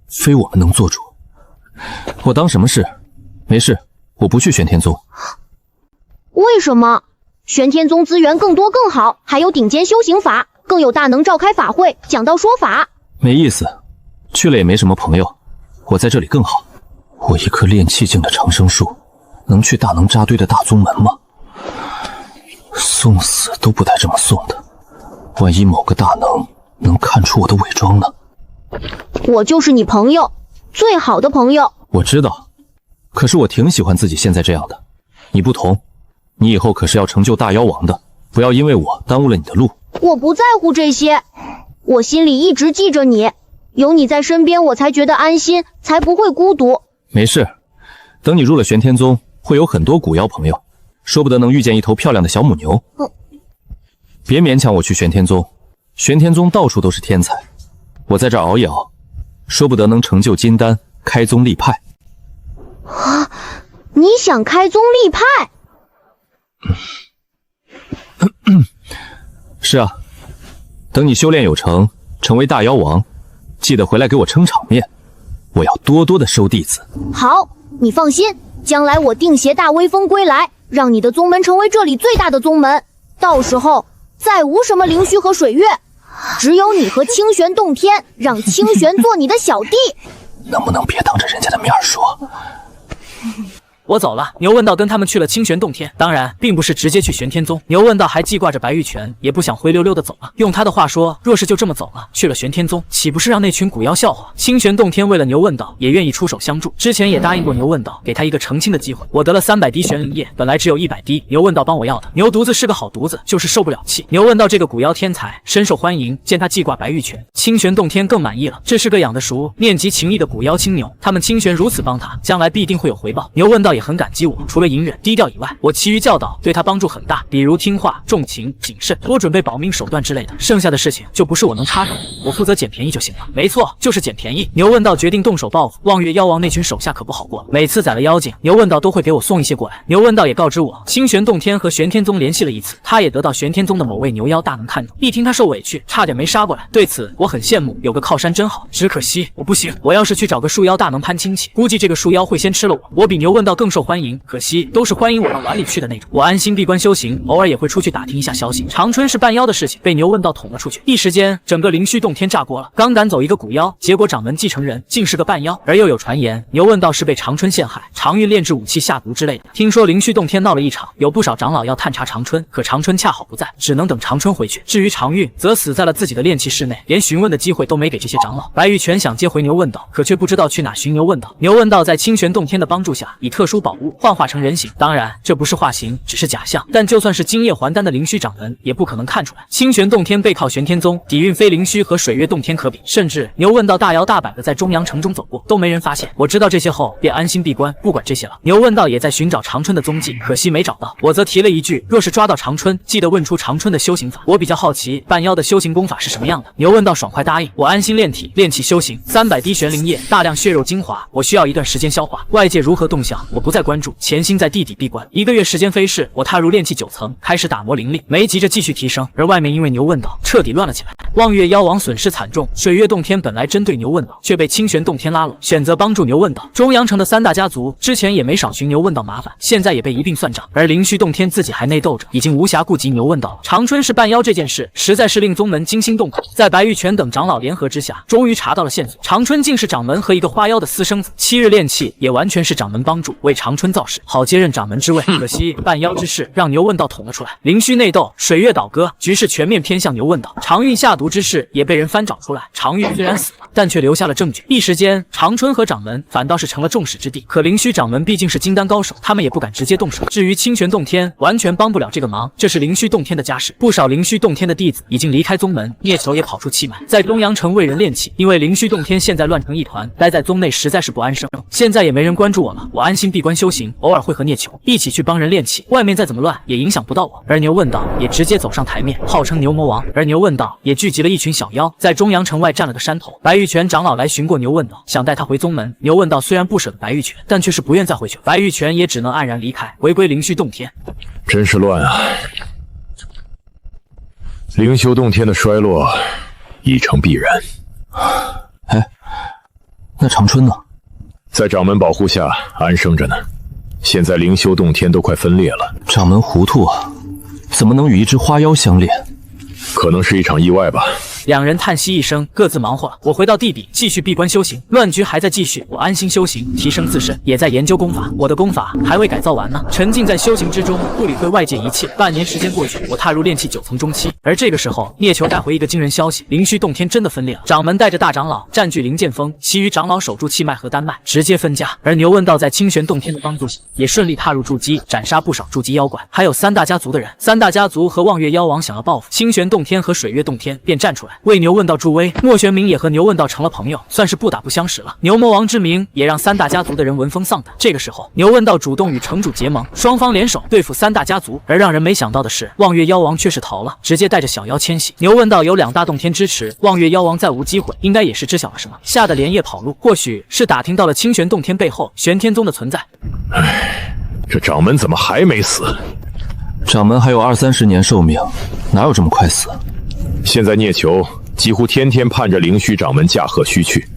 非我们能做主。我当什么事？没事，我不去玄天宗。为什么？玄天宗资源更多更好，还有顶尖修行法，更有大能召开法会，讲道说法。没意思，去了也没什么朋友，我在这里更好。我一棵炼气境的长生树，能去大能扎堆的大宗门吗？送死都不带这么送的，万一某个大能看出我的伪装呢？我就是你朋友，最好的朋友。我知道，可是我挺喜欢自己现在这样的。你不同，你以后可是要成就大妖王的，不要因为我耽误了你的路。我不在乎这些，我心里一直记着你，有你在身边，我才觉得安心，才不会孤独。没事，等你入了玄天宗，会有很多古妖朋友，说不得能遇见一头漂亮的小母牛。别勉强我去玄天宗，玄天宗到处都是天才，我在这儿熬一熬，说不得能成就金丹，开宗立派。啊，你想开宗立派？是啊，等你修炼有成，成为大妖王，记得回来给我撑场面，我要多多的收弟子。好，你放心，将来我定携大威风归来，让你的宗门成为这里最大的宗门。到时候再无什么灵虚和水月，只有你和清玄洞天，让清玄做你的小弟。能不能别当着人家的面说？我走了。牛问道跟他们去了清玄洞天，当然并不是直接去玄天宗。牛问道还记挂着白玉泉，也不想灰溜溜的走了。用他的话说，若是就这么走了，去了玄天宗，岂不是让那群古妖笑话？清玄洞天为了牛问道，也愿意出手相助。之前也答应过牛问道，给他一个澄清的机会。我得了300滴玄灵液，本来只有100滴，牛问道帮我要的。牛犊子是个好犊子，就是受不了气。牛问道这个古妖天才深受欢迎，见他记挂白玉泉，清玄洞天更满意了。这是个养得熟、念及情义的古妖青牛，他们清玄如此帮他，将来必定会有回报。牛问道也很感激我，除了隐忍低调以外，我其余教导对他帮助很大，比如听话、重情、谨慎，多准备保命手段之类的。剩下的事情就不是我能插手的，我负责捡便宜就行了。没错，就是捡便宜。牛问道决定动手报复望月妖王那群手下，可不好过。每次宰了妖精，牛问道都会给我送一些过来。牛问道也告知我，清玄洞天和玄天宗联系了一次，他也得到玄天宗的某位牛妖大能看中，一听他受委屈，差点没杀过来。对此我很羡慕，有个靠山真好。只可惜我不行，我要是去找个树妖大能攀亲戚，估计这个树妖会先吃了我。我比牛问道更更受欢迎，可惜都是欢迎我到碗里去的那种。我安心闭关修行，偶尔也会出去打听一下消息。长春是半妖的事情被牛问道捅了出去，一时间整个灵虚洞天炸锅了。刚赶走一个古妖，结果掌门继承人竟是个半妖，而又有传言牛问道是被长春陷害，常运炼制武器下毒之类的。听说灵虚洞天闹了一场，有不少长老要探查长春，可长春恰好不在，只能等长春回去。至于常运，则死在了自己的炼器室内，连询问的机会都没给这些长老。白玉泉想接回牛问道，可却不知道去哪寻牛问道。牛问道在清玄洞天的帮助下，以特殊宝物幻化成人形，当然这不是化形，只是假象。但就算是金叶还丹的灵虚掌门，也不可能看出来。清玄洞天背靠玄天宗，底蕴非灵虚和水月洞天可比，甚至牛问道大摇大摆的在中阳城中走过，都没人发现。我知道这些后，便安心闭关，不管这些了。牛问道也在寻找长春的踪迹，可惜没找到。我则提了一句，若是抓到长春，记得问出长春的修行法。我比较好奇半妖的修行功法是什么样的。牛问道爽快答应，我安心炼体，炼气修行，300滴玄灵液，大量血肉精华，我需要一段时间消化。外界如何动向，我不再关注，潜心在地底闭关。1个月时间飞逝，我踏入炼气9层，开始打磨灵力，没急着继续提升。而外面因为牛问道彻底乱了起来，望月妖王损失惨重，水月洞天本来针对牛问道，却被清玄洞天拉拢，选择帮助牛问道。中阳城的3大家族之前也没少寻牛问道麻烦，现在也被一并算账。而灵虚洞天自己还内斗着，已经无暇顾及牛问道。长春是半妖这件事，实在是令宗门惊心动魄。在白玉泉等长老联合之下，终于查到了线索，长春竟是掌门和一个花妖的私生子。7日炼气也完全是掌门帮助，为长春造势，好接任掌门之位。可惜半妖之事让牛问道捅了出来，灵虚内斗，水月倒戈，局势全面偏向牛问道。常运下毒之事也被人翻找出来，常运虽然死了，但却留下了证据。一时间，长春和掌门反倒是成了众矢之的。可灵虚掌门毕竟是金丹高手，他们也不敢直接动手。至于清玄洞天，完全帮不了这个忙，这是灵虚洞天的家事。不少灵虚洞天的弟子已经离开宗门，聂球也跑出气脉，在东阳城为人炼气。因为灵虚洞天现在乱成一团，待在宗内实在是不安生。现在也没人关注我了，我安心闭关修行，偶尔会和聂球一起去帮人炼气，外面再怎么乱也影响不到我。而牛问道也直接走上台面，号称牛魔王。而牛问道也聚集了一群小妖，在中阳城外占了个山头。白玉泉长老来寻过牛问道，想带他回宗门。牛问道虽然不舍得白玉泉，但却是不愿再回去。白玉泉也只能黯然离开，回归灵虚洞天。真是乱啊！灵修洞天的衰落已成必然。哎，那长春呢？在掌门保护下安生着呢。现在灵修洞天都快分裂了。掌门糊涂啊，怎么能与一只花妖相恋？可能是一场意外吧。两人叹息一声，各自忙活了。我回到地底继续闭关修行，乱局还在继续。我安心修行，提升自身，也在研究功法。我的功法还未改造完呢，沉浸在修行之中，不理会外界一切。半年时间过去，我踏入炼气9层中期。而这个时候，聂球带回一个惊人消息：灵虚洞天真的分裂了。掌门带着大长老占据灵剑峰，其余长老守住气脉和丹脉，直接分家。而牛问道在清玄洞天的帮助下，也顺利踏入筑基，斩杀不少筑基妖怪。还有3大家族的人，3大家族和望月妖王想要报复，清玄洞天和水月洞天便站出来为牛问道助威。莫玄冥也和牛问道成了朋友，算是不打不相识了。牛魔王之名也让3大家族的人闻风丧胆。这个时候，牛问道主动与城主结盟，双方联手对付3大家族。而让人没想到的是，望月妖王却是逃了，直接带着小妖迁徙。牛问道有2大洞天支持，望月妖王再无机会，应该也是知晓了什么，吓得连夜跑路。或许是打听到了清玄洞天背后玄天宗的存在。唉，这掌门怎么还没死？掌门还有20-30年寿命，哪有这么快死？现在聂球几乎天天盼着灵虚掌门驾鹤西去。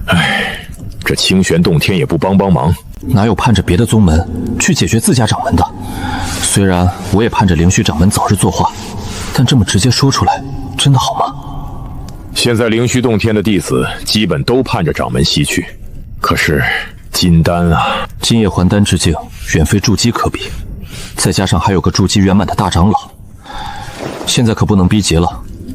唉，这清玄洞天也不帮忙，哪有盼着别的宗门去解决自家掌门的？虽然我也盼着灵虚掌门早日作化，但这么直接说出来，真的好吗？现在灵虚洞天的弟子基本都盼着掌门西去，可是金丹啊，金叶还丹之境远非筑基可比，再加上还有个筑基圆满的大长老，现在可不能逼急了，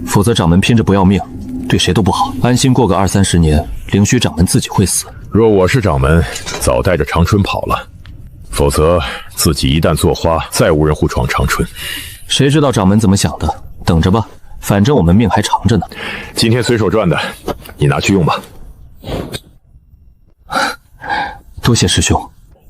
否则掌门拼着不要命，对谁都不好。安心过个20-30年，灵虚掌门自己会死。若我是掌门，早带着长春跑了，否则自己一旦做花，再无人护闯长春。谁知道掌门怎么想的？等着吧，反正我们命还长着呢。今天随手赚的，你拿去用吧。多谢师兄。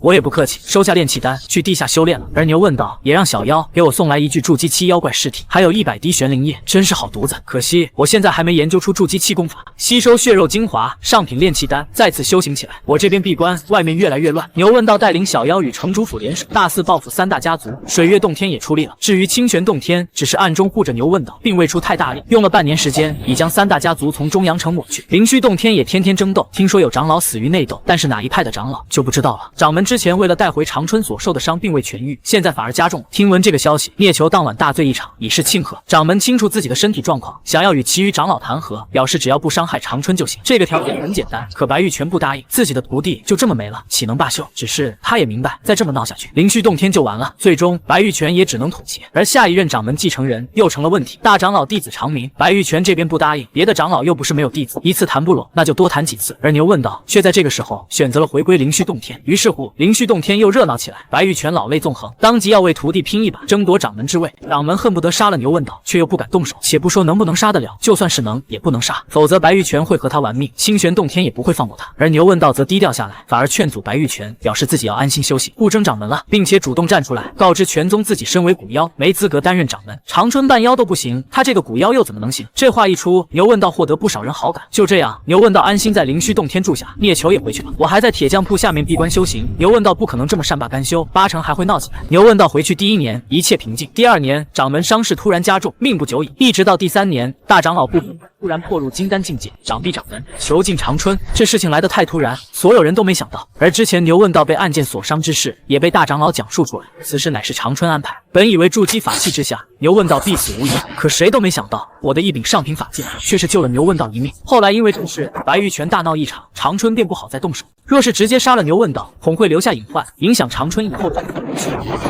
我也不客气，收下炼气丹，去地下修炼了。而牛问道也让小妖给我送来一具筑基期妖怪尸体，还有100滴玄灵液，真是好犊子。可惜我现在还没研究出筑基期功法，吸收血肉精华，上品炼气丹，再次修行起来。我这边闭关，外面越来越乱。牛问道带领小妖与城主府联手，大肆报复3大家族。水月洞天也出力了。至于清玄洞天，只是暗中护着牛问道，并未出太大力，用了半年时间，已将3大家族从中阳城抹去。灵虚洞天也天天争斗，听说有长老死于内斗，但是哪一派的长老就不知道了。掌门之前为了带回长春所受的伤并未痊愈，现在反而加重。听闻这个消息，聂球当晚大醉一场，以示庆贺。掌门清楚自己的身体状况，想要与其余长老谈和，表示只要不伤害长春就行。这个条件很简单，可白玉泉不答应，自己的徒弟就这么没了，岂能罢休？只是他也明白，再这么闹下去，灵虚洞天就完了。最终，白玉泉也只能妥协。而下一任掌门继承人又成了问题。大长老弟子长明，白玉泉这边不答应，别的长老又不是没有弟子，一次谈不拢，那就多谈几次。而牛问道却在这个时候选择了回归灵虚洞天，于是乎，灵虚洞天又热闹起来。白玉泉老泪纵横，当即要为徒弟拼一把，争夺掌门之位。掌门恨不得杀了牛问道，却又不敢动手。且不说能不能杀得了，就算是能，也不能杀，否则白玉泉会和他玩命，清玄洞天也不会放过他。而牛问道则低调下来，反而劝阻白玉泉，表示自己要安心休息，不争掌门了，并且主动站出来告知玄宗自己身为古妖，没资格担任掌门，长春半妖都不行，他这个古妖又怎么能行？这话一出，牛问道获得不少人好感。就这样，牛问道安心在灵虚洞天住下，聂球也回去了，我还在铁匠铺下面闭关修行。牛问道不可能这么善罢甘休，八成还会闹起来。牛问道回去第1年一切平静，第2年掌门伤势突然加重，命不久矣，一直到第3年，大长老不服，突然破入金丹境界，掌臂掌门囚禁长春。这事情来得太突然，所有人都没想到。而之前牛问道被暗箭所伤之事也被大长老讲述出来，此事乃是长春安排。本以为筑基法器之下，牛问道必死无疑，可谁都没想到，我的一柄上品法剑却是救了牛问道一命。后来因为这事，白玉泉大闹一场，长春便不好再动手。若是直接杀了牛问道，恐会留下隐患，影响长春以后战斗。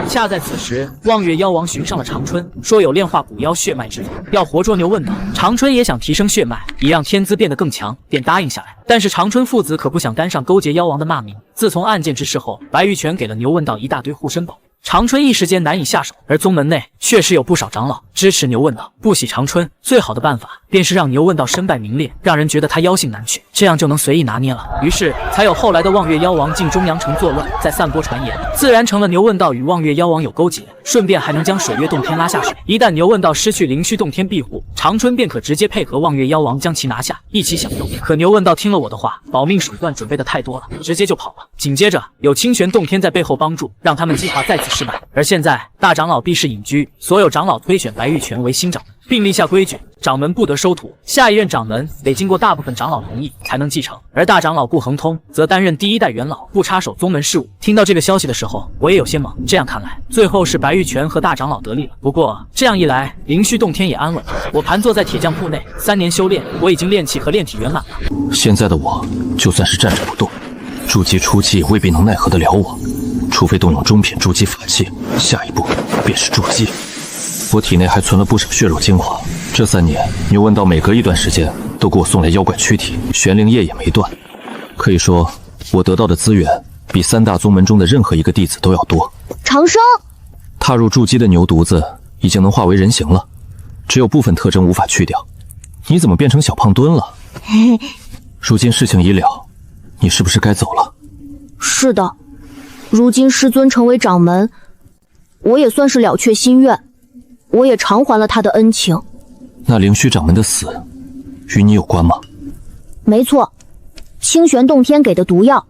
恰在此时，望月妖王寻上了长春，说有炼化古妖血脉之法，要活捉牛问道。长春也想提升血脉，以让天资变得更强，便答应下来。但是长春父子可不想担上勾结妖王的骂名。自从暗箭之事后，白玉泉给了牛问道一大堆护身宝，长春一时间难以下手。而宗门内确实有不少长老支持牛问道，不喜长春，最好的办法便是让牛问道身败名裂，让人觉得他妖性难去，这样就能随意拿捏了。于是才有后来的望月妖王进中阳城作乱，再散播传言，自然成了牛问道与望月妖王有勾结，顺便还能将水月洞天拉下水。一旦牛问道失去灵虚洞天庇护，长春便可直接配合望月妖王将其拿下，一起享用。可牛问道听了我的话，保命手段准备的太多了，直接就跑了。紧接着有清玄洞天在背后帮助，让他们计划再次失败。而现在大长老避世隐居，所有长老推选白玉泉为新掌门，并立下规矩，掌门不得收徒，下一任掌门得经过大部分长老同意才能继承。而大长老顾恒通则担任第1代元老，不插手宗门事务。听到这个消息的时候，我也有些懵。这样看来，最后是白玉泉和大长老得利了。不过这样一来，灵虚洞天也安稳了。我盘坐在铁匠铺内，3年修炼，我已经炼气和炼体圆满了。现在的我，就算是站着不动，筑基初期也未必能奈何得了我，除非动用中品筑基法器，下一步便是筑基。我体内还存了不少血肉精华，这3年牛问道每隔一段时间都给我送来妖怪躯体，玄灵液也没断。可以说，我得到的资源比3大宗门中的任何一个弟子都要多。长生踏入筑基的牛犊子已经能化为人形了，只有部分特征无法去掉。你怎么变成小胖墩了？如今事情已了，你是不是该走了？是的，如今师尊成为掌门，我也算是了却心愿，我也偿还了他的恩情。那灵虚掌门的死与你有关吗？没错，清玄洞天给的毒药，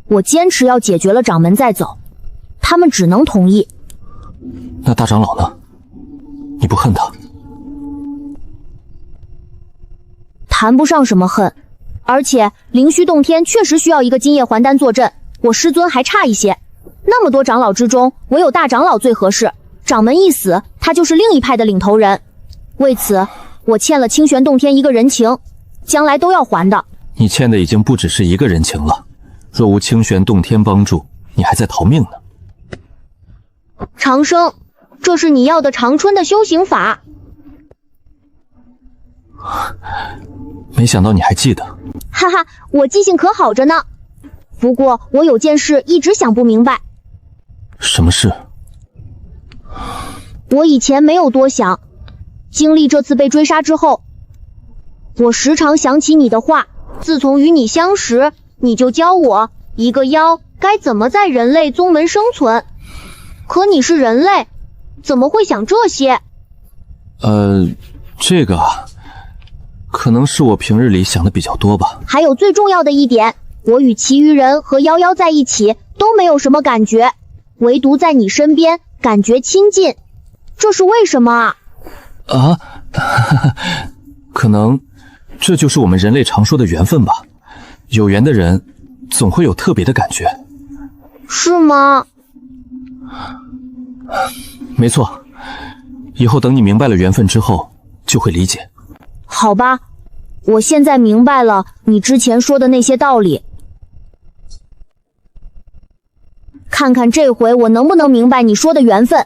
我坚持要解决了掌门再走，他们只能同意。那大长老呢？你不恨他？谈不上什么恨，而且灵虚洞天确实需要一个金叶还丹坐镇，我师尊还差一些。那么多长老之中，唯有大长老最合适。掌门一死，他就是另一派的领头人。为此，我欠了清玄洞天一个人情，将来都要还的。你欠的已经不只是一个人情了，若无清玄洞天帮助，你还在逃命呢。长生，这是你要的长春的修行法。没想到你还记得。哈哈，我记性可好着呢。不过我有件事一直想不明白。什么事？我以前没有多想，经历这次被追杀之后，我时常想起你的话。自从与你相识，你就教我一个妖该怎么在人类宗门生存。可你是人类，怎么会想这些？这个啊，可能是我平日里想的比较多吧。还有最重要的一点，我与其余人和妖妖在一起都没有什么感觉，唯独在你身边感觉亲近，这是为什么啊？可能这就是我们人类常说的缘分吧。有缘的人总会有特别的感觉。是吗？没错，以后等你明白了缘分之后，就会理解。好吧，我现在明白了你之前说的那些道理。看看这回我能不能明白你说的缘分。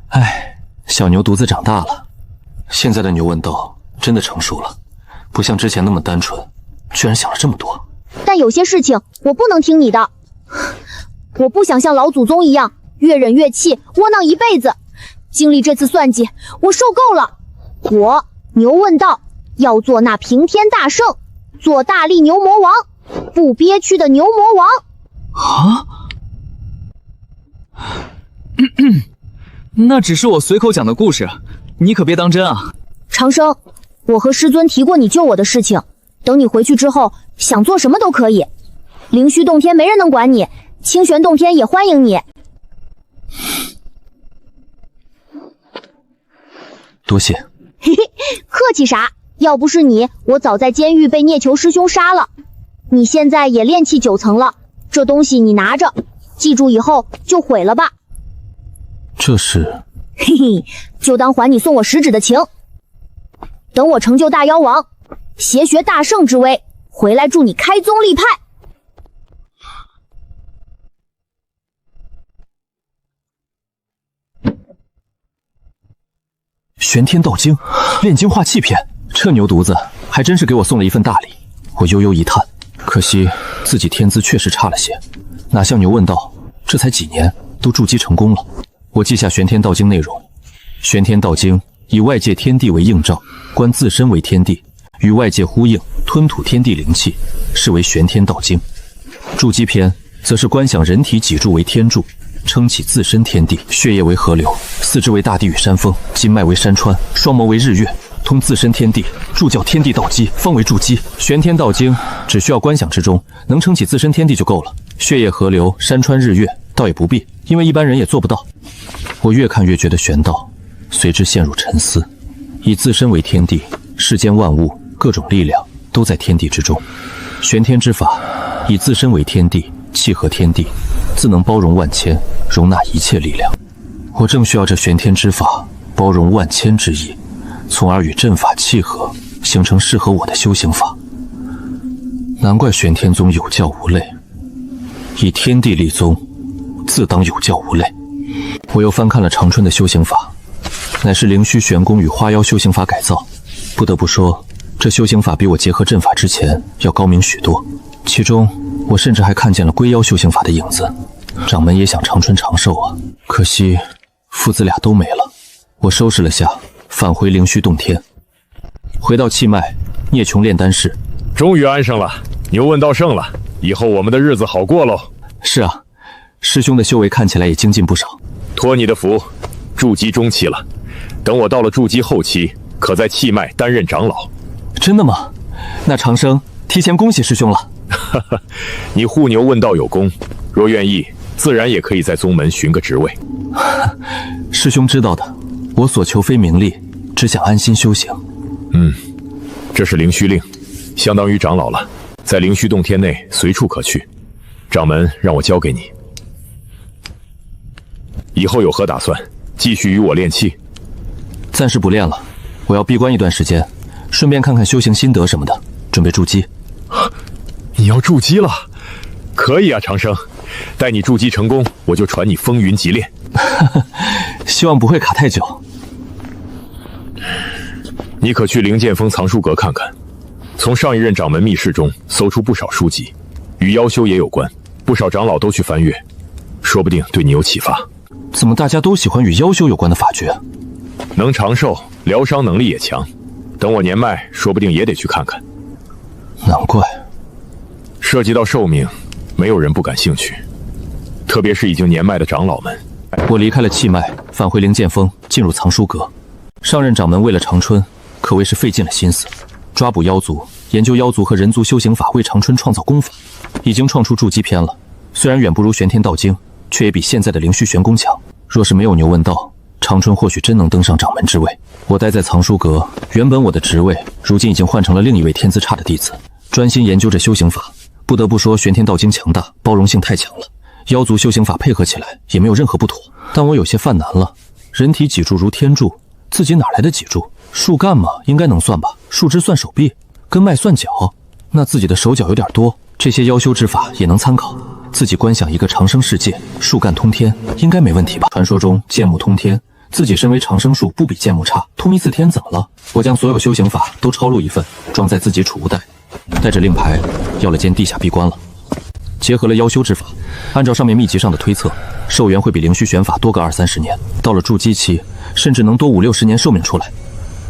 哎，小牛犊子长大了，现在的牛问道真的成熟了，不像之前那么单纯，居然想了这么多。但有些事情我不能听你的，我不想像老祖宗一样越忍越气，窝囊一辈子。经历这次算计，我受够了。我牛问道要做那平天大圣，做大力牛魔王，不憋屈的牛魔王。啊？那只是我随口讲的故事，你可别当真啊。长生，我和师尊提过你救我的事情，等你回去之后，想做什么都可以。灵虚洞天没人能管你，清玄洞天也欢迎你。多谢。嘿嘿，客气啥？要不是你，我早在监狱被聂球师兄杀了。你现在也炼气9层了，这东西你拿着，记住以后就毁了吧。这是？嘿嘿，就当还你送我食指的情。等我成就大妖王，邪学大圣之威，回来助你开宗立派。玄天道经炼精化气篇，这牛犊子还真是给我送了一份大礼。我悠悠一叹，可惜自己天资确实差了些，哪像牛问道这才几年都筑基成功了。我记下玄天道经内容。玄天道经以外界天地为映照，观自身为天地，与外界呼应，吞吐天地灵气，是为玄天道经。筑基篇则是观想人体脊柱为天柱，撑起自身天地，血液为河流，四肢为大地与山峰，经脉为山川，双眸为日月，通自身天地，助教天地道基，方为筑基。玄天道经只需要观想之中能撑起自身天地就够了，血液河流、山川日月倒也不必，因为一般人也做不到。我越看越觉得玄道，随之陷入沉思。以自身为天地，世间万物各种力量都在天地之中。玄天之法以自身为天地，契合天地，自能包容万千，容纳一切力量。我正需要这玄天之法包容万千之意，从而与阵法契合，形成适合我的修行法。难怪玄天宗有教无类，以天地立宗，自当有教无类。我又翻看了长春的修行法，乃是灵虚玄功与花妖修行法改造。不得不说，这修行法比我结合阵法之前要高明许多。其中我甚至还看见了龟妖修行法的影子。掌门也想长春长寿啊，可惜父子俩都没了。我收拾了下，返回灵虚洞天，回到气脉聂琼炼丹室。终于安生了，牛问道胜了，以后我们的日子好过喽。是啊，师兄的修为看起来也精进不少。托你的福，筑基中期了，等我到了筑基后期，可在气脉担任长老。真的吗？那长生提前恭喜师兄了。哈哈，你护牛问道有功，若愿意，自然也可以在宗门寻个职位。师兄知道的，我所求非名利，只想安心修行。这是灵虚令，相当于长老了，在灵虚洞天内随处可去。掌门让我交给你，以后有何打算？继续与我练气？暂时不练了，我要闭关一段时间，顺便看看修行心得什么的，准备筑基。你要筑基了？可以啊，长生，待你筑基成功，我就传你风云极炼。希望不会卡太久。你可去灵剑峰藏书阁看看，从上一任掌门密室中搜出不少书籍，与妖修也有关，不少长老都去翻阅，说不定对你有启发。怎么大家都喜欢与妖修有关的法诀？能长寿，疗伤能力也强。等我年迈，说不定也得去看看。难怪，涉及到寿命，没有人不感兴趣，特别是已经年迈的长老们。我离开了气脉，返回灵剑峰，进入藏书阁。上任掌门为了长春，可谓是费尽了心思，抓捕妖族，研究妖族和人族修行法，为长春创造功法，已经创出筑基篇了。虽然远不如玄天道经，却也比现在的灵虚玄功强。若是没有牛问道，长春或许真能登上掌门之位。我待在藏书阁，原本我的职位，如今已经换成了另一位天资差的弟子，专心研究着修行法，不得不说，玄天道经强大，包容性太强了，妖族修行法配合起来也没有任何不妥。但我有些犯难了，人体脊柱如天柱，自己哪来的脊柱？树干嘛，应该能算吧？树枝算手臂，根脉算脚，那自己的手脚有点多。这些妖修之法也能参考。自己观想一个长生世界，树干通天，应该没问题吧？传说中剑木通天，自己身为长生树，不比剑木差，通一次天怎么了？我将所有修行法都抄录一份，装在自己储物袋，带着令牌要了间地下闭关了。结合了妖修之法，按照上面秘籍上的推测，寿元会比灵虚玄法多个20-30年，到了筑基期，甚至能多50-60年寿命出来。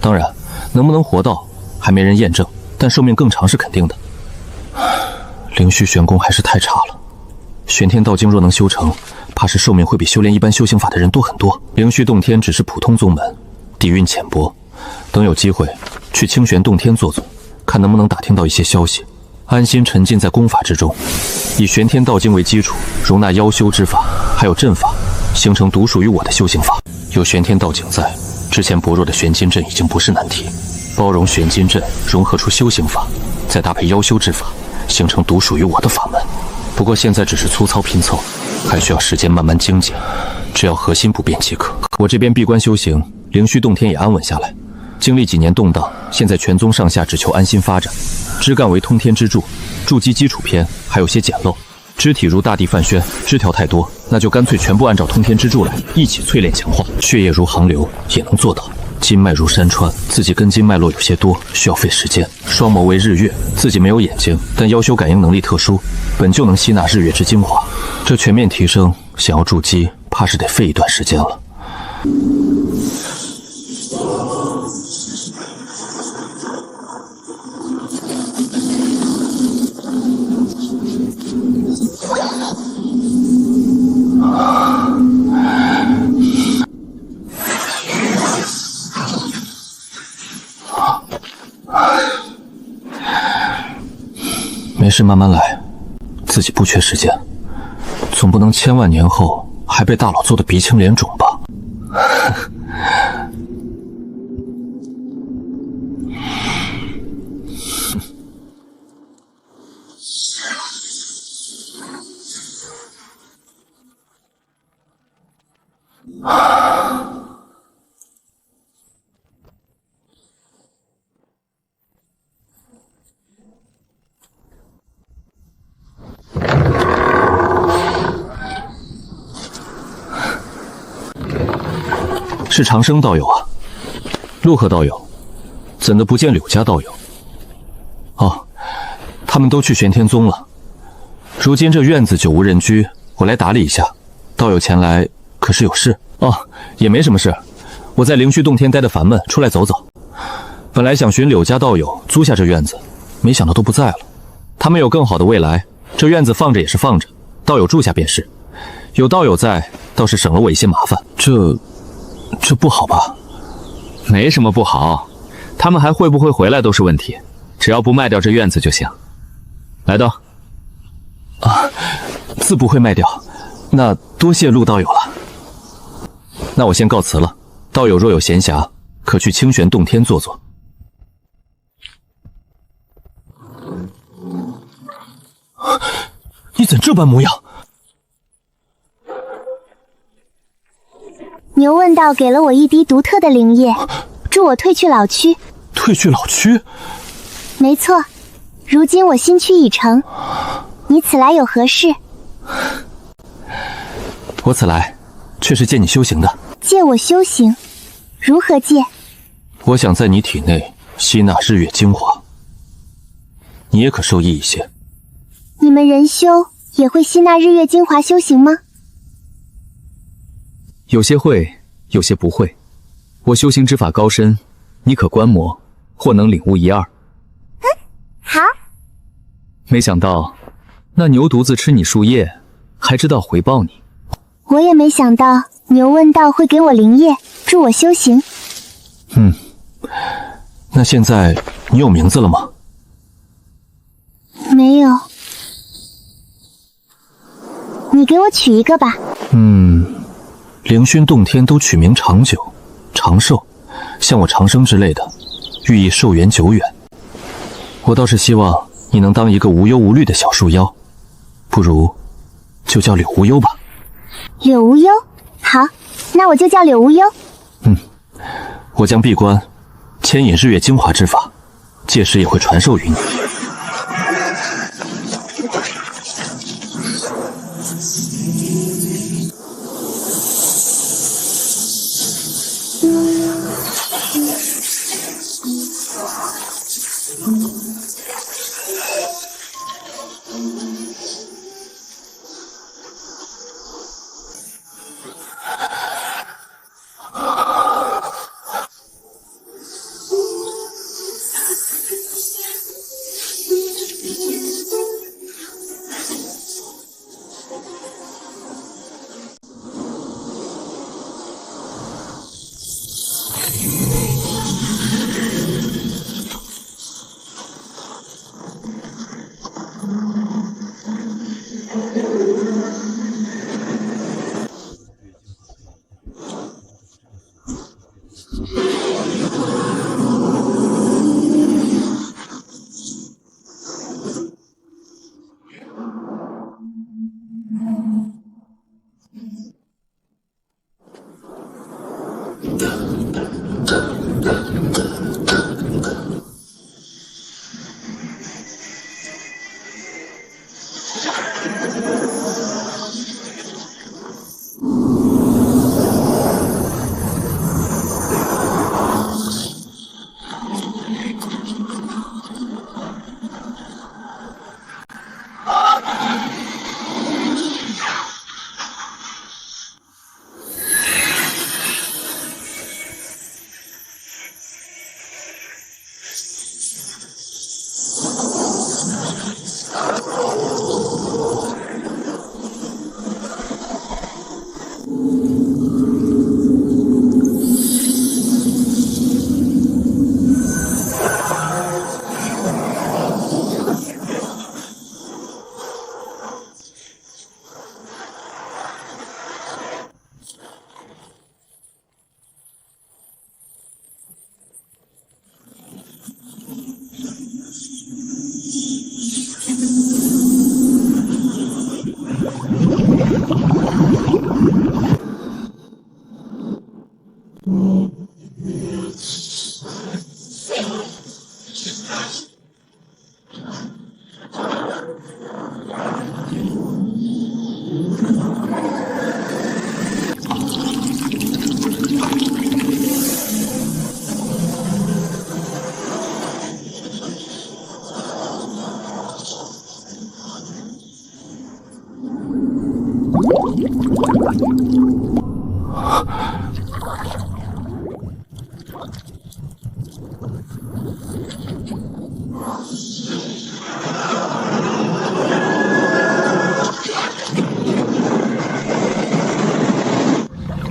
当然，能不能活到还没人验证，但寿命更长是肯定的。灵虚玄功还是太差了，玄天道经若能修成，怕是寿命会比修炼一般修行法的人多很多。灵虚洞天只是普通宗门，底蕴浅薄，等有机会去清玄洞天坐坐，看能不能打听到一些消息。安心沉浸在功法之中，以玄天道经为基础，容纳妖修之法，还有阵法，形成独属于我的修行法。有玄天道经在，之前薄弱的玄金阵已经不是难题。包容玄金阵，融合出修行法，再搭配妖修之法，形成独属于我的法门。不过现在只是粗糙拼凑，还需要时间慢慢精简，只要核心不变即可。我这边闭关修行，灵虚洞天也安稳下来。经历几年动荡，现在全宗上下只求安心发展。枝干为通天之柱，筑基基础篇还有些简陋。肢体如大地泛轩，枝条太多，那就干脆全部按照通天之柱来，一起淬炼强化。血液如航流，也能做到。筋脉如山川，自己根筋脉络有些多，需要费时间。双眸为日月，自己没有眼睛，但妖修感应能力特殊，本就能吸纳日月之精华。这全面提升，想要筑基，怕是得费一段时间了。没事，慢慢来，自己不缺时间，总不能千万年后还被大佬揍得鼻青脸肿吧？是长生道友啊，陆鹤道友，怎的不见柳家道友？哦，他们都去玄天宗了。如今这院子久无人居，我来打理一下。道友前来可是有事？哦，也没什么事，我在灵虚洞天待得烦闷，出来走走。本来想寻柳家道友租下这院子，没想到都不在了。他们有更好的未来，这院子放着也是放着，道友住下便是。有道友在，倒是省了我一些麻烦。这不好吧？没什么不好，他们还会不会回来都是问题，只要不卖掉这院子就行。来道啊，自不会卖掉，那多谢陆道友了。那我先告辞了，道友若有闲暇，可去清玄洞天坐坐。你怎这般模样？牛问道给了我一滴独特的灵液，助我退去老躯。退去老躯？没错，如今我心躯已成，你此来有何事？我此来，却是借你修行的。借我修行？如何借？我想在你体内吸纳日月精华，你也可受益一些。你们人修也会吸纳日月精华修行吗？有些会，有些不会。我修行之法高深，你可观摩，或能领悟一二。好。没想到，那牛犊子吃你树叶，还知道回报你。我也没想到牛问道会给我灵液，助我修行。那现在你有名字了吗？没有。你给我取一个吧。灵熏洞天都取名长久、长寿，像我长生之类的，寓意寿元久远。我倒是希望你能当一个无忧无虑的小树妖，不如就叫柳无忧吧。柳无忧，好，那我就叫柳无忧。我将闭关牵引日月精华之法，届时也会传授于你。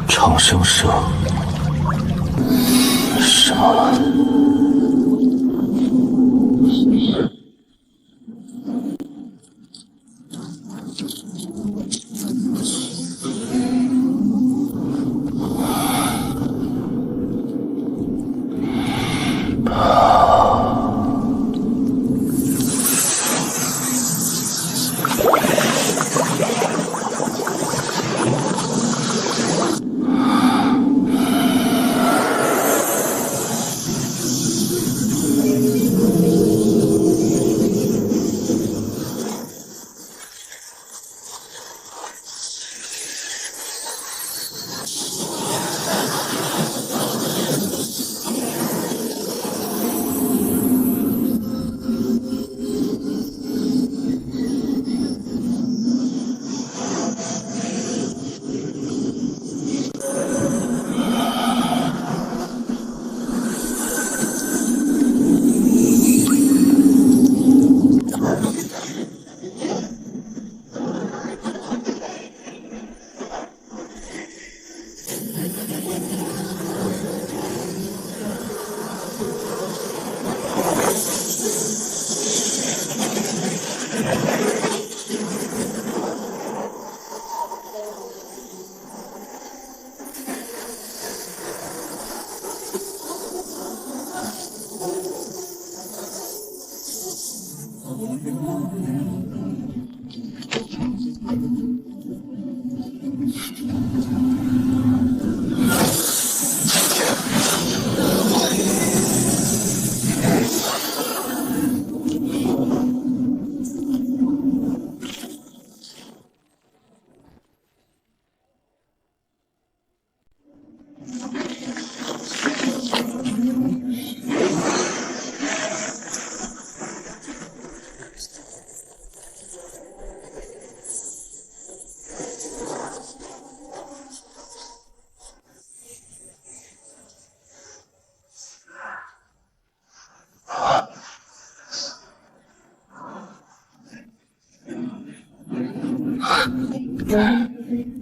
长生社什么？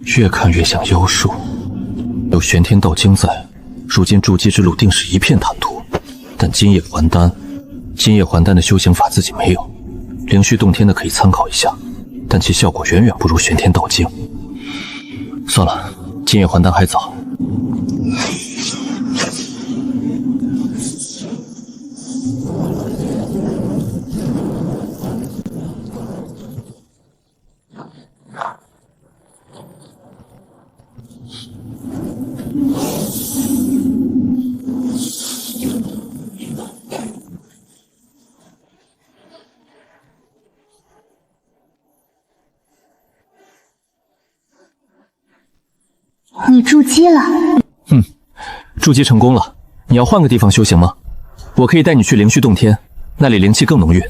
越看越像妖术。有玄天道经在，如今筑基之路定是一片坦途。但金叶还丹的修行法自己没有，灵虚洞天的可以参考一下，但其效果远远不如玄天道经。算了，金叶还丹还早。你筑基了？筑基成功了。你要换个地方修行吗？我可以带你去灵虚洞天，那里灵气更浓郁。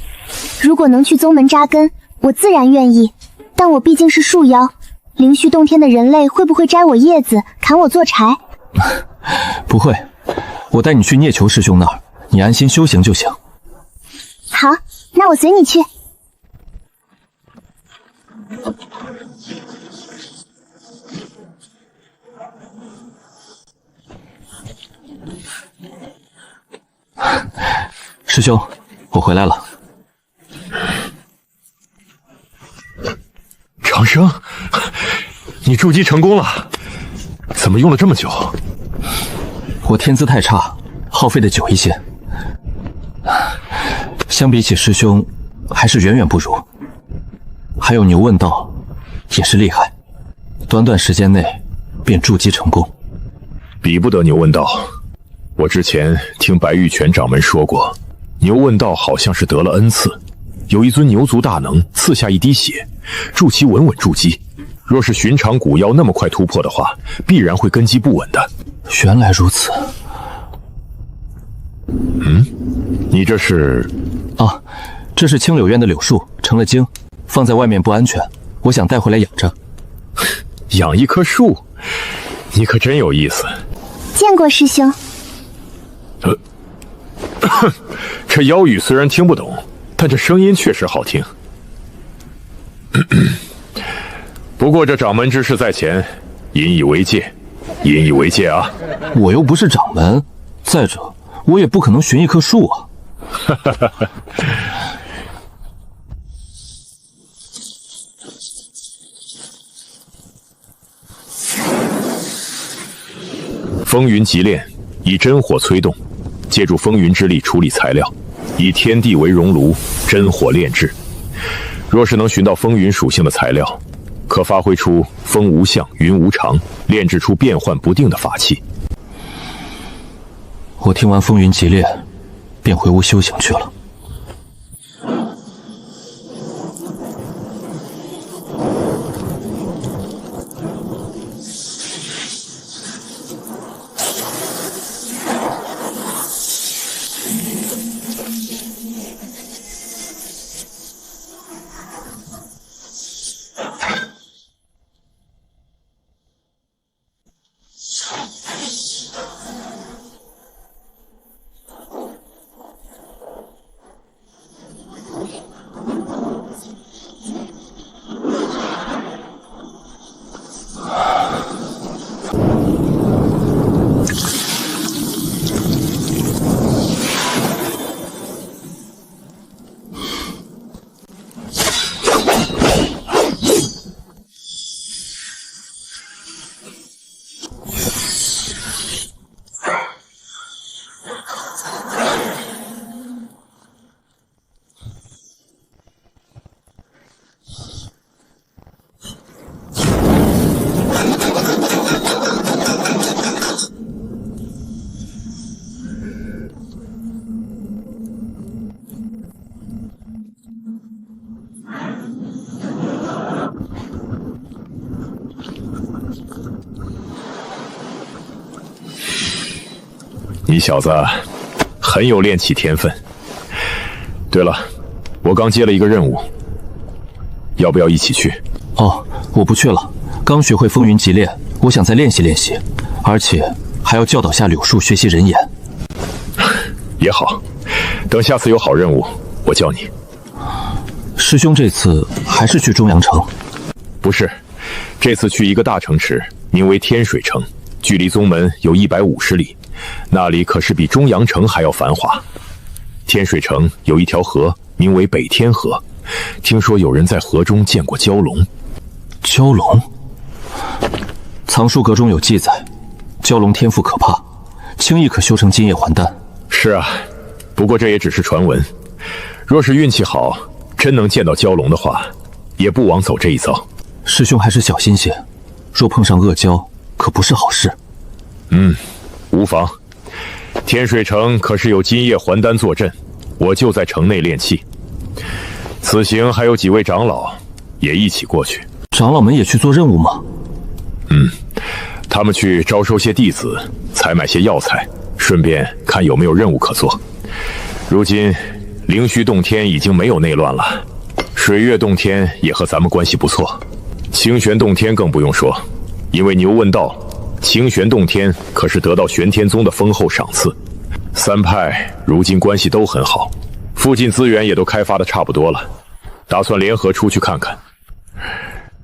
如果能去宗门扎根，我自然愿意。但我毕竟是树妖，灵虚洞天的人类会不会摘我叶子，砍我做柴？不会，我带你去聂球师兄那儿，你安心修行就行。好，那我随你去。师兄，我回来了。长生，你筑基成功了，怎么用了这么久？我天资太差，耗费的久一些。相比起师兄，还是远远不如。还有牛问道，也是厉害，短短时间内便筑基成功，比不得牛问道。我之前听白玉泉掌门说过，牛问道好像是得了恩赐，有一尊牛族大能赐下一滴血，助其稳稳筑基。若是寻常古妖那么快突破的话，必然会根基不稳的。原来如此。你这是？啊，这是青柳院的柳树，成了精，放在外面不安全，我想带回来养着。养一棵树，你可真有意思。见过师兄。这妖语虽然听不懂，但这声音确实好听。不过这掌门之事在前，引以为戒，引以为戒啊！我又不是掌门，再者，我也不可能寻一棵树啊。风云极炼，以真火催动，借助风云之力处理材料，以天地为熔炉，真火炼制。若是能寻到风云属性的材料，可发挥出风无相、云无常，炼制出变幻不定的法器。我听完风云极炼，便回屋修行去了。你小子很有炼器天分。对了，我刚接了一个任务，要不要一起去？哦，我不去了，刚学会风云极炼，我想再练习练习，而且还要教导下柳树学习人言。也好，等下次有好任务，我叫你。师兄这次还是去中阳城？不是，这次去一个大城池，名为天水城，距离宗门有150里，那里可是比中阳城还要繁华。天水城有一条河，名为北天河，听说有人在河中见过蛟龙。蛟龙？藏书阁中有记载，蛟龙天赋可怕，轻易可修成金叶还丹。是啊，不过这也只是传闻。若是运气好，真能见到蛟龙的话，也不枉走这一遭。师兄还是小心些，若碰上恶蛟，可不是好事。无妨。天水城可是有金叶还丹坐镇，我就在城内练气。此行还有几位长老也一起过去。长老们也去做任务吗？他们去招收些弟子，采买些药材，顺便看有没有任务可做。如今灵虚洞天已经没有内乱了，水月洞天也和咱们关系不错，清玄洞天更不用说，因为牛问道，清玄洞天可是得到玄天宗的丰厚赏赐，三派如今关系都很好，附近资源也都开发的差不多了，打算联合出去看看。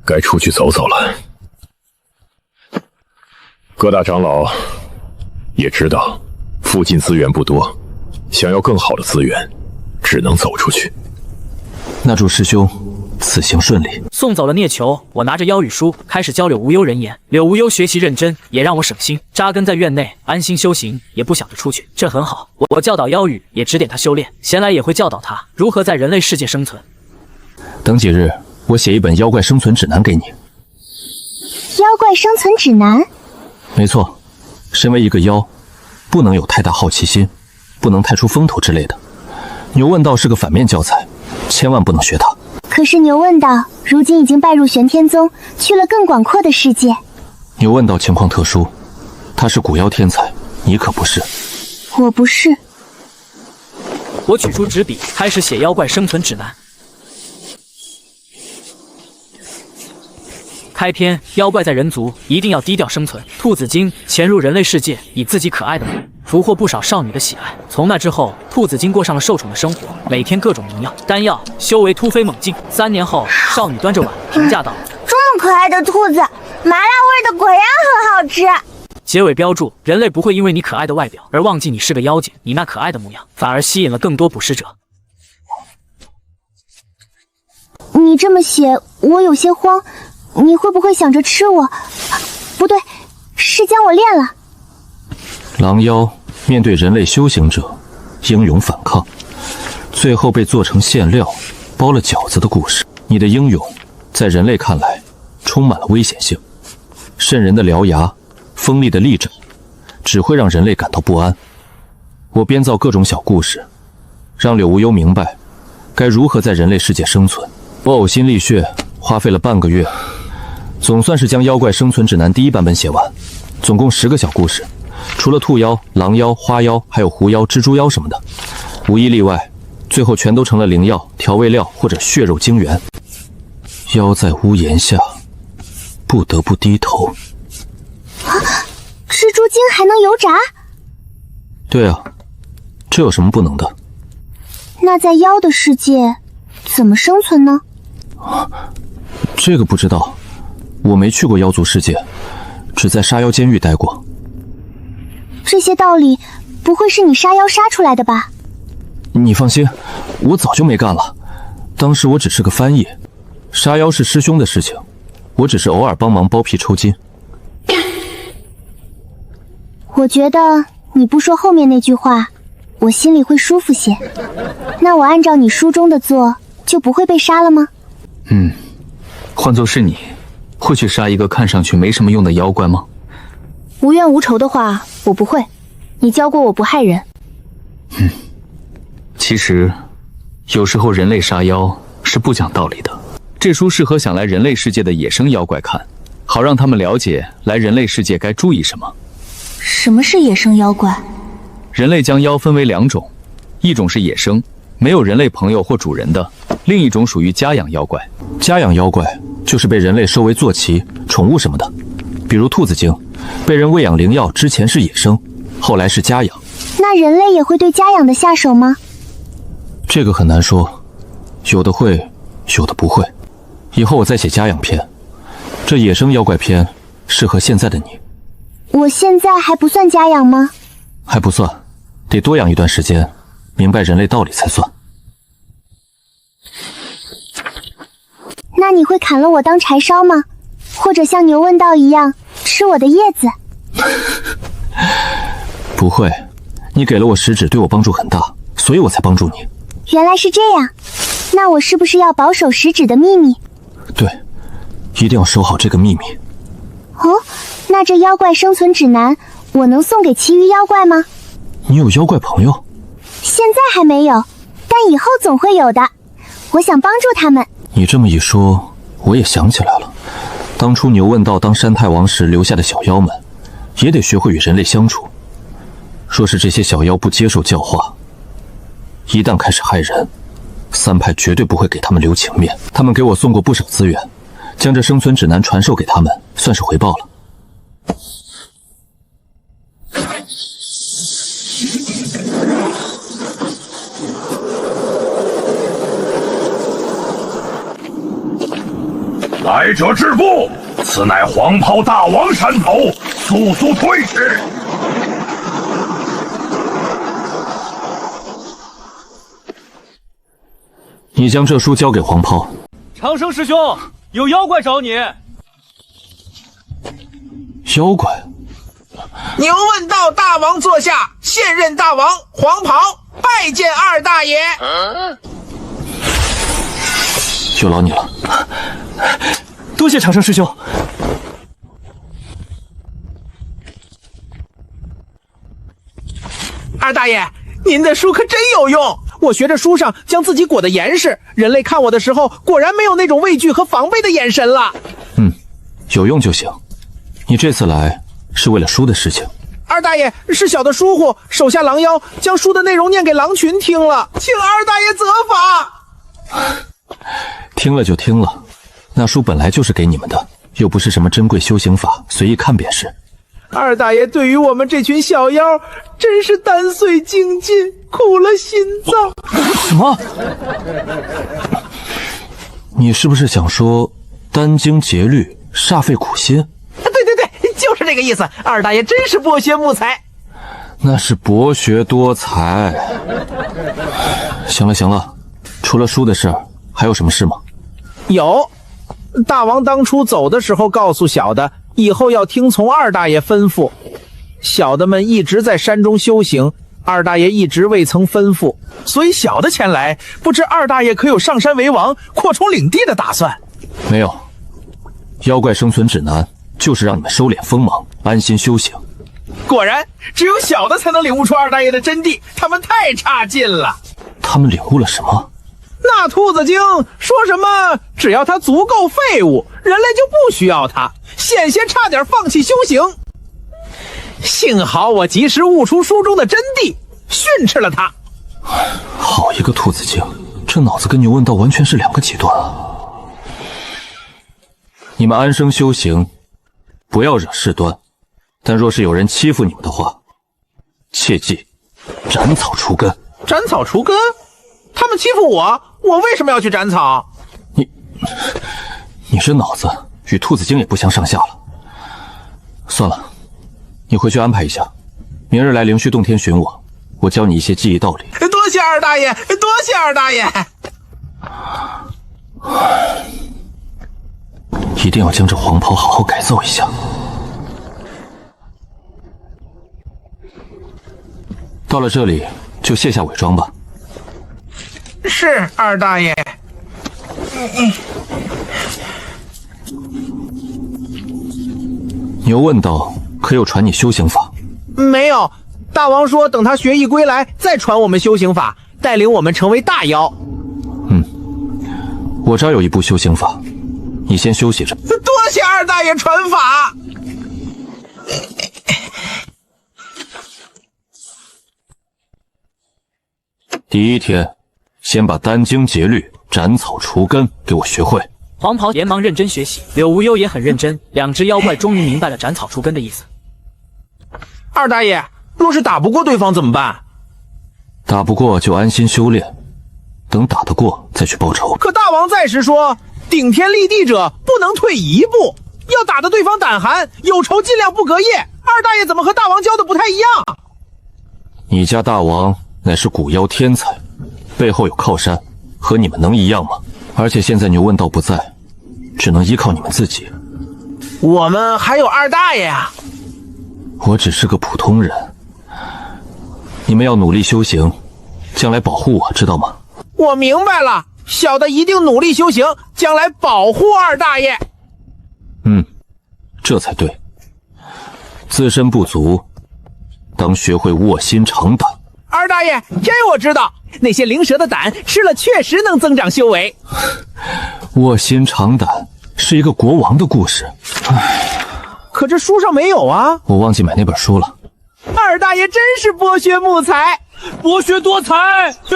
该出去走走了。各大长老也知道附近资源不多，想要更好的资源，只能走出去。那祝师兄此行顺利。送走了聂球，我拿着妖语书开始教柳无忧人言。柳无忧学习认真，也让我省心，扎根在院内安心修行，也不想着出去，这很好。我教导妖语，也指点他修炼，闲来也会教导他如何在人类世界生存。等几日，我写一本妖怪生存指南给你。妖怪生存指南？没错，身为一个妖，不能有太大好奇心，不能太出风头之类的。牛问道是个反面教材，千万不能学他。可是牛问道如今已经拜入玄天宗，去了更广阔的世界。牛问道情况特殊，他是古妖天才，你可不是。我不是。我取出纸笔，开始写妖怪生存指南。开篇，妖怪在人族一定要低调生存。兔子精潜入人类世界，以自己可爱的美俘获不少少女的喜爱。从那之后，兔子精过上了受宠的生活，每天各种名药、丹药，修为突飞猛进。3年后，少女端着碗评价道：“这么可爱的兔子，麻辣味的果然很好吃。”结尾标注：人类不会因为你可爱的外表而忘记你是个妖精，你那可爱的模样反而吸引了更多捕食者。你这么写，我有些慌。你会不会想着吃我？不对，是将我炼了。狼妖面对人类修行者，英勇反抗，最后被做成馅料，包了饺子的故事。你的英勇，在人类看来，充满了危险性。渗人的獠牙，锋利的利爪，只会让人类感到不安。我编造各种小故事，让柳无忧明白该如何在人类世界生存。我呕心沥血，花费了半个月。总算是将妖怪生存指南第1版本写完，总共10个小故事，除了兔妖、狼妖、花妖，还有狐妖、蜘蛛妖什么的，无一例外，最后全都成了灵药、调味料或者血肉精元。妖在屋檐下，不得不低头。啊，蜘蛛精还能油炸？对啊，这有什么不能的？那在妖的世界怎么生存呢？这个不知道。我没去过妖族世界，只在杀妖监狱待过。这些道理不会是你杀妖杀出来的吧？你放心，我早就没干了。当时我只是个翻译，杀妖是师兄的事情，我只是偶尔帮忙剥皮抽筋。我觉得你不说后面那句话，我心里会舒服些。那我按照你书中的做，就不会被杀了吗？换作是你，会去杀一个看上去没什么用的妖怪吗？无冤无仇的话，我不会。你教过我不害人。其实，有时候人类杀妖是不讲道理的。这书适合想来人类世界的野生妖怪看，好让他们了解来人类世界该注意什么。什么是野生妖怪？人类将妖分为2种，一种是野生，没有人类朋友或主人的；另一种属于家养妖怪。家养妖怪就是被人类收为坐骑、宠物什么的，比如兔子精，被人喂养灵药之前是野生，后来是家养。那人类也会对家养的下手吗？这个很难说，有的会，有的不会。以后我再写家养篇，这野生妖怪篇适合现在的你。我现在还不算家养吗？还不算，得多养一段时间，明白人类道理才算。那你会砍了我当柴烧吗？或者像牛问道一样吃我的叶子？不会，你给了我食指，对我帮助很大，所以我才帮助你。原来是这样，那我是不是要保守食指的秘密？对，一定要守好这个秘密。哦，那这妖怪生存指南，我能送给其余妖怪吗？你有妖怪朋友？现在还没有，但以后总会有的。我想帮助他们。你这么一说，我也想起来了，当初牛问道当山太王时留下的小妖们，也得学会与人类相处。若是这些小妖不接受教化，一旦开始害人，三派绝对不会给他们留情面。他们给我送过不少资源，将这生存指南传授给他们，算是回报了。来者止步！此乃黄袍大王山头，速速退去！你将这书交给黄袍。长生师兄，有妖怪找你。妖怪？牛问道大王座下，现任大王黄袍拜见二大爷。有劳你了。多谢长生师兄。二大爷，您的书可真有用。我学着书上将自己裹得严实，人类看我的时候果然没有那种畏惧和防备的眼神了。有用就行。你这次来是为了书的事情。二大爷是小的疏忽，手下狼妖将书的内容念给狼群听了，请二大爷责罚。听了就听了，那书本来就是给你们的，又不是什么珍贵修行法，随意看便是。二大爷对于我们这群小妖真是胆碎精尽，苦了心脏。什么？你是不是想说殚精竭虑，煞费苦心？对，就是这个意思。二大爷真是博学慕才。那是博学多才。行了，除了书的事儿，还有什么事吗？有，大王当初走的时候告诉小的，以后要听从二大爷吩咐。小的们一直在山中修行，二大爷一直未曾吩咐，所以小的前来，不知二大爷可有上山为王、扩充领地的打算？没有，妖怪生存指南就是让你们收敛锋芒，安心修行。果然，只有小的才能领悟出二大爷的真谛，他们太差劲了。他们领悟了什么？那兔子精说什么只要他足够废物，人类就不需要他，险些差点放弃修行。幸好我及时悟出书中的真谛，训斥了他。好一个兔子精，这脑子跟牛问道完全是两个极端啊！你们安生修行，不要惹事端，但若是有人欺负你们的话，切记斩草除根。斩草除根？他们欺负我，我为什么要去斩草？你这脑子与兔子精也不相上下了。算了，你回去安排一下，明日来灵虚洞天寻我，我教你一些技艺道理。多谢二大爷，多谢二大爷。一定要将这黄袍好好改造一下。到了这里就卸下伪装吧。是二大爷。牛问道可有传你修行法？没有，大王说等他学艺归来再传我们修行法，带领我们成为大妖。我这儿有一部修行法，你先休息着。多谢二大爷传法。第一天，先把殚精竭虑、斩草除根给我学会。黄袍连忙认真学习，柳无忧也很认真，两只妖怪终于明白了斩草除根的意思。二大爷，若是打不过对方怎么办？打不过就安心修炼，等打得过再去报仇。可大王在时说，顶天立地者不能退一步，要打得对方胆寒，有仇尽量不隔夜。二大爷怎么和大王教的不太一样？你家大王乃是古妖天才，背后有靠山，和你们能一样吗？而且现在牛问道不在，只能依靠你们自己。我们还有二大爷啊！我只是个普通人，你们要努力修行，将来保护我，知道吗？我明白了，小的一定努力修行，将来保护二大爷。这才对。自身不足，当学会卧薪尝胆。二大爷，这我知道，那些灵蛇的胆吃了确实能增长修为。卧薪尝胆是一个国王的故事，可这书上没有啊！我忘记买那本书了。二大爷真是博学慕才，博学多才。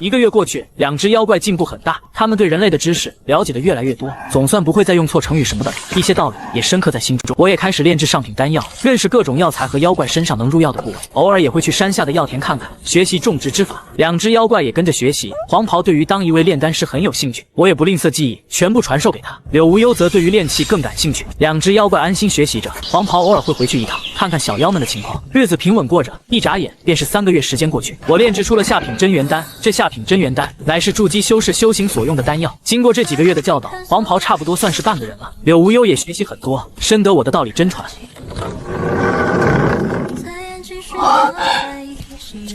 1个月过去，2只妖怪进步很大，他们对人类的知识了解的越来越多，总算不会再用错成语什么的了，一些道理也深刻在心中。我也开始炼制上品丹药，认识各种药材和妖怪身上能入药的部位，偶尔也会去山下的药田看看，学习种植之法。2只妖怪也跟着学习。黄袍对于当一位炼丹师很有兴趣，我也不吝啬技艺，全部传授给他。柳无忧则对于炼器更感兴趣。2只妖怪安心学习着，黄袍偶尔会回去一趟，看看小妖们的情况。日子平稳过着，一眨眼便是3个月时间过去，我炼制出了下品真元丹。这下品真元丹乃是筑基修士修行所用的丹药。经过这几个月的教导，黄袍差不多算是半个人了。柳无忧也学习很多，深得我的道理真传。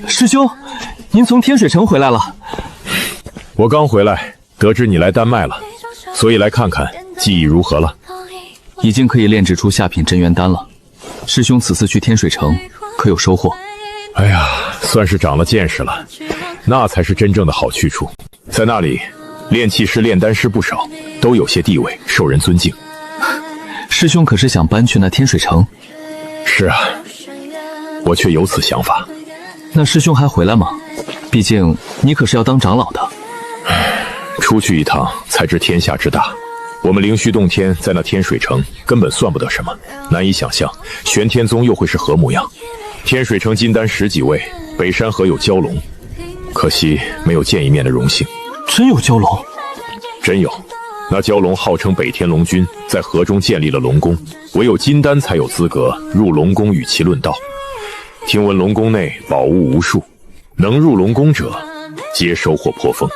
师兄，您从天水城回来了？我刚回来，得知你来丹脉了，所以来看看技艺如何了。已经可以炼制出下品真元丹了。师兄此次去天水城，可有收获？哎呀，算是长了见识了，那才是真正的好去处。在那里，炼器师、炼丹师不少，都有些地位，受人尊敬。师兄可是想搬去那天水城？是啊，我却有此想法。那师兄还回来吗？毕竟你可是要当长老的。出去一趟才知天下之大。我们灵虚洞天在那天水城根本算不得什么，难以想象玄天宗又会是何模样。天水城金丹10几位，北山河有蛟龙，可惜没有见一面的荣幸。真有蛟龙？真有。那蛟龙号称北天龙君，在河中建立了龙宫，唯有金丹才有资格入龙宫与其论道。听闻龙宫内宝物无数，能入龙宫者皆收获颇丰。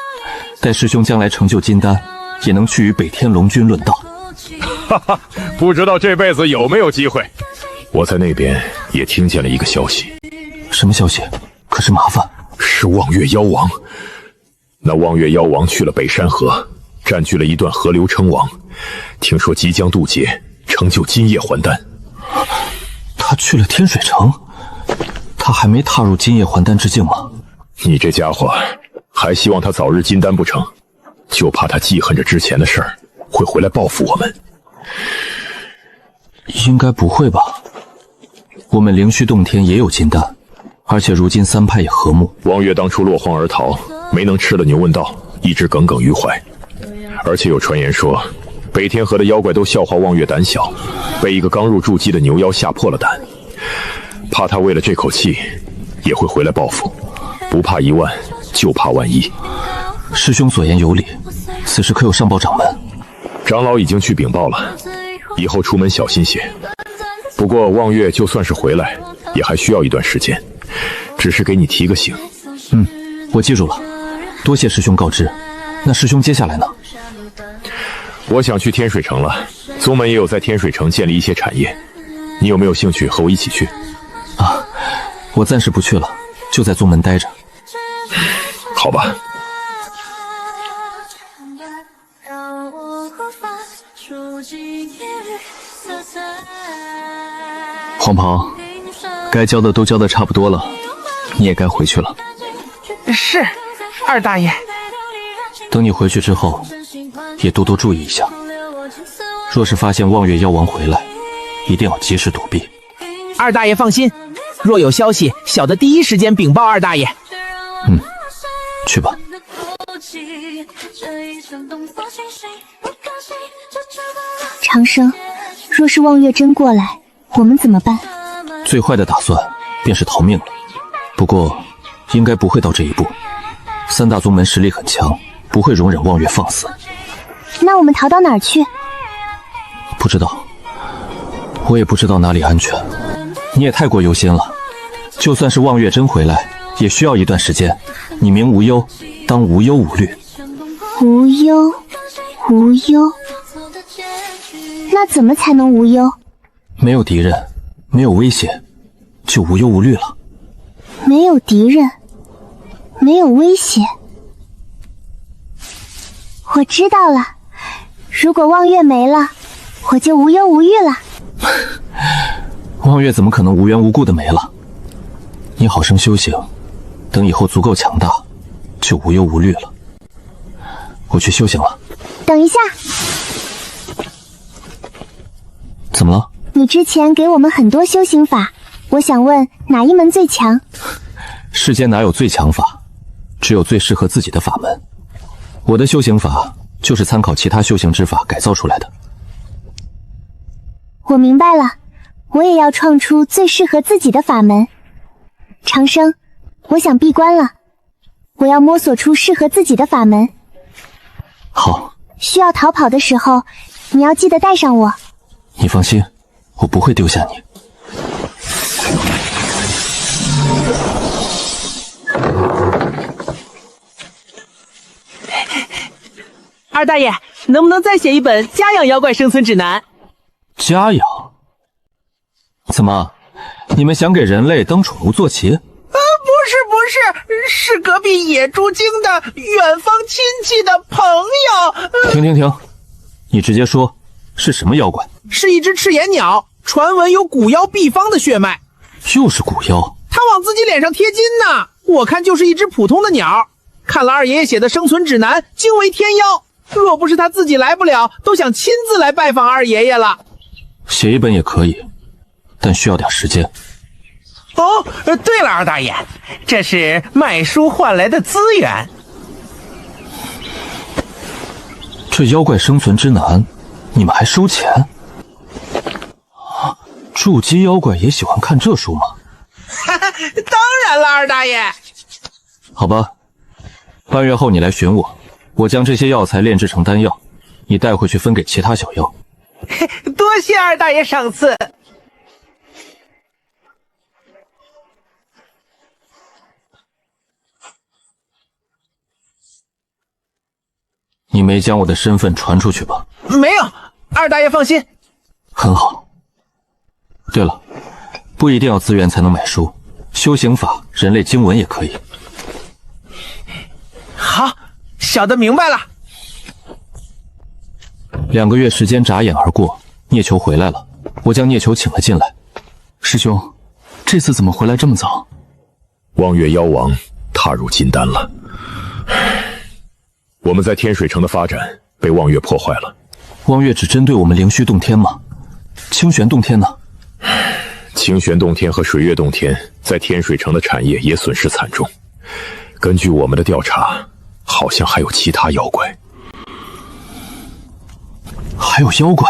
待师兄将来成就金丹，也能去与北天龙君论道。哈哈，不知道这辈子有没有机会。我在那边也听见了一个消息。什么消息？可是麻烦。是望月妖王。那望月妖王去了北山河，占据了一段河流称王，听说即将渡劫，成就金叶还丹。他去了天水城？他还没踏入金叶还丹之境吗？你这家伙还希望他早日金丹不成？就怕他记恨着之前的事儿，会回来报复我们。应该不会吧？我们灵虚洞天也有金丹，而且如今3派也和睦。望月当初落荒而逃，没能吃了牛问道，一直耿耿于怀。而且有传言说，北天河的妖怪都笑话望月胆小，被一个刚入筑基的牛妖吓破了胆，怕他为了这口气也会回来报复。不怕1万，就怕万一。师兄所言有理，此时可有上报掌门？长老已经去禀报了，以后出门小心些。不过望月就算是回来，也还需要一段时间，只是给你提个醒。我记住了，多谢师兄告知。那师兄接下来呢？我想去天水城了，宗门也有在天水城建立一些产业，你有没有兴趣和我一起去？啊，我暂时不去了，就在宗门待着。好吧。黄袍，该交的都交的差不多了，你也该回去了。是，二大爷。等你回去之后，也多多注意一下。若是发现望月妖王回来，一定要及时躲避。二大爷放心，若有消息，小的第一时间禀报二大爷。去吧。长生，若是望月真过来，我们怎么办？最坏的打算便是逃命了，不过应该不会到这一步。3大宗门实力很强，不会容忍望月放肆。那我们逃到哪儿去？不知道，我也不知道哪里安全。你也太过忧心了，就算是望月真回来，也需要一段时间。你明无忧，当无忧无虑。无忧，无忧，那怎么才能无忧？没有敌人，没有威胁，就无忧无虑了。没有敌人，没有威胁。我知道了，如果望月没了，我就无忧无虑了。望月怎么可能无缘无故的没了？你好生修行，等以后足够强大，就无忧无虑了。我去修行了。等一下，怎么了？你之前给我们很多修行法，我想问哪一门最强？世间哪有最强法，只有最适合自己的法门。我的修行法就是参考其他修行之法改造出来的。我明白了，我也要创出最适合自己的法门。长生，我想闭关了，我要摸索出适合自己的法门。好，需要逃跑的时候，你要记得带上我。你放心，我不会丢下你。二大爷，能不能再写一本家养妖怪生存指南？家养？怎么，你们想给人类当宠物坐骑？不是，是隔壁野猪精的远方亲戚的朋友。停，你直接说是什么妖怪？是一只赤眼鸟，传闻有蛊妖秘方的血脉。又是蛊妖？他往自己脸上贴金呢，我看就是一只普通的鸟。看了二爷爷写的生存指南，惊为天妖。若不是他自己来不了，都想亲自来拜访二爷爷了。写一本也可以，但需要点时间。哦，对了，二大爷，这是卖书换来的资源。这妖怪生存之难，你们还收钱？筑基妖怪也喜欢看这书吗？当然了，二大爷。好吧，半月后你来寻我，我将这些药材炼制成丹药，你带回去分给其他小妖。多谢二大爷赏赐。你没将我的身份传出去吧？没有，二大爷放心。很好。对了，不一定要资源才能买书，修行法、人类经文也可以。好，小的明白了。2个月时间眨眼而过，聂球回来了，我将聂球请了进来。师兄，这次怎么回来这么早？望月妖王踏入金丹了。我们在天水城的发展被望月破坏了。望月只针对我们灵虚洞天吗？清玄洞天呢？清玄洞天和水月洞天在天水城的产业也损失惨重。根据我们的调查，好像还有其他妖怪。还有妖怪？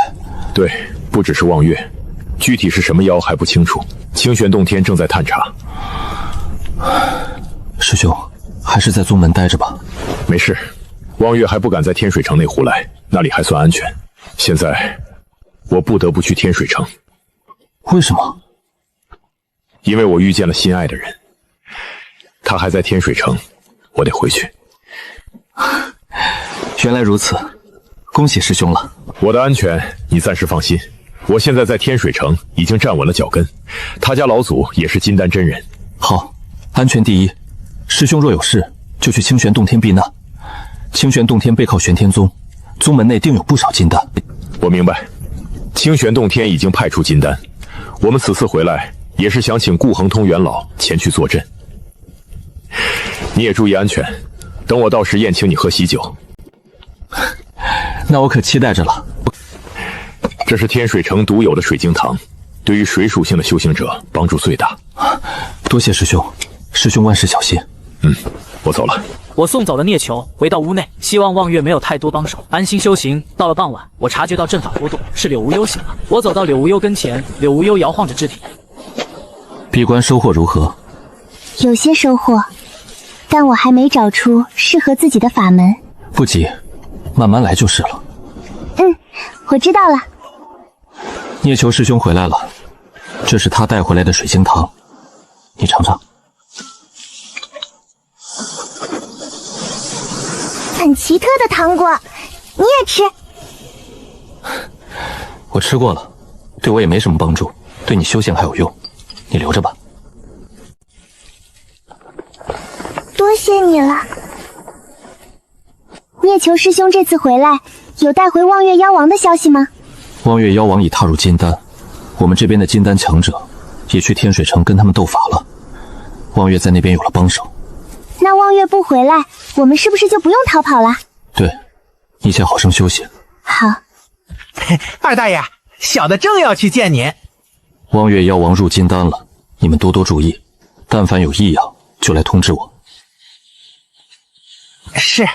对，不只是望月，具体是什么妖还不清楚。清玄洞天正在探查。师兄，还是在宗门待着吧。没事，望月还不敢在天水城内胡来，那里还算安全。现在我不得不去天水城。为什么？因为我遇见了心爱的人，他还在天水城，我得回去。原来如此，恭喜师兄了。我的安全你暂时放心，我现在在天水城已经站稳了脚跟，他家老祖也是金丹真人。好，安全第一。师兄若有事，就去清玄洞天避难。清玄洞天背靠玄天宗，宗门内定有不少金丹。我明白，清玄洞天已经派出金丹，我们此次回来也是想请顾恒通元老前去坐镇。你也注意安全，等我到时宴请你喝喜酒。那我可期待着了。这是天水城独有的水晶堂，对于水属性的修行者帮助最大。多谢师兄，师兄万事小心。我走了。我送走了聂球，回到屋内，希望望月没有太多帮手，安心修行。到了傍晚，我察觉到阵法波动，是柳无忧醒了。我走到柳无忧跟前，柳无忧摇晃着肢体。闭关收获如何？有些收获，但我还没找出适合自己的法门。不急，慢慢来就是了。我知道了。聂球师兄回来了，这是他带回来的水晶糖，你尝尝。很奇特的糖果，你也吃？我吃过了，对我也没什么帮助，对你修行还有用，你留着吧。多谢你了。聂球师兄这次回来，有带回望月妖王的消息吗？望月妖王已踏入金丹，我们这边的金丹强者也去天水城跟他们斗法了。望月在那边有了帮手。那望月不回来，我们是不是就不用逃跑了？对，你先好生休息。好。二大爷，小的正要去见您。望月妖王入金丹了，你们多多注意，但凡有异样就来通知我。是。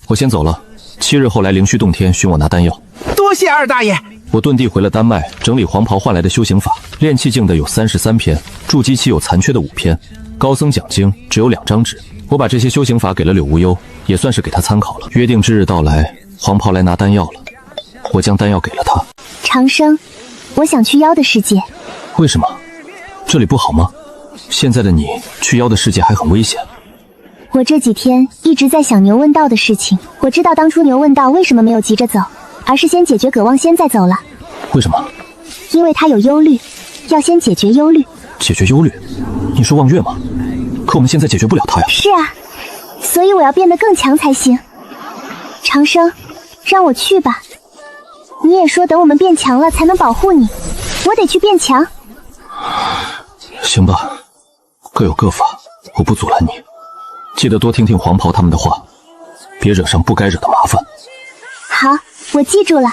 我先走了，7日后来灵虚洞天寻我拿丹药。多谢二大爷。我遁地回了丹脉，整理黄袍换来的修行法，炼气境的有33篇，筑基期有残缺的5篇，高僧讲经只有2张纸。我把这些修行法给了柳无忧，也算是给他参考了。约定之日到来，黄袍来拿丹药了，我将丹药给了他。长生，我想去妖的世界。为什么？这里不好吗？现在的你去妖的世界还很危险。我这几天一直在想牛问道的事情，我知道当初牛问道为什么没有急着走，而是先解决葛望仙再走了。为什么？因为他有忧虑，要先解决忧虑。解决忧虑？你说望月吗？可我们现在解决不了他呀。是啊，所以我要变得更强才行。长生，让我去吧。你也说等我们变强了才能保护你，我得去变强。行吧，各有各法，我不阻拦你。记得多听听黄袍他们的话，别惹上不该惹的麻烦。好，我记住了。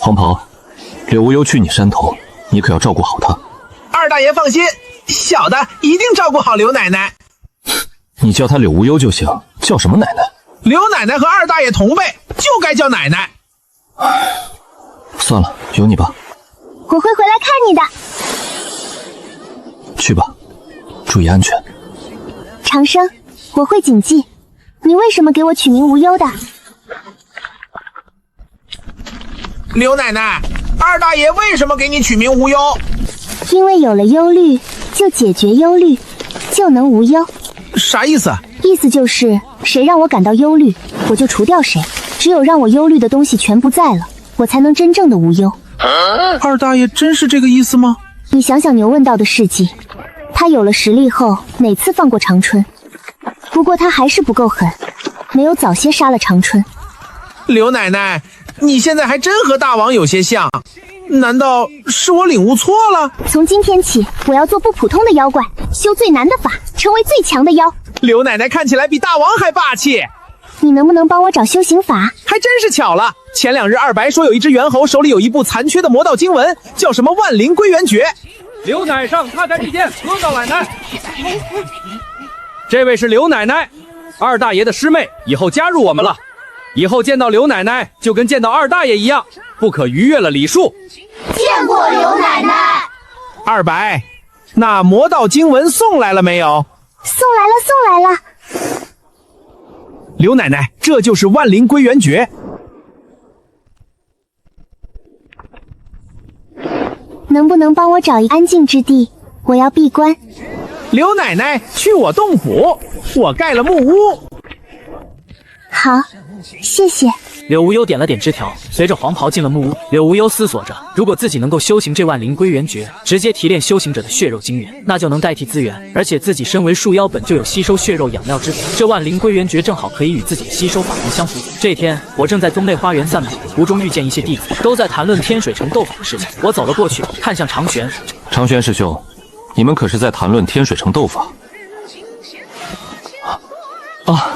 黄袍，柳无忧去你山头，你可要照顾好他。二大爷放心，小的一定照顾好刘奶奶。你叫她柳无忧就行，叫什么奶奶？刘奶奶和二大爷同辈，就该叫奶奶。算了，由你吧。我会回来看你的。去吧，注意安全。长生，我会谨记。你为什么给我取名无忧的？刘奶奶，二大爷为什么给你取名无忧？因为有了忧虑，就解决忧虑，就能无忧。啥意思？意思就是谁让我感到忧虑，我就除掉谁。只有让我忧虑的东西全不在了，我才能真正的无忧。二大爷真是这个意思吗？你想想牛问道的事迹，他有了实力后，哪次放过长春？不过他还是不够狠，没有早些杀了长春。刘奶奶，你现在还真和大王有些像，难道是我领悟错了？从今天起，我要做不普通的妖怪，修最难的法，成为最强的妖。刘奶奶看起来比大王还霸气。你能不能帮我找修行法？还真是巧了，前2日二白说有一只猿猴手里有一部残缺的魔道经文，叫什么万灵归元诀。刘奶上太太觐见，何老奶奶。这位是刘奶奶，二大爷的师妹，以后加入我们了。以后见到刘奶奶就跟见到二大爷一样，不可逾越了礼数。见过刘奶奶。二白，那魔道经文送来了没有？送来了，送来了。刘奶奶，这就是万灵归元诀。能不能帮我找一安静之地？我要闭关。刘奶奶，去我洞府，我盖了木屋。好，谢谢。柳无忧点了点枝条，随着黄袍进了木屋。柳无忧思索着，如果自己能够修行这万灵归元诀，直接提炼修行者的血肉精元，那就能代替资源。而且自己身为树妖，本就有吸收血肉养料之法，这万灵归元诀正好可以与自己的吸收法门相辅佐。这天，我正在宗内花园散步，途中遇见一些弟子，都在谈论天水城斗法的事情。我走了过去，看向长玄。长玄师兄，你们可是在谈论天水城斗法？啊，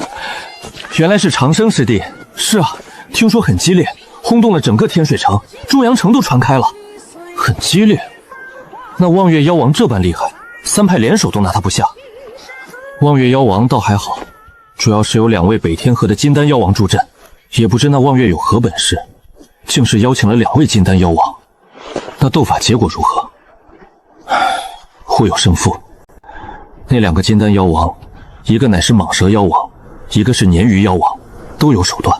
原来是长生师弟。是啊，听说很激烈，轰动了整个天水城，中阳城都传开了。很激烈？那望月妖王这般厉害，3派联手都拿他不下。望月妖王倒还好，主要是有2位北天河的金丹妖王助阵，也不知那望月有何本事，竟是邀请了2位金丹妖王。那斗法结果如何？互有胜负。那2个金丹妖王，一个乃是蟒蛇妖王，一个是鲶鱼妖王，都有手段。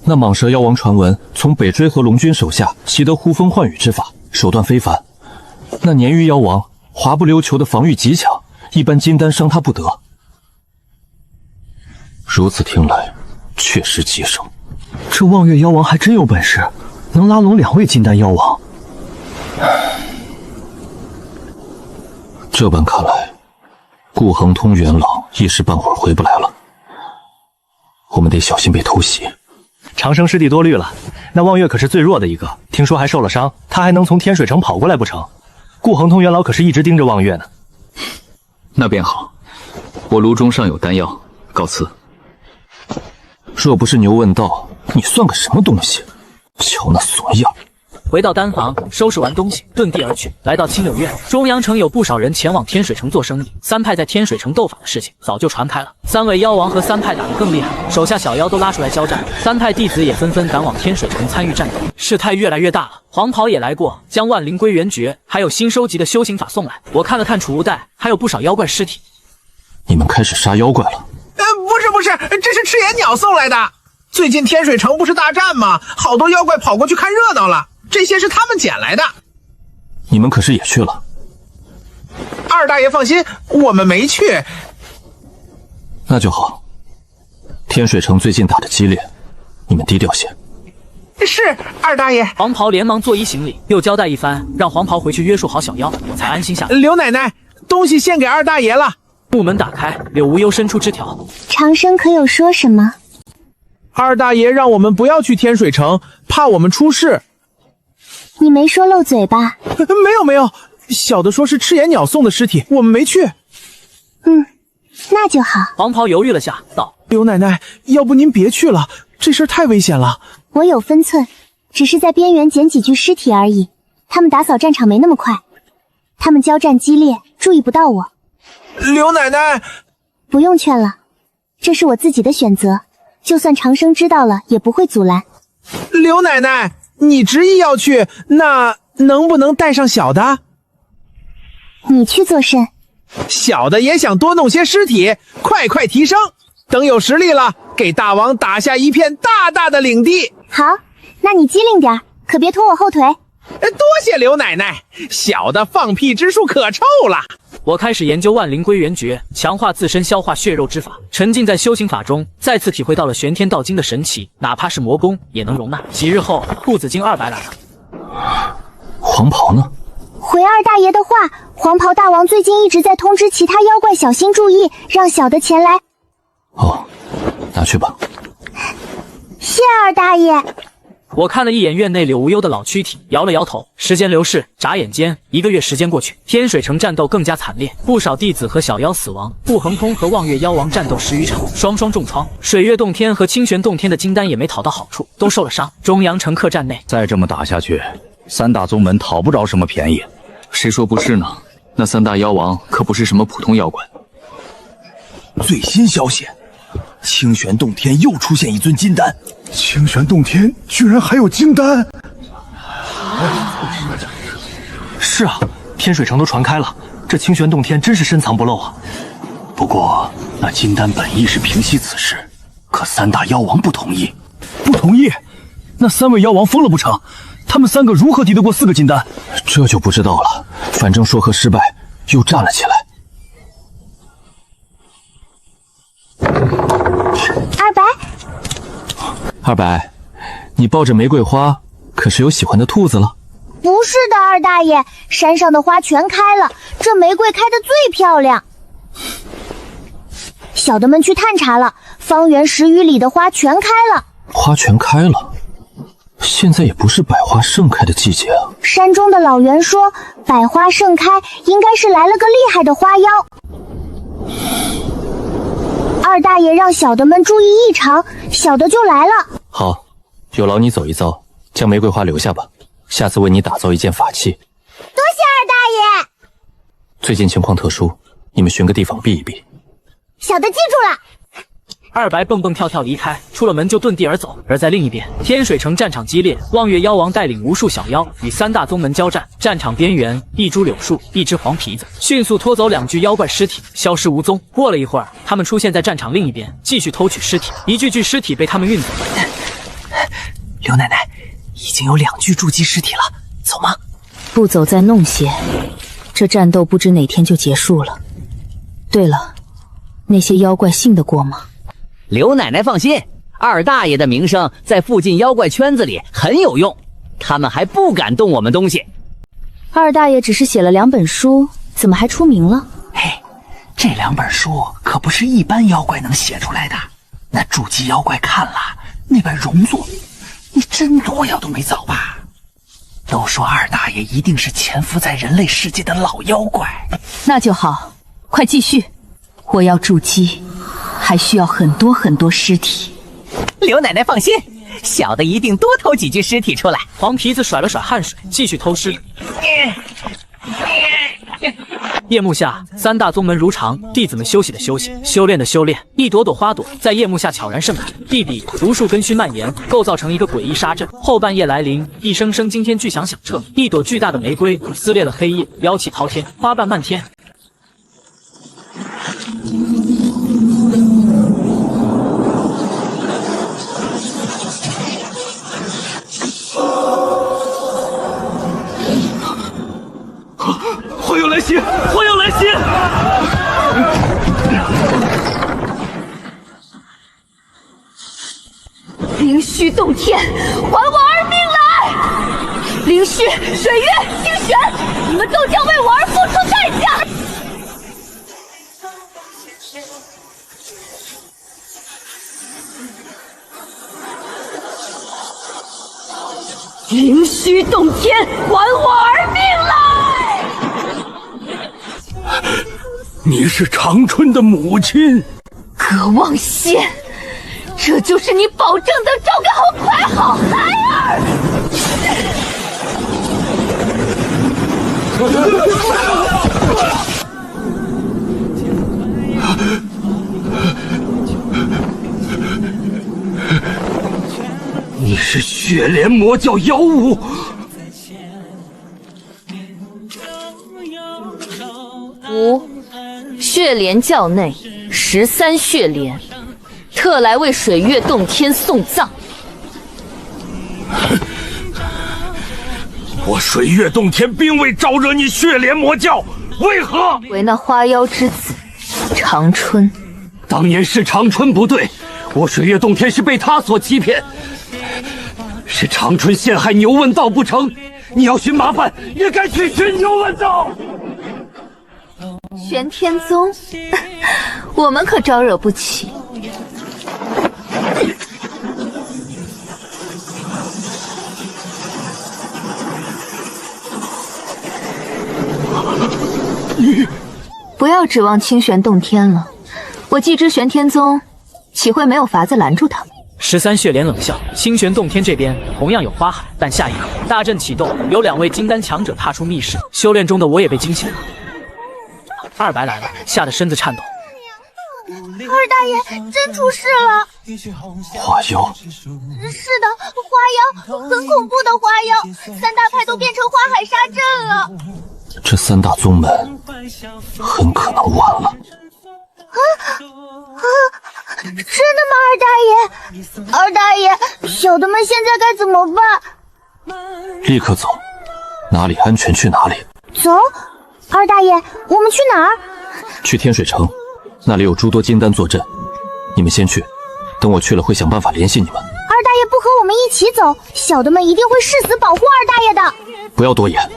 那蟒蛇妖王传闻从北追和龙君手下习得呼风唤雨之法，手段非凡。那鲶鱼妖王滑不溜秋的防御极强，一般金丹伤他不得。如此听来，确实极胜。这望月妖王还真有本事，能拉拢2位金丹妖王。这般看来，顾恒通元老一时半会儿回不来了。我们得小心被偷袭。长生师弟多虑了，那望月可是最弱的一个，听说还受了伤，他还能从天水城跑过来不成？顾恒通元老可是一直盯着望月呢。那便好，我炉中尚有丹药，告辞。若不是牛问道，你算个什么东西？瞧那怂样！回到丹房，收拾完东西，遁地而去。来到青柳院，中阳城有不少人前往天水城做生意。三派在天水城斗法的事情早就传开了，3位妖王和三派打得更厉害，手下小妖都拉出来交战。三派弟子也纷纷赶往天水城参与战斗，事态越来越大了。黄袍也来过，将万灵归元诀还有新收集的修行法送来。我看了看储物袋，还有不少妖怪尸体。你们开始杀妖怪了？不是，这是赤眼鸟送来的。最近天水城不是大战吗？好多妖怪跑过去看热闹了。这些是他们捡来的。你们可是也去了？二大爷放心，我们没去。那就好。天水城最近打得激烈，你们低调些。是，二大爷。黄袍连忙作揖行礼，又交代一番，让黄袍回去约束好小妖，我才安心下来。刘奶奶，东西献给二大爷了。木门打开，柳无忧伸出枝条。长生可有说什么？二大爷让我们不要去天水城，怕我们出事。你没说漏嘴吧？没有，小的说是赤眼鸟送的尸体，我们没去。那就好。黄袍犹豫了下，道：刘奶奶，要不您别去了，这事儿太危险了。我有分寸，只是在边缘捡几具尸体而已。他们打扫战场没那么快，他们交战激烈，注意不到我。刘奶奶，不用劝了，这是我自己的选择，就算长生知道了也不会阻拦。刘奶奶，你执意要去，那能不能带上小的？你去做甚？小的也想多弄些尸体，快提升，等有实力了，给大王打下一片大大的领地。好，那你机灵点，可别拖我后腿。多谢刘奶奶，小的放屁之术可臭了。我开始研究万灵归元诀，强化自身消化血肉之法，沉浸在修行法中，再次体会到了玄天道经的神奇，哪怕是魔功也能容纳。几日后，步子经200来了。黄袍呢？回二大爷的话，黄袍大王最近一直在通知其他妖怪小心注意，让小的前来。哦，拿去吧。谢二大爷。我看了一眼院内柳无忧的老躯体，摇了摇头。时间流逝，眨眼间1个月时间过去，天水城战斗更加惨烈，不少弟子和小妖死亡。顾恒通和望月妖王战斗10余场，双重创。水月洞天和清玄洞天的金丹也没讨到好处，都受了伤。中阳城客栈内，再这么打下去，3大宗门讨不着什么便宜。谁说不是呢？那3大妖王可不是什么普通妖怪。最新消息，清玄洞天又出现一尊金丹。清玄洞天居然还有金丹！是啊，天水城都传开了，这清玄洞天真是深藏不露啊。不过那金丹本意是平息此事，可3大妖王不同意。不同意？那3位妖王疯了不成？他们3个如何敌得过4个金丹？这就不知道了。反正说和失败，又站了起来。二白，你抱着玫瑰花，可是有喜欢的兔子了？不是的，二大爷，山上的花全开了，这玫瑰开得最漂亮。小的们去探查了，方圆10余里的花全开了。花全开了？现在也不是百花盛开的季节啊。山中的老猿说，百花盛开，应该是来了个厉害的花妖。二大爷让小的们注意异常，小的就来了。好，有劳你走一遭，将玫瑰花留下吧。下次为你打造一件法器。多谢二大爷。最近情况特殊，你们寻个地方避一避。小的记住了。二白蹦蹦跳跳离开，出了门就遁地而走。而在另一边，天水城战场激烈，望月妖王带领无数小妖与3大宗门交战。战场边缘，一株柳树，一只黄皮子，迅速拖走2具妖怪尸体，消失无踪。过了一会儿，他们出现在战场另一边，继续偷取尸体，1具具尸体被他们运走了。刘奶奶，已经有2具筑基尸体了，走吗？不走再弄些，这战斗不知哪天就结束了。对了，那些妖怪信得过吗？刘奶奶放心，二大爷的名声在附近妖怪圈子里很有用，他们还不敢动我们东西。二大爷只是写了2本书，怎么还出名了？嘿，这2本书可不是一般妖怪能写出来的。那筑基妖怪看了那本荣作，你真多呀都没早吧？都说二大爷一定是潜伏在人类世界的老妖怪。那就好，快继续。我要筑基，还需要很多很多尸体。刘奶奶放心，小的一定多偷几具尸体出来。黄皮子甩了甩汗水，继续偷尸。夜幕下，3大宗门如常，弟子们休息的休息，修炼的修炼。一朵朵花朵在夜幕下悄然盛开，地底无数根须蔓延，构造成一个诡异沙阵。后半夜来临，一声声惊天巨响响彻，一朵巨大的玫瑰撕裂了黑夜，妖气滔天，花瓣漫天。花妖来袭！花妖来袭！灵虚洞天，还我儿命来！灵虚、水月、清玄，你们都将为我而付出代价！灵虚洞天，还我儿命来！你是长春的母亲，葛望仙，这就是你保证的赵干豪快好孩儿！你是血莲魔教妖物。血莲教内13血莲，特来为水月洞天送葬。我水月洞天并未招惹你血莲魔教，为何？为那花妖之子长春。当年是长春不对，我水月洞天是被他所欺骗，是长春陷害牛问道不成？你要寻麻烦，也该去寻牛问道。玄天宗，我们可招惹不起。不要指望清玄洞天了，我既知玄天宗，岂会没有法子拦住他们？13血莲冷笑，清玄洞天这边同样有花海，但下一刻大阵启动，有2位金丹强者踏出密室。修炼中的我也被惊醒了。2白来了，吓得身子颤抖。二大爷真出事了！花妖？是的，花妖，很恐怖的花妖，3大派都变成花海沙阵了。这3大宗门很可能完了。真的吗，二大爷？二大爷，小的们现在该怎么办？立刻走，哪里安全去哪里。走，二大爷，我们去哪儿？去天水城，那里有诸多金丹坐镇。你们先去，等我去了会想办法联系你们。二大爷不和我们一起走，小的们一定会誓死保护二大爷的。不要多言，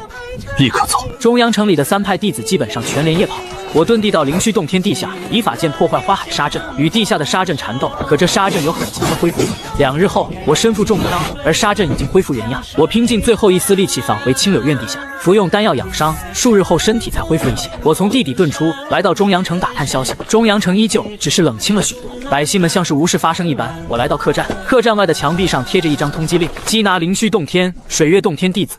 立刻走。中阳城里的3派弟子基本上全连夜跑。我遁地到灵虚洞天地下，以法剑破坏花海沙阵，与地下的沙阵缠斗。可这沙阵有很强的恢复力。2日后，我身负重伤，而沙阵已经恢复原样。我拼尽最后一丝力气返回清柳院地下，服用丹药养伤，数日后身体才恢复一些。我从地底遁出，来到中阳城打探消息。中阳城依旧，只是冷清了许多，百姓们像是无事发生一般。我来到客栈，客栈外的墙壁上贴着一张通缉令，缉拿灵虚洞天、水月洞天弟子。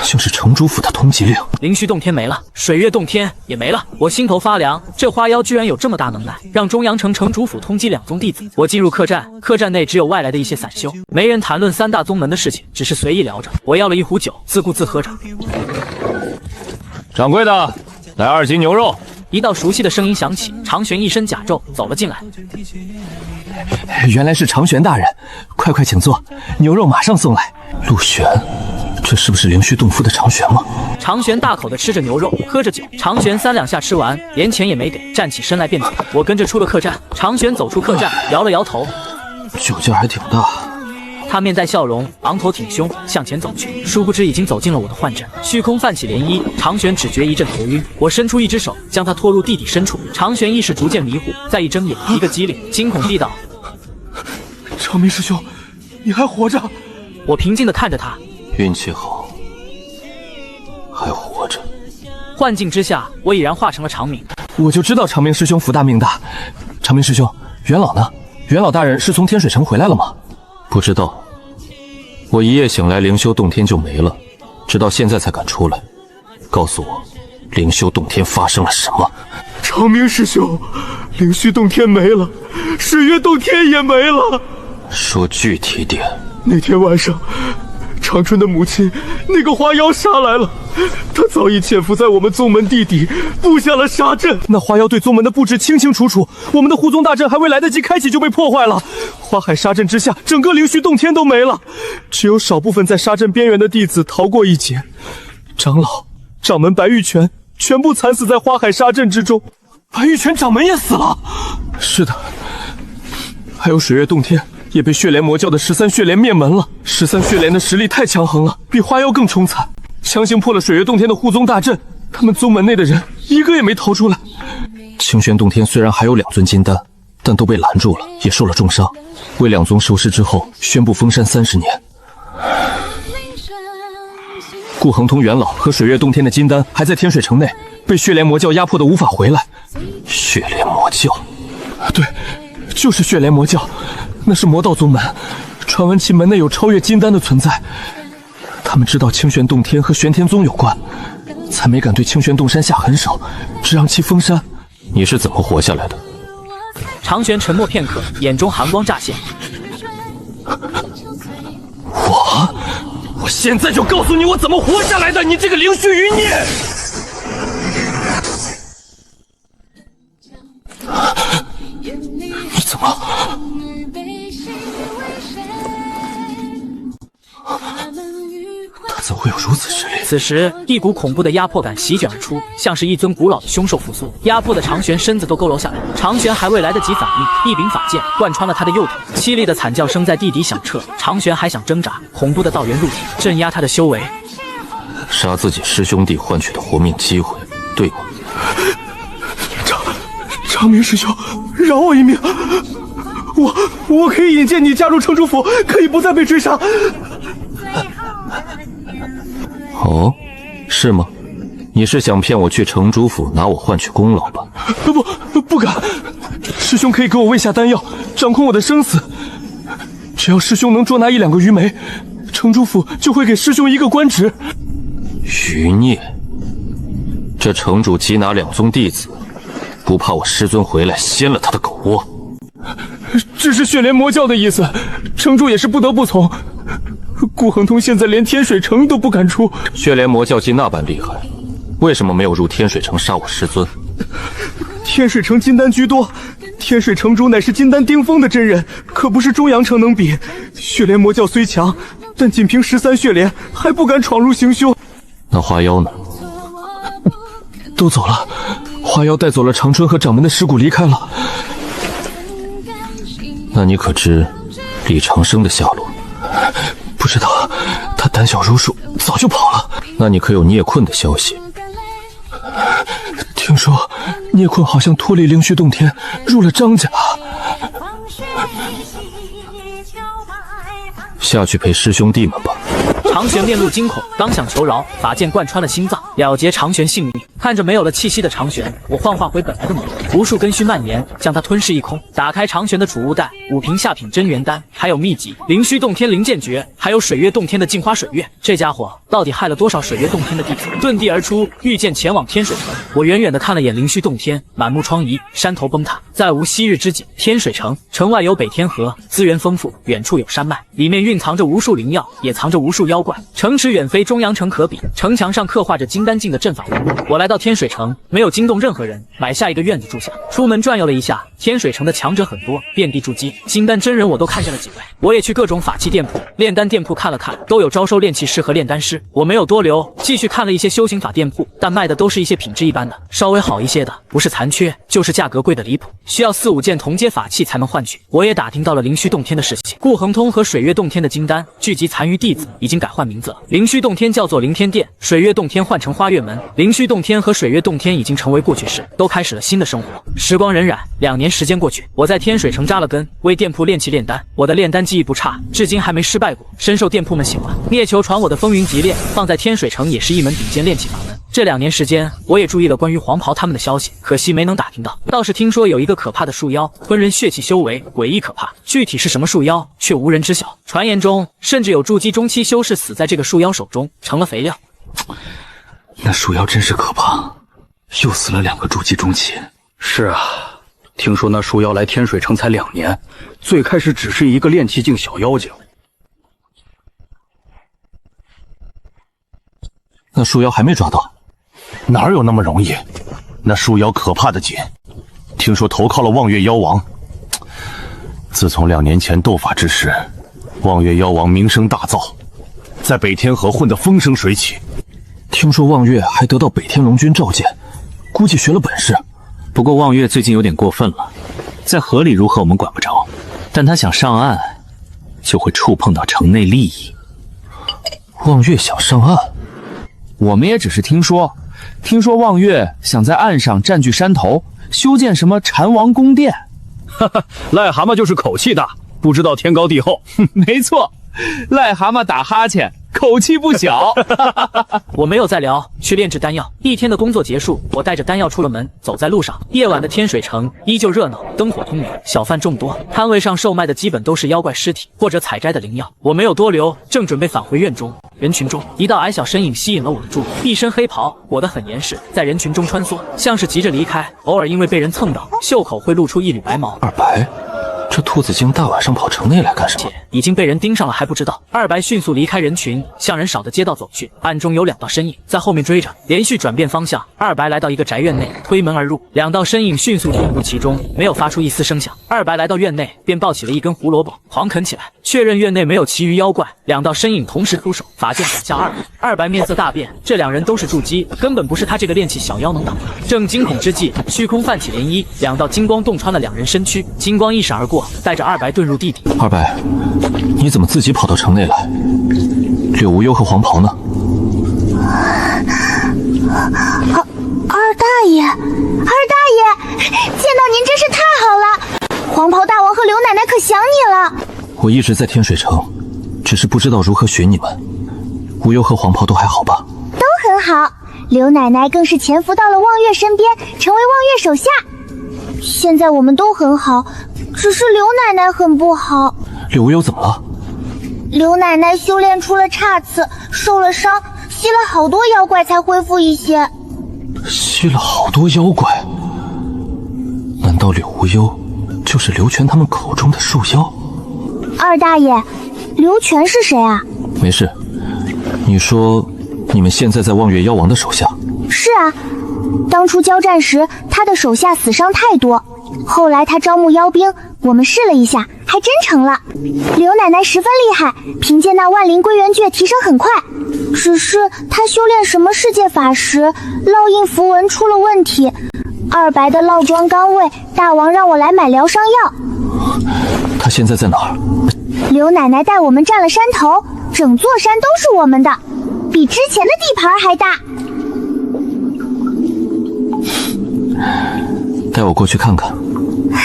像是城主府的通缉令。灵虚洞天没了，水月洞天也没了。我心头发凉，这花妖居然有这么大能耐，让中阳城城主府通缉2宗弟子。我进入客栈，客栈内只有外来的一些散修，没人谈论3大宗门的事情，只是随意聊着。我要了一壶酒，自顾自喝着。掌柜的，来2斤牛肉。一道熟悉的声音响起，长玄一身甲胄走了进来。原来是长玄大人，快快请坐，牛肉马上送来。陆玄，这是不是灵虚洞府的长玄吗？长玄大口的吃着牛肉，喝着酒。长玄3两下吃完，连钱也没给，站起身来便走。我跟着出了客栈。长玄走出客栈，摇了摇头，酒劲还挺大。他面带笑容，昂头挺胸向前走去，殊不知已经走进了我的幻阵。虚空泛起涟漪，长玄只觉一阵头晕。我伸出一只手，将他拖入地底深处。长玄意识逐渐迷糊，再一睁眼，一个机灵，惊恐地道：“长明师兄，你还活着？”我平静地看着他，运气好，还活着。幻境之下，我已然化成了长明。我就知道长明师兄福大命大。长明师兄，元老呢？元老大人是从天水城回来了吗？不知道，我一夜醒来，灵修洞天就没了，直到现在才敢出来。告诉我，灵修洞天发生了什么？长明师兄，灵虚洞天没了，水月洞天也没了。说具体点。那天晚上，长春的母亲那个花妖杀来了，她早已潜伏在我们宗门地底，布下了杀阵。那花妖对宗门的布置清清楚楚，我们的护宗大阵还未来得及开启就被破坏了。花海杀阵之下，整个灵虚洞天都没了，只有少部分在杀阵边缘的弟子逃过一劫。长老、掌门白玉泉全部惨死在花海杀阵之中。白玉泉掌门也死了。是的，还有水月洞天也被血莲魔教的13血莲灭门了。13血莲的实力太强横了，比花妖更凶残。强行破了水月洞天的护宗大阵，他们宗门内的人一个也没逃出来。清玄洞天虽然还有2尊金丹，但都被拦住了，也受了重伤。为2宗收尸之后，宣布封山30年。顾恒通元老和水月洞天的金丹还在天水城内，被血莲魔教压迫的无法回来。血莲魔教？对，就是血莲魔教，那是魔道宗门，传闻其门内有超越金丹的存在。他们知道清玄洞天和玄天宗有关，才没敢对清玄洞山下狠手，只让其封山。你是怎么活下来的？长玄沉默片刻，眼中寒光乍现。我现在就告诉你我怎么活下来的，你这个灵虚余孽！你怎么？他怎会有如此实力？此时，一股恐怖的压迫感席卷而出，像是一尊古老的凶兽复苏，压迫的长玄身子都佝偻下来。长玄还未来得及反应，一柄法剑贯穿了他的右腿，凄厉的惨叫声在地底响彻。长玄还想挣扎，恐怖的道元入体，镇压他的修为。杀自己师兄弟换取的活命机会，对吗？长明师兄，饶我一命！我可以引荐你加入城主府，可以不再被追杀。哦，是吗？你是想骗我去城主府拿我换取功劳吧？不敢！师兄可以给我喂下丹药，掌控我的生死。只要师兄能捉拿1-2个余眉，城主府就会给师兄一个官职。余孽？这城主缉拿2宗弟子，不怕我师尊回来掀了他的狗窝？这是血莲魔教的意思，城主也是不得不从。顾恒通现在连天水城都不敢出。血莲魔教既那般厉害，为什么没有入天水城杀我师尊？天水城金丹居多，天水城主乃是金丹巅峰的真人，可不是中阳城能比。血莲魔教虽强，但仅凭13血莲还不敢闯入行凶。那花妖呢？都走了，花妖带走了长春和掌门的尸骨离开了。那你可知李长生的下落？不知道，他胆小如鼠，早就跑了。那你可有聂困的消息？听说聂困好像脱离灵虚洞天，入了张家。下去陪师兄弟们吧。长玄面露惊恐，刚想求饶，法剑贯穿了心脏，了结长玄性命。看着没有了气息的长玄，我幻化回本来的模样，无数根须蔓延，将它吞噬一空。打开长玄的储物袋，5瓶下品真元丹，还有秘籍灵虚洞天灵剑诀，还有水月洞天的镜花水月。这家伙到底害了多少水月洞天的弟子？遁地而出，御剑前往天水城。我远远地看了眼灵虚洞天，满目疮痍，山头崩塌，再无昔日之景。天水城城外有北天河，资源丰富，远处有山脉，里面蕴藏着无数灵药，也藏着无数妖怪。城池远非中阳城可比，城墙上刻画着金丹干净的阵法文物。我来到天水城，没有惊动任何人，买下一个院子住下。出门转悠了一下，天水城的强者很多，遍地筑基，金丹真人我都看见了几位。我也去各种法器店铺、炼丹店铺看了看，都有招收炼器师和炼丹师。我没有多留，继续看了一些修行法店铺，但卖的都是一些品质一般的，稍微好一些的，不是残缺，就是价格贵的离谱，需要4、5件同阶法器才能换取。我也打听到了灵虚洞天的事情，顾恒通和水月洞天的金丹聚集残余弟子，已经改换名字了。灵虚洞天叫做灵天殿，水月洞天换成花月门。灵虚洞天和水月洞天已经成为过去式，都开始了新的生活。时光荏苒，2年时间过去，我在天水城扎了根，为店铺炼器炼丹。我的炼丹技艺不差，至今还没失败过，深受店铺们喜欢。聂球传我的风云极炼，放在天水城也是一门顶尖炼器法门。这2年时间，我也注意了关于黄袍他们的消息，可惜没能打听到。倒是听说有一个可怕的树妖，吞人血气修为，诡异可怕。具体是什么树妖，却无人知晓。传言中，甚至有筑基中期修士死在这个树妖手中，成了肥料。那树妖真是可怕，又死了2个筑基中期。是啊，听说那树妖来天水城才2年，最开始只是一个炼气境小妖精。那树妖还没抓到？哪有那么容易？那树妖可怕的紧，听说投靠了望月妖王。自从2年前斗法之时，望月妖王名声大噪，在北天河混得风生水起。听说望月还得到北天龙君召见，估计学了本事。不过望月最近有点过分了，在河里如何我们管不着，但他想上岸，就会触碰到城内利益。望月想上岸？我们也只是听说望月想在岸上占据山头，修建什么禅王宫殿。哈哈，癞蛤蟆就是口气大，不知道天高地厚。没错，癞蛤蟆打哈欠，口气不小。我没有再聊，去炼制丹药。1天的工作结束，我带着丹药出了门，走在路上。夜晚的天水城依旧热闹，灯火通明，小贩众多，摊位上售卖的基本都是妖怪尸体或者采摘的灵药。我没有多留，正准备返回院中。人群中，一道矮小身影吸引了我的注意，一身黑袍，裹得很严实，在人群中穿梭，像是急着离开。偶尔因为被人蹭到，袖口会露出一缕白毛。二白，这兔子精大晚上跑城内来干什么？已经被人盯上了还不知道。二白迅速离开人群，向人少的街道走去，暗中有2道身影在后面追着，连续转变方向。二白来到一个宅院内，推门而入，2道身影迅速进入其中，没有发出一丝声响。二白来到院内，便抱起了一根胡萝卜，狂啃起来，确认院内没有其余妖怪。2道身影同时出手，拔剑斩下二白。二白面色大变，这2人都是筑基，根本不是他这个炼器小妖能挡的。正惊恐之际，虚空泛起涟漪，2道金光洞穿了2人身躯，金光一闪而过，带着二白遁入地底。二白，你怎么自己跑到城内来？柳无忧和黄袍呢？二大爷，见到您真是太好了！黄袍大王和刘奶奶可想你了。我一直在天水城，只是不知道如何寻你们。无忧和黄袍都还好吧？都很好，刘奶奶更是潜伏到了望月身边，成为望月手下。现在我们都很好，只是刘奶奶很不好。柳无忧怎么了？刘奶奶修炼出了岔刺，受了伤，吸了好多妖怪才恢复一些。吸了好多妖怪？难道柳无忧就是刘全他们口中的树妖？二大爷，刘全是谁啊？没事，你说你们现在在望月妖王的手下？是啊，当初交战时他的手下死伤太多，后来他招募妖兵，我们试了一下，还真成了。刘奶奶十分厉害，凭借那万灵归元诀提升很快，只是他修炼什么世界法时，烙印符文出了问题。二白的烙装刚位，大王让我来买疗伤药。他现在在哪儿？刘奶奶带我们占了山头，整座山都是我们的，比之前的地盘还大。带我过去看看。太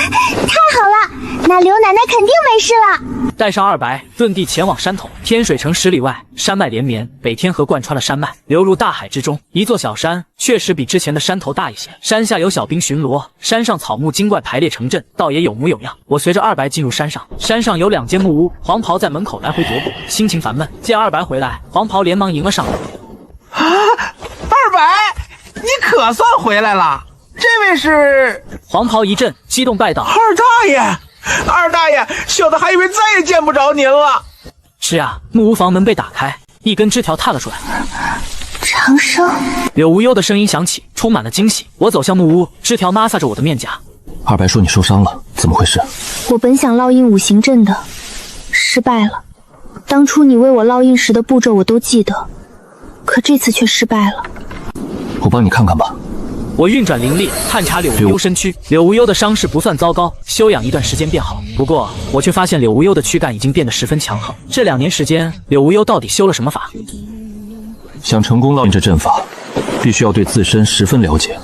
好了，那刘奶奶肯定没事了。带上二白，遁地前往山头。天水城10里外，山脉连绵，北天河贯穿了山脉，流入大海之中。一座小山，确实比之前的山头大一些。山下有小兵巡逻，山上草木精怪排列成阵，倒也有模有样。我随着二白进入山上，山上有2间木屋，黄袍在门口来回踱步，心情烦闷。见二白回来，黄袍连忙迎了上来。啊，二白，你可算回来了！这位是……黄袍一震，激动拜道：“二大爷，小的还以为再也见不着您了。”是啊，木屋房门被打开，一根枝条踏了出来。长生。柳无忧的声音响起，充满了惊喜。我走向木屋，枝条摩挲着我的面颊。二白说你受伤了，怎么回事？我本想烙印五行阵的，失败了。当初你为我烙印时的步骤我都记得，可这次却失败了。我帮你看看吧。我运转灵力，探查柳无忧身躯。柳无忧的伤势不算糟糕，休养一段时间便好。不过，我却发现柳无忧的躯干已经变得十分强横。这2年时间，柳无忧到底修了什么法？想成功烙印这阵法，必须要对自身十分了解。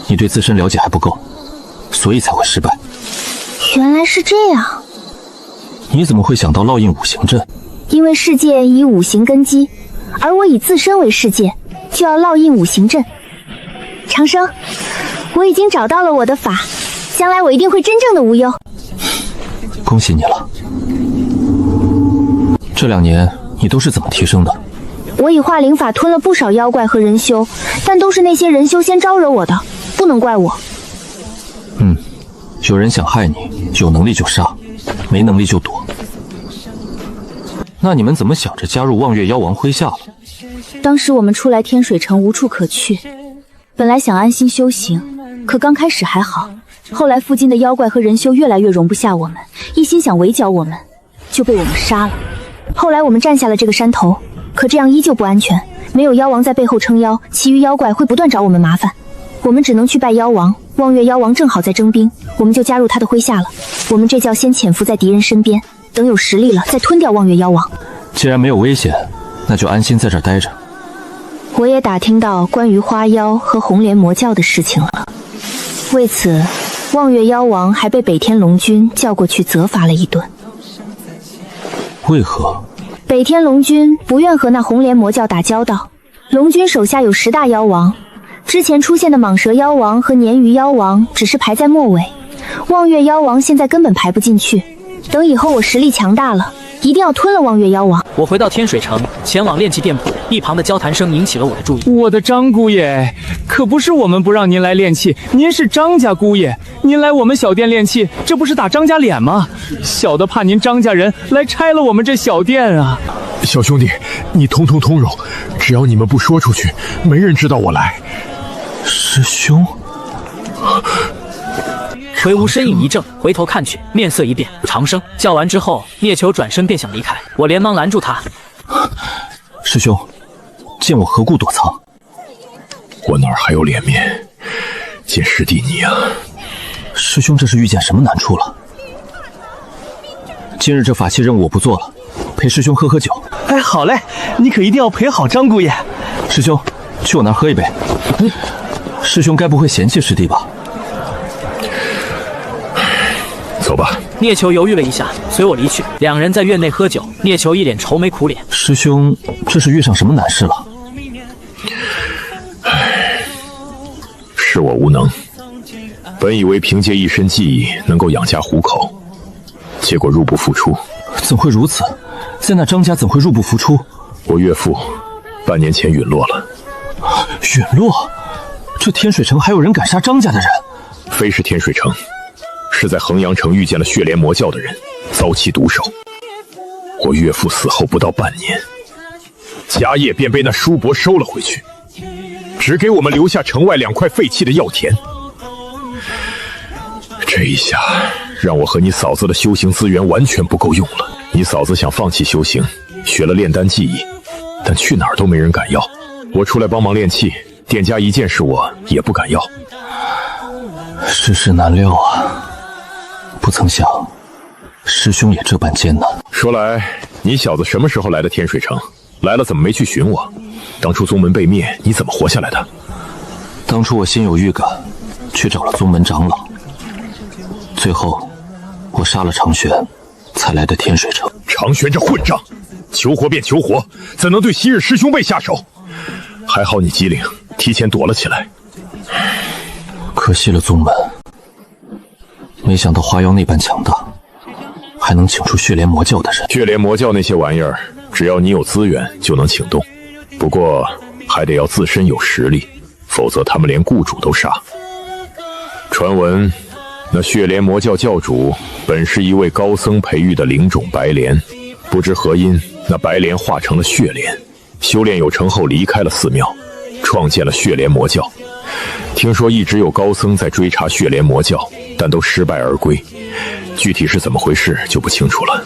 你对自身了解还不够，所以才会失败。原来是这样。你怎么会想到烙印五行阵？因为世界以五行根基，而我以自身为世界，就要烙印五行阵。长生，我已经找到了我的法，将来我一定会真正的无忧。恭喜你了。这2年你都是怎么提升的？我以化灵法吞了不少妖怪和人修，但都是那些人修先招惹我的，不能怪我。有人想害你，有能力就杀，没能力就躲。那你们怎么想着加入望月妖王麾下了？当时我们出来天水城无处可去，本来想安心修行，可刚开始还好，后来附近的妖怪和人修越来越容不下我们，一心想围剿我们，就被我们杀了。后来我们占下了这个山头，可这样依旧不安全，没有妖王在背后撑腰，其余妖怪会不断找我们麻烦，我们只能去拜妖王。望月妖王正好在征兵，我们就加入他的麾下了。我们这叫先潜伏在敌人身边，等有实力了再吞掉望月妖王。既然没有危险，那就安心在这儿待着。我也打听到关于花妖和红莲魔教的事情了，为此望月妖王还被北天龙君叫过去责罚了一顿。为何？北天龙君不愿和那红莲魔教打交道。龙君手下有10大妖王，之前出现的蟒蛇妖王和鲶鱼妖王只是排在末尾，望月妖王现在根本排不进去。等以后我实力强大了，一定要吞了望月妖王。我回到天水城，前往炼器店铺，一旁的交谈声引起了我的注意。我的张姑爷，可不是我们不让您来炼器，您是张家姑爷，您来我们小店炼器，这不是打张家脸吗？小的怕您张家人来拆了我们这小店啊！小兄弟，你通融，只要你们不说出去，没人知道我来。师兄。魁梧身影一怔，回头看去，面色一变。长生叫完之后，聂球转身便想离开，我连忙拦住他。师兄，见我何故躲藏？我哪还有脸面见师弟你啊？师兄这是遇见什么难处了？今日这法器任务我不做了，陪师兄喝酒。哎，好嘞，你可一定要陪好张姑爷。师兄，去我那儿喝一杯。师兄该不会嫌弃师弟吧？走吧。聂球犹豫了一下，随我离去。2人在院内喝酒，聂球一脸愁眉苦脸。师兄，这是遇上什么难事了？是我无能，本以为凭借一身技艺能够养家糊口，结果入不敷出。怎会如此？在那张家怎会入不敷出？我岳父半年前陨落了。陨落？这天水城还有人敢杀张家的人？非是天水城，是在衡阳城遇见了血莲魔教的人，遭其毒手。我岳父死后不到半年，家业便被那叔伯收了回去，只给我们留下城外2块废弃的药田。这一下让我和你嫂子的修行资源完全不够用了。你嫂子想放弃修行，学了炼丹技艺，但去哪儿都没人敢要。我出来帮忙炼器，店家一见是我也不敢要。世事难料啊，不曾想师兄也这般艰难。说来，你小子什么时候来的天水城？来了怎么没去寻我？当初宗门被灭，你怎么活下来的？当初我心有预感，去找了宗门长老，最后我杀了长玄，才来的天水城。长玄这混账，求活便求活，怎能对昔日师兄辈下手？还好你机灵，提前躲了起来。可惜了宗门，没想到花妖那般强大，还能请出血莲魔教的人。血莲魔教那些玩意儿，只要你有资源就能请动，不过还得要自身有实力，否则他们连雇主都杀。传闻那血莲魔教教主本是一位高僧培育的灵种白莲，不知何因那白莲化成了血莲，修炼有成后离开了寺庙，创建了血莲魔教。听说一直有高僧在追查血莲魔教，但都失败而归。具体是怎么回事就不清楚了。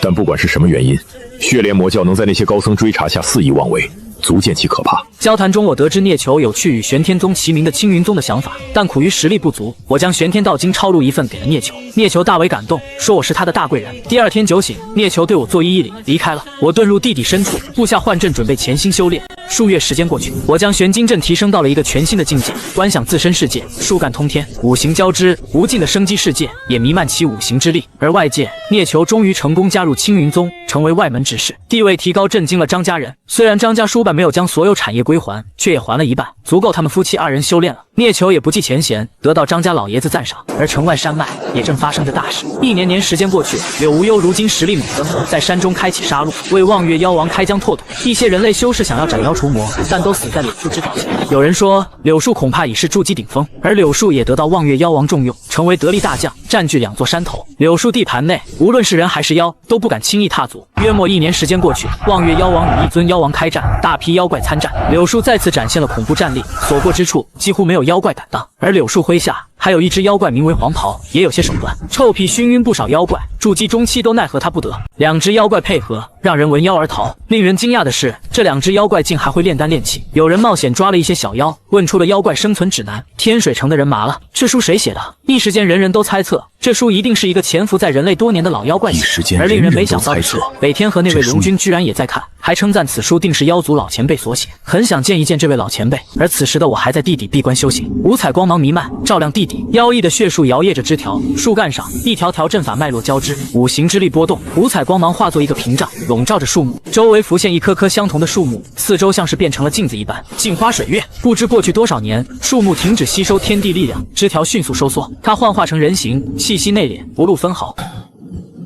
但不管是什么原因，血莲魔教能在那些高僧追查下肆意妄为，足见其可怕。交谈中，我得知聂球有去与玄天宗齐名的青云宗的想法，但苦于实力不足，我将玄天道经抄录一份给了聂球。聂球大为感动，说我是他的大贵人。第二天酒醒，聂球对我作揖一礼，离开了。我遁入地底深处，布下幻阵，准备潜心修炼。数月时间过去，我将玄金阵提升到了一个全新的境界。观想自身世界，树干通天，五行交织，无尽的生机世界也弥漫其五行之力。而外界，聂球终于成功加入青云宗，成为外门之士，地位提高，震惊了张家人。虽然张家叔本没有将所有产业归还，却也还了一半，足够他们夫妻二人修炼了。聂球也不计前嫌，得到张家老爷子赞赏。而城外山脉也正发生着大事。一年年时间过去，柳无忧如今实力猛增，在山中开启杀戮，为望月妖王开疆拓土。一些人类修士想要斩妖除魔，但都死在柳树之爪下。有人说柳树恐怕已是筑基顶峰，而柳树也得到望月妖王重用，成为得力大将，占据2座山头。柳树地盘内，无论是人还是妖，都不敢轻易踏足。约莫1年时间过去，望月妖王与一尊妖王开战，大批妖怪参战，柳树再次展现了恐怖战力，所过之处几乎没有妖怪敢当。而柳树麾下还有一只妖怪名为黄袍，也有些手段，臭屁熏晕不少妖怪，筑基中期都奈何他不得。2只妖怪配合，让人闻妖而逃。令人惊讶的是，这2只妖怪竟还会炼丹炼气。有人冒险抓了一些小妖，问出了妖怪生存指南。天水城的人麻了，这书谁写的？一时间人人都猜测，这书一定是一个潜伏在人类多年的老妖怪写的。而令人没想到的是，北天和那位龙君居然也在看，还称赞此书定是妖族老前辈所写，很想见一见这位老前辈。而此时的我还在地底闭关修行，五彩光芒弥漫，照亮地底。妖异的血树摇曳着枝条，树干上一条条阵法脉络交织，五行之力波动，五彩光芒化作一个屏障，笼罩着树木，周围浮现一棵棵相同的树木，四周像是变成了镜子一般，镜花水月。不知过去多少年，树木停止吸收天地力量，枝条迅速收缩，它幻化成人形，气息内敛，不露分毫。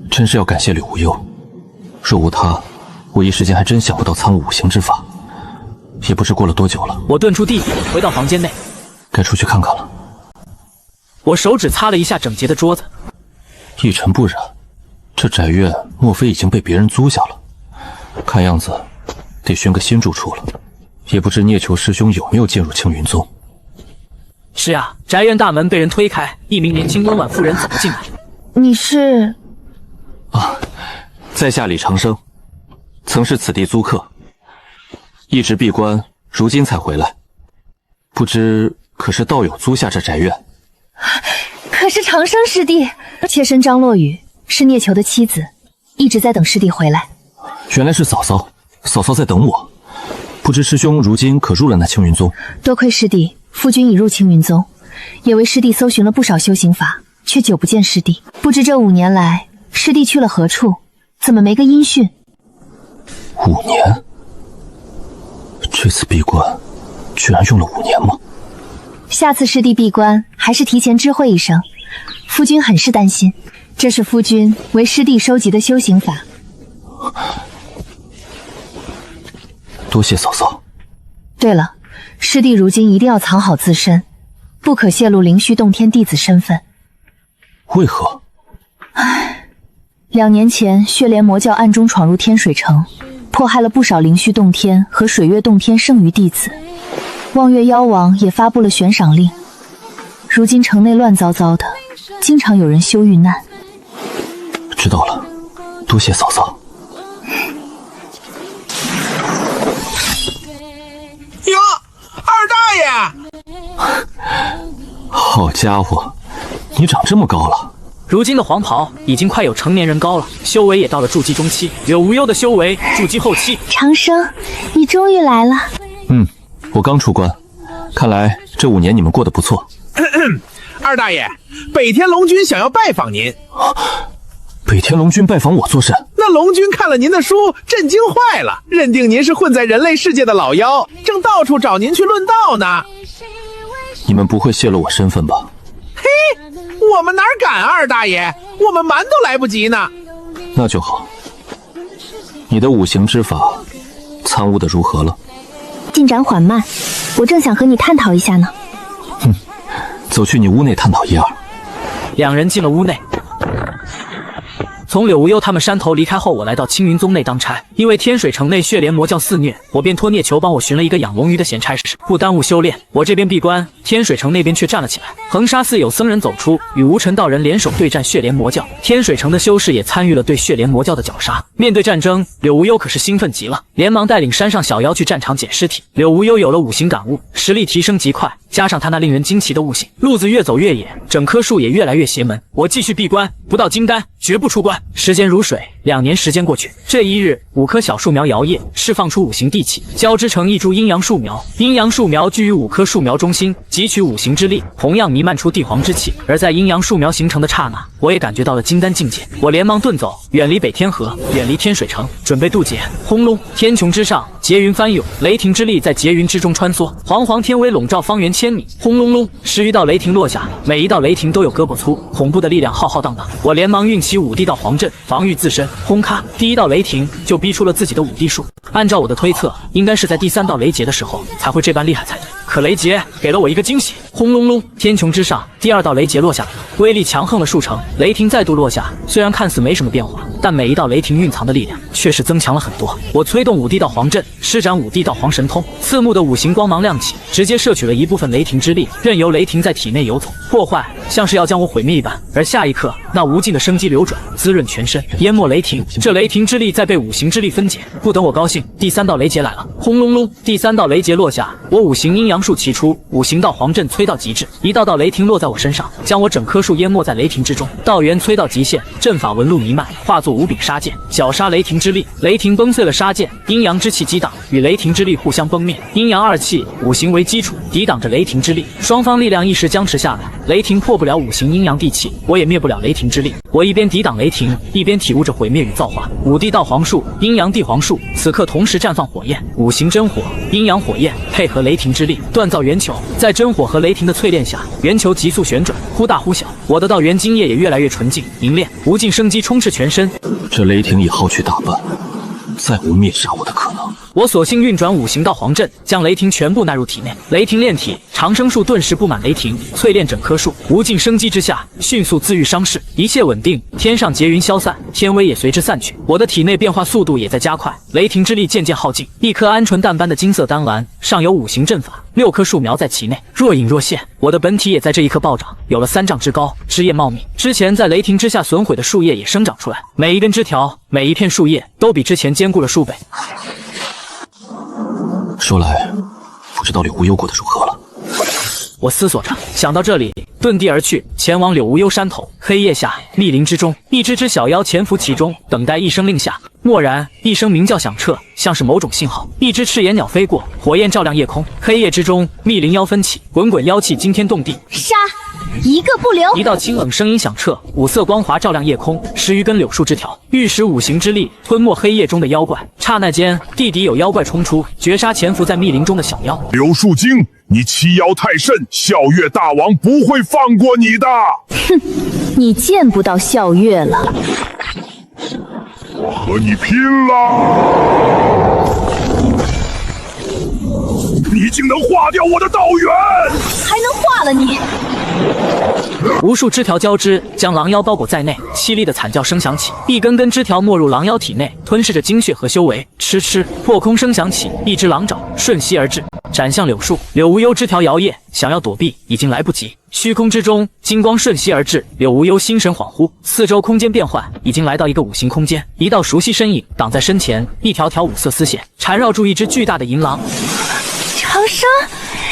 真是要感谢柳无忧，若无他，我一时间还真想不到参悟五行之法。也不知过了多久了，我遁出地底，回到房间内，该出去看看了。我手指擦了一下整洁的桌子，一尘不染。这宅院莫非已经被别人租下了？看样子得寻个新住处了。也不知聂球师兄有没有进入青云宗。是啊，宅院大门被人推开，一名年轻温婉妇人走了进来。你是？在下李长生，曾是此地租客，一直闭关，如今才回来。不知可是道友租下这宅院？可是长生师弟，妾身张落雨，是聂球的妻子，一直在等师弟回来。原来是嫂嫂，嫂嫂在等我。不知师兄如今可入了那青云宗？多亏师弟，夫君已入青云宗，也为师弟搜寻了不少修行法，却久不见师弟。不知这5年来，师弟去了何处？怎么没个音讯？5年？这次闭关居然用了5年吗？下次师弟闭关，还是提前知会一声。夫君很是担心，这是夫君为师弟收集的修行法。多谢嫂嫂。对了，师弟如今一定要藏好自身，不可泄露灵虚洞天弟子身份。为何？2年前，血莲魔教暗中闯入天水城，迫害了不少灵虚洞天和水月洞天剩余弟子。望月妖王也发布了悬赏令，如今城内乱糟糟的，经常有人羞遇难。知道了，多谢嫂嫂。哟，二大爷！好家伙，你长这么高了！如今的黄袍已经快有成年人高了，修为也到了筑基中期，柳无忧的修为筑基后期。长生，你终于来了。我刚出关，看来这5年你们过得不错。二大爷，北天龙君想要拜访您。北天龙君拜访我做甚？那龙君看了您的书，震惊坏了，认定您是混在人类世界的老妖，正到处找您去论道呢。你们不会泄露我身份吧？嘿，我们哪敢，二大爷，我们瞒都来不及呢。那就好。你的五行之法参悟的如何了？进展缓慢，我正想和你探讨一下呢。走去你屋内探讨一二。2人进了屋内。从柳无忧他们山头离开后，我来到青云宗内当差，因为天水城内血莲魔教肆虐，我便托聂球帮我寻了一个养龙鱼的闲差事，不耽误修炼。我这边闭关，天水城那边却站了起来。恒沙寺有僧人走出，与无尘道人联手对战血莲魔教。天水城的修士也参与了对血莲魔教的绞杀。面对战争，柳无忧可是兴奋极了，连忙带领山上小妖去战场捡尸体。柳无忧有了五行感悟，实力提升极快，加上他那令人惊奇的悟性，路子越走越野，整棵树也越来越邪门。我继续闭关，不到金丹绝不出关。时间如水，2年时间过去。这一日，5棵小树苗摇曳，释放出五行地气，交织成一株阴阳树苗。阴阳树苗居于5棵树苗中心，汲取五行之力，同样弥漫出帝皇之气。而在阴阳树苗形成的刹那，我也感觉到了金丹境界。我连忙遁走，远离北天河，远离天水城，准备渡劫。轰隆！天穹之上，劫云翻涌，雷霆之力在劫云之中穿梭，煌煌天威笼罩方圆千米。轰隆隆，10余道雷霆落下，每一道雷霆都有胳膊粗，恐怖的力量浩浩荡荡。我连忙运起5地道黄阵，防御自身。轰咔！第1道雷霆就逼出了自己的5地术。按照我的推测，应该是在第3道雷劫的时候才会这般厉害才对。可雷劫给了我一个惊喜。轰隆隆，天穹之上，第2道雷劫落下来，威力强横了数成。雷霆再度落下，虽然看似没什么变化，但每一道雷霆蕴藏的力量却是增强了很多。我催动5地道黄阵，施展5地道黄神通，刺目的五行光芒亮起，直接摄取了一部分雷霆之力，任由雷霆在体内游走破坏，像是要将我毁灭一般。而下一刻，那无尽的生机流转，滋润全身，淹没雷霆。这雷霆之力在被五行之力分解。不等我高兴，第3道雷劫来了。轰隆隆，第3道雷劫落下，我五行阴阳术齐出，五行道黄阵催到极致，一道道雷霆落在我身上，将我整棵树淹没在雷霆之中。道元催到极限，阵法纹路弥漫，化作5柄杀剑，绞杀雷霆之力。雷霆崩碎了杀剑，阴阳之气激荡，与雷霆之力互相崩灭。阴阳2气，五行为基础，抵挡着雷霆之力，双方力量一时僵持下来。雷霆破不了五行阴阳地气，我也灭不了雷霆之力。我一边抵挡雷霆，一边体悟着毁灭与造化。5地道黄术、阴阳地黄术此刻同时绽放火焰，五行真火、阴阳火焰配合雷霆之力，锻造圆球。在真火和雷霆的淬炼下，圆球急速旋转，忽大忽小。我的道元精液也越来越纯净凝练，无尽生机充斥全身。这雷霆已耗去大半，再无灭杀我的可能。我索性运转五行道黄阵，将雷霆全部纳入体内。雷霆炼体，长生树顿时布满雷霆，淬炼整棵树。无尽生机之下，迅速自愈伤势，一切稳定。天上劫云消散，天威也随之散去。我的体内变化速度也在加快，雷霆之力渐渐耗尽。一颗鹌鹑蛋般的金色丹丸，上有五行阵法，6棵树苗在其内，若隐若现。我的本体也在这一刻暴涨，有了3丈之高，枝叶茂密。之前在雷霆之下损毁的树叶也生长出来，每一根枝条，每一片树叶都比之前坚固了数倍。说来，不知道柳无忧过得如何了。我思索着，想到这里，遁地而去，前往柳无忧山头。黑夜下，密林之中，一只小妖潜伏其中，等待一声令下。蓦然，一声鸣叫响彻，像是某种信号。一只赤眼鸟飞过，火焰照亮夜空。黑夜之中，密林妖纷起，滚滚妖气惊天动地。杀！一个不留！一道清冷声音响彻，五色光华照亮夜空，10余根柳树枝条，欲使五行之力吞没黑夜中的妖怪。刹那间，地底有妖怪冲出，绝杀潜伏在密林中的小妖。柳树精，你欺妖太甚，笑月大王不会放过你的！哼，你见不到笑月了。我和你拼了！你竟能化掉我的道元，还能化了你！无数枝条交织，将狼妖包裹在内，凄厉的惨叫声响起，一根根枝条没入狼妖体内，吞噬着精血和修为。嗤嗤，破空声响起，一只狼爪瞬息而至，斩向柳树。柳无忧枝条摇曳，想要躲避已经来不及。虚空之中，金光瞬息而至，柳无忧心神恍惚，四周空间变换，已经来到一个五行空间。一道熟悉身影挡在身前，一条条五色丝线缠绕住一只巨大的银狼。长生，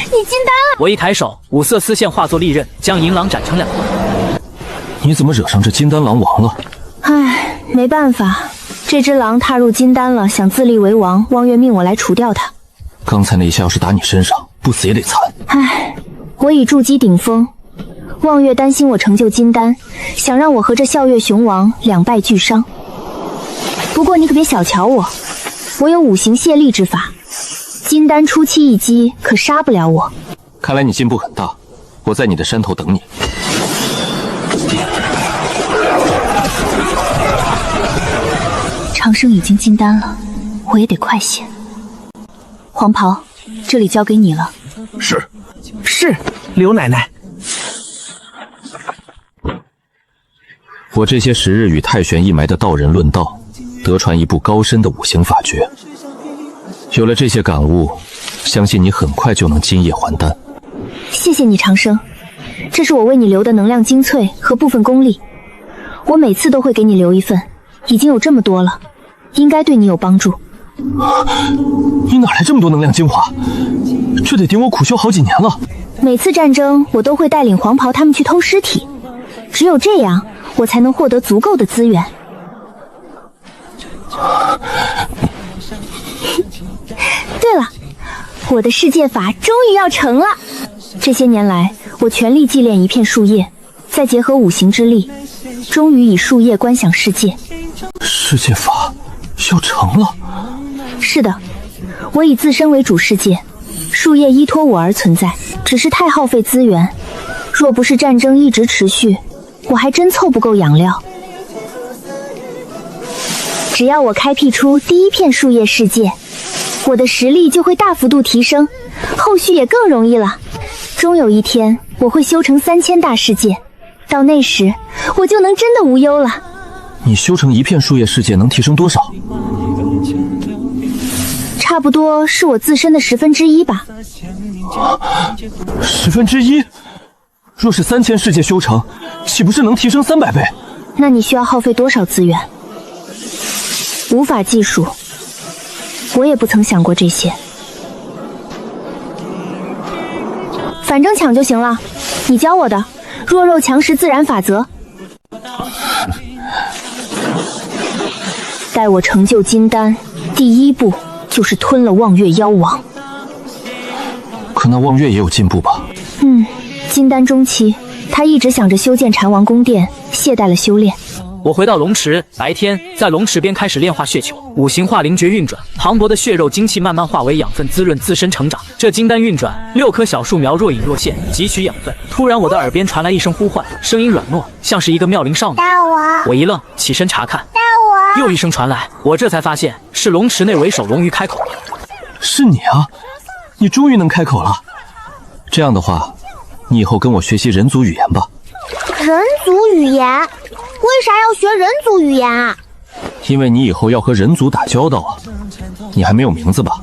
你金丹了！我一抬手，五色丝线化作利刃，将银狼斩成2段。你怎么惹上这金丹狼王了？唉，没办法，这只狼踏入金丹了，想自立为王，望月命我来除掉它。刚才那一下要是打你身上，不死也得惨。唉，我已筑基顶峰，望月担心我成就金丹，想让我和这笑月雄王两败俱伤。不过你可别小瞧我，我有五行泄力之法，金丹初期一击可杀不了我。看来你进步很大，我在你的山头等你。长生已经金丹了，我也得快些。黄袍，这里交给你了。是，刘奶奶。我这些时日与太玄一脉的道人论道，得传一部高深的五行法诀。有了这些感悟，相信你很快就能金叶还丹。谢谢你，长生，这是我为你留的能量精粹和部分功力，我每次都会给你留一份，已经有这么多了，应该对你有帮助。你哪来这么多能量精华？这得顶我苦修好几年了。每次战争，我都会带领黄袍他们去偷尸体，只有这样，我才能获得足够的资源。对了，我的世界法终于要成了。这些年来，我全力祭炼一片树叶，再结合五行之力，终于以树叶观想世界。世界法要成了？是的，我以自身为主世界，树叶依托我而存在，只是太耗费资源。若不是战争一直持续，我还真凑不够养料。只要我开辟出第一片树叶世界，我的实力就会大幅度提升，后续也更容易了。终有一天，我会修成3000大世界，到那时，我就能真的无忧了。你修成一片树叶世界能提升多少？差不多是我自身的1/10吧。1/10？若是3000世界修成，岂不是能提升300倍？那你需要耗费多少资源？无法计数，我也不曾想过这些。反正抢就行了，你教我的弱肉强食自然法则。待我成就金丹，第一步就是吞了望月妖王。可那望月也有进步吧？金丹中期，他一直想着修建禅王宫殿，懈怠了修炼。我回到龙池，白天在龙池边开始炼化血球，五行化灵诀运转，磅礴的血肉精气慢慢化为养分，滋润自身成长。这金丹运转，6棵小树苗若隐若现，汲取养分。突然，我的耳边传来一声呼唤，声音软糯，像是一个妙龄少女。大王！我一愣，起身查看，大王！又一声传来，我这才发现是龙池内为首龙鱼开口了。是你啊！你终于能开口了。这样的话，你以后跟我学习人族语言吧。人族语言？为啥要学人族语言啊？因为你以后要和人族打交道啊。你还没有名字吧？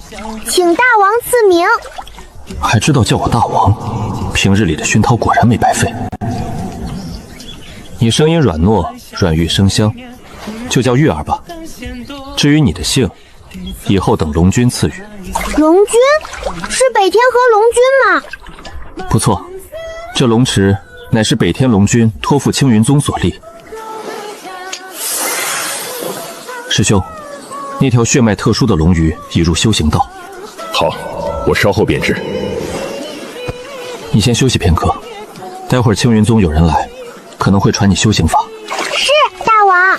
请大王赐名。还知道叫我大王，平日里的熏陶果然没白费。你声音软糯，软玉生香，就叫玉儿吧。至于你的姓，以后等龙君赐予。龙君？是北天河龙君吗？不错，这龙池乃是北天龙君托付青云宗所立。师兄，那条血脉特殊的龙鱼已入修行道。好，我稍后便至。你先休息片刻，待会儿青云宗有人来，可能会传你修行法。是，大王。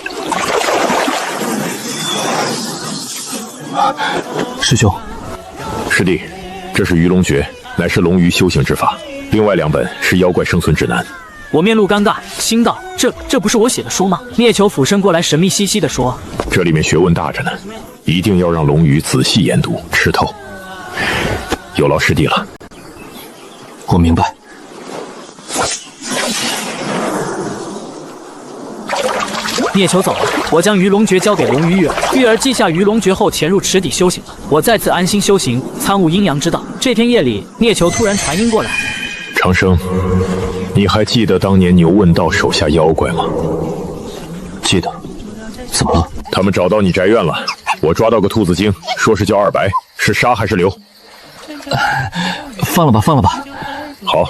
师兄，师弟，这是鱼龙诀，乃是龙鱼修行之法。另外2本是妖怪生存指南。我面露尴尬，心道：这不是我写的书吗？聂球俯身过来，神秘兮兮地说：“这里面学问大着呢，一定要让龙鱼仔细研读，吃透。有劳师弟了。”我明白。聂球走了，我将鱼龙诀交给龙鱼玉儿。玉儿记下鱼龙诀后，潜入池底修行了。我再次安心修行，参悟阴阳之道。这天夜里，聂球突然传音过来：“长生，你还记得当年牛问道手下妖怪吗？”记得。怎么了？他们找到你宅院了。我抓到个兔子精，说是叫二白，是杀还是留？放了吧，放了吧。好。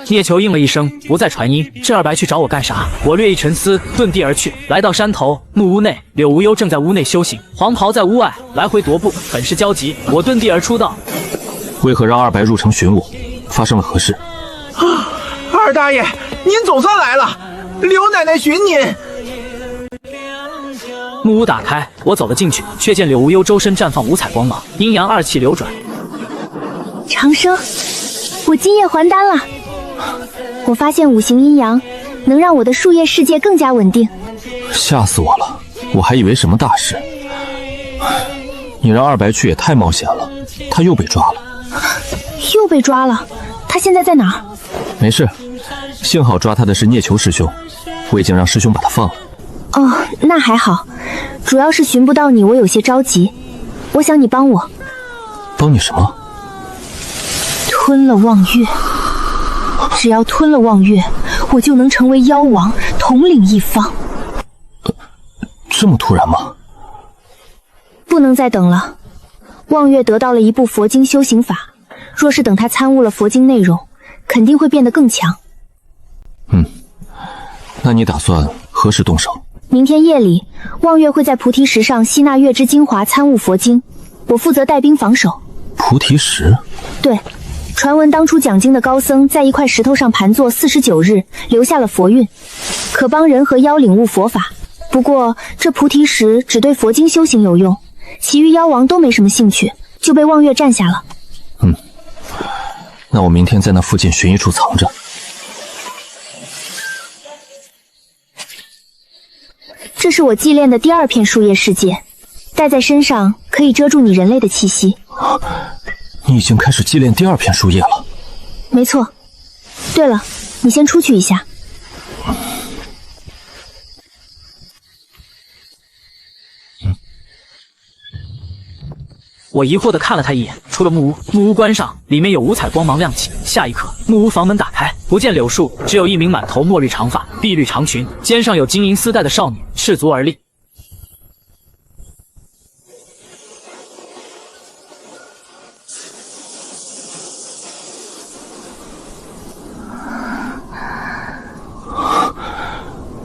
聂球应了一声，不再传音。这二白去找我干啥？我略一沉思，遁地而去。来到山头木屋内，柳无忧正在屋内修行，黄袍在屋外来回踱步，很是焦急。我遁地而出道：“为何让二白入城寻我？发生了何事？”二大爷，您总算来了，刘奶奶寻您。木屋打开，我走了进去，却见柳无忧周身绽放五彩光芒，阴阳二气流转。长生，我今夜还丹了。我发现五行阴阳能让我的树叶世界更加稳定。吓死我了，我还以为什么大事。你让二白去也太冒险了，他又被抓了。又被抓了？他现在在哪儿？没事，幸好抓他的是聂球师兄，我已经让师兄把他放了。哦，那还好，主要是寻不到你，我有些着急。我想你帮我。帮你什么？吞了望月。只要吞了望月，我就能成为妖王，统领一方。这么突然吗？不能再等了。望月得到了一部佛经修行法，若是等他参悟了佛经内容，肯定会变得更强。那你打算何时动手？明天夜里，望月会在菩提石上吸纳月之精华，参悟佛经。我负责带兵防守。菩提石？对，传闻当初讲经的高僧在一块石头上盘坐49日，留下了佛韵，可帮人和妖领悟佛法。不过这菩提石只对佛经修行有用，其余妖王都没什么兴趣，就被望月占下了。那我明天在那附近寻一处藏着。这是我祭炼的第2片树叶世界，带在身上可以遮住你人类的气息。你已经开始祭炼第2片树叶了？没错。对了，你先出去一下。我疑惑地看了他一眼，出了木屋。木屋关上，里面有五彩光芒亮起。下一刻，木屋房门打开，不见柳树，只有一名满头墨绿长发、碧绿长裙，肩上有金银丝带的少女赤足而立。